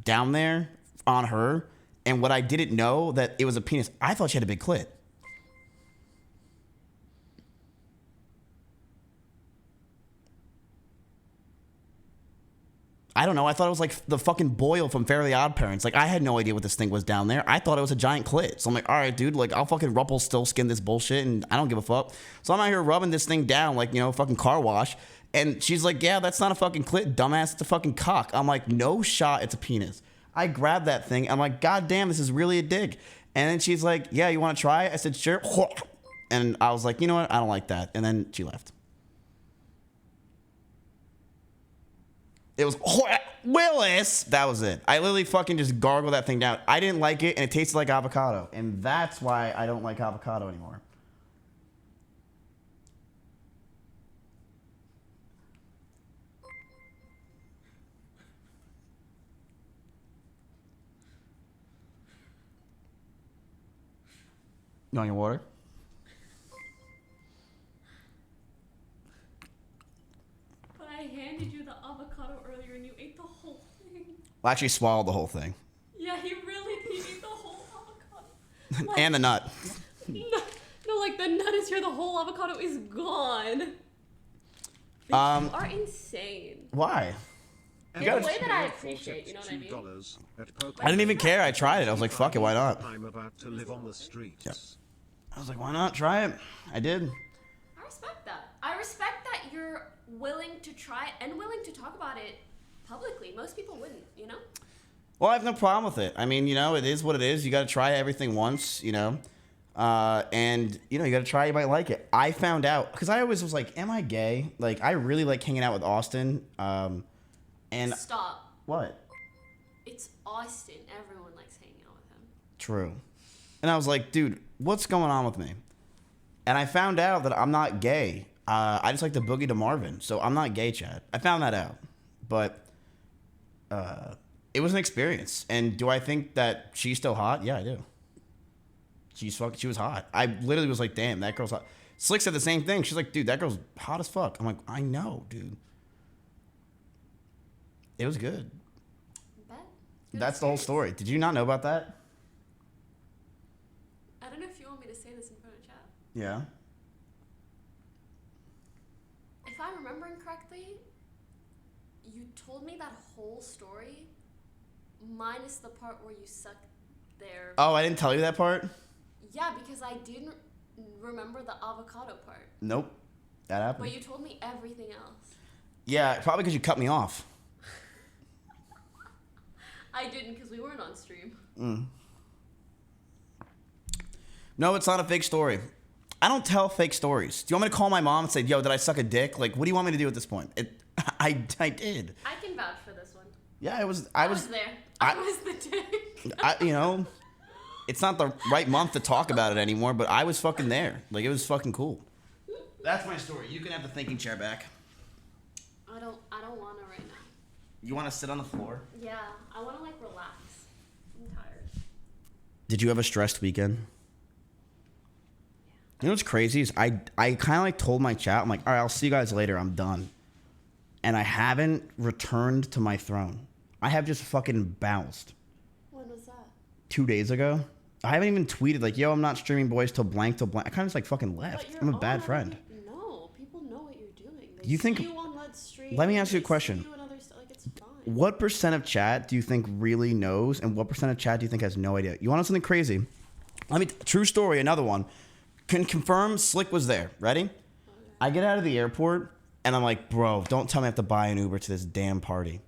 down there on her. And what I didn't know that it was a penis, I thought she had a big clit. I don't know. I thought it was like the fucking Boyle from Fairly Odd Parents. Like, I had no idea what this thing was down there. I thought it was a giant clit. So I'm like, all right, dude, like, I'll fucking Rumpelstiltskin this bullshit and I don't give a fuck. So I'm out here rubbing this thing down like, fucking car wash. And she's like, yeah, that's not a fucking clit, dumbass. It's a fucking cock. I'm like, no shot, it's a penis. I grabbed that thing. I'm like, God damn, this is really a dick. And then she's like, yeah, you want to try it? I said, sure. And I was like, you know what? I don't like that. And then she left. It was Willis. That was it. I literally fucking just gargled that thing down. I didn't like it, and it tasted like avocado. And that's why I don't like avocado anymore. You want your water? But I handed you the avocado earlier and you ate the whole thing. I actually swallowed the whole thing. Yeah, he really did eat the whole avocado. Like, And the nut. No, like the nut is here, the whole avocado is gone. You are insane. Why? In a way that I appreciate, you know what I mean? I didn't even care. I tried it. I was like, fuck it, why not? I'm about to live on the streets. Yep. I was like, why not? Try it. I did. I respect that. I respect that you're willing to try it and willing to talk about it publicly. Most people wouldn't, you know? Well, I have no problem with it. I mean, it is what it is. You got to try everything once, and, you got to try it. You might like it. I found out, because I always was like, am I gay? Like, I really like hanging out with Austin. And Stop. What? It's Austin. Everyone likes hanging out with him. True. And I was like, dude, what's going on with me? And I found out that I'm not gay. I just like the Boogie to Marvin. So I'm not gay, Chad. I found that out. But it was an experience. And do I think that she's still hot? Yeah, I do. She was hot. I literally was like, damn, that girl's hot. Slick said the same thing. She's like, dude, that girl's hot as fuck. I'm like, I know, dude. It was good. That's the whole story. Did you not know about that? I don't know if you want me to say this in front of chat. Yeah. If I'm remembering correctly, you told me that whole story, minus the part where you sucked their... Oh, I didn't tell you that part? Yeah, because I didn't remember the avocado part. Nope. That happened. But you told me everything else. Yeah, probably because you cut me off. I didn't because we weren't on stream. No, it's not a fake story. I don't tell fake stories. Do you want me to call my mom and say, yo, did I suck a dick? Like, what do you want me to do at this point? I did. I can vouch for this one. Yeah, I was there. I was the dick. It's not the right month to talk about it anymore, but I was fucking there. Like, it was fucking cool. That's my story. You can have the thinking chair back. I don't want to right now. You want to sit on the floor? Yeah, I want to, relax. I'm tired. Did you have a stressed weekend? You know what's crazy is I kind of told my chat, I'm like, all right, I'll see you guys later. I'm done. And I haven't returned to my throne. I have just fucking bounced. When was that? 2 days ago. I haven't even tweeted like, yo, I'm not streaming boys till blank. I kind of just fucking left. I'm a bad friend. No, people know what you're doing. They You think see you on bad stream. Let me ask you a They see question. you and other stuff, like, it's fine. What % of chat do you think really knows, and what % of chat do you think has no idea? You want to know something crazy? True story, another one. Can confirm Slick was there. Ready? I get out of the airport, and I'm like, bro, don't tell me I have to buy an Uber to this damn party.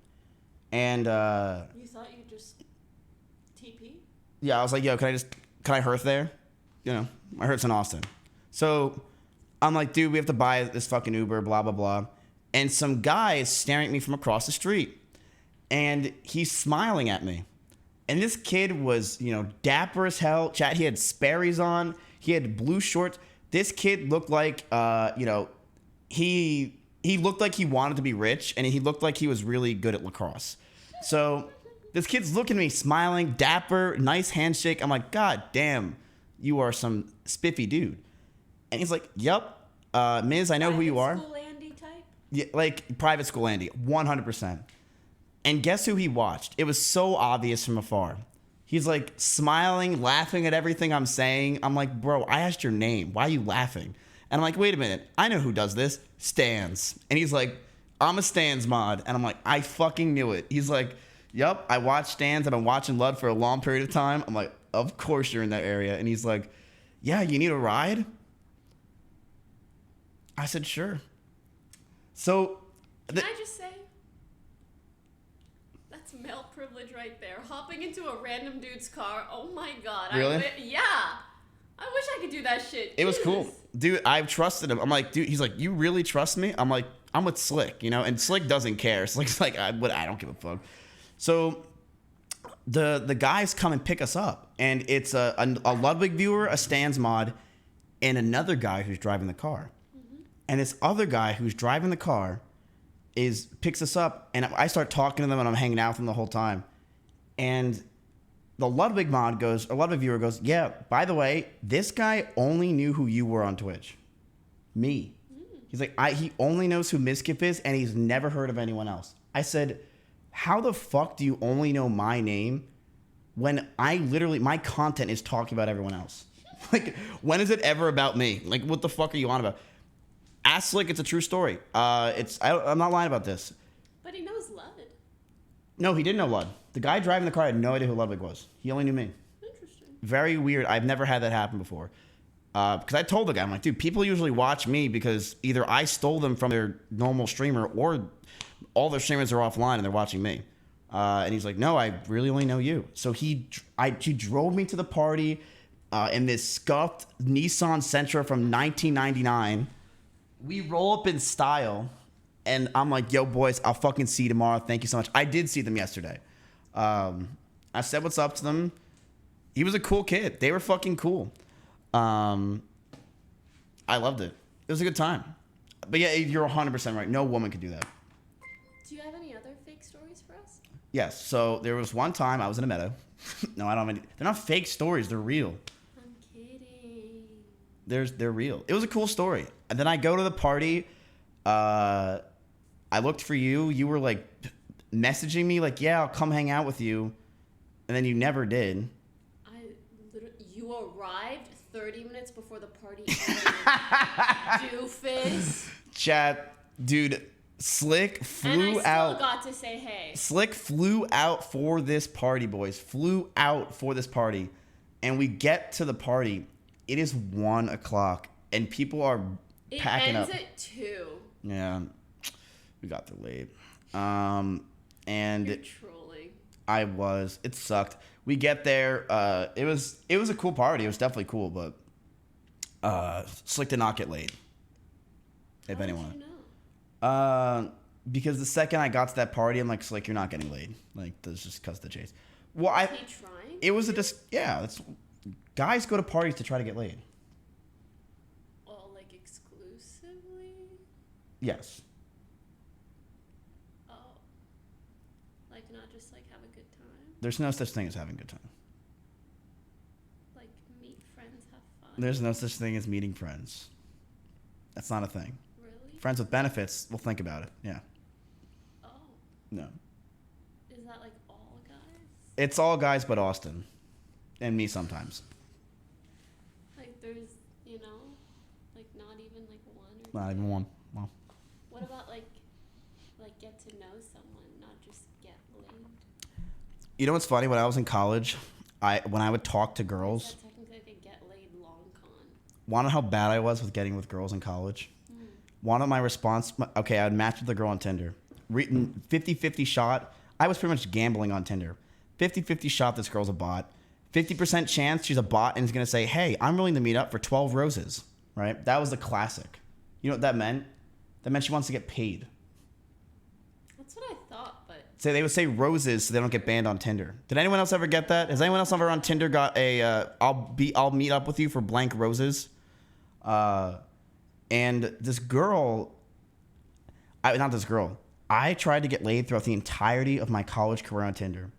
And, You thought you'd just TP? yeah, I was like, yo, can I hearth there? You know, my hearth's in Austin. So I'm like, dude, we have to buy this fucking Uber, blah, blah, blah. And some guy is staring at me from across the street. And he's smiling at me. And this kid was, you know, dapper as hell. Chat, he had Sperry's on. He had blue shorts. This kid looked like, you know, he looked like he wanted to be rich. And he looked like he was really good at lacrosse. So this kid's looking at me, smiling, dapper, nice handshake. I'm like, God damn, you are some spiffy dude. And he's like, yep, Miz, I know who you are. School Andy type? Yeah, like private school Andy, 100%. And guess who he watched? It was so obvious from afar. He's like smiling, laughing at everything I'm saying. I'm like, bro, I asked your name. Why are you laughing? And I'm like, wait a minute. I know who does this. Stans. And he's like, I'm a Stans mod. And I'm like, I fucking knew it. He's like, yup, I watch Stans. I've been watching Lud for a long period of time. I'm like, of course you're in that area. And he's like, yeah, you need a ride? I said, sure. So... Can I just say? That's male privilege right there. Hopping into a random dude's car. Oh my god. Really? Yeah. I wish I could do that shit. It was Jesus. cool. Dude, I trusted him. I'm like, dude, he's like, you really trust me? I'm like, I'm with Slick, you know? And Slick doesn't care. Slick's like, I don't give a fuck. So the guys come and pick us up. And it's a Ludwig viewer, a Stans mod, and another guy who's driving the car. Mm-hmm. And this other guy who's driving the car picks us up, and I start talking to them, and I'm hanging out with them the whole time. And the Ludwig viewer goes, yeah, by the way, this guy only knew who you were on Twitch. Me. He's like, he only knows who Mizkif is, and he's never heard of anyone else. I said, how the fuck do you only know my name when my content is talking about everyone else? Like, when is it ever about me? Like, what the fuck are you on about? Ask Slick, it's a true story. I'm not lying about this. But he knows Lud. No, he didn't know Lud. The guy driving the car had no idea who Ludwig was. He only knew me. Interesting. Very weird. I've never had that happen before. Because I told the guy, I'm like, dude, people usually watch me because either I stole them from their normal streamer or all their streamers are offline and they're watching me. And he's like, no, I really only know you. So he drove me to the party in this scuffed Nissan Sentra from 1999. We roll up in style, and I'm like, yo, boys, I'll fucking see you tomorrow. Thank you so much. I did see them yesterday. I said what's up to them. He was a cool kid. They were fucking cool. I loved it. It was a good time. But yeah, you're 100% right. No woman could do that. Do you have any other fake stories for us? Yes. So there was one time I was in a meadow. No, I don't have any. They're not fake stories. They're real. I'm kidding. They're real. It was a cool story. And then I go to the party. I looked for you. You were like messaging me like, yeah, I'll come hang out with you. And then you never did. You arrived 30 minutes before the party ended. Doofus. Chat, dude, Slick flew and I out. still got to say hey. Slick flew out for this party, boys. Flew out for this party. And we get to the party. It is 1 o'clock. And people are packing up. It ends at 2. Yeah. We got there late. And You're trolling. I was. It sucked. We get there. It was a cool party. It was definitely cool, but Slick did not get laid. If anyone. Did you know? Because the second I got to that party, I'm like, Slick, you're not getting laid. Like, that's just because of the chase. Well, Was he trying? It was that's guys go to parties to try to get laid. Oh, like exclusively? Yes. Oh. Like not just like have a good time? There's no such thing as having a good time. Like meet friends, have fun? There's no such thing as meeting friends. That's not a thing. Really? Friends with benefits, we'll think about it. Yeah. Oh. No. Is that like all guys? It's all guys but Austin. And me sometimes. Like there's, like not even like one or Not even one. Well. What about like You know what's funny? When I was in college, when I would talk to girls, Technically, they get laid long con. want to know how bad I was with getting with girls in college? Want to know my response? Okay, I'd match with a girl on Tinder. 50-50 shot. I was pretty much gambling on Tinder. 50-50 shot this girl's a bot. 50% chance she's a bot and is going to say, hey, I'm willing to meet up for 12 roses. Right? That was the classic. You know what that meant? That meant she wants to get paid. That's what I thought, but... So they would say roses so they don't get banned on Tinder. Did anyone else ever get that? Has anyone else ever on Tinder got a, I'll meet up with you for blank roses? And this girl, not this girl, I tried to get laid throughout the entirety of my college career on Tinder.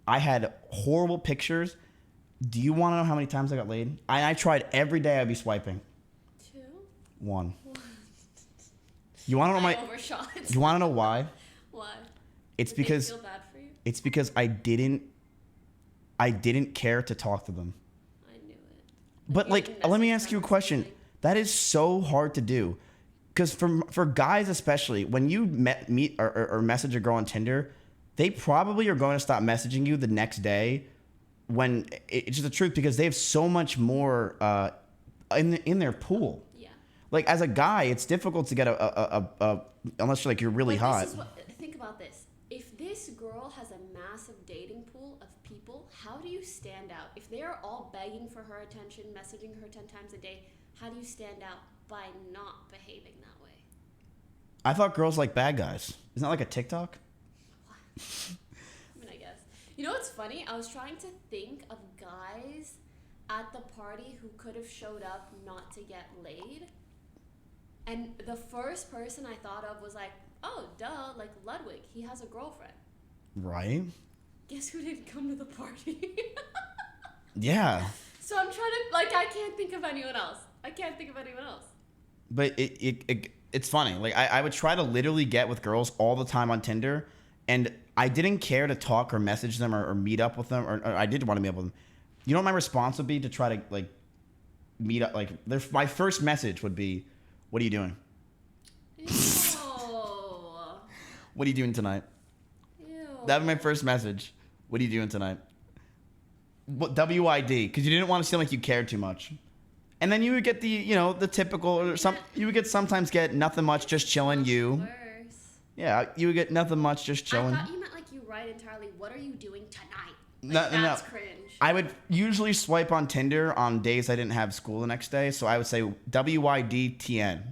I had horrible pictures. Do you want to know how many times I got laid? I tried every day. I'd be swiping. 2? 1. You want to know my? Overshot. You want to know why? Why? It's Did because they feel bad for you? it's because I didn't care to talk to them. I knew it. But like, let me ask you a question. That is so hard to do, because for guys especially, when you meet or message a girl on Tinder, they probably are going to stop messaging you the next day. When it's just the truth, because they have so much more in their pool. Yeah. Like as a guy, it's difficult to get a unless you're really hot. Think about this. If this girl has a massive dating pool of people, how do you stand out? If they are all begging for her attention, messaging her 10 times a day, how do you stand out? By not behaving that way. I thought girls like bad guys. Isn't that like a TikTok? I mean, I guess. You know what's funny? I was trying to think of guys at the party who could have showed up not to get laid. And the first person I thought of was like, oh, duh, like Ludwig. He has a girlfriend. Right? Guess who didn't come to the party? Yeah. So I'm trying to, I can't think of anyone else. But it's funny. Like I would try to literally get with girls all the time on Tinder, and I didn't care to talk or message them or meet up with them, or I did want to meet up with them. You know what my response would be to try to meet up? My first message would be, "What are you doing?" Ew. What are you doing tonight? Ew. That was my first message. What are you doing tonight? What WID? Because you didn't want to seem like you cared too much. And then you would get the typical, or you would sometimes get nothing much, just chilling. Worse. Yeah, you would get nothing much, just chilling. I thought you meant you write entirely, what are you doing tonight? That's cringe. I would usually swipe on Tinder on days I didn't have school the next day, so I would say WYDTN ?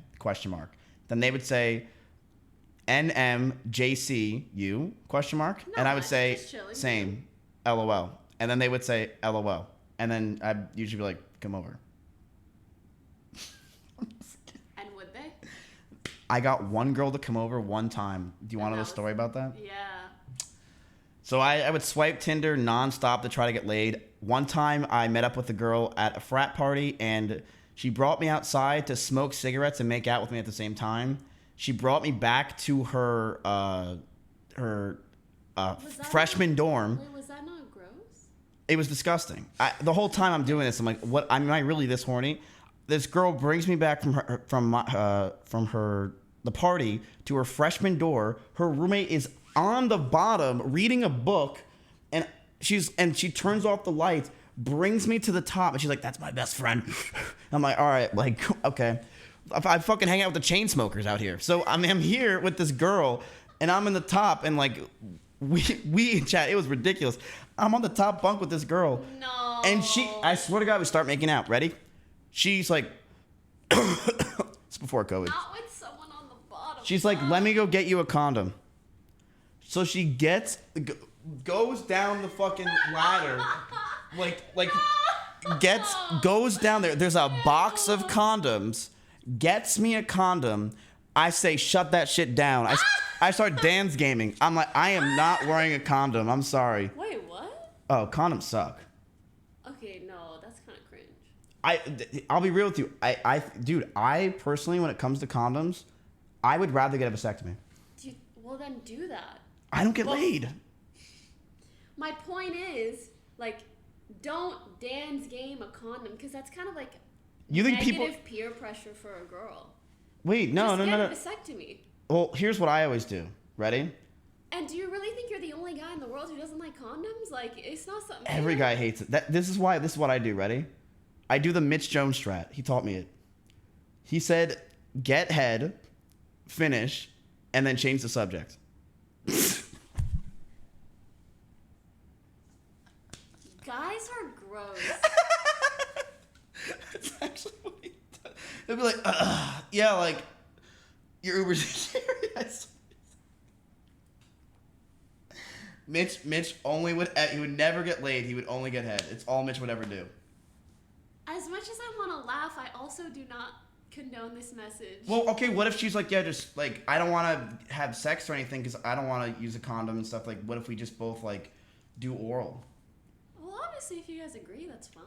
Then they would say NMJCU ? And I would say same LOL. And then they would say LOL. And then I'd usually be like, come over. And would they? I got one girl to come over one time. Do you want to know the story about that? Yeah. So I would swipe Tinder nonstop to try to get laid. One time I met up with a girl at a frat party, and she brought me outside to smoke cigarettes and make out with me at the same time. She brought me back to her freshman dorm. Wait, was that not gross? It was disgusting. The whole time I'm doing this, I'm like, "What? Am I really this horny?" This girl brings me back from the party to her freshman door. Her roommate is on the bottom reading a book, and she turns off the lights, brings me to the top, and she's like, "That's my best friend." I'm like, "All right, okay." I fucking hang out with the chain smokers out here. So I'm here with this girl, and I'm in the top, and we chat. It was ridiculous. I'm on the top bunk with this girl. No. And I swear to God, we start making out. Ready? She's like, it's before COVID. Not with someone on the bottom. She's like, let me go get you a condom. So she goes down the fucking ladder, goes down there. There's a box of condoms, gets me a condom. I say, shut that shit down. I start dance gaming. I'm like, I am not wearing a condom. I'm sorry. Wait, what? Oh, condoms suck. Okay, no, that's kind of cringe. I'll be real with you. Dude, I personally, when it comes to condoms, I would rather get a vasectomy. Well, then do that. I don't get laid. My point is, don't dance game a condom, because that's kind of you think negative peer pressure for a girl. Wait, no. Just get a vasectomy. Well, here's what I always do. Ready? And do you really think you're the only guy in the world who doesn't like condoms? Like, it's not something. Every guy hates it. This is what I do. Ready? I do the Mitch Jones strat. He taught me it. He said, "Get head, finish, and then change the subject." Guys are gross. That's actually what he does. He'll be like, yeah, like your Uber's serious. Mitch only would he would never get laid. He would only get head. It's all Mitch would ever do. As much as I want to laugh, I also do not condone this message. Well, okay, what if she's like, yeah, just like I don't want to have sex or anything because I don't want to use a condom and stuff. Like, what if we just both like do oral? Well, obviously, if you guys agree, that's fine.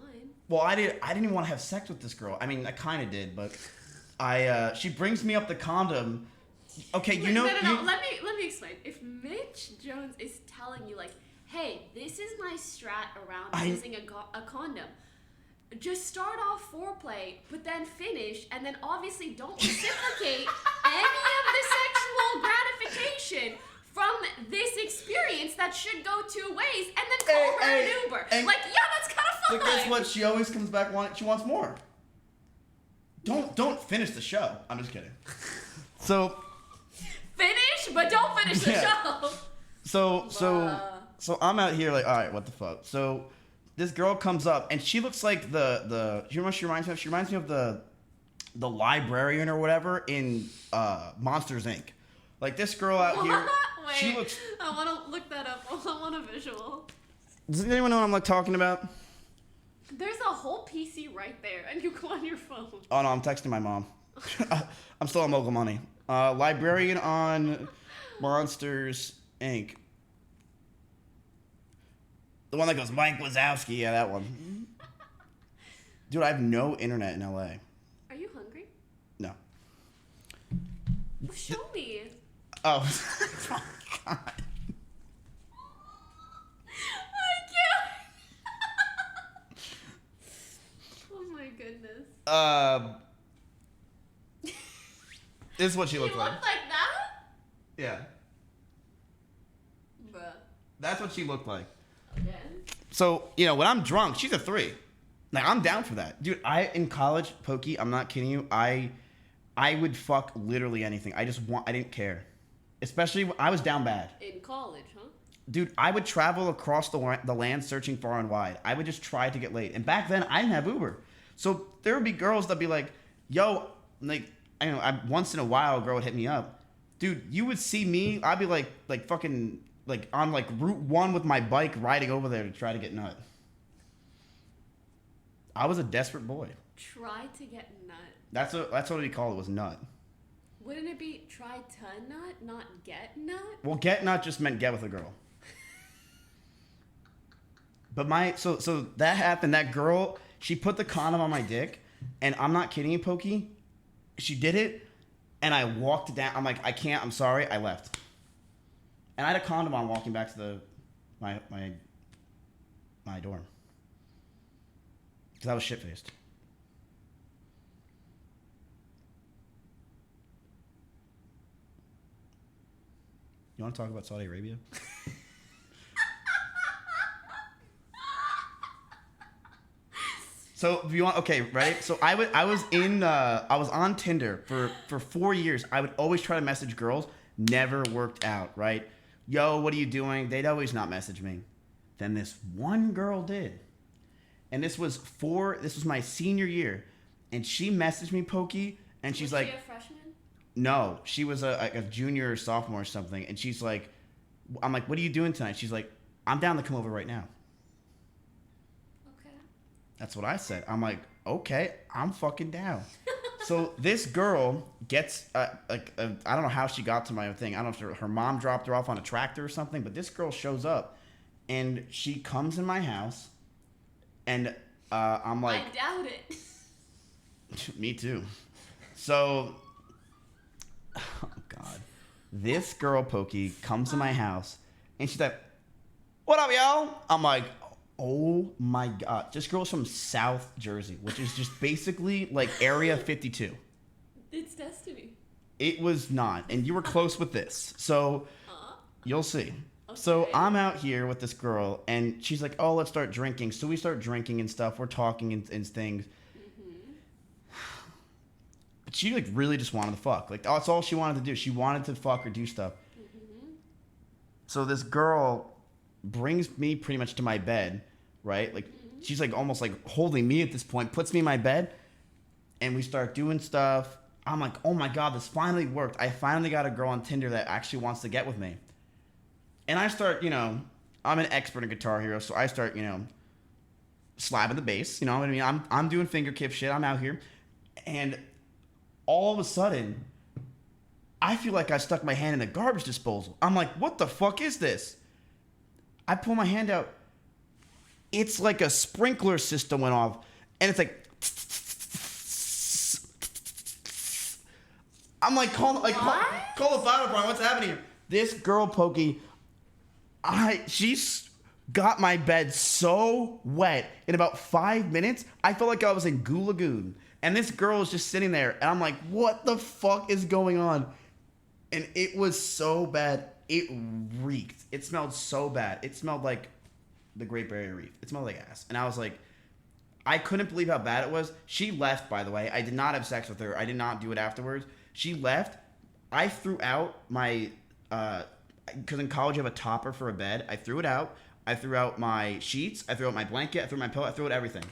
Well, I didn't even want to have sex with this girl. I mean, I kind of did, but she brings me up the condom. Okay, you know. No. Let me explain. If Mitch Jones is telling you like, hey, this is my strat around using a condom. Just start off foreplay, but then finish, and then obviously don't reciprocate any of the sexual gratification from this experience that should go 2 ways, and then call her an Uber. Like, yeah, that's kind of fun. But guess what? She always comes back she wants more. Don't finish the show. I'm just kidding. So finish, but don't finish the show. So I'm out here like, all right, what the fuck? So this girl comes up and she looks like you know what she reminds me of? She reminds me of the librarian or whatever in Monsters Inc. Like this girl out here. Wait, she looks. I want to look that up. I want a visual. Does anyone know what I'm like talking about? There's a whole PC right there, and you go on your phone. Oh no, I'm texting my mom. I'm still on Mogul money. Librarian on Monsters Inc. The one that goes Mike Wazowski. Yeah, that one. Dude, I have no internet in LA. Are you hungry? No. Well, show me. Oh. Oh God. I can't. Oh my goodness. This is what she looked like. She looked like that? Yeah. Bruh. That's what she looked like. Okay. So, you know, when I'm drunk, she's a 3. Like, I'm down for that. Dude, in college, Poki, I'm not kidding you, I would fuck literally anything. I didn't care. Especially when I was down bad. In college, huh? Dude, I would travel across the land searching far and wide. I would just try to get laid. And back then, I didn't have Uber. So there would be girls that'd be like, yo, like, I don't know, once in a while, a girl would hit me up. Dude, you would see me, I'd be like fucking, like, on, like, Route 1 with my bike riding over there to try to get nut. I was a desperate boy. Try to get nut. That's what we call it, was nut. Wouldn't it be try to nut, not get nut? Well, get nut just meant get with a girl. But so that happened. That girl, she put the condom on my dick, and I'm not kidding you, Poki. She did it, and I walked down. I'm like, I can't. I'm sorry. I left, and I had a condom on walking back to my dorm because I was shit faced. You want to talk about Saudi Arabia? So if you want, okay, right? So I was on Tinder for 4 years. I would always try to message girls, never worked out, right? Yo, what are you doing? They'd always not message me. Then this one girl did, and this was my senior year, and she messaged me, Poki, and she's like, was she a freshman? No, she was a junior or sophomore or something, and she's like, I'm like, what are you doing tonight? She's like, I'm down to come over right now. Okay. That's what I said. I'm like, okay, I'm fucking down. So this girl gets, I don't know how she got to my thing. I don't know if her mom dropped her off on a tractor or something, but this girl shows up, and she comes in my house, and I'm like... I doubt it. Me too. So... Oh, God. This girl, Poki, comes to my house, and she's like, what up, y'all? I'm like, oh, my God. This girl's from South Jersey, which is just basically like Area 52. It's destiny. It was not, and you were close with this. So You'll see. So I'm out here with this girl, and she's like, "Oh, let's start drinking." So we start drinking and stuff. We're talking and things. But she like really just wanted to fuck. Like that's all she wanted to do. She wanted to fuck or do stuff. So this girl brings me pretty much to my bed, right? Like she's like almost like holding me at this point, puts me in my bed, and we start doing stuff. I'm like, oh my God, this finally worked. I finally got a girl on Tinder that actually wants to get with me. And I start, I'm an expert in Guitar Hero, so I start, slapping the bass. You know what I mean? I'm doing finger kip shit. I'm out here. And all of a sudden, I feel like I stuck my hand in a garbage disposal. I'm like, what the fuck is this? I pull my hand out. It's like a sprinkler system went off. And it's like... I'm like, call the fire department. What's happening here? This girl, Poki, she's got my bed so wet in about 5 minutes. I felt like I was in Goo Lagoon. And this girl is just sitting there. And I'm like, what the fuck is going on? And it was so bad. It reeked. It smelled so bad. It smelled like the Great Barrier Reef. It smelled like ass. And I was like, I couldn't believe how bad it was. She left, by the way. I did not have sex with her. I did not do it afterwards. She left. I threw out my, because in college you have a topper for a bed. I threw it out. I threw out my sheets. I threw out my blanket. I threw my pillow. I threw out everything.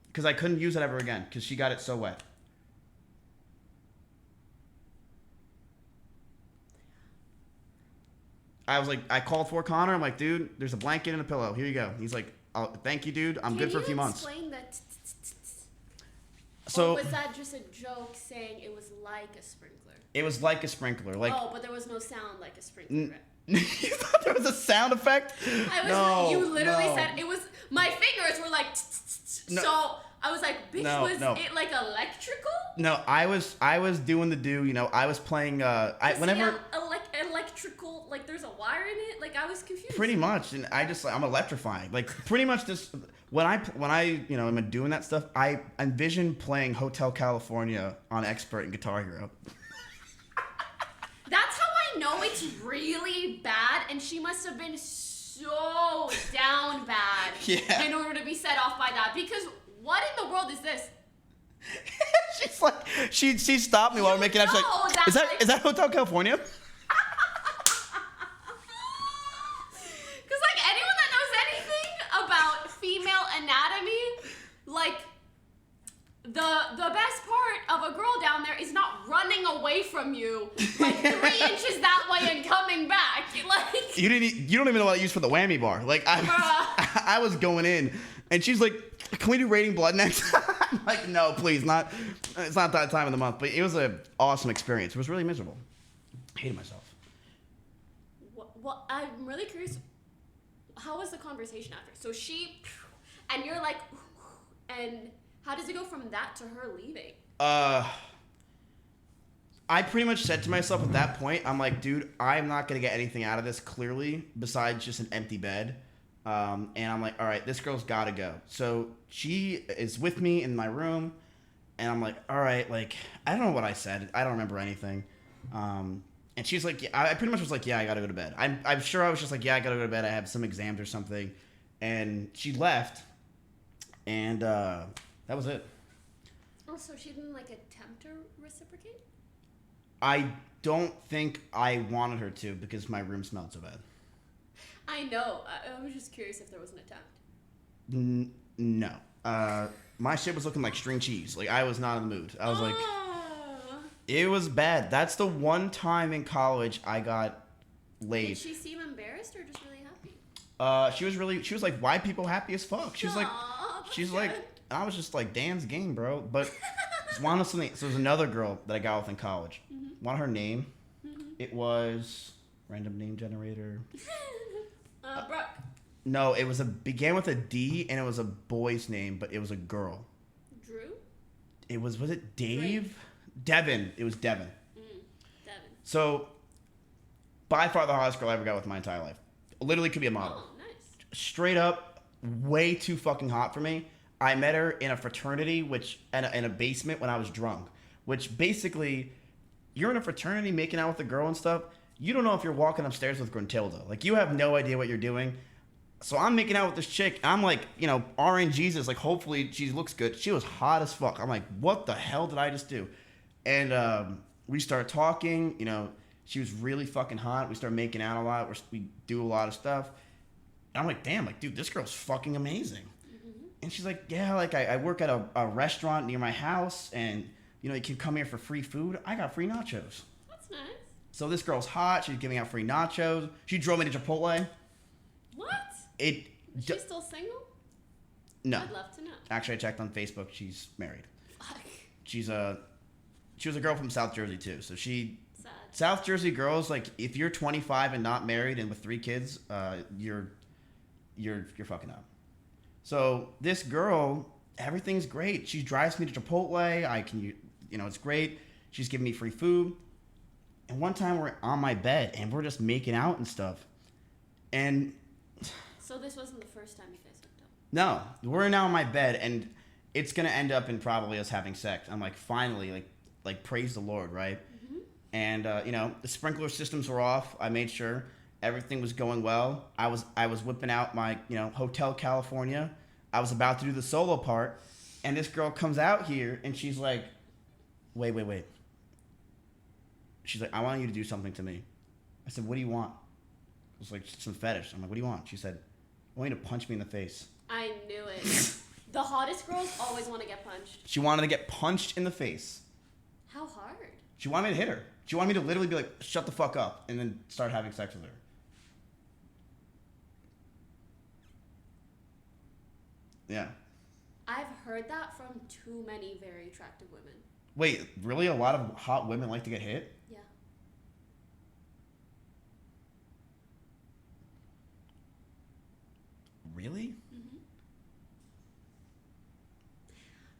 Because I couldn't use it ever again because she got it so wet. I was like, I called for Connor. I'm like, dude, there's a blanket and a pillow. Here you go. He's like, oh, thank you, dude. I'm good for a few months. Can you explain that? So or was that just a joke saying it was like a sprinkler? It was like a sprinkler. Like, oh, but there was no sound like a sprinkler. You thought there was a sound effect? You literally said it was. My fingers were like. So I was like, bitch, it like electrical? No, I was doing the do. I was playing. Electrical, like there's a wire in it. Like I was confused. Pretty much, and I'm electrifying. Like pretty much this. When I am doing that stuff, I envision playing Hotel California on Expert and Guitar Hero. That's how I know it's really bad, and she must have been so down bad in order to be set off by that. Because what in the world is this? She's like, she stopped me while we're making out. She's like, is that Hotel California? Like, the best part of a girl down there is not running away from you like 3 inches that way and coming back. Like you don't even know what I use for the whammy bar. Like I was going in, and she's like, "Can we do Rating Blood next?" I'm like, no, please, not. It's not that time of the month. But it was an awesome experience. It was really miserable. I hated myself. Well, I'm really curious. How was the conversation after? So she, and you're like. And how does it go from that to her leaving? I pretty much said to myself at that point, I'm like, dude, I'm not going to get anything out of this clearly besides just an empty bed. And I'm like, all right, this girl's got to go. So she is with me in my room. And I'm like, all right, like, I don't know what I said. I don't remember anything. And she's like, I pretty much was like, yeah, I got to go to bed. I'm sure I was just like, yeah, I got to go to bed. I have some exams or something. And she left. And that was it. Oh, so she didn't like attempt to reciprocate? I don't think I wanted her to because my room smelled so bad. I know. I was just curious if there was an attempt. No. My shit was looking like string cheese. Like I was not in the mood. I was like, it was bad. That's the one time in college I got laid. Did she seem embarrassed or just really happy? She was like, why people happy as fuck? She's like, and I was just like, Dan's game, bro. But so there's another girl that I got with in college. Mm-hmm. Want her name? Mm-hmm. It was random name generator. Brooke. No, it began with a D and it was a boy's name, but it was a girl. Drew? Was it Dave? Devin. It was Devin. Devin. So, by far the hottest girl I ever got with my entire life. Literally could be a model. Oh, nice. Straight up. Way too fucking hot for me. I met her in a fraternity, in a basement when I was drunk. Which basically, you're in a fraternity making out with a girl and stuff. you don't know if you're walking upstairs with Gruntilda. Like, you have no idea what you're doing. So I'm making out with this chick. I'm like, you know, RN Jesus. Like, hopefully she looks good. She was hot as fuck. I'm like, what the hell did I just do? And we start talking. You know, she was really fucking hot. We start making out a lot. We do a lot of stuff. And I'm like, damn, like, dude, this girl's fucking amazing. And she's like, yeah, like, I work at a restaurant near my house, and, you know, you can come here for free food. I got free nachos. That's nice. So this girl's hot. She's giving out free nachos. She drove me to Chipotle. What? Is she still single? No. I'd love to know. Actually, I checked on Facebook. She's married. Fuck. She was a girl from South Jersey too. So Sad. South Jersey girls, like, if you're 25 and not married and with 3 kids, you're fucking up. So this girl, everything's great. She drives me to Chipotle. You know, it's great. She's giving me free food. And one time we're on my bed and we're just making out and stuff. And So this wasn't the first time you guys hooked up? no, we're now on my bed and it's going to end up in probably us having sex. I'm like, finally, like praise the Lord, right? Mm-hmm. And, you know, the sprinkler systems were off. I made sure everything was going well. I was whipping out my, you know, Hotel California. I was about to do the solo part. And this girl comes out here and she's like, wait. She's like, I want you to do something to me. I said, what do you want? It was like some fetish. I'm like, what do you want? She said, I want you to punch me in the face. I knew it. The hottest girls always want to get punched. She wanted to get punched in the face. How hard? She wanted me to hit her. She wanted me to literally be like, shut the fuck up, and then start having sex with her. Yeah. I've heard that from too many very attractive women. Wait, really? A lot of hot women like to get hit? Yeah. Really? Mm-hmm.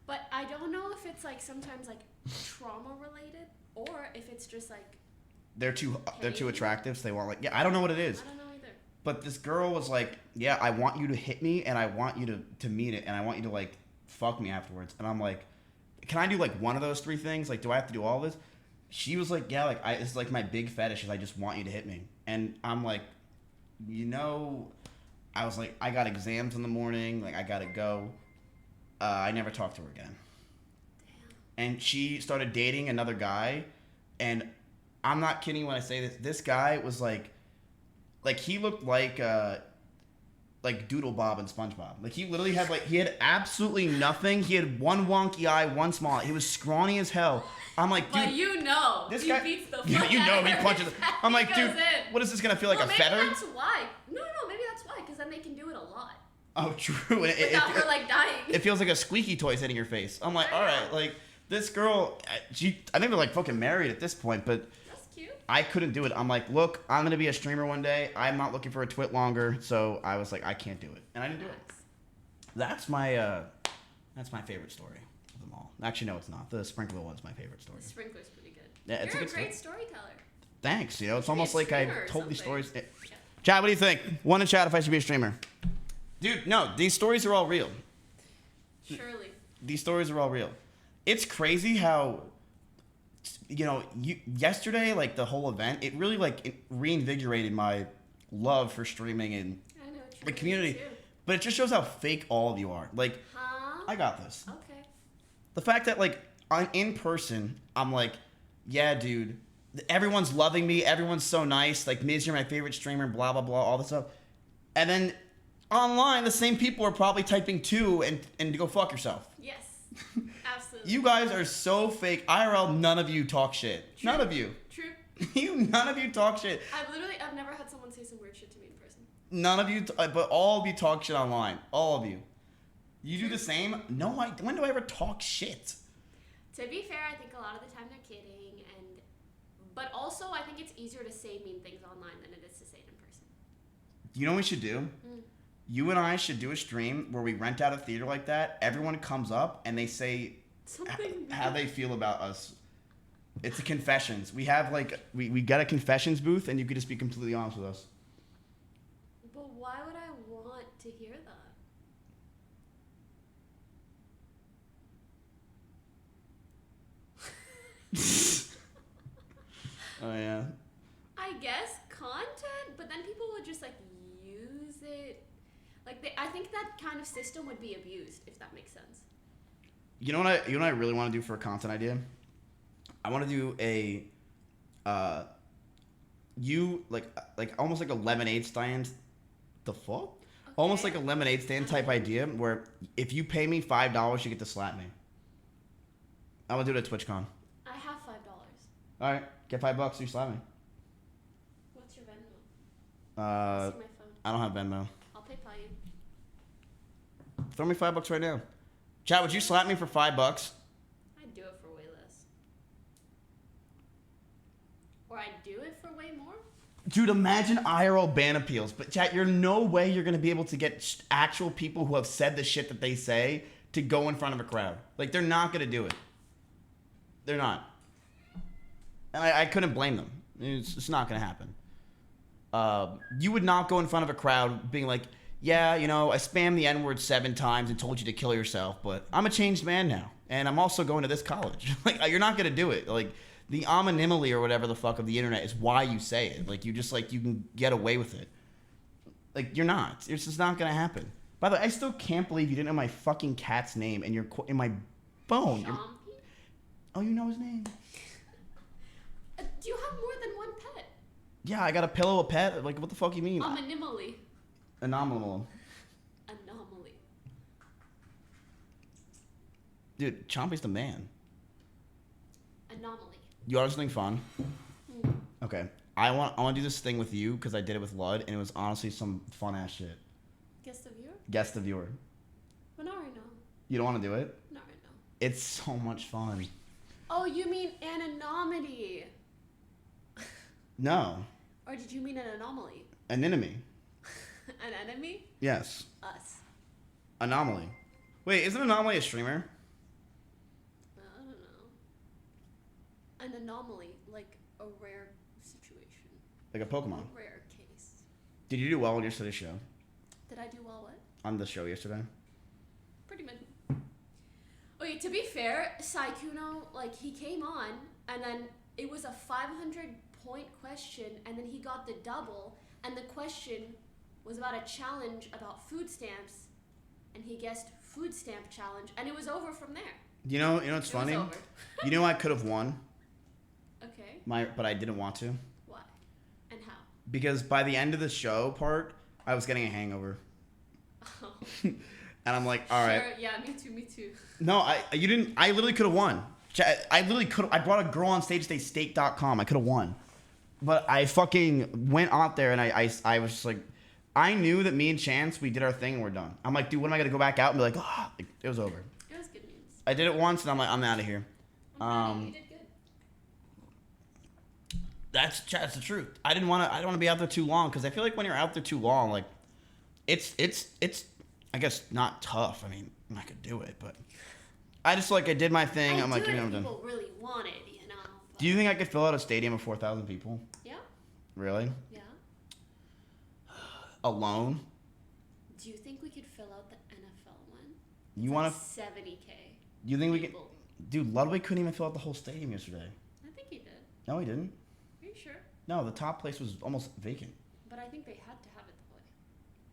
But I don't know if it's like sometimes like trauma related or if it's just like They're too attractive, so they want, like, yeah, I don't know what it is. I don't know either. But this girl was like, yeah, I want you to hit me and I want you to mean it and I want you to, like, fuck me afterwards. And I'm like, can I do, like, one of those 3 things? Like, do I have to do all this? She was like, yeah, like, it's like my big fetish is I just want you to hit me. And I'm like, you know, I was like, I got exams in the morning. Like, I gotta go. I never talked to her again. Damn. And she started dating another guy. And I'm not kidding when I say this. This guy was like he looked like Doodle Bob and SpongeBob. Like, he literally had, like, he had absolutely nothing. He had one wonky eye, one small eye. He was scrawny as hell. I'm like, dude. But you know, this he guy beats the fuck you know, out he of punches. I'm like, He dude, goes in. what is this gonna feel like, a feather? Maybe that's why. No, maybe that's why. Because then they can do it a lot. Oh, true. Without her, like, dying. It feels like a squeaky toy hitting your face. I'm like, all right, like, this girl, I think they're, like, fucking married at this point, but that's cute. I couldn't do it. I'm like, look, I'm gonna be a streamer one day. I'm not looking for a twit longer, so I was like, I can't do it, and I didn't do it. That's my favorite story of them all. Actually, no, it's not. The sprinkler one's my favorite story. The sprinkler's pretty good. Yeah, it's You're a a good great story. storyteller. Thanks. You know, it's You should be almost a like I streamer or told these something. stories. Chad, what do you think? One in chat if I should be a streamer. Dude, no, these stories are all real. Surely. These stories are all real. It's crazy how, you know, yesterday, like, the whole event, it really, like, it reinvigorated my love for streaming and I know, the community. But it just shows how fake all of you are. Like, Huh? I got this. Okay. The fact that, like, in person, I'm like, yeah, dude, everyone's loving me. Everyone's so nice. Like, Mizzy, you're my favorite streamer, blah, blah, blah, all this stuff. And then online, the same people are probably typing 2 and to go fuck yourself. Yes. Absolutely. You guys are so fake. IRL, none of you talk shit. True. None of you. True. None of you talk shit. I've never had someone say some weird shit to me in person. None of you, but all of you talk shit online. All of you. You do the same? No, when do I ever talk shit? To be fair, I think a lot of the time they're kidding, but also I think it's easier to say mean things online than it is to say it in person. You know what we should do? You and I should do a stream where we rent out a theater like that. Everyone comes up and they say how they feel about us. It's a confessions. We have, like, we got a confessions booth and you could just be completely honest with us. But why would I want to hear that? Oh, yeah. I guess content, but then people would just like use it. Like I think that kind of system would be abused, if that makes sense. You know what I really want to do for a content idea? I want to do a almost like a lemonade stand. The fuck? Okay. Almost like a lemonade stand type idea where if you pay me $5, you get to slap me. I'm gonna do it at TwitchCon. I have $5. All right, get $5, you slap me. What's your Venmo? See my phone. I don't have Venmo. I'll PayPal you. Throw me $5 right now. Chat, would you slap me for $5? I'd do it for way less. Or I'd do it for way more. Dude, imagine IRL ban appeals. But chat, you're no way you're gonna be able to get actual people who have said the shit that they say to go in front of a crowd. Like, they're not gonna do it. They're not. And I couldn't blame them. It's not gonna happen. You would not go in front of a crowd being like, yeah, you know, I spammed the N-word 7 times and told you to kill yourself, but I'm a changed man now. And I'm also going to this college. Like, you're not gonna do it. Like, the anonymity or whatever the fuck of the internet is why you say it. Like, you just, like, you can get away with it. Like, you're not. It's just not gonna happen. By the way, I still can't believe you didn't know my fucking cat's name and you're in my phone. Oh, you know his name. Do you have more than one pet? Yeah, I got a pillow, a pet. Like, what the fuck you mean? Anomaly. Anomalous. Anomaly. Dude, Chompy's the man. Anomaly. You want something fun? Okay. I want to do this thing with you because I did it with Lud and it was honestly some fun ass shit. Guess the viewer? Guess the viewer. But not right now. You don't want to do it? Not right now. It's so much fun. Oh, you mean anonymity? No. Or did you mean an anomaly? An enemy. An enemy? Yes. Us. Anomaly. Wait, isn't Anomaly a streamer? I don't know. An anomaly, like a rare situation. Like a Pokemon. A rare case. Did you do well on yesterday's show? Did I do well what? On the show yesterday? Pretty mid. Okay, to be fair, Saikuno, like, he came on, and then it was a 500-point question, and then he got the double, and the question was about a challenge about food stamps, and he guessed food stamp challenge, and it was over from there. You know what's funny? You know I could have won. Okay. But I didn't want to. Why? And how? Because by the end of the show part, I was getting a hangover. Oh. And I'm like, all right. Sure, yeah, me too. No, you didn't. I literally could have won. I literally could. I brought a girl on stage to say steak.com. I could have won. But I fucking went out there and I was just like, I knew that me and Chance, we did our thing and we're done. I'm like, dude, when am I going to go back out and be like, oh, like, it was over. It was good news. I did it once and I'm like, I'm out of here. You did good. That's the truth. I don't want to be out there too long because I feel like when you're out there too long, like, it's I guess not tough. I mean, I could do it, but I just like I did my thing. I'm like, you know, I'm done. People really wanted, you know. But... Do you think I could fill out a stadium of 4,000 people? Yeah. Really? Yeah. Alone? Do you think we could fill out the NFL one? You want to? 70K. You think we can? Dude, Ludwig couldn't even fill out the whole stadium yesterday. I think he did. No, he didn't. Are you sure? No, the top place was almost vacant. But I think they had to have it the way.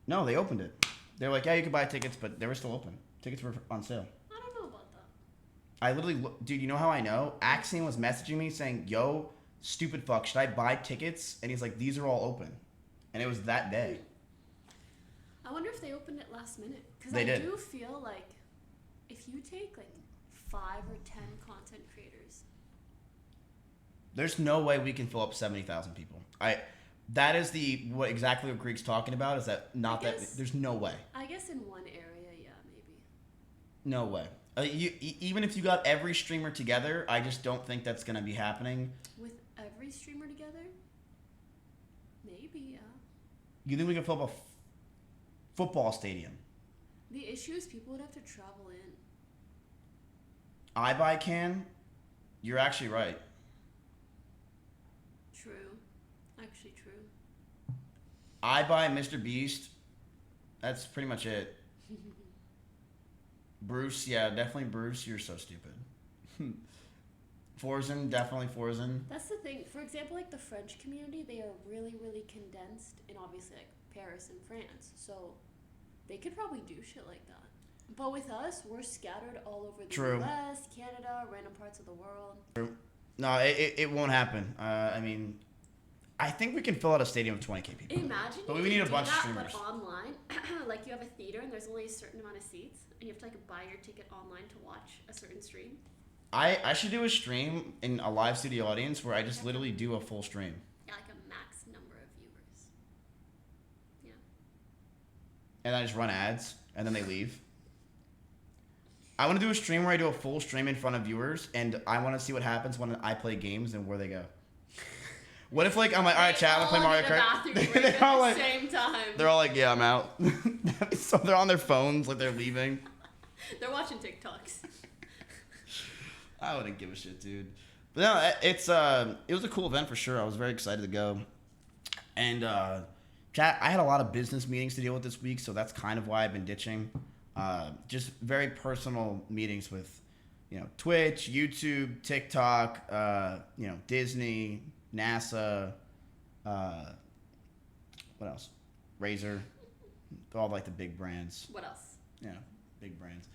No, they opened it. They were like, yeah, you could buy tickets, but they were still open. Tickets were on sale. I don't know about that. I literally, dude, you know how I know? Axiom was messaging me saying, yo, stupid fuck, should I buy tickets? And he's like, these are all open. And it was that day. I wonder if they opened it last minute. Because They did. do feel like if you take like 5 or 10 content creators. There's no way we can fill up 70,000 people. That is exactly what Greek's talking about. Is that there's no way. I guess in one area, yeah, maybe. No way. Even if you got every streamer together, I just don't think that's gonna be happening. With every streamer together, maybe, yeah. You think we can fill up a football stadium? The issue is people would have to travel in. iBuy can. You're actually right. True. Actually true. iBuy, Mr. Beast. That's pretty much it. Bruce, yeah, definitely Bruce. You're so stupid. Forzen, definitely Forzen. That's the thing. For example, like the French community, they are really, really condensed in obviously like Paris and France. So they could probably do shit like that. But with us, we're scattered all over the True. US, Canada, random parts of the world. True. No, it won't happen. I mean, I think we can fill out a stadium of 20K people. Imagine but you we could need a do bunch of that, streamers. but online, like you have a theater and there's only a certain amount of seats, and you have to like buy your ticket online to watch a certain stream. I should do a stream in a live studio audience where I just literally do a full stream. Yeah, like a max number of viewers. Yeah. And I just run ads, and then they leave. I want to do a stream where I do a full stream in front of viewers, and I want to see what happens when I play games and where they go. What if, like, I'm like, all right, chat, I'm gonna play Mario Kart. They're all like, same time. They're all like, yeah, I'm out. So they're on their phones, like they're leaving. They're watching TikToks. I wouldn't give a shit, dude. But no, it was a cool event for sure. I was very excited to go. And chat, I had a lot of business meetings to deal with this week, so that's kind of why I've been ditching. Just very personal meetings with, Twitch, YouTube, TikTok, Disney, NASA, what else? Razer, all like the big brands. What else? Yeah, big brands.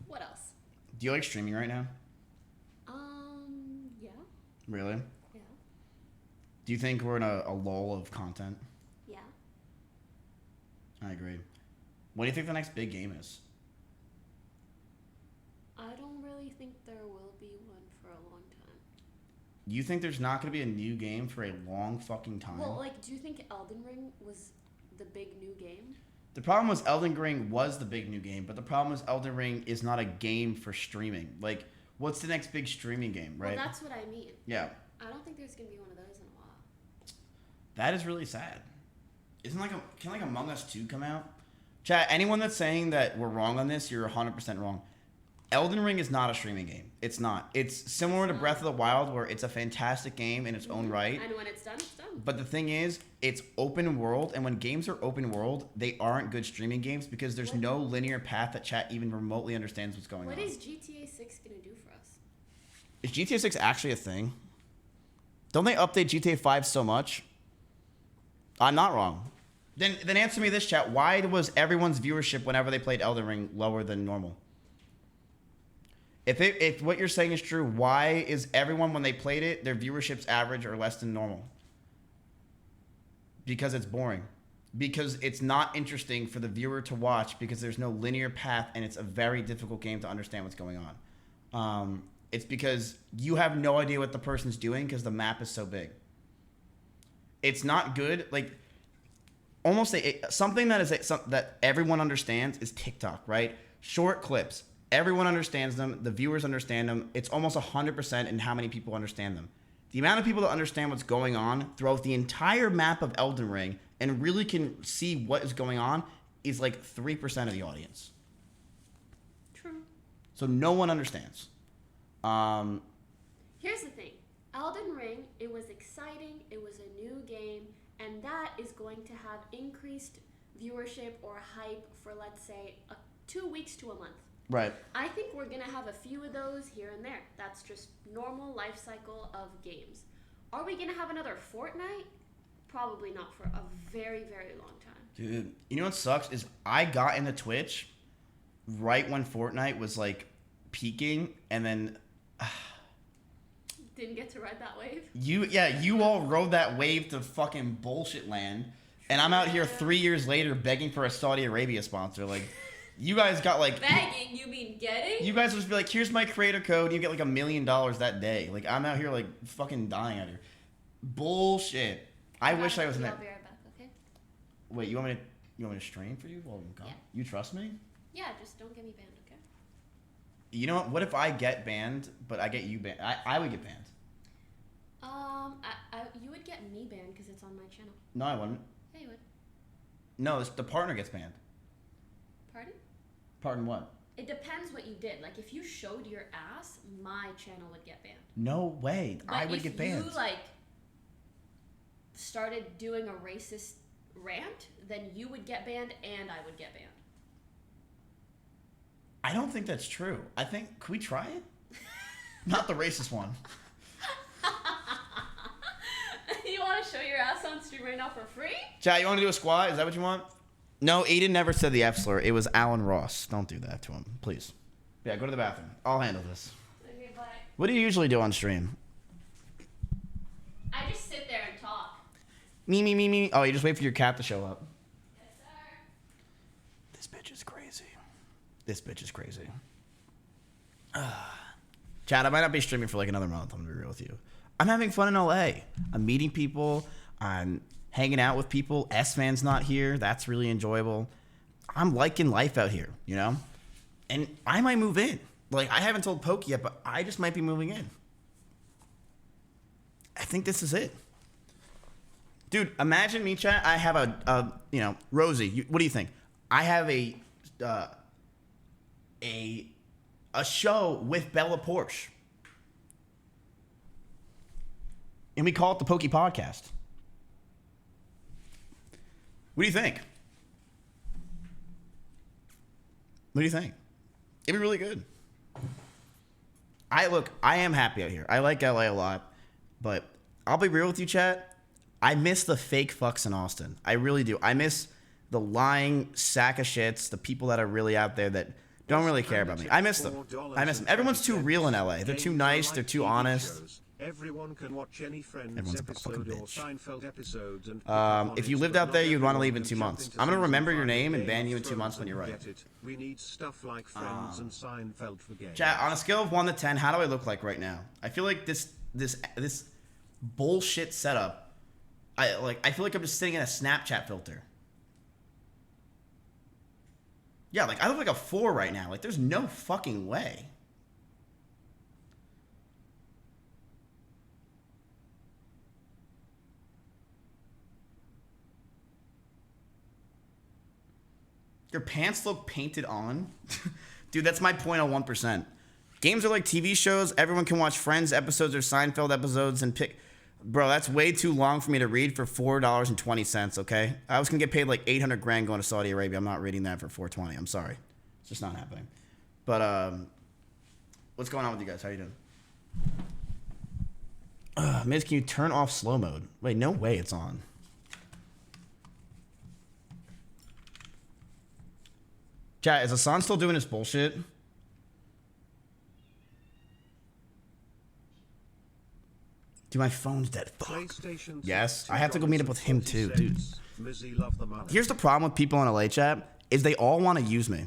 What else? Do you like streaming right now? Yeah. Really? Yeah. Do you think we're in a lull of content? Yeah. I agree. What do you think the next big game is? I don't really think there will be one for a long time. You think there's not going to be a new game for a long fucking time? Well, like, do you think Elden Ring was the big new game? The problem was Elden Ring was the big new game, but the problem is Elden Ring is not a game for streaming. Like, what's the next big streaming game, right? Well, that's what I mean. Yeah. I don't think there's going to be one of those in a while. That is really sad. Can like Among Us 2 come out? Chat, anyone that's saying that we're wrong on this, you're 100% wrong. Elden Ring is not a streaming game. It's not. It's similar to Breath of the Wild, where it's a fantastic game in its own right. And when it's done, it's done. But the thing is, it's open world, and when games are open world, they aren't good streaming games because there's no linear path that chat even remotely understands what's going on. What is GTA 6 going to do for us? Is GTA 6 actually a thing? Don't they update GTA 5 so much? I'm not wrong. Then answer me this, chat. Why was everyone's viewership whenever they played Elden Ring lower than normal? If what you're saying is true, why is everyone, when they played it, their viewership's average or less than normal? Because it's boring. Because it's not interesting for the viewer to watch because there's no linear path and it's a very difficult game to understand what's going on. It's because you have no idea what the person's doing because the map is so big. It's not good. Like, almost something that everyone understands is TikTok, right? Short clips. Everyone understands them. The viewers understand them. It's almost 100% in how many people understand them. The amount of people that understand what's going on throughout the entire map of Elden Ring and really can see what is going on is like 3% of the audience. True. So no one understands. Here's the thing. Elden Ring, it was exciting. It was a new game. And that is going to have increased viewership or hype for, let's say, 2 weeks to a month. Right. I think we're going to have a few of those here and there. That's just normal life cycle of games. Are we going to have another Fortnite? Probably not for a very, very long time. Dude, you know what sucks is I got into Twitch right when Fortnite was like peaking, and then Didn't get to ride that wave? you all rode that wave to fucking bullshit land, and I'm out here 3 years later begging for a Saudi Arabia sponsor. Like, you guys got like begging, you mean getting? You guys would just be like, here's my creator code, you get like $1 million that day. Like, I'm out here like fucking dying out here. Bullshit. I wish I was in that. I'll be right back, okay? Wait, you want me to stream for you while I'm gone? Yeah. You trust me? Yeah, just don't get me banned, okay? You know what? What if I get banned, but I get you banned? I would get banned. You would get me banned because it's on my channel. No, I wouldn't. Yeah, you would. No, the partner gets banned. Pardon? Pardon what? It depends what you did. Like, if you showed your ass, my channel would get banned. No way. But I would get banned. if you, like, started doing a racist rant, then you would get banned and I would get banned. I don't think that's true. I think, could we try it? Not the racist one. stream right now for free? Chat, you want to do a squat? Is that what you want? No, Aiden never said the F slur. It was Alan Ross. Don't do that to him, please. Yeah, go to the bathroom. I'll handle this. Okay, bye. What do you usually do on stream? I just sit there and talk. Me. Oh, you just wait for your cat to show up. Yes, sir. This bitch is crazy. This bitch is crazy. Chad, I might not be streaming for like another month. I'm gonna be real with you. I'm having fun in LA. I'm meeting people. I'm hanging out with people. S-Man's not here. That's really enjoyable. I'm liking life out here, you know? And I might move in. Like, I haven't told Poki yet, but I just might be moving in. I think this is it. Dude, imagine me, chat. I have a Rosie, what do you think? I have a show with Bella Porsche. And we call it the Poki Podcast. What do you think? What do you think? It'd be really good. I am happy out here. I like LA a lot, but I'll be real with you, chat. I miss the fake fucks in Austin. I really do. I miss the lying sack of shits, the people that are really out there that don't really care about me. I miss them. Everyone's too real in LA. They're too nice. They're too honest. Everyone can watch any Friends episode or Seinfeld episodes and if you lived out there, you'd want to leave in 2 months. I'm gonna remember your name and ban you in 2 months when you're right. We need stuff like Friends and Seinfeld for games. Chat, on a scale of 1 to 10, how do I look like right now? I feel like this bullshit setup. I feel like I'm just sitting in a Snapchat filter. Yeah, like I look like a 4 right now. Like there's no fucking way. Your pants look painted on? Dude, that's my point on 1%. Games are like TV shows. Everyone can watch Friends episodes or Seinfeld episodes and pick... Bro, that's way too long for me to read for $4.20, okay? I was going to get paid like 800 grand going to Saudi Arabia. I'm not reading that for $4.20. I'm sorry. It's just not happening. But, what's going on with you guys? How you doing? Miz, can you turn off slow mode? Wait, no way it's on. Chat, is Hassan still doing his bullshit? Dude, my phone's dead. Fuck. Yes, I have to go meet up with him too, dude. Here's the problem with people on LA chat, is they all want to use me.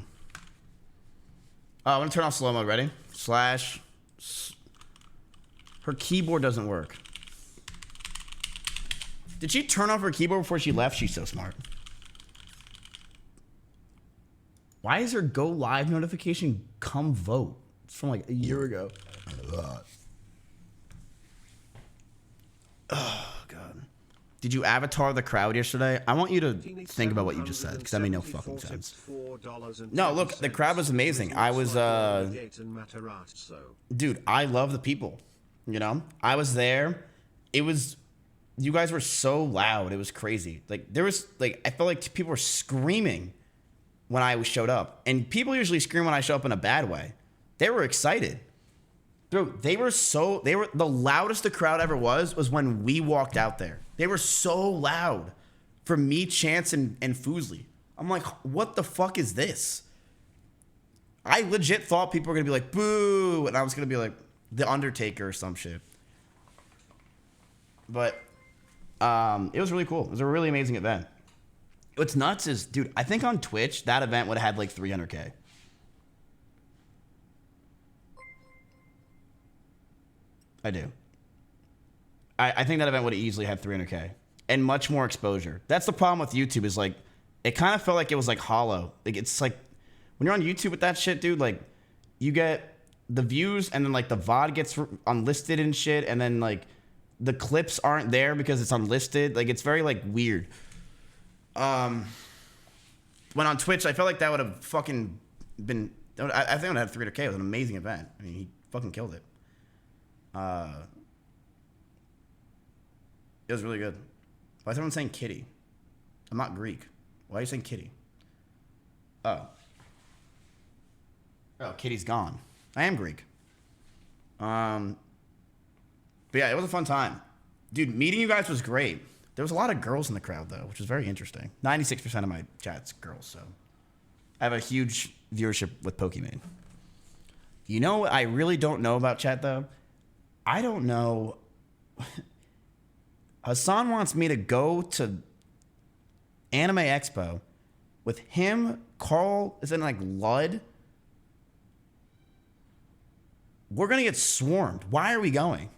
I'm gonna turn off slow mode, ready? Slash. Her keyboard doesn't work. Did she turn off her keyboard before she left? She's so smart. Why is her go live notification come vote? It's from like a year ago. Oh, God. Did you avatar the crowd yesterday? I want you to think about what you just said, because that made no fucking sense. No, look, the crowd was amazing. I was, dude, I love the people. You know? I was there. It was, you guys were so loud. It was crazy. Like, there was, like, I felt like people were screaming when I showed up. And people usually scream when I show up in a bad way. They were excited. Dude, they were the loudest the crowd ever was when we walked out there. They were so loud for me, Chance, and Foosley. I'm like, what the fuck is this? I legit thought people were going to be like, boo, and I was going to be like, The Undertaker or some shit. But it was really cool. It was a really amazing event. What's nuts is, dude, I think on Twitch, that event would have had like 300K. I do. I think that event would have easily had 300K. And much more exposure. That's the problem with YouTube is like, it kind of felt like it was like hollow. Like it's like, when you're on YouTube with that shit, dude, like, you get the views and then like the VOD gets unlisted and shit. And then like, the clips aren't there because it's unlisted. Like, it's very like weird. When on Twitch, I felt like that would have fucking been... I think it would have had 300K. It was an amazing event. I mean, he fucking killed it. It was really good. Why is everyone saying kitty? I'm not Greek. Why are you saying kitty? Oh. Oh, kitty's gone. I am Greek. But yeah, it was a fun time. Dude, meeting you guys was great. There was a lot of girls in the crowd though, which was very interesting. 96% of my chat's girls, so I have a huge viewership with Pokimane. You know what I really don't know about chat though? I don't know. Hassan wants me to go to Anime Expo with him, Carl, is in like Lud. We're gonna get swarmed. Why are we going?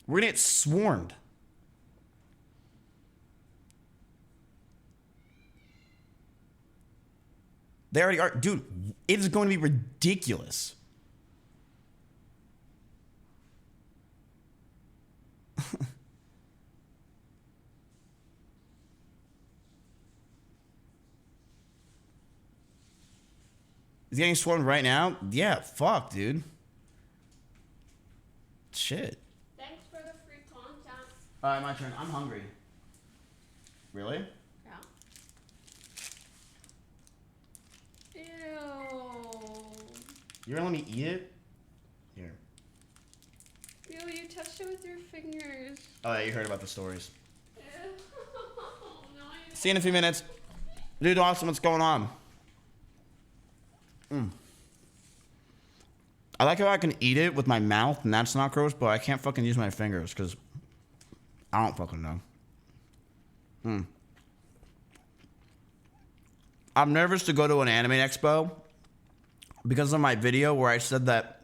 We're gonna get swarmed. They already are. Dude, it is going to be ridiculous. He's getting swarmed right now? Yeah, fuck, dude. Shit. Thanks for the free content. Alright, my turn. I'm hungry. Really? Yeah. Ew. You're gonna let me eat it? Here. Ew, you touched it with your fingers. Oh yeah, you heard about the stories. Ew. No, See you in a few minutes. Dude, awesome, what's going on? I like how I can eat it with my mouth and that's not gross, but I can't fucking use my fingers because I don't fucking know. I'm nervous to go to an anime expo because of my video where I said that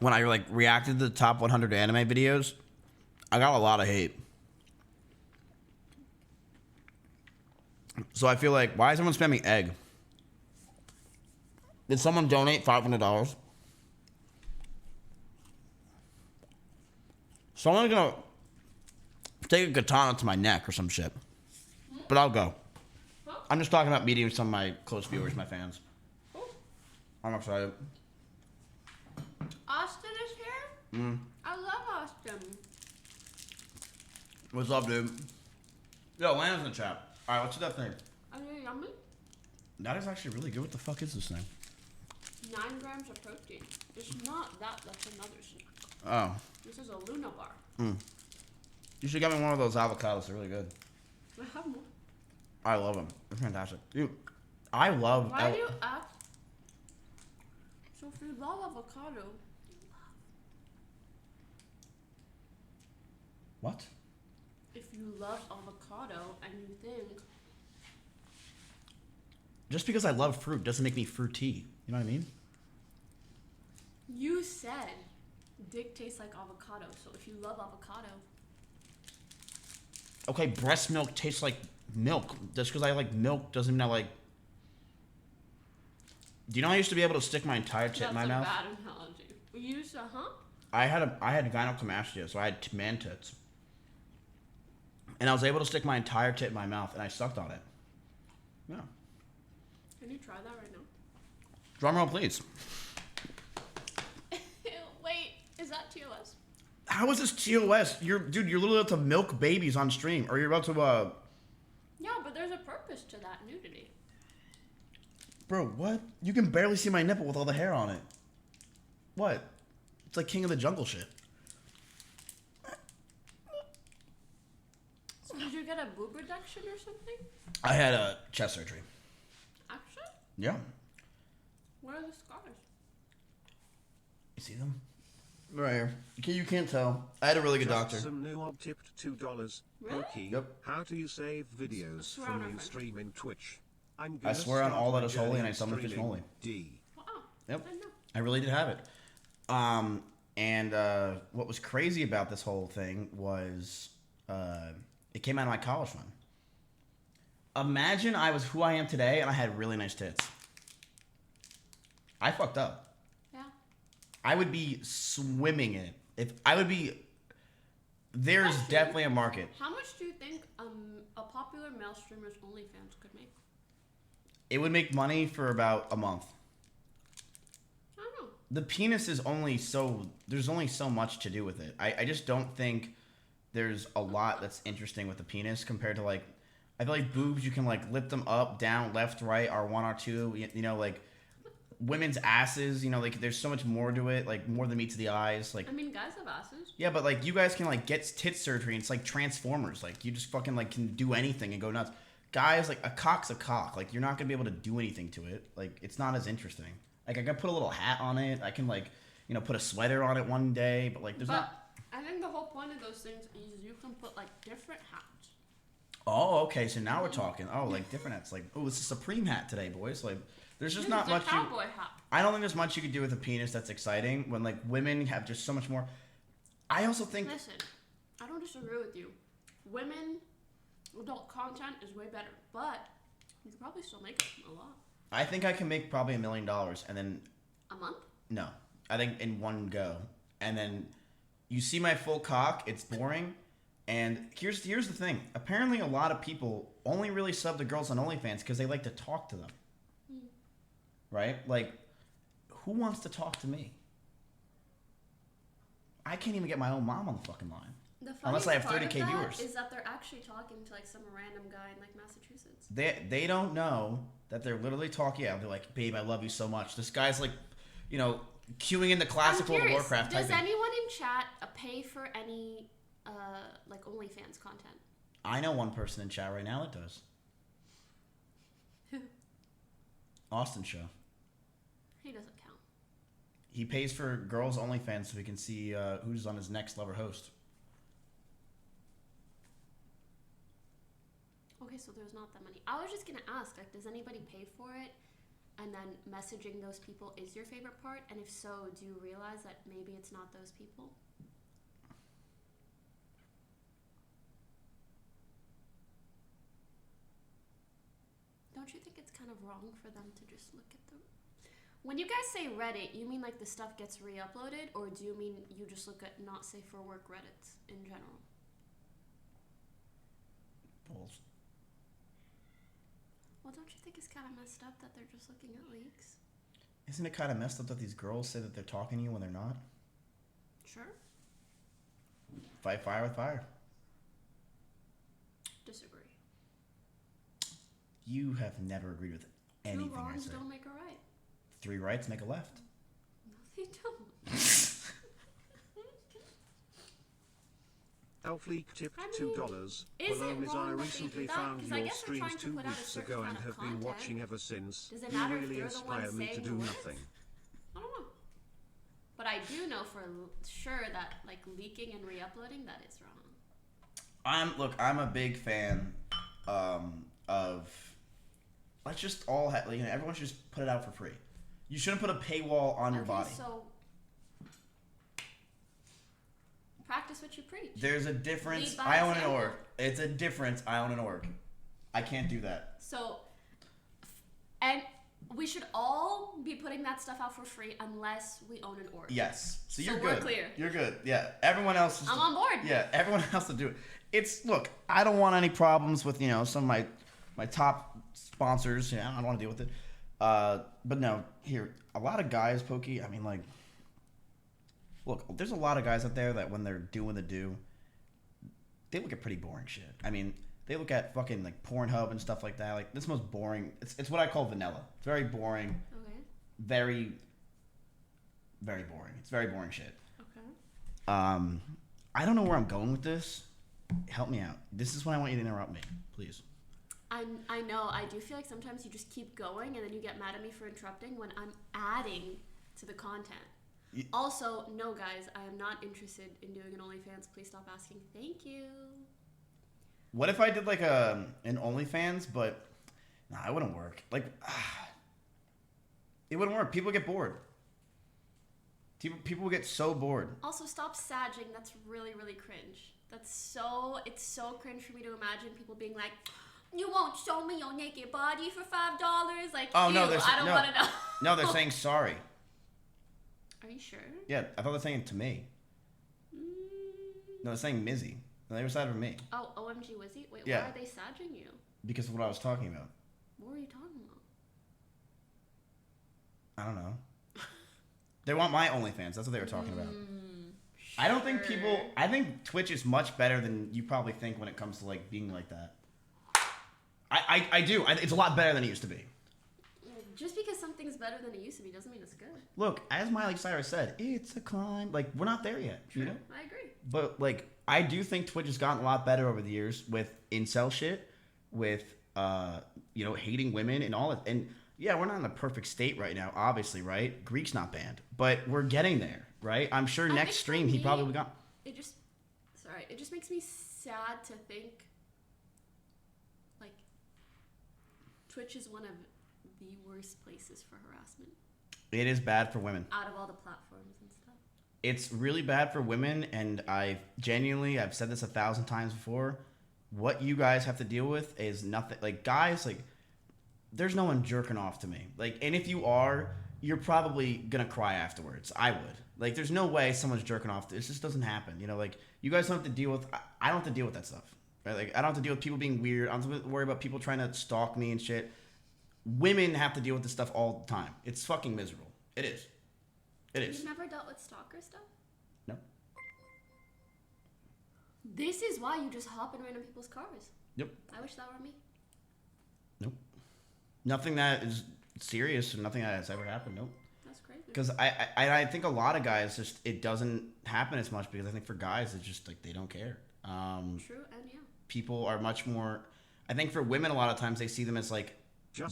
when I like reacted to the top 100 anime videos, I got a lot of hate. So I feel like, why is everyone spamming egg? Did someone donate $500? Someone's gonna take a katana to my neck or some shit. But I'll go. I'm just talking about meeting with some of my close viewers, my fans. I'm excited. Austin is here? I love Austin. What's up, dude? Yo, Lana's in the chat. Alright, what's that thing? Are they yummy? That is actually really good. What the fuck is this thing? 9 grams of protein. It's not that, that's another snack. Oh. This is a Luna bar. You should get me one of those avocados. They're really good. I have more. I love them. They're fantastic. Dude, I love... Why do you ask? So if you love avocado... What? If you love avocado and you think... Just because I love fruit doesn't make me fruity. You know what I mean? You said dick tastes like avocado, so if you love avocado... Okay, breast milk tastes like milk. Just because I like milk doesn't mean I like... Do you know I used to be able to stick my entire tit in my mouth? That's a bad analogy. You used to, huh? I had gynecomastia, so I had man tits. And I was able to stick my entire tit in my mouth, and I sucked on it. Yeah. Can you try that right now? Drum roll, please. Wait, is that TOS? How is this TOS? You're literally about to milk babies on stream, or you're about to Yeah, but there's a purpose to that nudity. Bro, what? You can barely see my nipple with all the hair on it. What? It's like King of the Jungle shit. Did you get a boob reduction or something? I had a chest surgery. Actually? Yeah. Where are the scars? You see them? Right here. You can't tell. I had a really good doctor. Some new ob tipped $2. Really? Poki, Yep. How do you save videos from you streaming Twitch? I gonna swear on start all that my is holy, journey and I summon fish streaming holy. D. Wow. Yep. I know. I really did have it. And what was crazy about this whole thing was it came out of my college fund. Imagine I was who I am today and I had really nice tits. I fucked up. Yeah. I would be swimming in it. If I would be, there's definitely a market. How much do you think a popular male streamer's OnlyFans could make? It would make money for about a month. I don't know. The penis is only so, there's only so much to do with it. I just don't think there's a lot that's interesting with the penis compared to like, I feel like boobs, you can like lift them up, down, left, right, R1, R2, you know, like women's asses. You know, like there's so much more to it, like more than meets the eyes. Like I mean, guys have asses. yeah, but like you guys can like get tit surgery. And it's like Transformers. Like you just fucking like can do anything and go nuts. Guys, like a cock's a cock. Like you're not gonna be able to do anything to it. Like it's not as interesting. Like I can put a little hat on it. I can like put a sweater on it one day. But like there's not. I think the whole point of those things is you can put like different hats. Oh, okay. So now we're talking. Oh, like different hats. Like, oh, it's a Supreme hat today, boys. Like, there's just not much. Cowboy hat. I don't think there's much you could do with a penis that's exciting when like women have just so much more. I also think. Listen, I don't disagree with you. Women, adult content is way better, but you could probably still make a lot. I think I can make probably $1 million and then. A month? No, I think in one go, and then you see my full cock. It's boring. And here's the thing. Apparently, a lot of people only really sub to girls on OnlyFans because they like to talk to them. Right? Like, who wants to talk to me? I can't even get my own mom on the fucking line. Unless I have 30K viewers. Is that they're actually talking to like some random guy in like Massachusetts. They don't know that they're literally talking. Yeah, they're like, babe, I love you so much. This guy's like, queuing in the classic World of Warcraft. Does anyone in chat pay for any like OnlyFans content? I know one person in chat right now that does. Who? Austin Show. He doesn't count. He pays for girls OnlyFans so we can see who's on his next lover host. Okay, so there's not that many. I was just gonna ask, like, does anybody pay for it? And then messaging those people is your favorite part? And if so, do you realize that maybe it's not those people? Don't you think it's kind of wrong for them to just look at the... When you guys say Reddit, you mean like the stuff gets re-uploaded, or do you mean you just look at not safe for work Reddits in general? Both. Well, don't you think it's kind of messed up that they're just looking at leaks? Isn't it kind of messed up that these girls say that they're talking to you when they're not? Sure. Fight fire with fire. Disagree. You have never agreed with anything I wrongs say. don't make a right. 3 rights make a left. No, they don't. Elfleek tipped I $2. mean, Hello, is Miss, it wrong I that they recently do that? found 'Cause I your guess they're streams trying to 2 put out a weeks certain ago kind and of have been content. watching ever since. Does it You matter if really you're the one inspire me to saying do the words? nothing. I don't know. But I do know for sure that like leaking and re-uploading, that is wrong. I'm a big fan of let's just all everyone should just put it out for free. You shouldn't put a paywall on your body. So practice what you preach. There's a difference. Lead by I own an example. org. It's a difference. I own an org. I can't do that. So, and we should all be putting that stuff out for free unless we own an org. Yes. So you're we're good. clear. You're good. Yeah. Everyone else is I'm on board. Yeah. Everyone else to do it. Look, I don't want any problems with, some of my top sponsors. Yeah, I don't want to deal with it. But no, here, a lot of guys, Poki, I mean, like, look, there's a lot of guys out there that when they're doing the do, they look at pretty boring shit. I mean, they look at fucking, like, Pornhub and stuff like that. Like, this is the most boring. It's what I call vanilla. It's very boring. Okay. Very, very boring. It's very boring shit. Okay. I don't know where I'm going with this. Help me out. This is when I want you to interrupt me, please. I know. I do feel like sometimes you just keep going and then you get mad at me for interrupting when I'm adding to the content. Also, no, guys, I am not interested in doing an OnlyFans. Please stop asking. Thank you. What if I did like an OnlyFans, but nah, it wouldn't work. Like, it wouldn't work. People get bored. People get so bored. Also, stop sagging. That's really, really cringe. It's so cringe for me to imagine people being like, you won't show me your naked body for $5? Like, Oh, no, I don't want to know. No, they're saying sorry. Are you sure? Yeah, I thought they're saying to me. No, they're saying Mizzy. No, they were siding with me. Oh, OMG Wizzy? Wait, Yeah. why are they sagging you? Because of what I was talking about. What were you talking about? I don't know. They want my OnlyFans. That's what they were talking about. I don't think I think Twitch is much better than you probably think when it comes to like being like that. I do. It's a lot better than it used to be. Just because something's better than it used to be doesn't mean it's good. Look, as Miley Cyrus said, it's a climb. Like, we're not there yet. True, You know? I agree. But like, I do think Twitch has gotten a lot better over the years with incel shit, with you know, hating women and all that. And yeah, we're not in a perfect state right now, obviously, right? Greek's not banned, but we're getting there, right? I'm sure next stream he probably got. It just makes me sad to think like Twitch is one of the worst places for harassment. It is bad for women. Out of all the platforms and stuff. It's really bad for women, and I've said this 1,000 times before. What you guys have to deal with is nothing. Like, guys, like, there's no one jerking off to me. Like, and if you are, you're probably gonna cry afterwards. I would. Like, there's no way someone's jerking off. This just doesn't happen. You know, like, you guys don't have to deal with. I don't have to deal with that stuff. Right? Like, I don't have to deal with people being weird. I don't have to worry about people trying to stalk me and shit. Women have to deal with this stuff all the time. It's fucking miserable. It is. It is. You've never dealt with stalker stuff? No. This is why you just hop in random people's cars. Yep. I wish that were me. Nope. Nothing that is serious or nothing that has ever happened. Nope. That's crazy. Because I think a lot of guys just, it doesn't happen as much because I think for guys it's just like they don't care. True, and yeah. People are much more. I think for women a lot of times they see them as like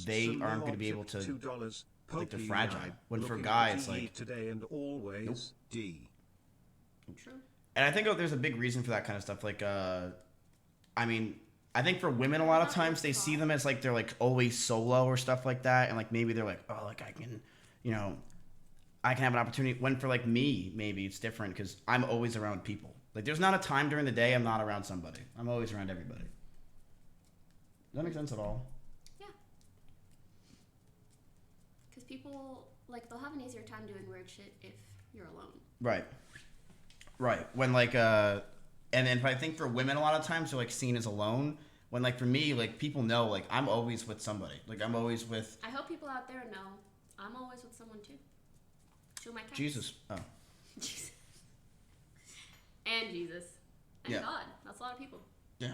they aren't going to be able to. $2. Like they're fragile. When for guys like today and always nope. D. True. And I think there's a big reason for that kind of stuff. Like, I mean, I think for women a lot of times they see them as like they're like always solo or stuff like that, and like maybe they're like, oh, like I can, you know, I can have an opportunity. When for like me, maybe it's different because I'm always around people. Like, there's not a time during the day I'm not around somebody. I'm always around everybody. Does that make sense at all? Yeah. Because people, like, they'll have an easier time doing weird shit if you're alone. Right. Right. When like and then I think for women a lot of times they're like seen as alone. When like for me, like people know like I'm always with somebody. Like I'm always with. I hope people out there know I'm always with someone too. Two of my cats. Jesus. Oh. Jesus. And Jesus. And Yeah. God. That's a lot of people. Yeah.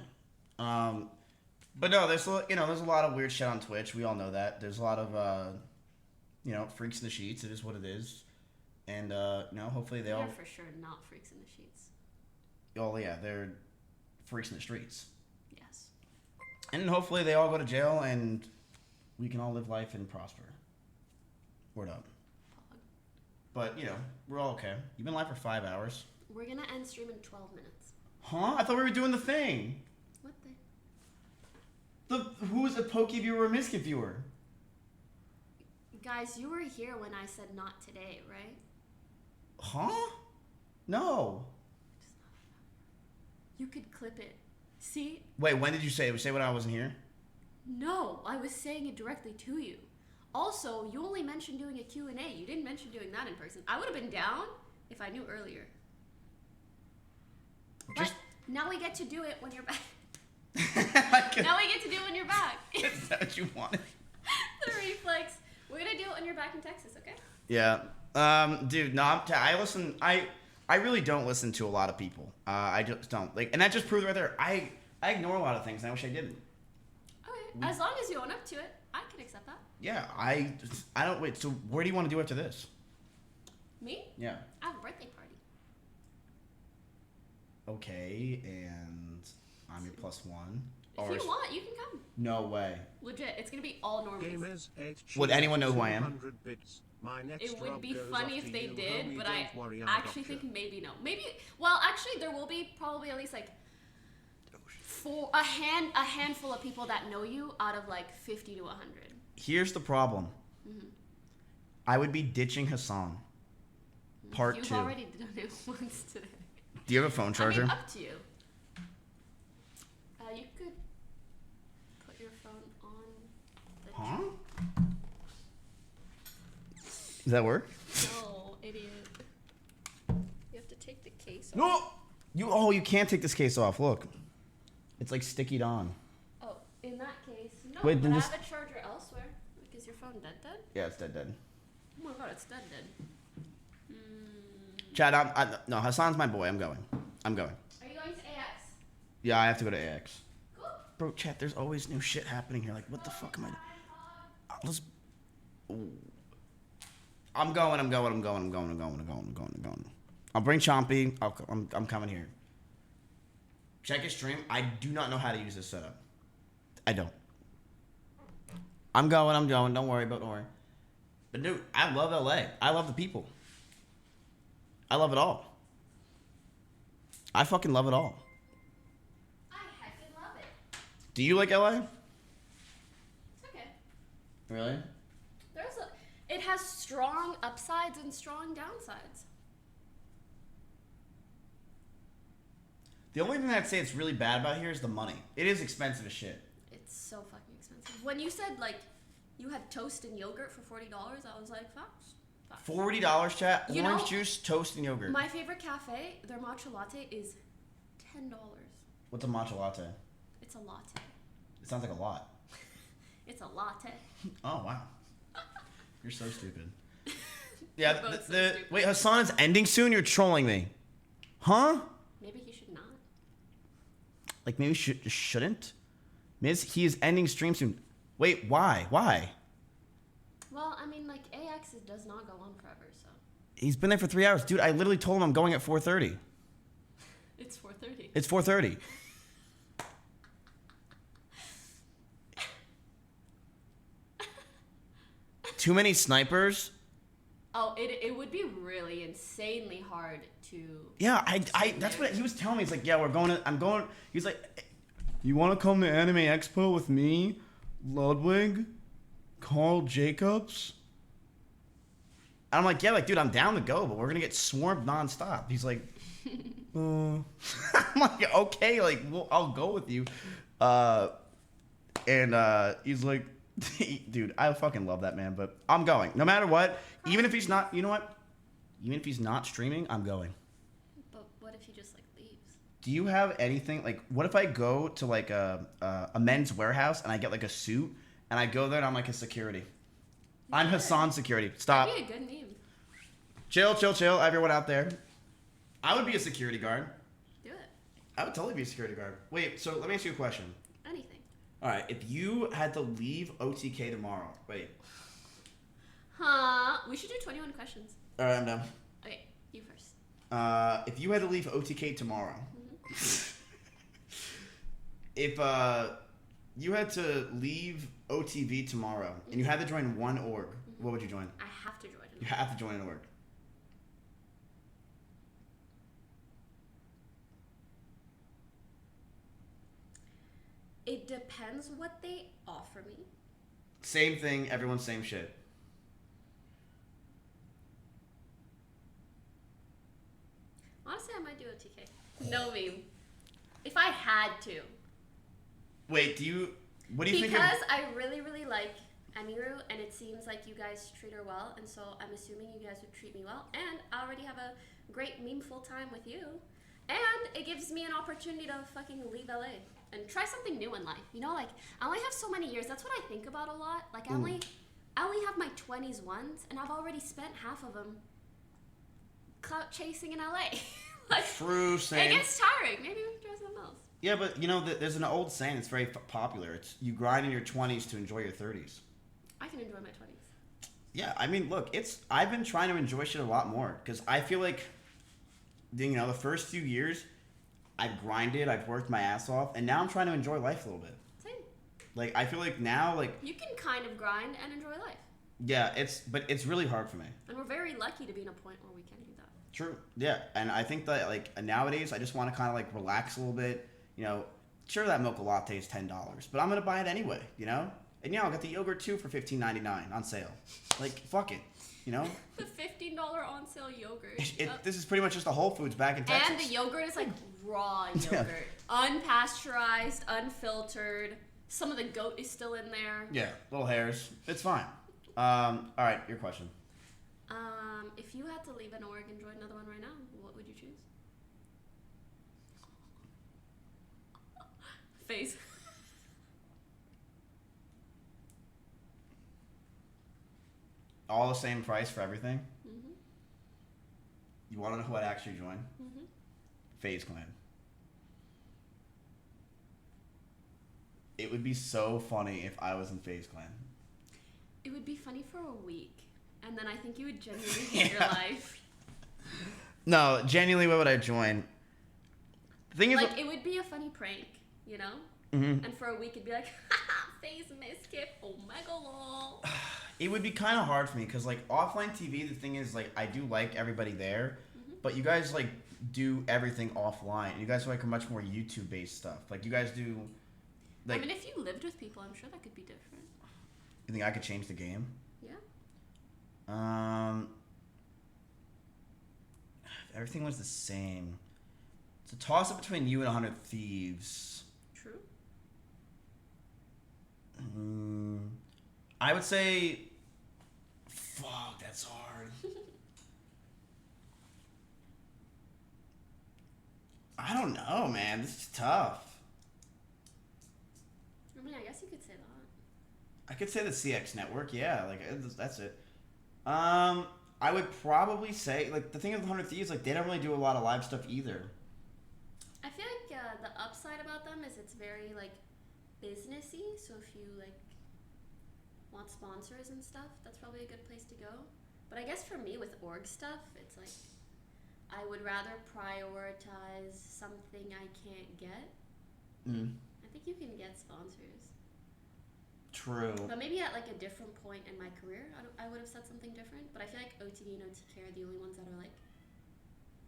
But no, there's there's a lot of weird shit on Twitch. We all know that. There's a lot of freaks in the sheets. It is what it is. And hopefully they all. They're for sure not freaks in the sheets. Oh yeah, they're freaks in the streets. Yes. And hopefully they all go to jail and we can all live life and prosper. Word up. But we're all okay. You've been live for 5 hours. We're gonna end stream in 12 minutes. Huh? I thought we were doing the thing. What thing? Who was a Poki viewer or Mizkif viewer? Guys, you were here when I said not today, right? Huh? No. You could clip it. See? Wait, when did you say it? Say when I wasn't here? No, I was saying it directly to you. Also, you only mentioned doing a Q&A. You didn't mention doing that in person. I would have been down if I knew earlier. But now we get to do it when you're back. Now we get to do it when you're back. Is that what you wanted? The reflex. We're gonna do it when you're back in Texas, okay? Yeah. Dude, no, I listen. I really don't listen to a lot of people. I just don't and that just proves right there. I ignore a lot of things, and I wish I didn't. Okay. As long as you own up to it, I can accept that. Yeah, I don't wait. So where do you want to do after this? Me? Yeah. I have a birthday party. Okay, and I'm your +1. If you want, you can come. No way. Legit, it's gonna be all normal. Would anyone know who I am? It would be funny if they did, but I actually think maybe no. Maybe. Well, actually, there will be probably at least like a handful of people that know you out of like 50 to 100. Here's the problem. Mm-hmm. I would be ditching Hassan. Part 2. You've already done it once today. Do you have a phone charger? I mean, up to you. You could put your phone on the Huh? Does that work? No, idiot. You have to take the case No! off. You can't take this case off. Look. It's like stickied on. Oh, in that case, no. Wait, but then I just- have a charger elsewhere. Like, is your phone dead? Yeah, it's dead. Oh my god, it's dead. Chad, no, Hassan's my boy. I'm going. Are you going to AX? Yeah, I have to go to AX. Cool. Bro, chat, there's always new shit happening here. Like, what the fuck am I... I'm going. I'll bring Chompy. I'm coming here. Check his stream. I do not know how to use this setup. I don't. I'm going. Don't worry. But dude, I love LA. I love the people. I love it all. I fucking love it all. I heckin' love it. Do you like LA? It's okay. Really? It has strong upsides and strong downsides. The only thing I'd say it's really bad about here is the money. It is expensive as shit. It's so fucking expensive. When you said like you had toast and yogurt for $40, I was like, facts. $40, chat. You Orange know, juice, toast, and yogurt. My favorite cafe, their matcha latte is $10. What's a matcha latte? It's a latte. It sounds like a lot. It's a latte. Oh wow. You're so stupid. Yeah. Both so stupid. Wait, Hassan is ending soon. You're trolling me, huh? Maybe he should not. Like maybe shouldn't. Miz, he is ending stream soon. Wait, why? Why? Well, I mean, like AX does not go on forever, so. He's been there for 3 hours, dude. I literally told him I'm going at 4:30. It's 4:30. It's 4:30. Too many snipers. Oh, it would be really insanely hard to. Yeah, I that's what he was telling me. He's like, yeah, I'm going. He's like, you want to come to Anime Expo with me, Ludwig, Carl Jacobs? And I'm like, yeah, like, dude, I'm down to go, but we're gonna get swarmed nonstop. He's like, I'm like, okay, like, well, I'll go with you. And he's like, dude, I fucking love that man, but I'm going. No matter what, even if he's not, you know what? Even if he's not streaming, I'm going. But what if he just like leaves? Do you have anything, like, what if I go to like a men's warehouse and I get like a suit and I go there and I'm like a security? I'm Hassan security. Stop. That'd be a good name. Chill, everyone out there. I would be a security guard. Do it. I would totally be a security guard. Wait, so let me ask you a question. Anything. All right, if you had to leave OTK tomorrow, wait. Huh? We should do 21 questions. All right, I'm done. Okay, you first. If you had to leave OTK tomorrow, if you had to leave OTV tomorrow and you had to join one org, what would you join? I have to join. You have to join an org. It depends what they offer me. Same thing, everyone's same shit. Honestly, I might do OTK. No meme. If I had to. Wait, what do you think? Because I really, really like Emiru, and it seems like you guys treat her well, and so I'm assuming you guys would treat me well, and I already have a great memeful time with you, and it gives me an opportunity to fucking leave LA and try something new in life. You know, like, I only have so many years. That's what I think about a lot. Like, I only have my 20s once, and I've already spent half of them clout chasing in LA. Like, True, same. it gets tiring. Maybe we can try something else. Yeah, but you know, there's an old saying that's very popular. It's you grind in your 20s to enjoy your 30s. I can enjoy my 20s. Yeah, I mean, look, I've been trying to enjoy shit a lot more because I feel like, you know, the first few years, I've grinded, I've worked my ass off, and now I'm trying to enjoy life a little bit. Same. Like, I feel like now, like... You can kind of grind and enjoy life. Yeah, but it's really hard for me. And we're very lucky to be in a point where we can do that. True. Yeah, and I think that, like, nowadays, I just want to kind of, like, relax a little bit. You know, sure, that mocha latte is $10, but I'm going to buy it anyway, you know? And yeah, I'll get the yogurt, too, for $15.99 on sale. Like, fuck it, you know? The $15 on sale yogurt. This is pretty much just a Whole Foods back in Texas. And the yogurt is, like, raw yogurt. Unpasteurized, unfiltered. Some of the goat is still in there. Yeah, little hairs. It's fine. All right, your question. If you had to leave an org and join another one right now, what would you choose? Face. All the same price for everything? Mm-hmm. You want to know who I'd actually join? Mm-hmm. FaZe Clan. It would be so funny if I was in FaZe Clan. It would be funny for a week, and then I think you would genuinely hate your life. No, genuinely, what would I join? The thing is, Like, it would be a funny prank, you know? Mhm. And for a week, it'd be like, haha, face Mizkif, oh my god. It would be kind of hard for me because like offline TV, the thing is like I do like everybody there, but you guys like do everything offline. You guys like are much more YouTube based stuff. Like you guys do. Like, I mean, if you lived with people, I'm sure that could be different. you think I could change the game? Yeah. If everything was the same. It's a toss up between you and 100 Thieves. True. I would say. Fuck, that's hard. I don't know, man. This is tough. I mean, I guess you could say that. I could say the CX network, yeah. Like that's it. I would probably say like the thing with 100 Thieves, like they don't really do a lot of live stuff either. I feel like the upside about them is it's very like businessy. So if you like want sponsors and stuff, that's probably a good place to go. But I guess for me with org stuff, it's like I would rather prioritize something I can't get. I think you can get sponsors. True. But maybe at like a different point in my career, I would have said something different. But I feel like OTV and OTK are the only ones that are like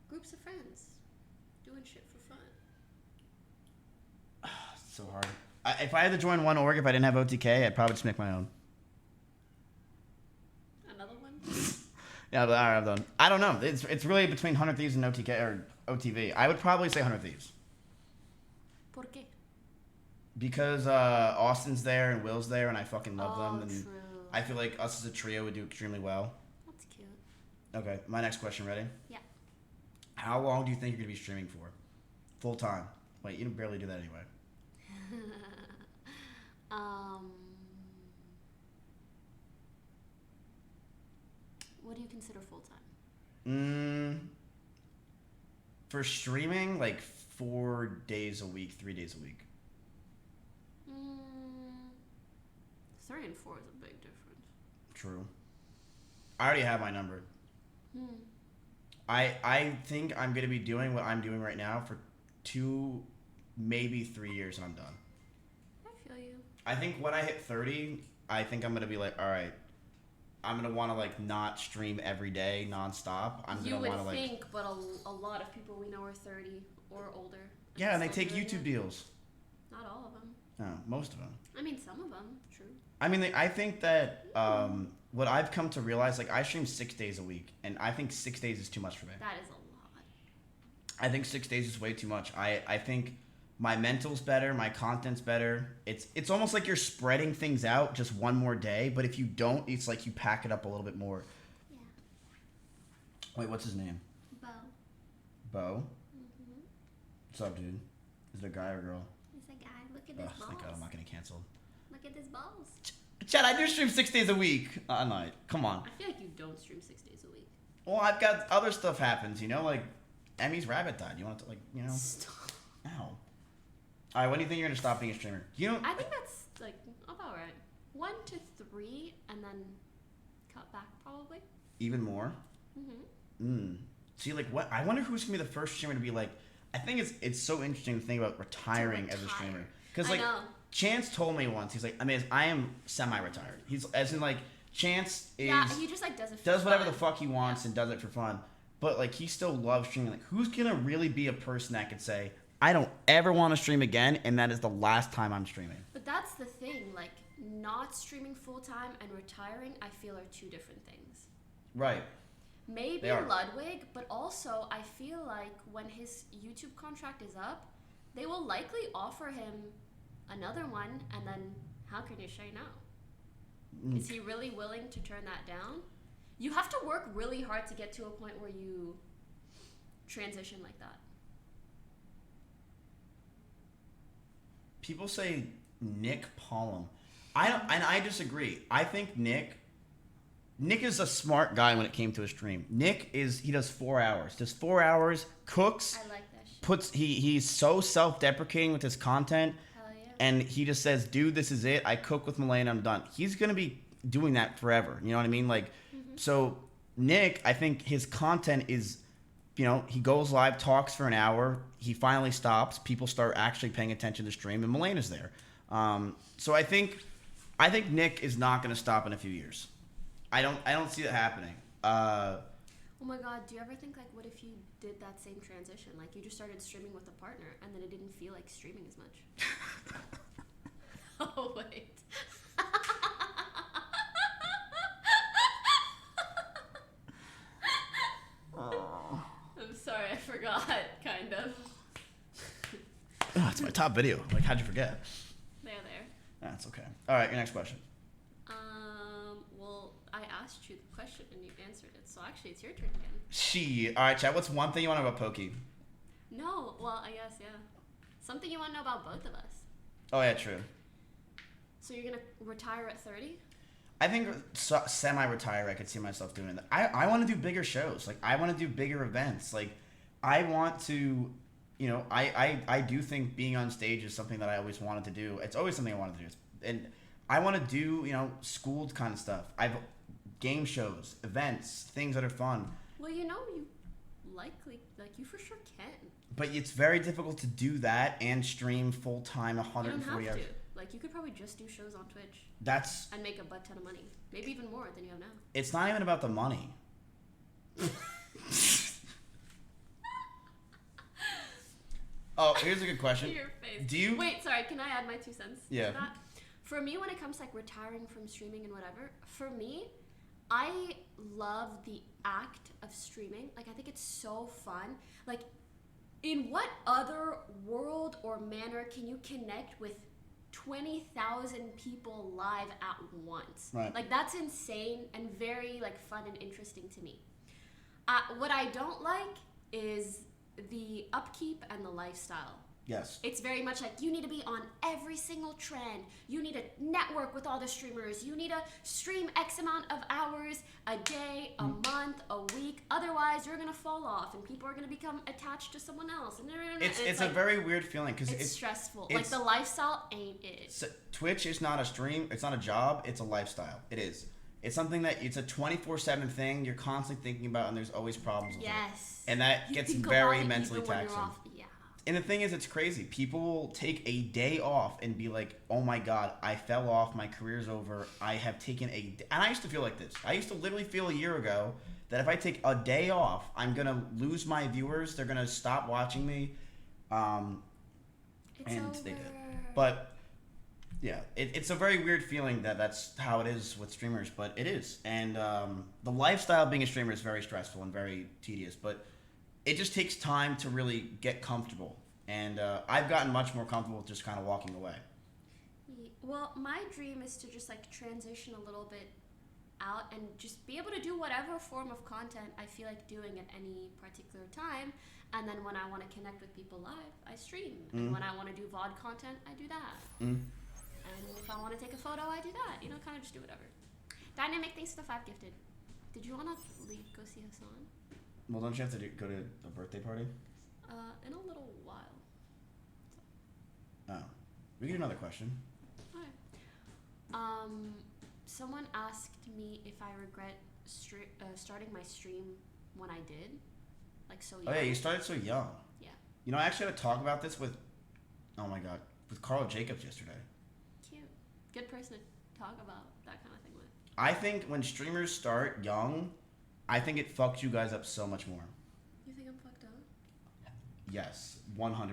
groups of friends doing shit for fun. It's so hard. If I had to join one org, if I didn't have OTK, I'd probably just make my own. Another one? Yeah, but all right, I'm done. I don't know. It's really between 100 Thieves and OTK or OTV. I would probably say 100 Thieves. ¿Por qué? Because Austin's there and Will's there, and I fucking love them, and True. I feel like us as a trio would do extremely well. That's cute. Okay, my next question. Ready? Yeah. How long do you think you're gonna be streaming for? Full time. Wait, you barely do that anyway. What do you consider full time? For streaming, like 4 days a week, 3 days a week. 3 and 4 is a big difference. True. I already have my number. I think I'm gonna be doing what I'm doing right now for 2, maybe 3 years, and I'm done. I feel you. I think when I hit 30, I think I'm gonna be like, all right, I'm gonna want to like not stream every day nonstop. I'm You gonna would want to like. think, but a lot of people we know are 30 or older. Yeah, and they still take doing YouTube it. deals. Not all of them. No, most of them. I mean, some of them. True. I mean, I think that what I've come to realize, like I stream 6 days a week, and I think 6 days is too much for me. That is a lot. I think 6 days is way too much. I think my mental's better, my content's better. It's almost like you're spreading things out just one more day, but if you don't, it's like you pack it up a little bit more. Yeah. Wait, what's his name? Bo. Bo? What's up, dude? Is it a guy or a girl? It's a guy. Look at this balls. Thank God I'm not getting canceled. Look at this balls. Chad, I do stream 6 days a week. Night. Come on. I feel like you don't stream 6 days a week. Well, I've got other stuff happens, you know, like Emmy's rabbit died. You want to, like, you know? Stop. Ow. All right, when do you think you're gonna stop being a streamer? You know? I think that's like about right. 1 to 3, and then cut back probably. Even more? See, like, what? I wonder who's gonna be the first streamer to be like. I think it's so interesting to think about retiring as a streamer. Because like, know. Chance told me once, he's like, I mean, I am semi-retired. He's as in like, Chance is he just like does it. For does whatever fun. the fuck he wants and does it for fun. But like, he still loves streaming. Like, who's gonna really be a person that could say, I don't ever want to stream again, and that is the last time I'm streaming? But that's the thing. Like, not streaming full time and retiring, I feel are 2 different things. Right. Maybe They are. Ludwig, but also I feel like when his YouTube contract is up, they will likely offer him another one, and then how can you say no? Is he really willing to turn that down? You have to work really hard to get to a point where you transition like that. People say Nick Pollum. I disagree. I think Nick is a smart guy when it came to his stream. He does 4 hours. Does 4 hours, cooks, I like that shit. He's so self-deprecating with his content. Hell yeah. And he just says, dude, this is it. I cook with Malay and I'm done. He's going to be doing that forever. You know what I mean? Like, so Nick, I think his content is, you know, he goes live, talks for an hour, he finally stops, people start actually paying attention to stream, and Melena's there. So I think Nick is not going to stop in a few years. I don't see it happening. Oh my god, do you ever think, like, what if you did that same transition? Like, you just started streaming with a partner, and then it didn't feel like streaming as much? Oh, wait. I'm sorry, I forgot, kind of. Oh, it's my top video. Like, how'd you forget? There. That's okay. All right, your next question. Well, I asked you the question, and you answered it, so actually, it's your turn again. All right, Chad, what's one thing you want to know about Poki? No, well, I guess, yeah. Something you want to know about both of us. Oh, yeah, true. So you're going to retire at 30? I think semi-retire, I could see myself doing that. I want to do bigger shows. Like, I want to do bigger events. Like, I want to, you know, I do think being on stage is something that I always wanted to do. It's always something I wanted to do. And I want to do, you know, school kind of stuff. Game shows, events, things that are fun. Well, you know, you likely, like, you for sure can. But it's very difficult to do that and stream full-time 140 You don't have hours. to. Like, you could probably just do shows on Twitch. And make a butt ton of money. Maybe even more than you have now. It's not even about the money. Oh, here's a good question. Your face. Do you... Wait, sorry, can I add my 2 cents Yeah. to that? For me, when it comes to, like, retiring from streaming and whatever, for me, I love the act of streaming. Like, I think it's so fun. Like, in what other world or manner can you connect with 20,000 people live at once? Right. Like, that's insane and very, like, fun and interesting to me. What I don't like is the upkeep and the lifestyle. Yes. It's very much like you need to be on every single trend. You need to network with all the streamers. You need to stream X amount of hours a day, a month, a week. Otherwise, you're going to fall off and people are going to become attached to someone else. And It's like, a very weird feeling because it's stressful. Like, the lifestyle ain't it. So Twitch is not a stream. It's not a job. It's a lifestyle. It is. It's something that it's a 24/7 thing. You're constantly thinking about, and there's always problems with it. And that You gets think very about it mentally even when you're taxing. off. Yeah. And the thing is, it's crazy. People will take a day off and be like, oh my God, I fell off. My career's over. I have taken a day. And I used to feel like this. I used to literally feel a year ago that if I take a day off, I'm going to lose my viewers. They're going to stop watching me. And they did. But yeah, it's a very weird feeling that that's how it is with streamers, but it is. And the lifestyle of being a streamer is very stressful and very tedious, but it just takes time to really get comfortable. And I've gotten much more comfortable with just kind of walking away. Well, my dream is to just, like, transition a little bit out and just be able to do whatever form of content I feel like doing at any particular time. And then when I want to connect with people live, I stream. And when I want to do VOD content, I do that. And if I want to take a photo, I do that. You know, kind of just do whatever. Dynamic, thanks for the 5 gifted. Did you want to go see Hassan? Well, don't you have to go to a birthday party? In a little while. Oh. We can do another question. Okay. Someone asked me if I regret starting my stream when I did. Like, so young. Oh, yeah, you started so young. Yeah. You know, I actually had to talk about this with, oh my God, with Carl Jacobs yesterday. Cute. Good person to talk about that kind of thing with. I think when streamers start young, I think it fucks you guys up so much more. You think I'm fucked up? Yes, 100%.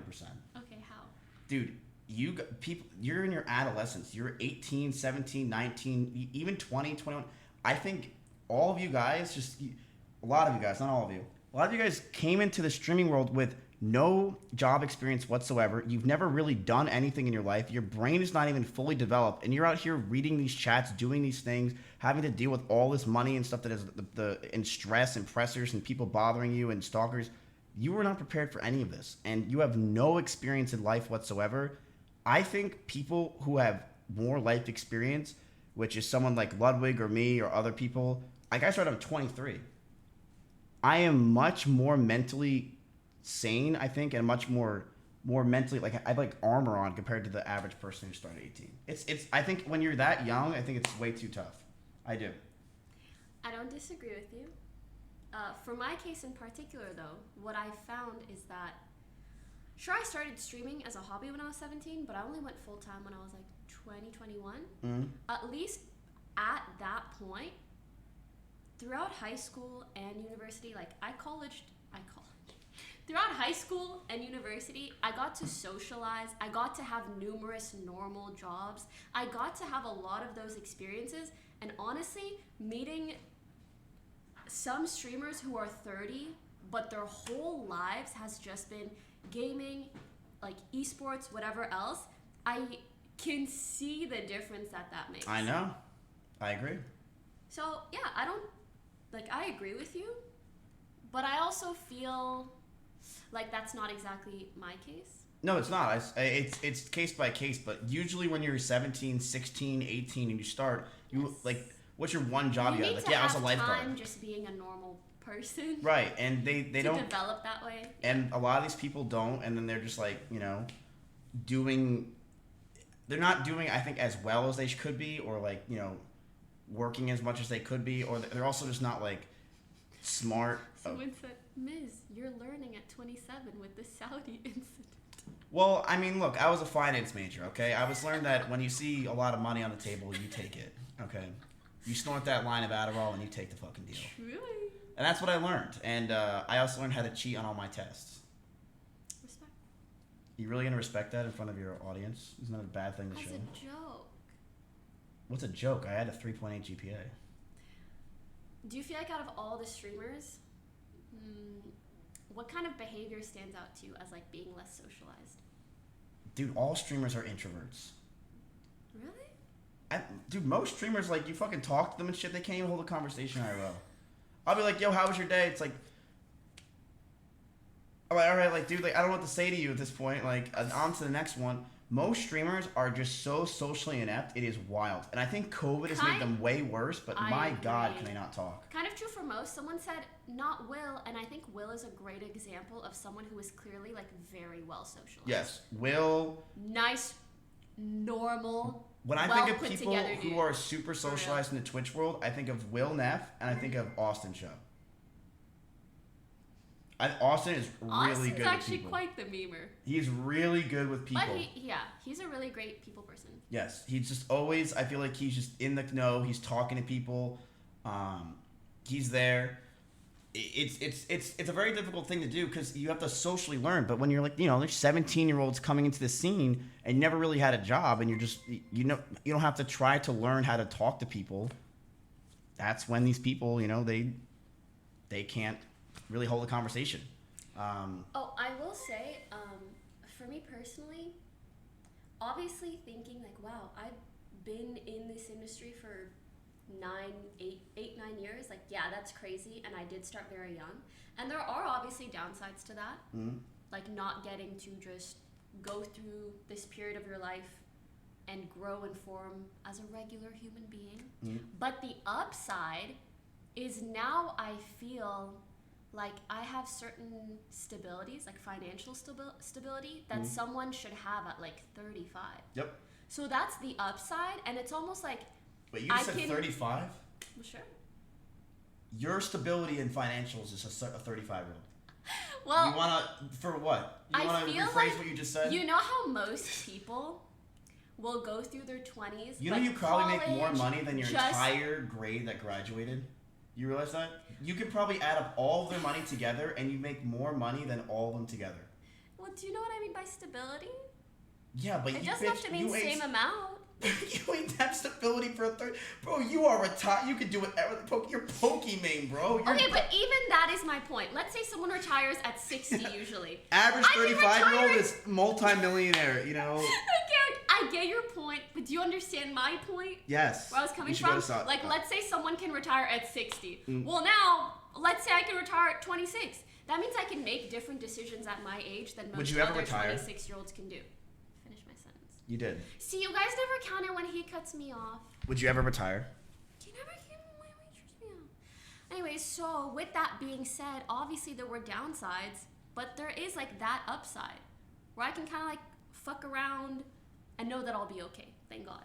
Okay, how? Dude, you're in your adolescence. You're 18, 17, 19, even 20, 21. I think all of you guys, a lot of you guys, not all of you, a lot of you guys came into the streaming world with no job experience whatsoever. You've never really done anything in your life. Your brain is not even fully developed. And you're out here reading these chats, doing these things, having to deal with all this money and stuff that is and stress and pressures and people bothering you and stalkers. You were not prepared for any of this. And you have no experience in life whatsoever. I think people who have more life experience, which is someone like Ludwig or me or other people, like I started, I'm 23. I am much more mentally sane, I think, and much more mentally, like I have like armor on compared to the average person who started 18. It's I think when you're that young, I think it's way too tough. I do. I don't disagree with you. For my case in particular, though, what I found is that, sure, I started streaming as a hobby when I was 17, but I only went full time when I was like 20, 21. Mm-hmm. At least at that point, throughout high school and university, like throughout high school and university, I got to socialize. I got to have numerous normal jobs. I got to have a lot of those experiences. And honestly, meeting some streamers who are 30, but their whole lives has just been gaming, like esports, whatever else, I can see the difference that makes. I know. I agree. So, yeah, I agree with you, but I also feel like that's not exactly my case. No, it's not. It's case by case, but usually when you're 17, 16, 18 and you start, what's your one job you have? Like, I was a lifeguard. Time just being a normal person. Right, and they don't develop that way. And a lot of these people don't, and then they're just like, they're not doing, I think, as well as they could be, or like, working as much as they could be, or they're also just not like smart. Someone said, Miz, you're learning at 27 with the Saudi incident. Well, I mean, look, I was a finance major, okay? I was learned that when you see a lot of money on the table, you take it, okay? You snort that line of Adderall and you take the fucking deal. Really? And that's what I learned. And I also learned how to cheat on all my tests. Respect. You really gonna respect that in front of your audience? Isn't that a bad thing to show? That's a joke. What's a joke? I had a 3.8 GPA. Do you feel like out of all the streamers, what kind of behavior stands out to you as like being less socialized? Dude, all streamers are introverts. Really? Dude, most streamers, like, you fucking talk to them and shit, they can't even hold a conversation IRL. I'll be like, yo, how was your day? It's like, I'm like, all right, like, dude, like, I don't know what to say to you at this point. Like, on to the next one. Most streamers are just so socially inept, it is wild. And I think COVID has made them way worse, but my God, can they not talk? Kind of true for most. Someone said, not Will, and I think Will is a great example of someone who is clearly, like, very well socialized. Yes, Will. Nice, normal, When I think of people who are super socialized in the Twitch world, I think of Will Neff, and I think of Austin Show. Austin is really good with people. Austin's actually quite the memer. He's really good with people. But he's a really great people person. Yes, he's just always, I feel like he's just in the know. He's talking to people. He's there. It's a very difficult thing to do because you have to socially learn. But when you're like, there's 17-year-olds coming into the scene and never really had a job, and you're just, you don't have to try to learn how to talk to people. That's when these people, they can't really hold a conversation. I will say, for me personally, obviously thinking like, wow, I've been in this industry for 8, 9 years. Like, yeah, that's crazy. And I did start very young. And there are obviously downsides to that. Mm-hmm. Like not getting to just go through this period of your life and grow and form as a regular human being. Mm-hmm. But the upside is now I feel like I have certain stabilities, like financial stability, that someone should have at like 35. Yep. So that's the upside, and it's almost like Wait, you said 35? Well, sure. Your stability in financials is a 35-year-old. Well, you wanna for what? You wanna rephrase like, what you just said? You know how most people will go through their 20s. You know, like you probably make more college, money than your entire grade that graduated. You realize that? You could probably add up all of their money together, and you make more money than all of them together. Well, do you know what I mean by stability? Yeah, but it doesn't have to mean same amount. You ain't have stability for a third. Bro, you are retired. You can do whatever. You're Pokimane, bro. Okay, but even that is my point. Let's say someone retires at 60 usually. Average 35-year-old is multi-millionaire, I get your point, but do you understand my point? Yes. Where I was coming from? Like, let's say someone can retire at 60. Well, now, let's say I can retire at 26. That means I can make different decisions at my age than most other 26-year-olds can do. Finish my sentence. You did. See, you guys never counted when he cuts me off. Would you ever retire? You never hear my waitress me out. Anyways, so with that being said, obviously there were downsides, but there is like that upside where I can kind of like fuck around and know that I'll be okay. Thank God.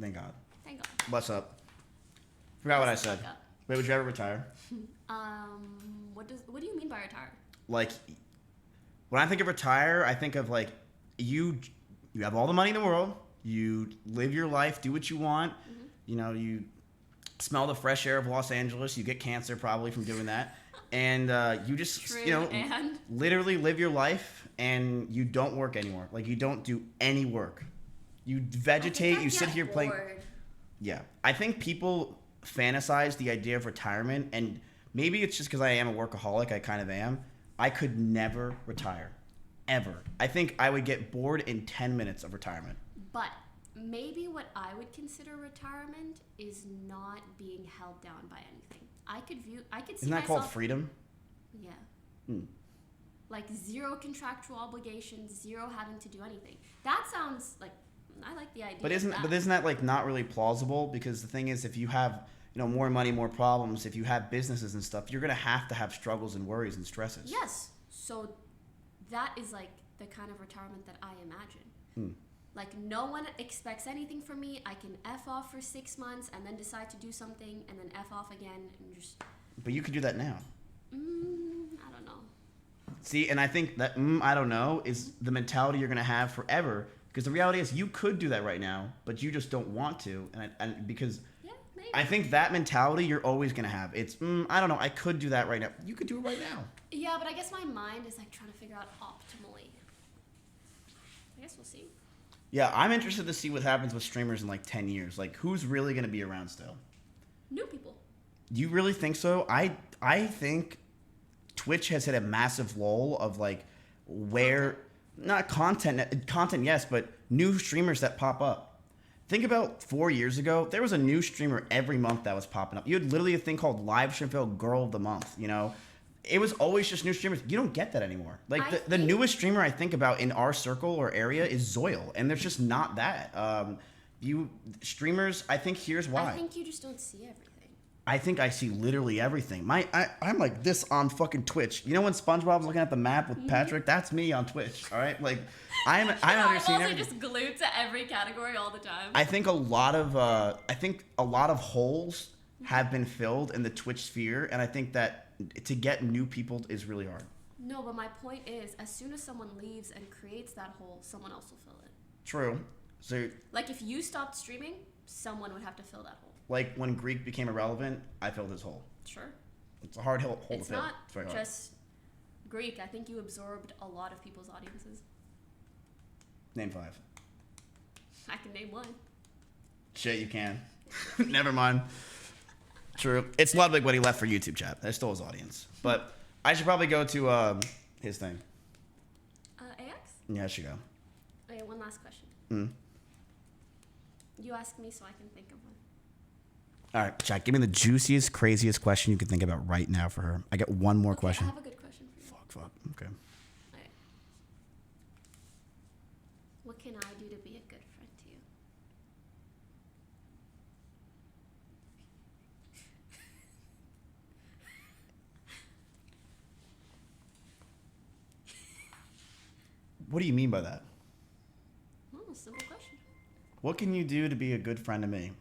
Thank God. Thank God. What's up? Forgot what I Shut the said. fuck up. Wait, would you ever retire? What do you mean by retire? Like, when I think of retire, I think of like you have all the money in the world. You live your life, do what you want. You know, you smell the fresh air of Los Angeles. You get cancer probably from doing that, and you just True, and? literally live your life, and you don't work anymore. Like you don't do any work. You vegetate. You sit here playing. Yeah, I think people fantasize the idea of retirement, and maybe it's just because I am a workaholic. I kind of am. I could never retire, ever. I think I would get bored in 10 minutes of retirement. But maybe what I would consider retirement is not being held down by anything. I could see Isn't that called freedom? Yeah. Like zero contractual obligations, zero having to do anything. That sounds like I like the idea. But isn't that like not really plausible? Because the thing is, if you have more money, more problems, if you have businesses and stuff, you're gonna have to have struggles and worries and stresses. Yes. So that is like the kind of retirement that I imagine. Like no one expects anything from me. I can F off for 6 months and then decide to do something and then F off again and just. But you could do that now. I don't know. See, and I think that I don't know is the mentality you're gonna have forever. Because the reality is, you could do that right now, but you just don't want to, and because maybe. I think that mentality you're always gonna have. It's I don't know. I could do that right now. You could do it right now. Yeah, but I guess my mind is like trying to figure out optimally. I guess we'll see. Yeah, I'm interested to see what happens with streamers in like 10 years. Like, who's really gonna be around still? New people. You really think so? I think Twitch has hit a massive lull of like where not content yes, but new streamers that pop up. Think about 4 years ago, there was a new streamer every month that was popping up. You had literally a thing called Live Stream Girl of the Month, It was always just new streamers. You don't get that anymore. Like the newest streamer I think about in our circle or area is Zoil, and there's just not that. Streamers, I think here's why. I think you just don't see everything. I think I see literally everything. I'm like this on fucking Twitch. You know when SpongeBob's looking at the map with Patrick? That's me on Twitch. All right, like I'm understanding everything. Just glued to every category all the time. I think a lot of holes have been filled in the Twitch sphere, and I think that to get new people is really hard. No, but my point is, as soon as someone leaves and creates that hole, someone else will fill it. True. So like if you stopped streaming, someone would have to fill that hole. Like when Greek became irrelevant, I filled his hole. Sure. It's a hard hole to fill. It's not very hard. just Greek. I think you absorbed a lot of people's audiences. Name 5. I can name 1. Shit, you can. Never mind. True. It's Ludwig when he left for YouTube chat. That's still his audience. But I should probably go to his thing. AX? Yeah, I should go. Okay, one last question. You ask me so I can think of one. All right, Jack, give me the juiciest, craziest question you can think about right now for her. I get one more question. I have a good question for you. Fuck. Okay. All right. What can I do to be a good friend to you? What do you mean by that? Oh, simple question. What can you do to be a good friend to me?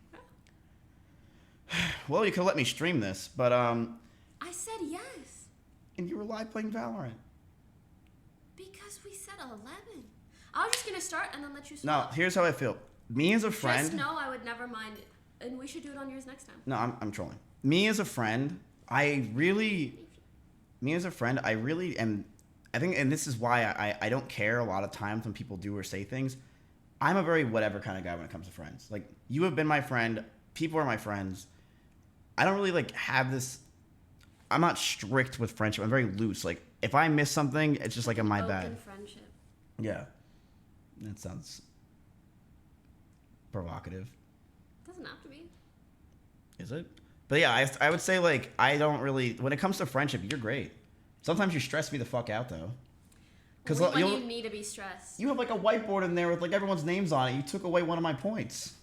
Well, you could let me stream this, but I said yes. And you were live playing Valorant. Because we said 11. I was just gonna start and then let you No, stop. here's how I feel. Me as a friend. Just know I would never mind, and we should do it on yours next time. No, I'm trolling. Me as a friend, I really am. I think, and this is why I don't care a lot of times when people do or say things. I'm a very whatever kind of guy when it comes to friends. Like, you have been my friend. People are my friends. I don't really have this. I'm not strict with friendship. I'm very loose. Like, if I miss something, it's just like my bad. Open friendship. Yeah. That sounds provocative. Doesn't have to be. Is it? But yeah, I would say I don't really. When it comes to friendship, you're great. Sometimes you stress me the fuck out though. Because when you need to be stressed. You have a whiteboard in there with everyone's names on it. You took away one of my points,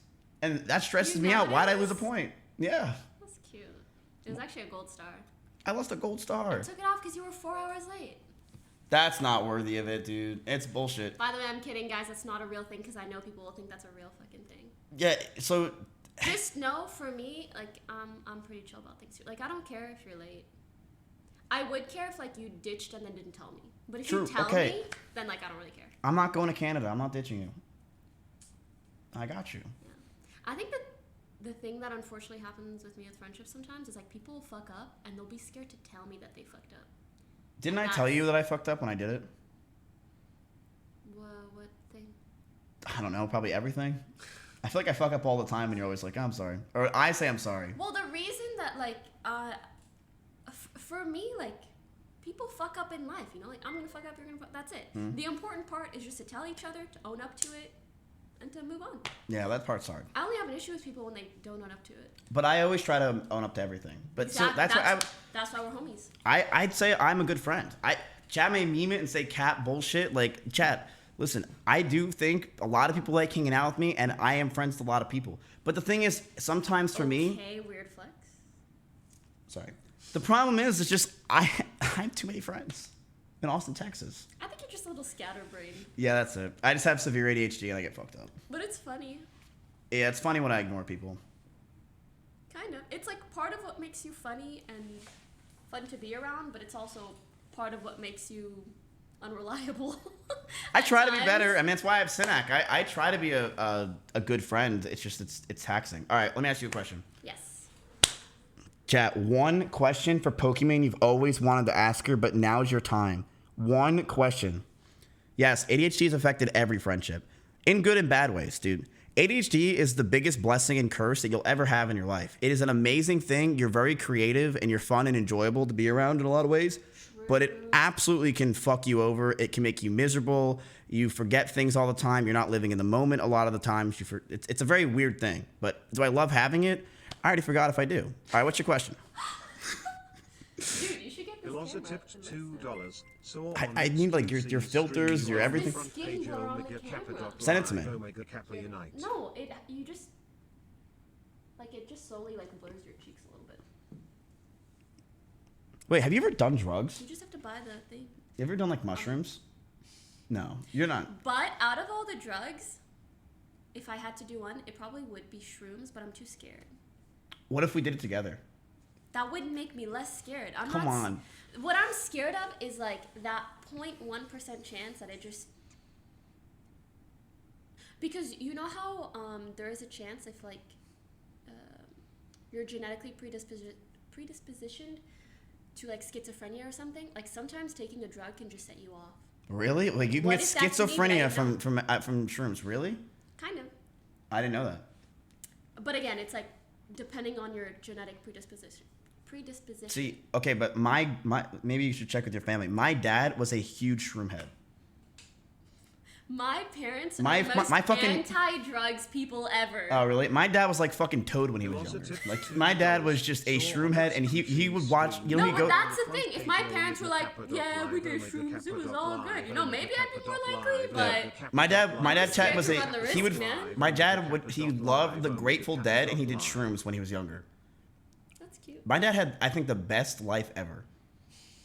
and that stresses me out. Why'd I lose a point? Yeah. That's cute. It was actually a gold star. I lost a gold star. I took it off because you were 4 hours late. That's not worthy of it, dude. It's bullshit. By the way, I'm kidding, guys. That's not a real thing because I know people will think that's a real fucking thing. Yeah. So, Just know, for me, like, I'm pretty chill about things too. Like, I don't care if you're late. I would care if, like, you ditched and then didn't tell me. But if True, you tell okay. me, then, like, I don't really care. I'm not going to Canada. I'm not ditching you. I got you. Yeah. I think that the thing that unfortunately happens with me with friendships sometimes is, like, people will fuck up and they'll be scared to tell me that they fucked up. Didn't I tell you that I fucked up when I did it? What thing? I don't know, probably everything. I feel like I fuck up all the time and you're always like, oh, I'm sorry. Or I say I'm sorry. Well, the reason that, like, for me, like, people fuck up in life, you know? Like, I'm gonna fuck up, you're gonna fuck, that's it. Mm. The important part is just to tell each other, to own up to it, and to move on. Yeah, that part's hard. I only have an issue with people when they don't own up to it. But I always try to own up to everything. But Exactly. so That's why we're homies. I'd say I'm a good friend. Chat may meme it and say cat bullshit. Like, chat, listen, I do think a lot of people like hanging out with me, and I am friends with a lot of people. But the thing is, sometimes for me... Okay, weird flex. Sorry. The problem is, it's just, I have too many friends in Austin, Texas. I think you're just a little scatterbrained. Yeah, that's it. I just have severe ADHD and I get fucked up. But it's funny. Yeah, it's funny when I ignore people. Kind of. It's like part of what makes you funny and fun to be around, but it's also part of what makes you unreliable. I try to be better. I mean, that's why I have Synac. I try to be a good friend. It's just, it's taxing. All right, let me ask you a question. Yes. Chat, one question for Pokimane you've always wanted to ask her, but now's your time. One question. Yes, ADHD has affected every friendship. In good and bad ways, dude. ADHD is the biggest blessing and curse that you'll ever have in your life. It is an amazing thing. You're very creative and you're fun and enjoyable to be around in a lot of ways. But it absolutely can fuck you over. It can make you miserable. You forget things all the time. You're not living in the moment a lot of the times. It's a very weird thing. But do I love having it? I already forgot if I do. All right, what's your question? Dude, you should get this Elosa camera. tipped $2. So I need like your filters, your everything. Send it to me. No, you just like it just slowly like blurs your cheeks a little bit. Wait, have you ever done drugs? You just have to buy the thing. You ever done like mushrooms? No, you're not. But out of all the drugs, if I had to do one, it probably would be shrooms, but I'm too scared. What if we did it together? That wouldn't make me less scared. Come on. What I'm scared of is like that 0.1% chance that it just... Because you know how there is a chance if like you're genetically predispositioned to like schizophrenia or something, like sometimes taking a drug can just set you off. Really? Like you can What get if that's me, schizophrenia but I from shrooms? Really? Kind of. I didn't know that. But again, it's like depending on your genetic predisposition. See, okay, but my maybe you should check with your family. My dad was a huge shroom head. My parents are My the most fucking- anti-drugs people ever. Oh, really? My dad was like fucking Toad when he was younger. Like my dad was just a shroom head, and he would watch. You know, No, he'd but go. that's the thing. If my parents were like, "Yeah, we did shrooms, it was all good," you know, maybe I'd be more likely. But My dad chat was scared to run the he would risk, man. my dad would he loved the Grateful Dead and he did shrooms when he was younger. That's cute. My dad had I think the best life ever.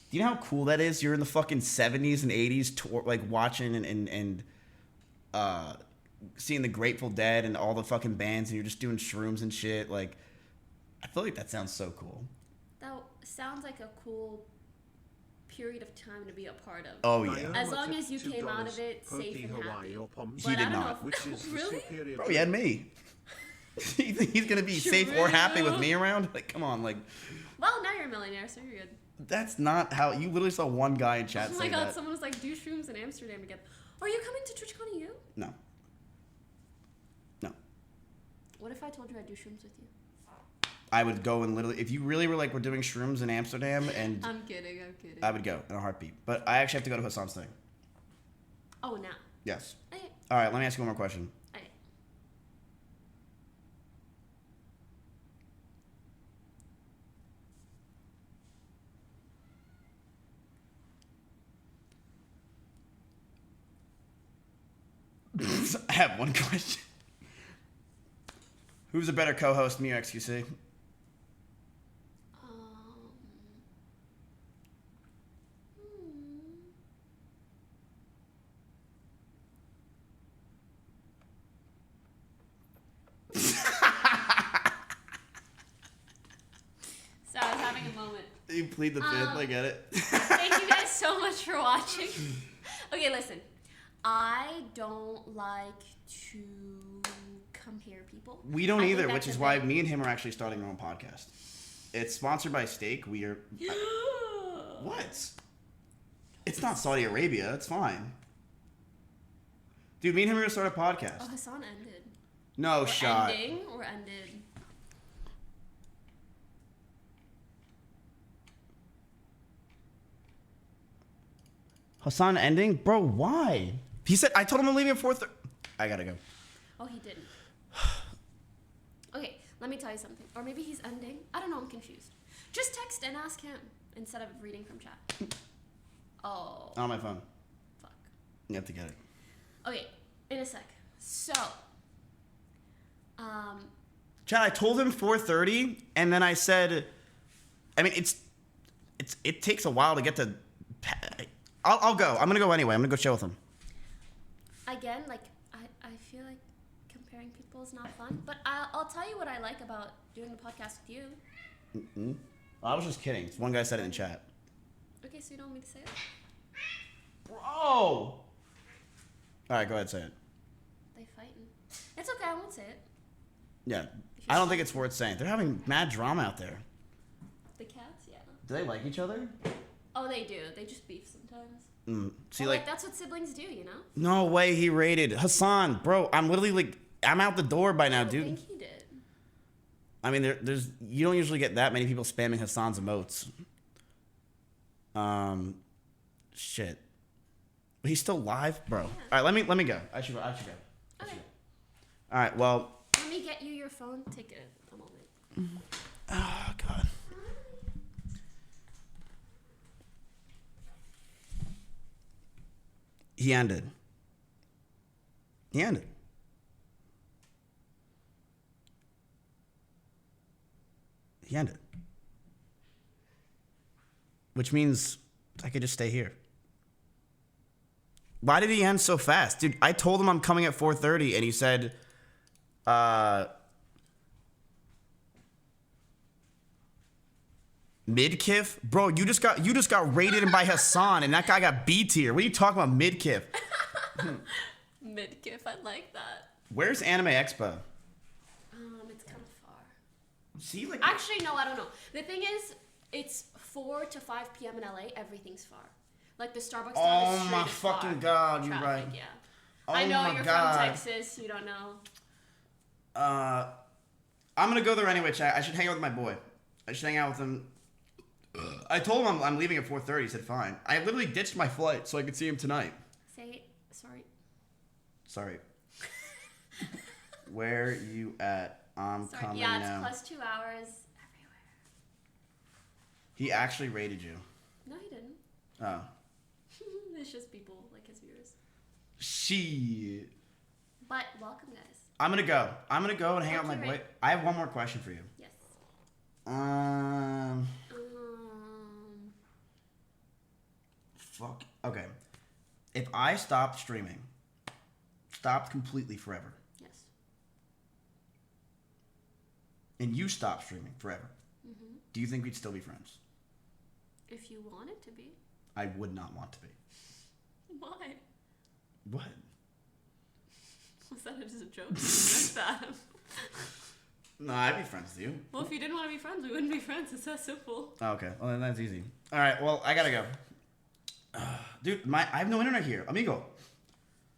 Do you know how cool that is? You're in the fucking 70s and 80s tour, like watching and seeing the Grateful Dead and all the fucking bands and you're just doing shrooms and shit. Like I feel like that sounds so cool. That sounds like a cool period of time to be a part of. Oh, yeah. As long as you came out of it safe and happy. He did not. Really? Bro, he had me. You think he's gonna be safe or happy with me around? Like, come on, like. Well, now you're a millionaire, so you're good. That's not how you literally saw one guy in chat Oh say my god, that. someone was like, do shrooms in Amsterdam together. Are you coming to TwitchCon EU? No. No. What if I told you I'd do shrooms with you? I would go and literally, if you really were like, we're doing shrooms in Amsterdam, and I'm kidding. I would go in a heartbeat. But I actually have to go to Hassan's thing. Oh, now. Yes. Okay. All right, let me ask you one more question. Okay. I have one question. Who's a better co-host, me or XQC? plead the fifth. I get it. Thank you guys so much for watching. Okay, listen. I don't like to compare people. We don't I think either, that's which is a why bit- me and him are actually starting our own podcast. It's sponsored by Steak. We are. What? It's not Saudi Arabia. It's fine. Dude, me and him are gonna start a podcast. Oh, Hassan ended. No Or shot. Ending or ended. Hassan ending? Bro, why? He said, I told him I'm leaving at 4:30. I gotta go. Oh, he didn't. Okay, let me tell you something. Or maybe he's ending. I don't know. I'm confused. Just text and ask him instead of reading from chat. Oh. On my phone. Fuck. You have to get it. Okay, in a sec. So, Chad, I told him 4:30, and then I said, I mean, it takes a while to get to. I'll go. I'm gonna go anyway. I'm gonna go chill with him. again, like, I feel like comparing people is not fun. But I'll tell you what I like about doing the podcast with you. Mm-hmm. I was just kidding. One guy said it in chat. Okay, so you don't want me to say it? Bro! All right, go ahead, say it. They fighting. It's okay, I won't say it. Yeah, I don't think it's worth saying. They're having mad drama out there. The cats, yeah. Do they like each other? Oh, they do. They just beef sometimes. See, Well, like, that's what siblings do, you know? no way he raided Hassan, bro. I'm literally like, I'm out the door by now, I dude. think he did. I mean, there's you don't usually get that many people spamming Hassan's emotes. Shit. But he's still live, bro. Yeah. All right, let me go. I should go. Okay. All right, well. Let me get you your phone. Take a moment. Oh God. He ended. He ended. He ended. Which means I could just stay here. Why did he end so fast? Dude, I told him I'm coming at 4:30 and he said, Mizkif? Bro, you just got raided by Hassan and that guy got B tier. What are you talking about, Mizkif? Mizkif, I like that. Where's Anime Expo? It's kind of far. See, like, Actually, no, I don't know. The thing is, it's 4 to 5 p.m. in LA. Everything's far. Like the Starbucks down the oh street my is far. fucking God, you're Traffic, right. Yeah. Oh I know my you're God. from Texas. You don't know. I'm gonna go there anyway, chat. I should hang out with my boy. I should hang out with him. I told him I'm leaving at 4:30. He said fine. I literally ditched my flight so I could see him tonight. Say sorry. Sorry. Where you at? I'm Sorry. coming Yeah, it's now. plus 2 hours everywhere. He actually raided you. No, he didn't. Oh. It's just people like his viewers. Shit. But welcome, guys. I'm gonna go. I'm gonna go and hang out with my Okay, boy. I have one more question for you. Yes. Fuck. Okay. If I stopped streaming, stopped completely forever, Yes. and you stopped streaming forever, Mhm. do you think we'd still be friends? If you want it to be. I would not want to be. Why? What? Was that just a joke? That's that. No, I'd be friends with you. Well, if you didn't want to be friends, we wouldn't be friends. It's that simple. Oh, okay. Well, then that's easy. All right. Well, I gotta go. Dude, I have no internet here, amigo.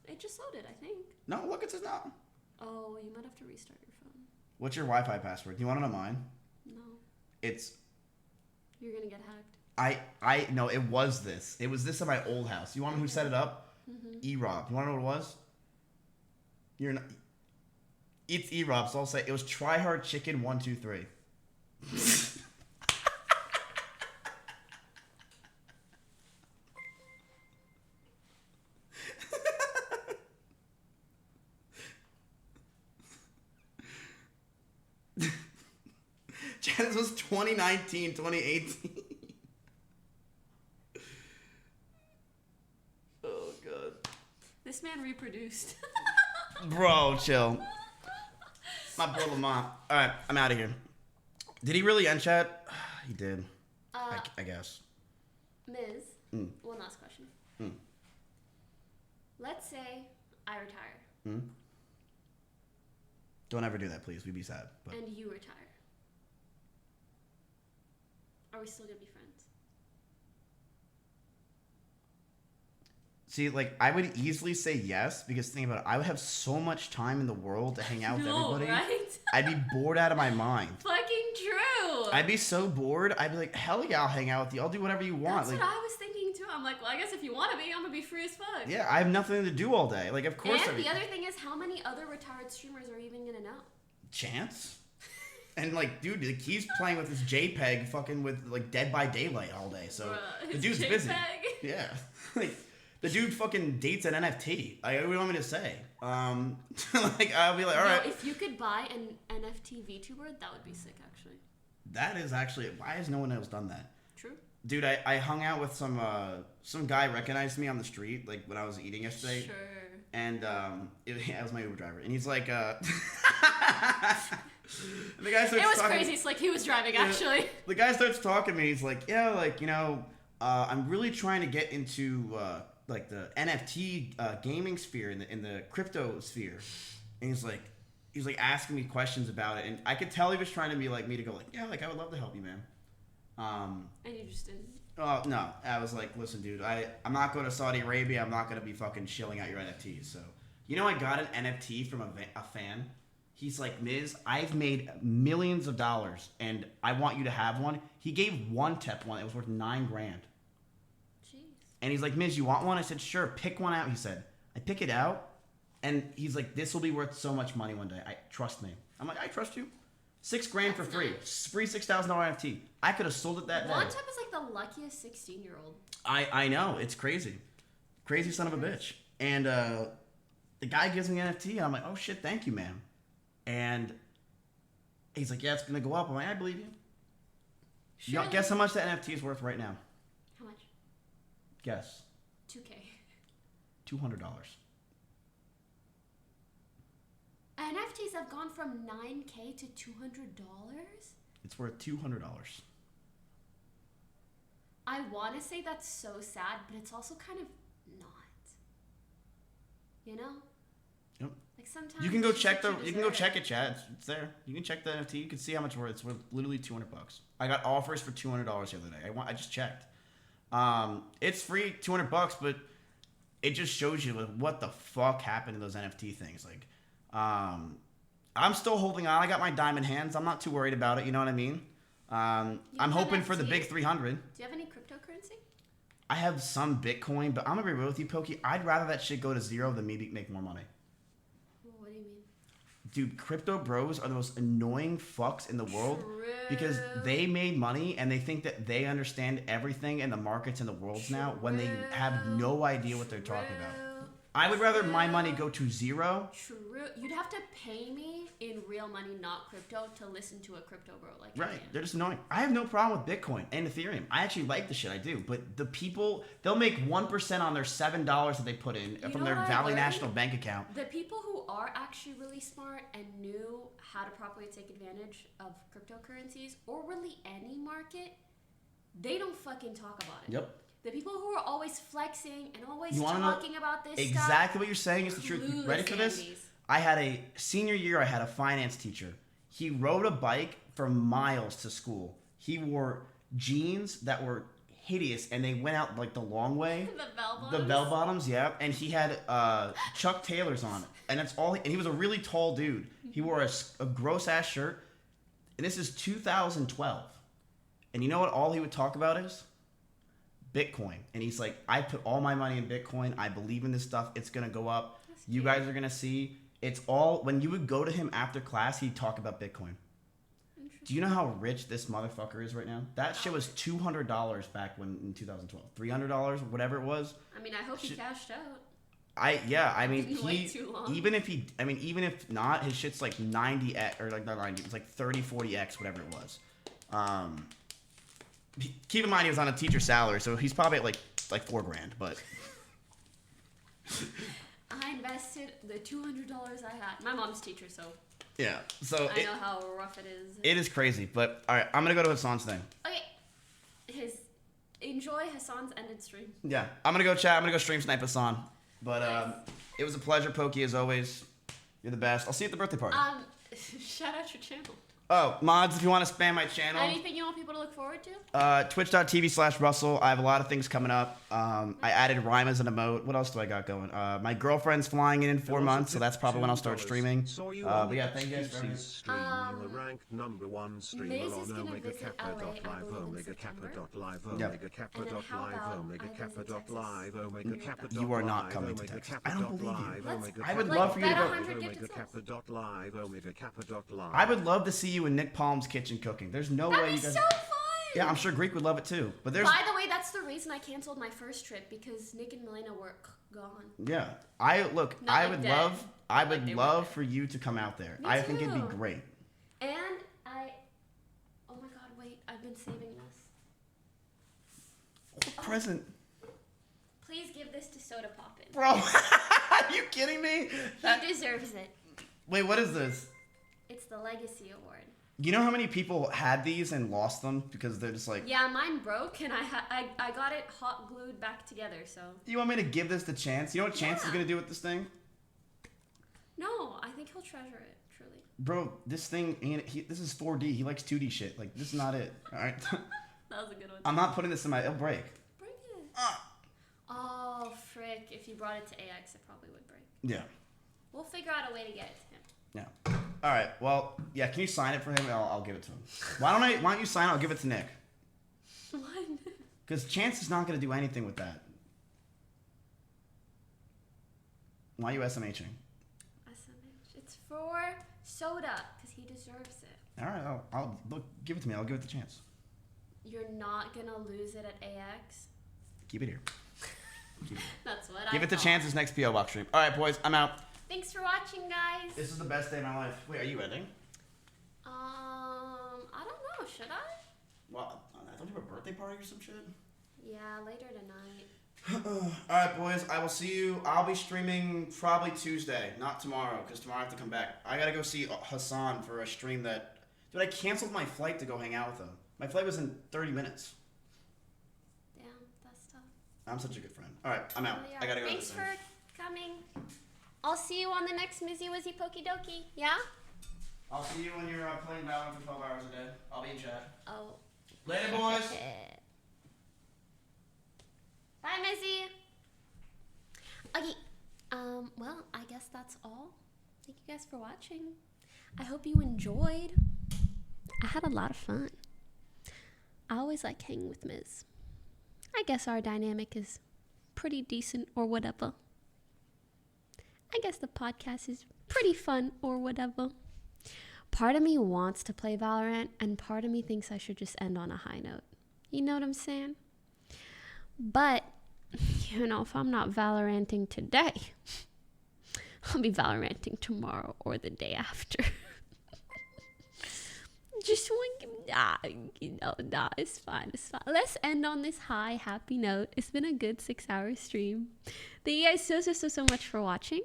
It just loaded, I think. No, look, it says no. Oh, you might have to restart your phone. What's your Wi-Fi password? Do you want to know mine? No. It's You're gonna get hacked. I no. It was this. It was this at my old house. You want to know who set it up? Mhm. E-Rob. You want to know what it was? You're not. It's E-Rob, so I'll say it was Try Hard Chicken 1 2 3. This was 2019, 2018. Oh god. This man reproduced. Bro, chill. My boy Lamont. Alright, I'm out of here. Did he really end chat? He did. I guess. Miz, one last question. Let's say I retire. Don't ever do that, please. We'd be sad. But And you retire. Are we still gonna be friends? see, like, I would easily say yes because think about it. I would have so much time in the world to hang out with everybody. Right? I'd be bored out of my mind. Fucking true. I'd be so bored. I'd be like, hell yeah, I'll hang out with you. I'll do whatever you want. That's like, what I was thinking too. I'm like, well, I guess if you want to be, I'm gonna be free as fuck. yeah, I have nothing to do all day. Like, of course. And the other thing is, how many other retired streamers are even gonna know? Chance. And like, dude, like, he's playing with his JPEG, fucking with like Dead by Daylight all day. So Bruh, the his dude's busy. JPEG? Yeah, like the dude fucking dates an NFT. Like, what do you want me to say? Like, I'll be like, all right. If you could buy an NFT VTuber, that would be sick, actually. That is actually, why has no one else done that? True. Dude, I hung out with some guy recognized me on the street like when I was eating yesterday. Sure. And it was my Uber driver, and he's like, the guy starts It was talking, crazy. It's like he was driving, actually. The guy starts talking to me. He's like, yeah, like, you know, I'm really trying to get into like the NFT gaming sphere in the crypto sphere, and he's like asking me questions about it, and I could tell he was trying to be like me to go like, yeah, like I would love to help you, man. And you just didn't. Oh no, I was like, listen, dude, I'm not going to Saudi Arabia. I'm not going to be fucking shilling out your NFTs. So, you know, I got an NFT from a fan. He's like, Miz, I've made millions of dollars, and I want you to have one. He gave one Tep one. It was worth $9,000. Jeez. And he's like, Miz, you want one? I said, sure. Pick one out. He said, I pick it out, and he's like, this will be worth so much money one day. Trust me. I'm like, I trust you. $6,000 for free. Free $6,000 NFT. I could have sold it that day. One Tep is like the luckiest 16-year-old. I know. It's crazy. Crazy son of a bitch. And the guy gives me an NFT, and I'm like, oh shit, thank you, man. And he's like, yeah, it's going to go up. I'm like, I believe you. Sure. Guess how much the NFT is worth right now? How much? Guess. $2K. $200. NFTs have gone from $9K to $200? It's worth $200. I want to say that's so sad, but it's also kind of not. You know? Yep. Like sometimes You can go it's check what you can go check it, Chad. It's there. You can check the NFT. You can see how much it's worth. It's worth literally $200. I got offers for $200 the other day. I just checked. It's free, $200, but it just shows you what the fuck happened to those NFT things. Like, I'm still holding on. I got my diamond hands. I'm not too worried about it. You know what I mean? I'm hoping for the big 300. Do you have any cryptocurrency? I have some Bitcoin, but I'm gonna be real with you, Poki. I'd rather that shit go to zero than me make more money. What do you mean? Dude, crypto bros are the most annoying fucks in the world. True. Because they made money and they think that they understand everything in the markets and the worlds now when they have no idea what they're talking about. I would rather my money go to zero. True. You'd have to pay me in real money, not crypto, to listen to a crypto bro like you Right. can. They're just annoying. I have no problem with Bitcoin and Ethereum. I actually like the shit I do. But the people, they'll make 1% on their $7 that they put in from their Valley National Bank account. The people who are actually really smart and knew how to properly take advantage of cryptocurrencies or really any market, they don't fucking talk about it. Yep. The people who are always flexing and always You wanna talking know about this exactly stuff. what you're saying is the truth. You ready clueless for this? Andes. I had a senior year. I had a finance teacher. He rode a bike for miles to school. He wore jeans that were hideous, and they went out like the long way. The bell bottoms. The bell bottoms, yeah. And he had Chuck Taylors on, and that's all. And he was a really tall dude. He wore a gross ass shirt. And this is 2012. And you know what? All he would talk about is Bitcoin. And he's like, I put all my money in Bitcoin. I believe in this stuff. It's gonna go up. You guys are gonna see. It's all, when you would go to him after class, he'd talk about Bitcoin. Do you know how rich this motherfucker is right now? That shit was $200 back when in 2012. $300, whatever it was. I mean, I hope he cashed out. I mean, Didn't wait too long. even if not, his shit's like 90x, or like not 90, it's like 30, 40x, whatever it was. Keep in mind he was on a teacher salary, so he's probably at like $4,000, but. I invested the $200 I had. My mom's teacher, so. Yeah, so I know how rough it is. It is crazy, but all right, I'm gonna go to Hassan's thing. Okay. enjoy Hassan's ended stream. Yeah, I'm gonna go chat. I'm gonna go stream snipe Hassan. But it was a pleasure, Poki, as always. You're the best. I'll see you at the birthday party. Shout out your channel. Oh, mods, if you want to spam my channel. Anything you want people to look forward to? Twitch.tv/Russell. I have a lot of things coming up. I added rhyme as an emote. What else do I got going? My girlfriend's flying in 4 months, so that's probably when I'll start streaming. Saw you But yeah, thank you guys for QC's stream. You're the ranked #1 streamer Miz is on gonna Omega visit Kappa LA, dot I live, believe, in Omega September. Kappa dot live, Yep. Omega Kappa And then dot how live, about Omega I Kappa visit dot Texas live, Omega near Kappa that? dot You are not live, coming to Omega Texas. Kappa I don't dot believe you. live, Let's- Omega I would Kappa love for you to bet go. 100 Omega gifted Kappa dot live, Omega Kappa dot live. I would love to see you in Nick Palm's kitchen cooking. There's no That'd way be you guys. so fun! Yeah, I'm sure Greek would love it too. But there's. By the way, that's the reason I canceled my first trip because Nick and Milena were gone. Yeah, I look. Not I like would dead. love. I Like would they were love dead. for you to come out there. Me I think it'd be too. great. And oh my god, wait, I've been saving this. Present, Please give this to Soda Poppin. bro. Are you kidding me? He deserves it. Wait, what is this? It's the Legacy Award. You know how many people had these and lost them because they're just like. Yeah, mine broke and I got it hot glued back together, so. You want me to give this to Chance? You know what Chance is gonna do with this thing? No, I think he'll treasure it, truly. Bro, this thing ain't. This is 4D. He likes 2D shit. Like this is not it. All right. That was a good one. I'm not putting this in my. It'll break. Break it. Oh, frick. If you brought it to AX, it probably would break. Yeah. We'll figure out a way to get it to him. Yeah. All right. Well, yeah. Can you sign it for him? I'll give it to him. Why don't you sign it? I'll give it to Nick. What? Because Chance is not gonna do anything with that. Why are you SMHing? SMH. It's for Soda, because he deserves it. All right. I'll look. Give it to me. I'll give it to Chance. You're not gonna lose it at AX. Keep it here. Keep it. That's what Give I it to thought. Chance's next PO box stream. All right, boys. I'm out. Thanks for watching, guys. This is the best day of my life. Wait, are you editing? I don't know. Should I? Well, I thought you were a birthday party or some shit. Yeah, later tonight. All right, boys. I will see you. I'll be streaming probably Tuesday, not tomorrow, because tomorrow I have to come back. I gotta go see Hassan for a stream that. Dude, I canceled my flight to go hang out with him. My flight was in 30 minutes. Damn, that's tough. I'm such a good friend. All right, I'm out. Really I gotta go. Thanks to this for thing. coming. I'll see you on the next Mizzy Wizzy Poki Doki. Yeah? I'll see you when you're playing Valorant for 12 hours a day. I'll be in chat. Oh. Later, boys. Bye, Mizzy. Okay. Well, I guess that's all. Thank you guys for watching. I hope you enjoyed. I had a lot of fun. I always like hanging with Miz. I guess our dynamic is pretty decent or whatever. I guess the podcast is pretty fun or whatever. Part of me wants to play Valorant, and part of me thinks I should just end on a high note. You know what I'm saying? But, you know, if I'm not Valoranting today, I'll be Valoranting tomorrow or the day after. Just one, nah, it's fine, it's fine. Let's end on this high, happy note. It's been a good 6-hour stream. Thank you guys so much for watching.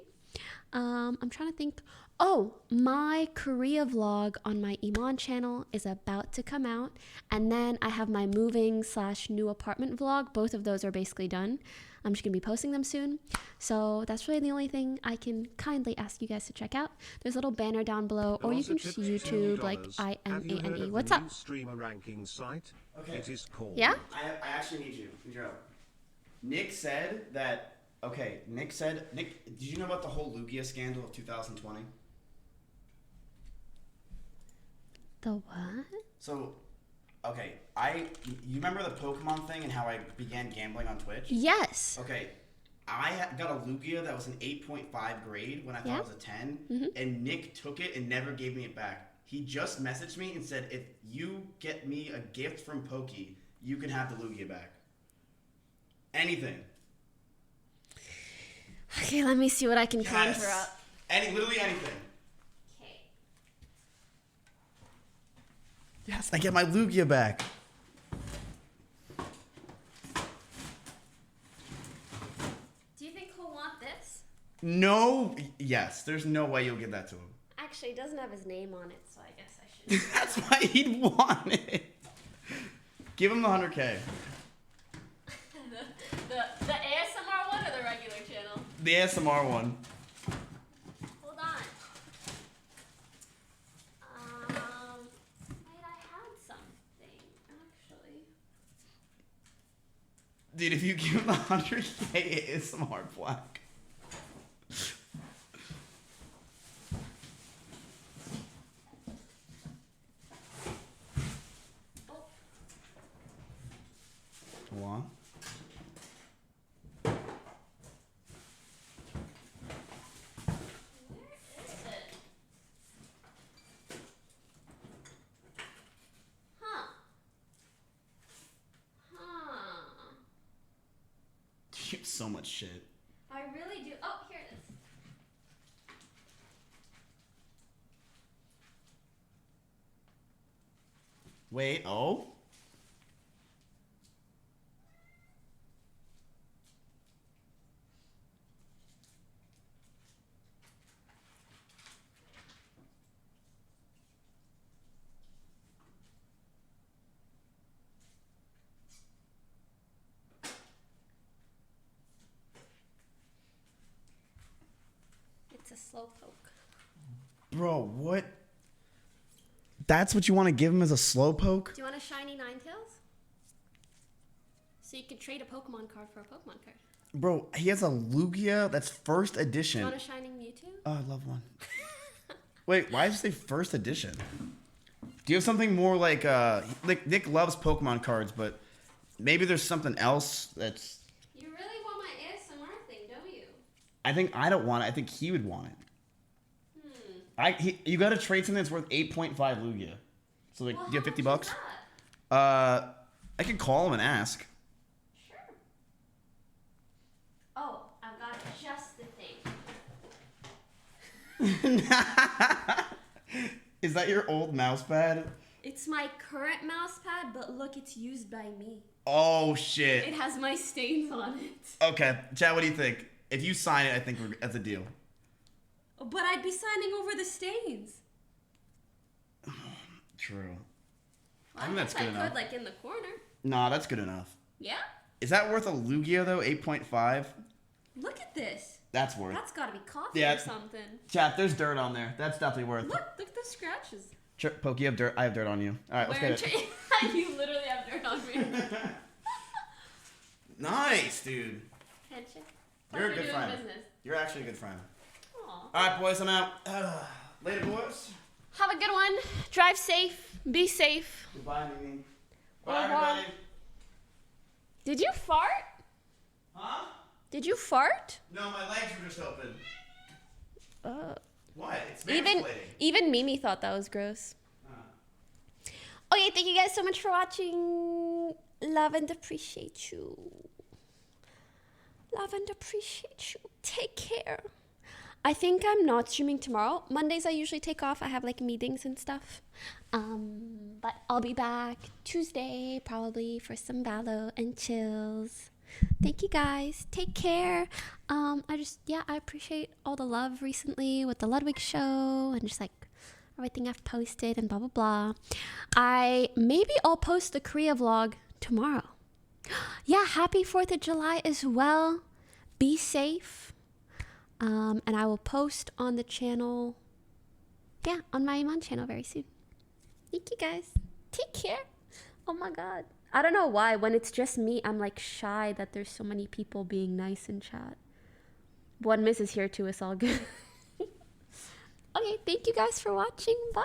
I'm trying to think. Oh, my Korea vlog on my Iman channel is about to come out. And then I have my moving / new apartment vlog. Both of those are basically done. I'm just going to be posting them soon. So that's really the only thing I can kindly ask you guys to check out. There's a little banner down below, or you can just YouTube like IMANE. What's up? Streamer ranking site. Okay. It is called. Yeah? I actually need you. Need your help. Nick said that. Okay, Nick, did you know about the whole Lugia scandal of 2020? The what? So, okay, you remember the Pokimane thing and how I began gambling on Twitch? Yes. Okay, I got a Lugia that was an 8.5 grade when I thought it was a 10, and Nick took it and never gave me it back. He just messaged me and said, if you get me a gift from Poki, you can have the Lugia back. Anything. Okay, let me see what I can conjure up. Literally anything. Okay. Yes, I get my Lugia back. Do you think he'll want this? No, yes, there's no way you'll give that to him. Actually, it doesn't have his name on it, so I guess I should. That's why he'd want it. Give him the 100K. the ASMR one or the regular channel? The ASMR one. Hold on. Wait, I had something actually. Dude, if you give him the 100K ASMR black. What? You have so much shit. I really do. Oh, here it is. Wait, oh? It's a slow poke. Bro, what? That's what you want to give him as a slowpoke? Do you want a shiny Ninetales? So you could trade a Pokemon card for a Pokemon card. Bro, he has a Lugia that's first Do edition. you want a shining Mewtwo? Oh, I love one. Wait, why does it say first edition? Do you have something more like Nick loves Pokemon cards, but maybe there's something else that's... You really want my ASMR thing, don't you? I think I don't want it. I think he would want it. You got to trade something that's worth 8.5 Lugia. So like, Well, do you have how 50 much is bucks? that? I could call him and ask. Sure. Oh, I've got just the thing. Is that your old mouse pad? It's my current mouse pad, but look, it's used by me. Oh shit. It has my stains on it. Okay, Chad, what do you think? If you sign it, I think that's a deal. But I'd be signing over the stains. True. Well, I think that's good enough. Could, like in the corner. Nah, that's good enough. Yeah? Is that worth a Lugia though? 8.5? Look at this. That's worth. That's gotta be coffee Yeah. or something. Chat, there's dirt on there. That's definitely worth. Look at the scratches. Poki, you have dirt. I have dirt on you. All right, let's get it. You literally have dirt on me. Nice, dude. Handshake. You're a We're good doing friend. business. You're actually a good friend. Aw. All right, boys, I'm out. Later, boys. Have a good one. Drive safe. Be safe. Goodbye, Mimi. Au Bye, revoir. everybody. Did you fart? Huh? Did you fart? No, my legs were just open. What? It's Even mansplaining. even Mimi thought that was gross. Okay, thank you guys so much for watching. Love and appreciate you. Love and appreciate you. Take care. I think I'm not streaming tomorrow. Mondays I usually take off. I have like meetings and stuff. But I'll be back Tuesday probably for some Valo and chills. Thank you guys. Take care. I appreciate all the love recently with the Ludwig show and just like everything I've posted and blah blah blah. I'll post the Korea vlog tomorrow. Yeah, happy 4th of July as well. Be safe. And I will post on the channel. Yeah, on my Iman channel very soon. Thank you guys. Take care. Oh my god. I don't know why. When it's just me, I'm like shy that there's so many people being nice in chat. One Miss is here too. It's all good. Okay, thank you guys for watching. Bye.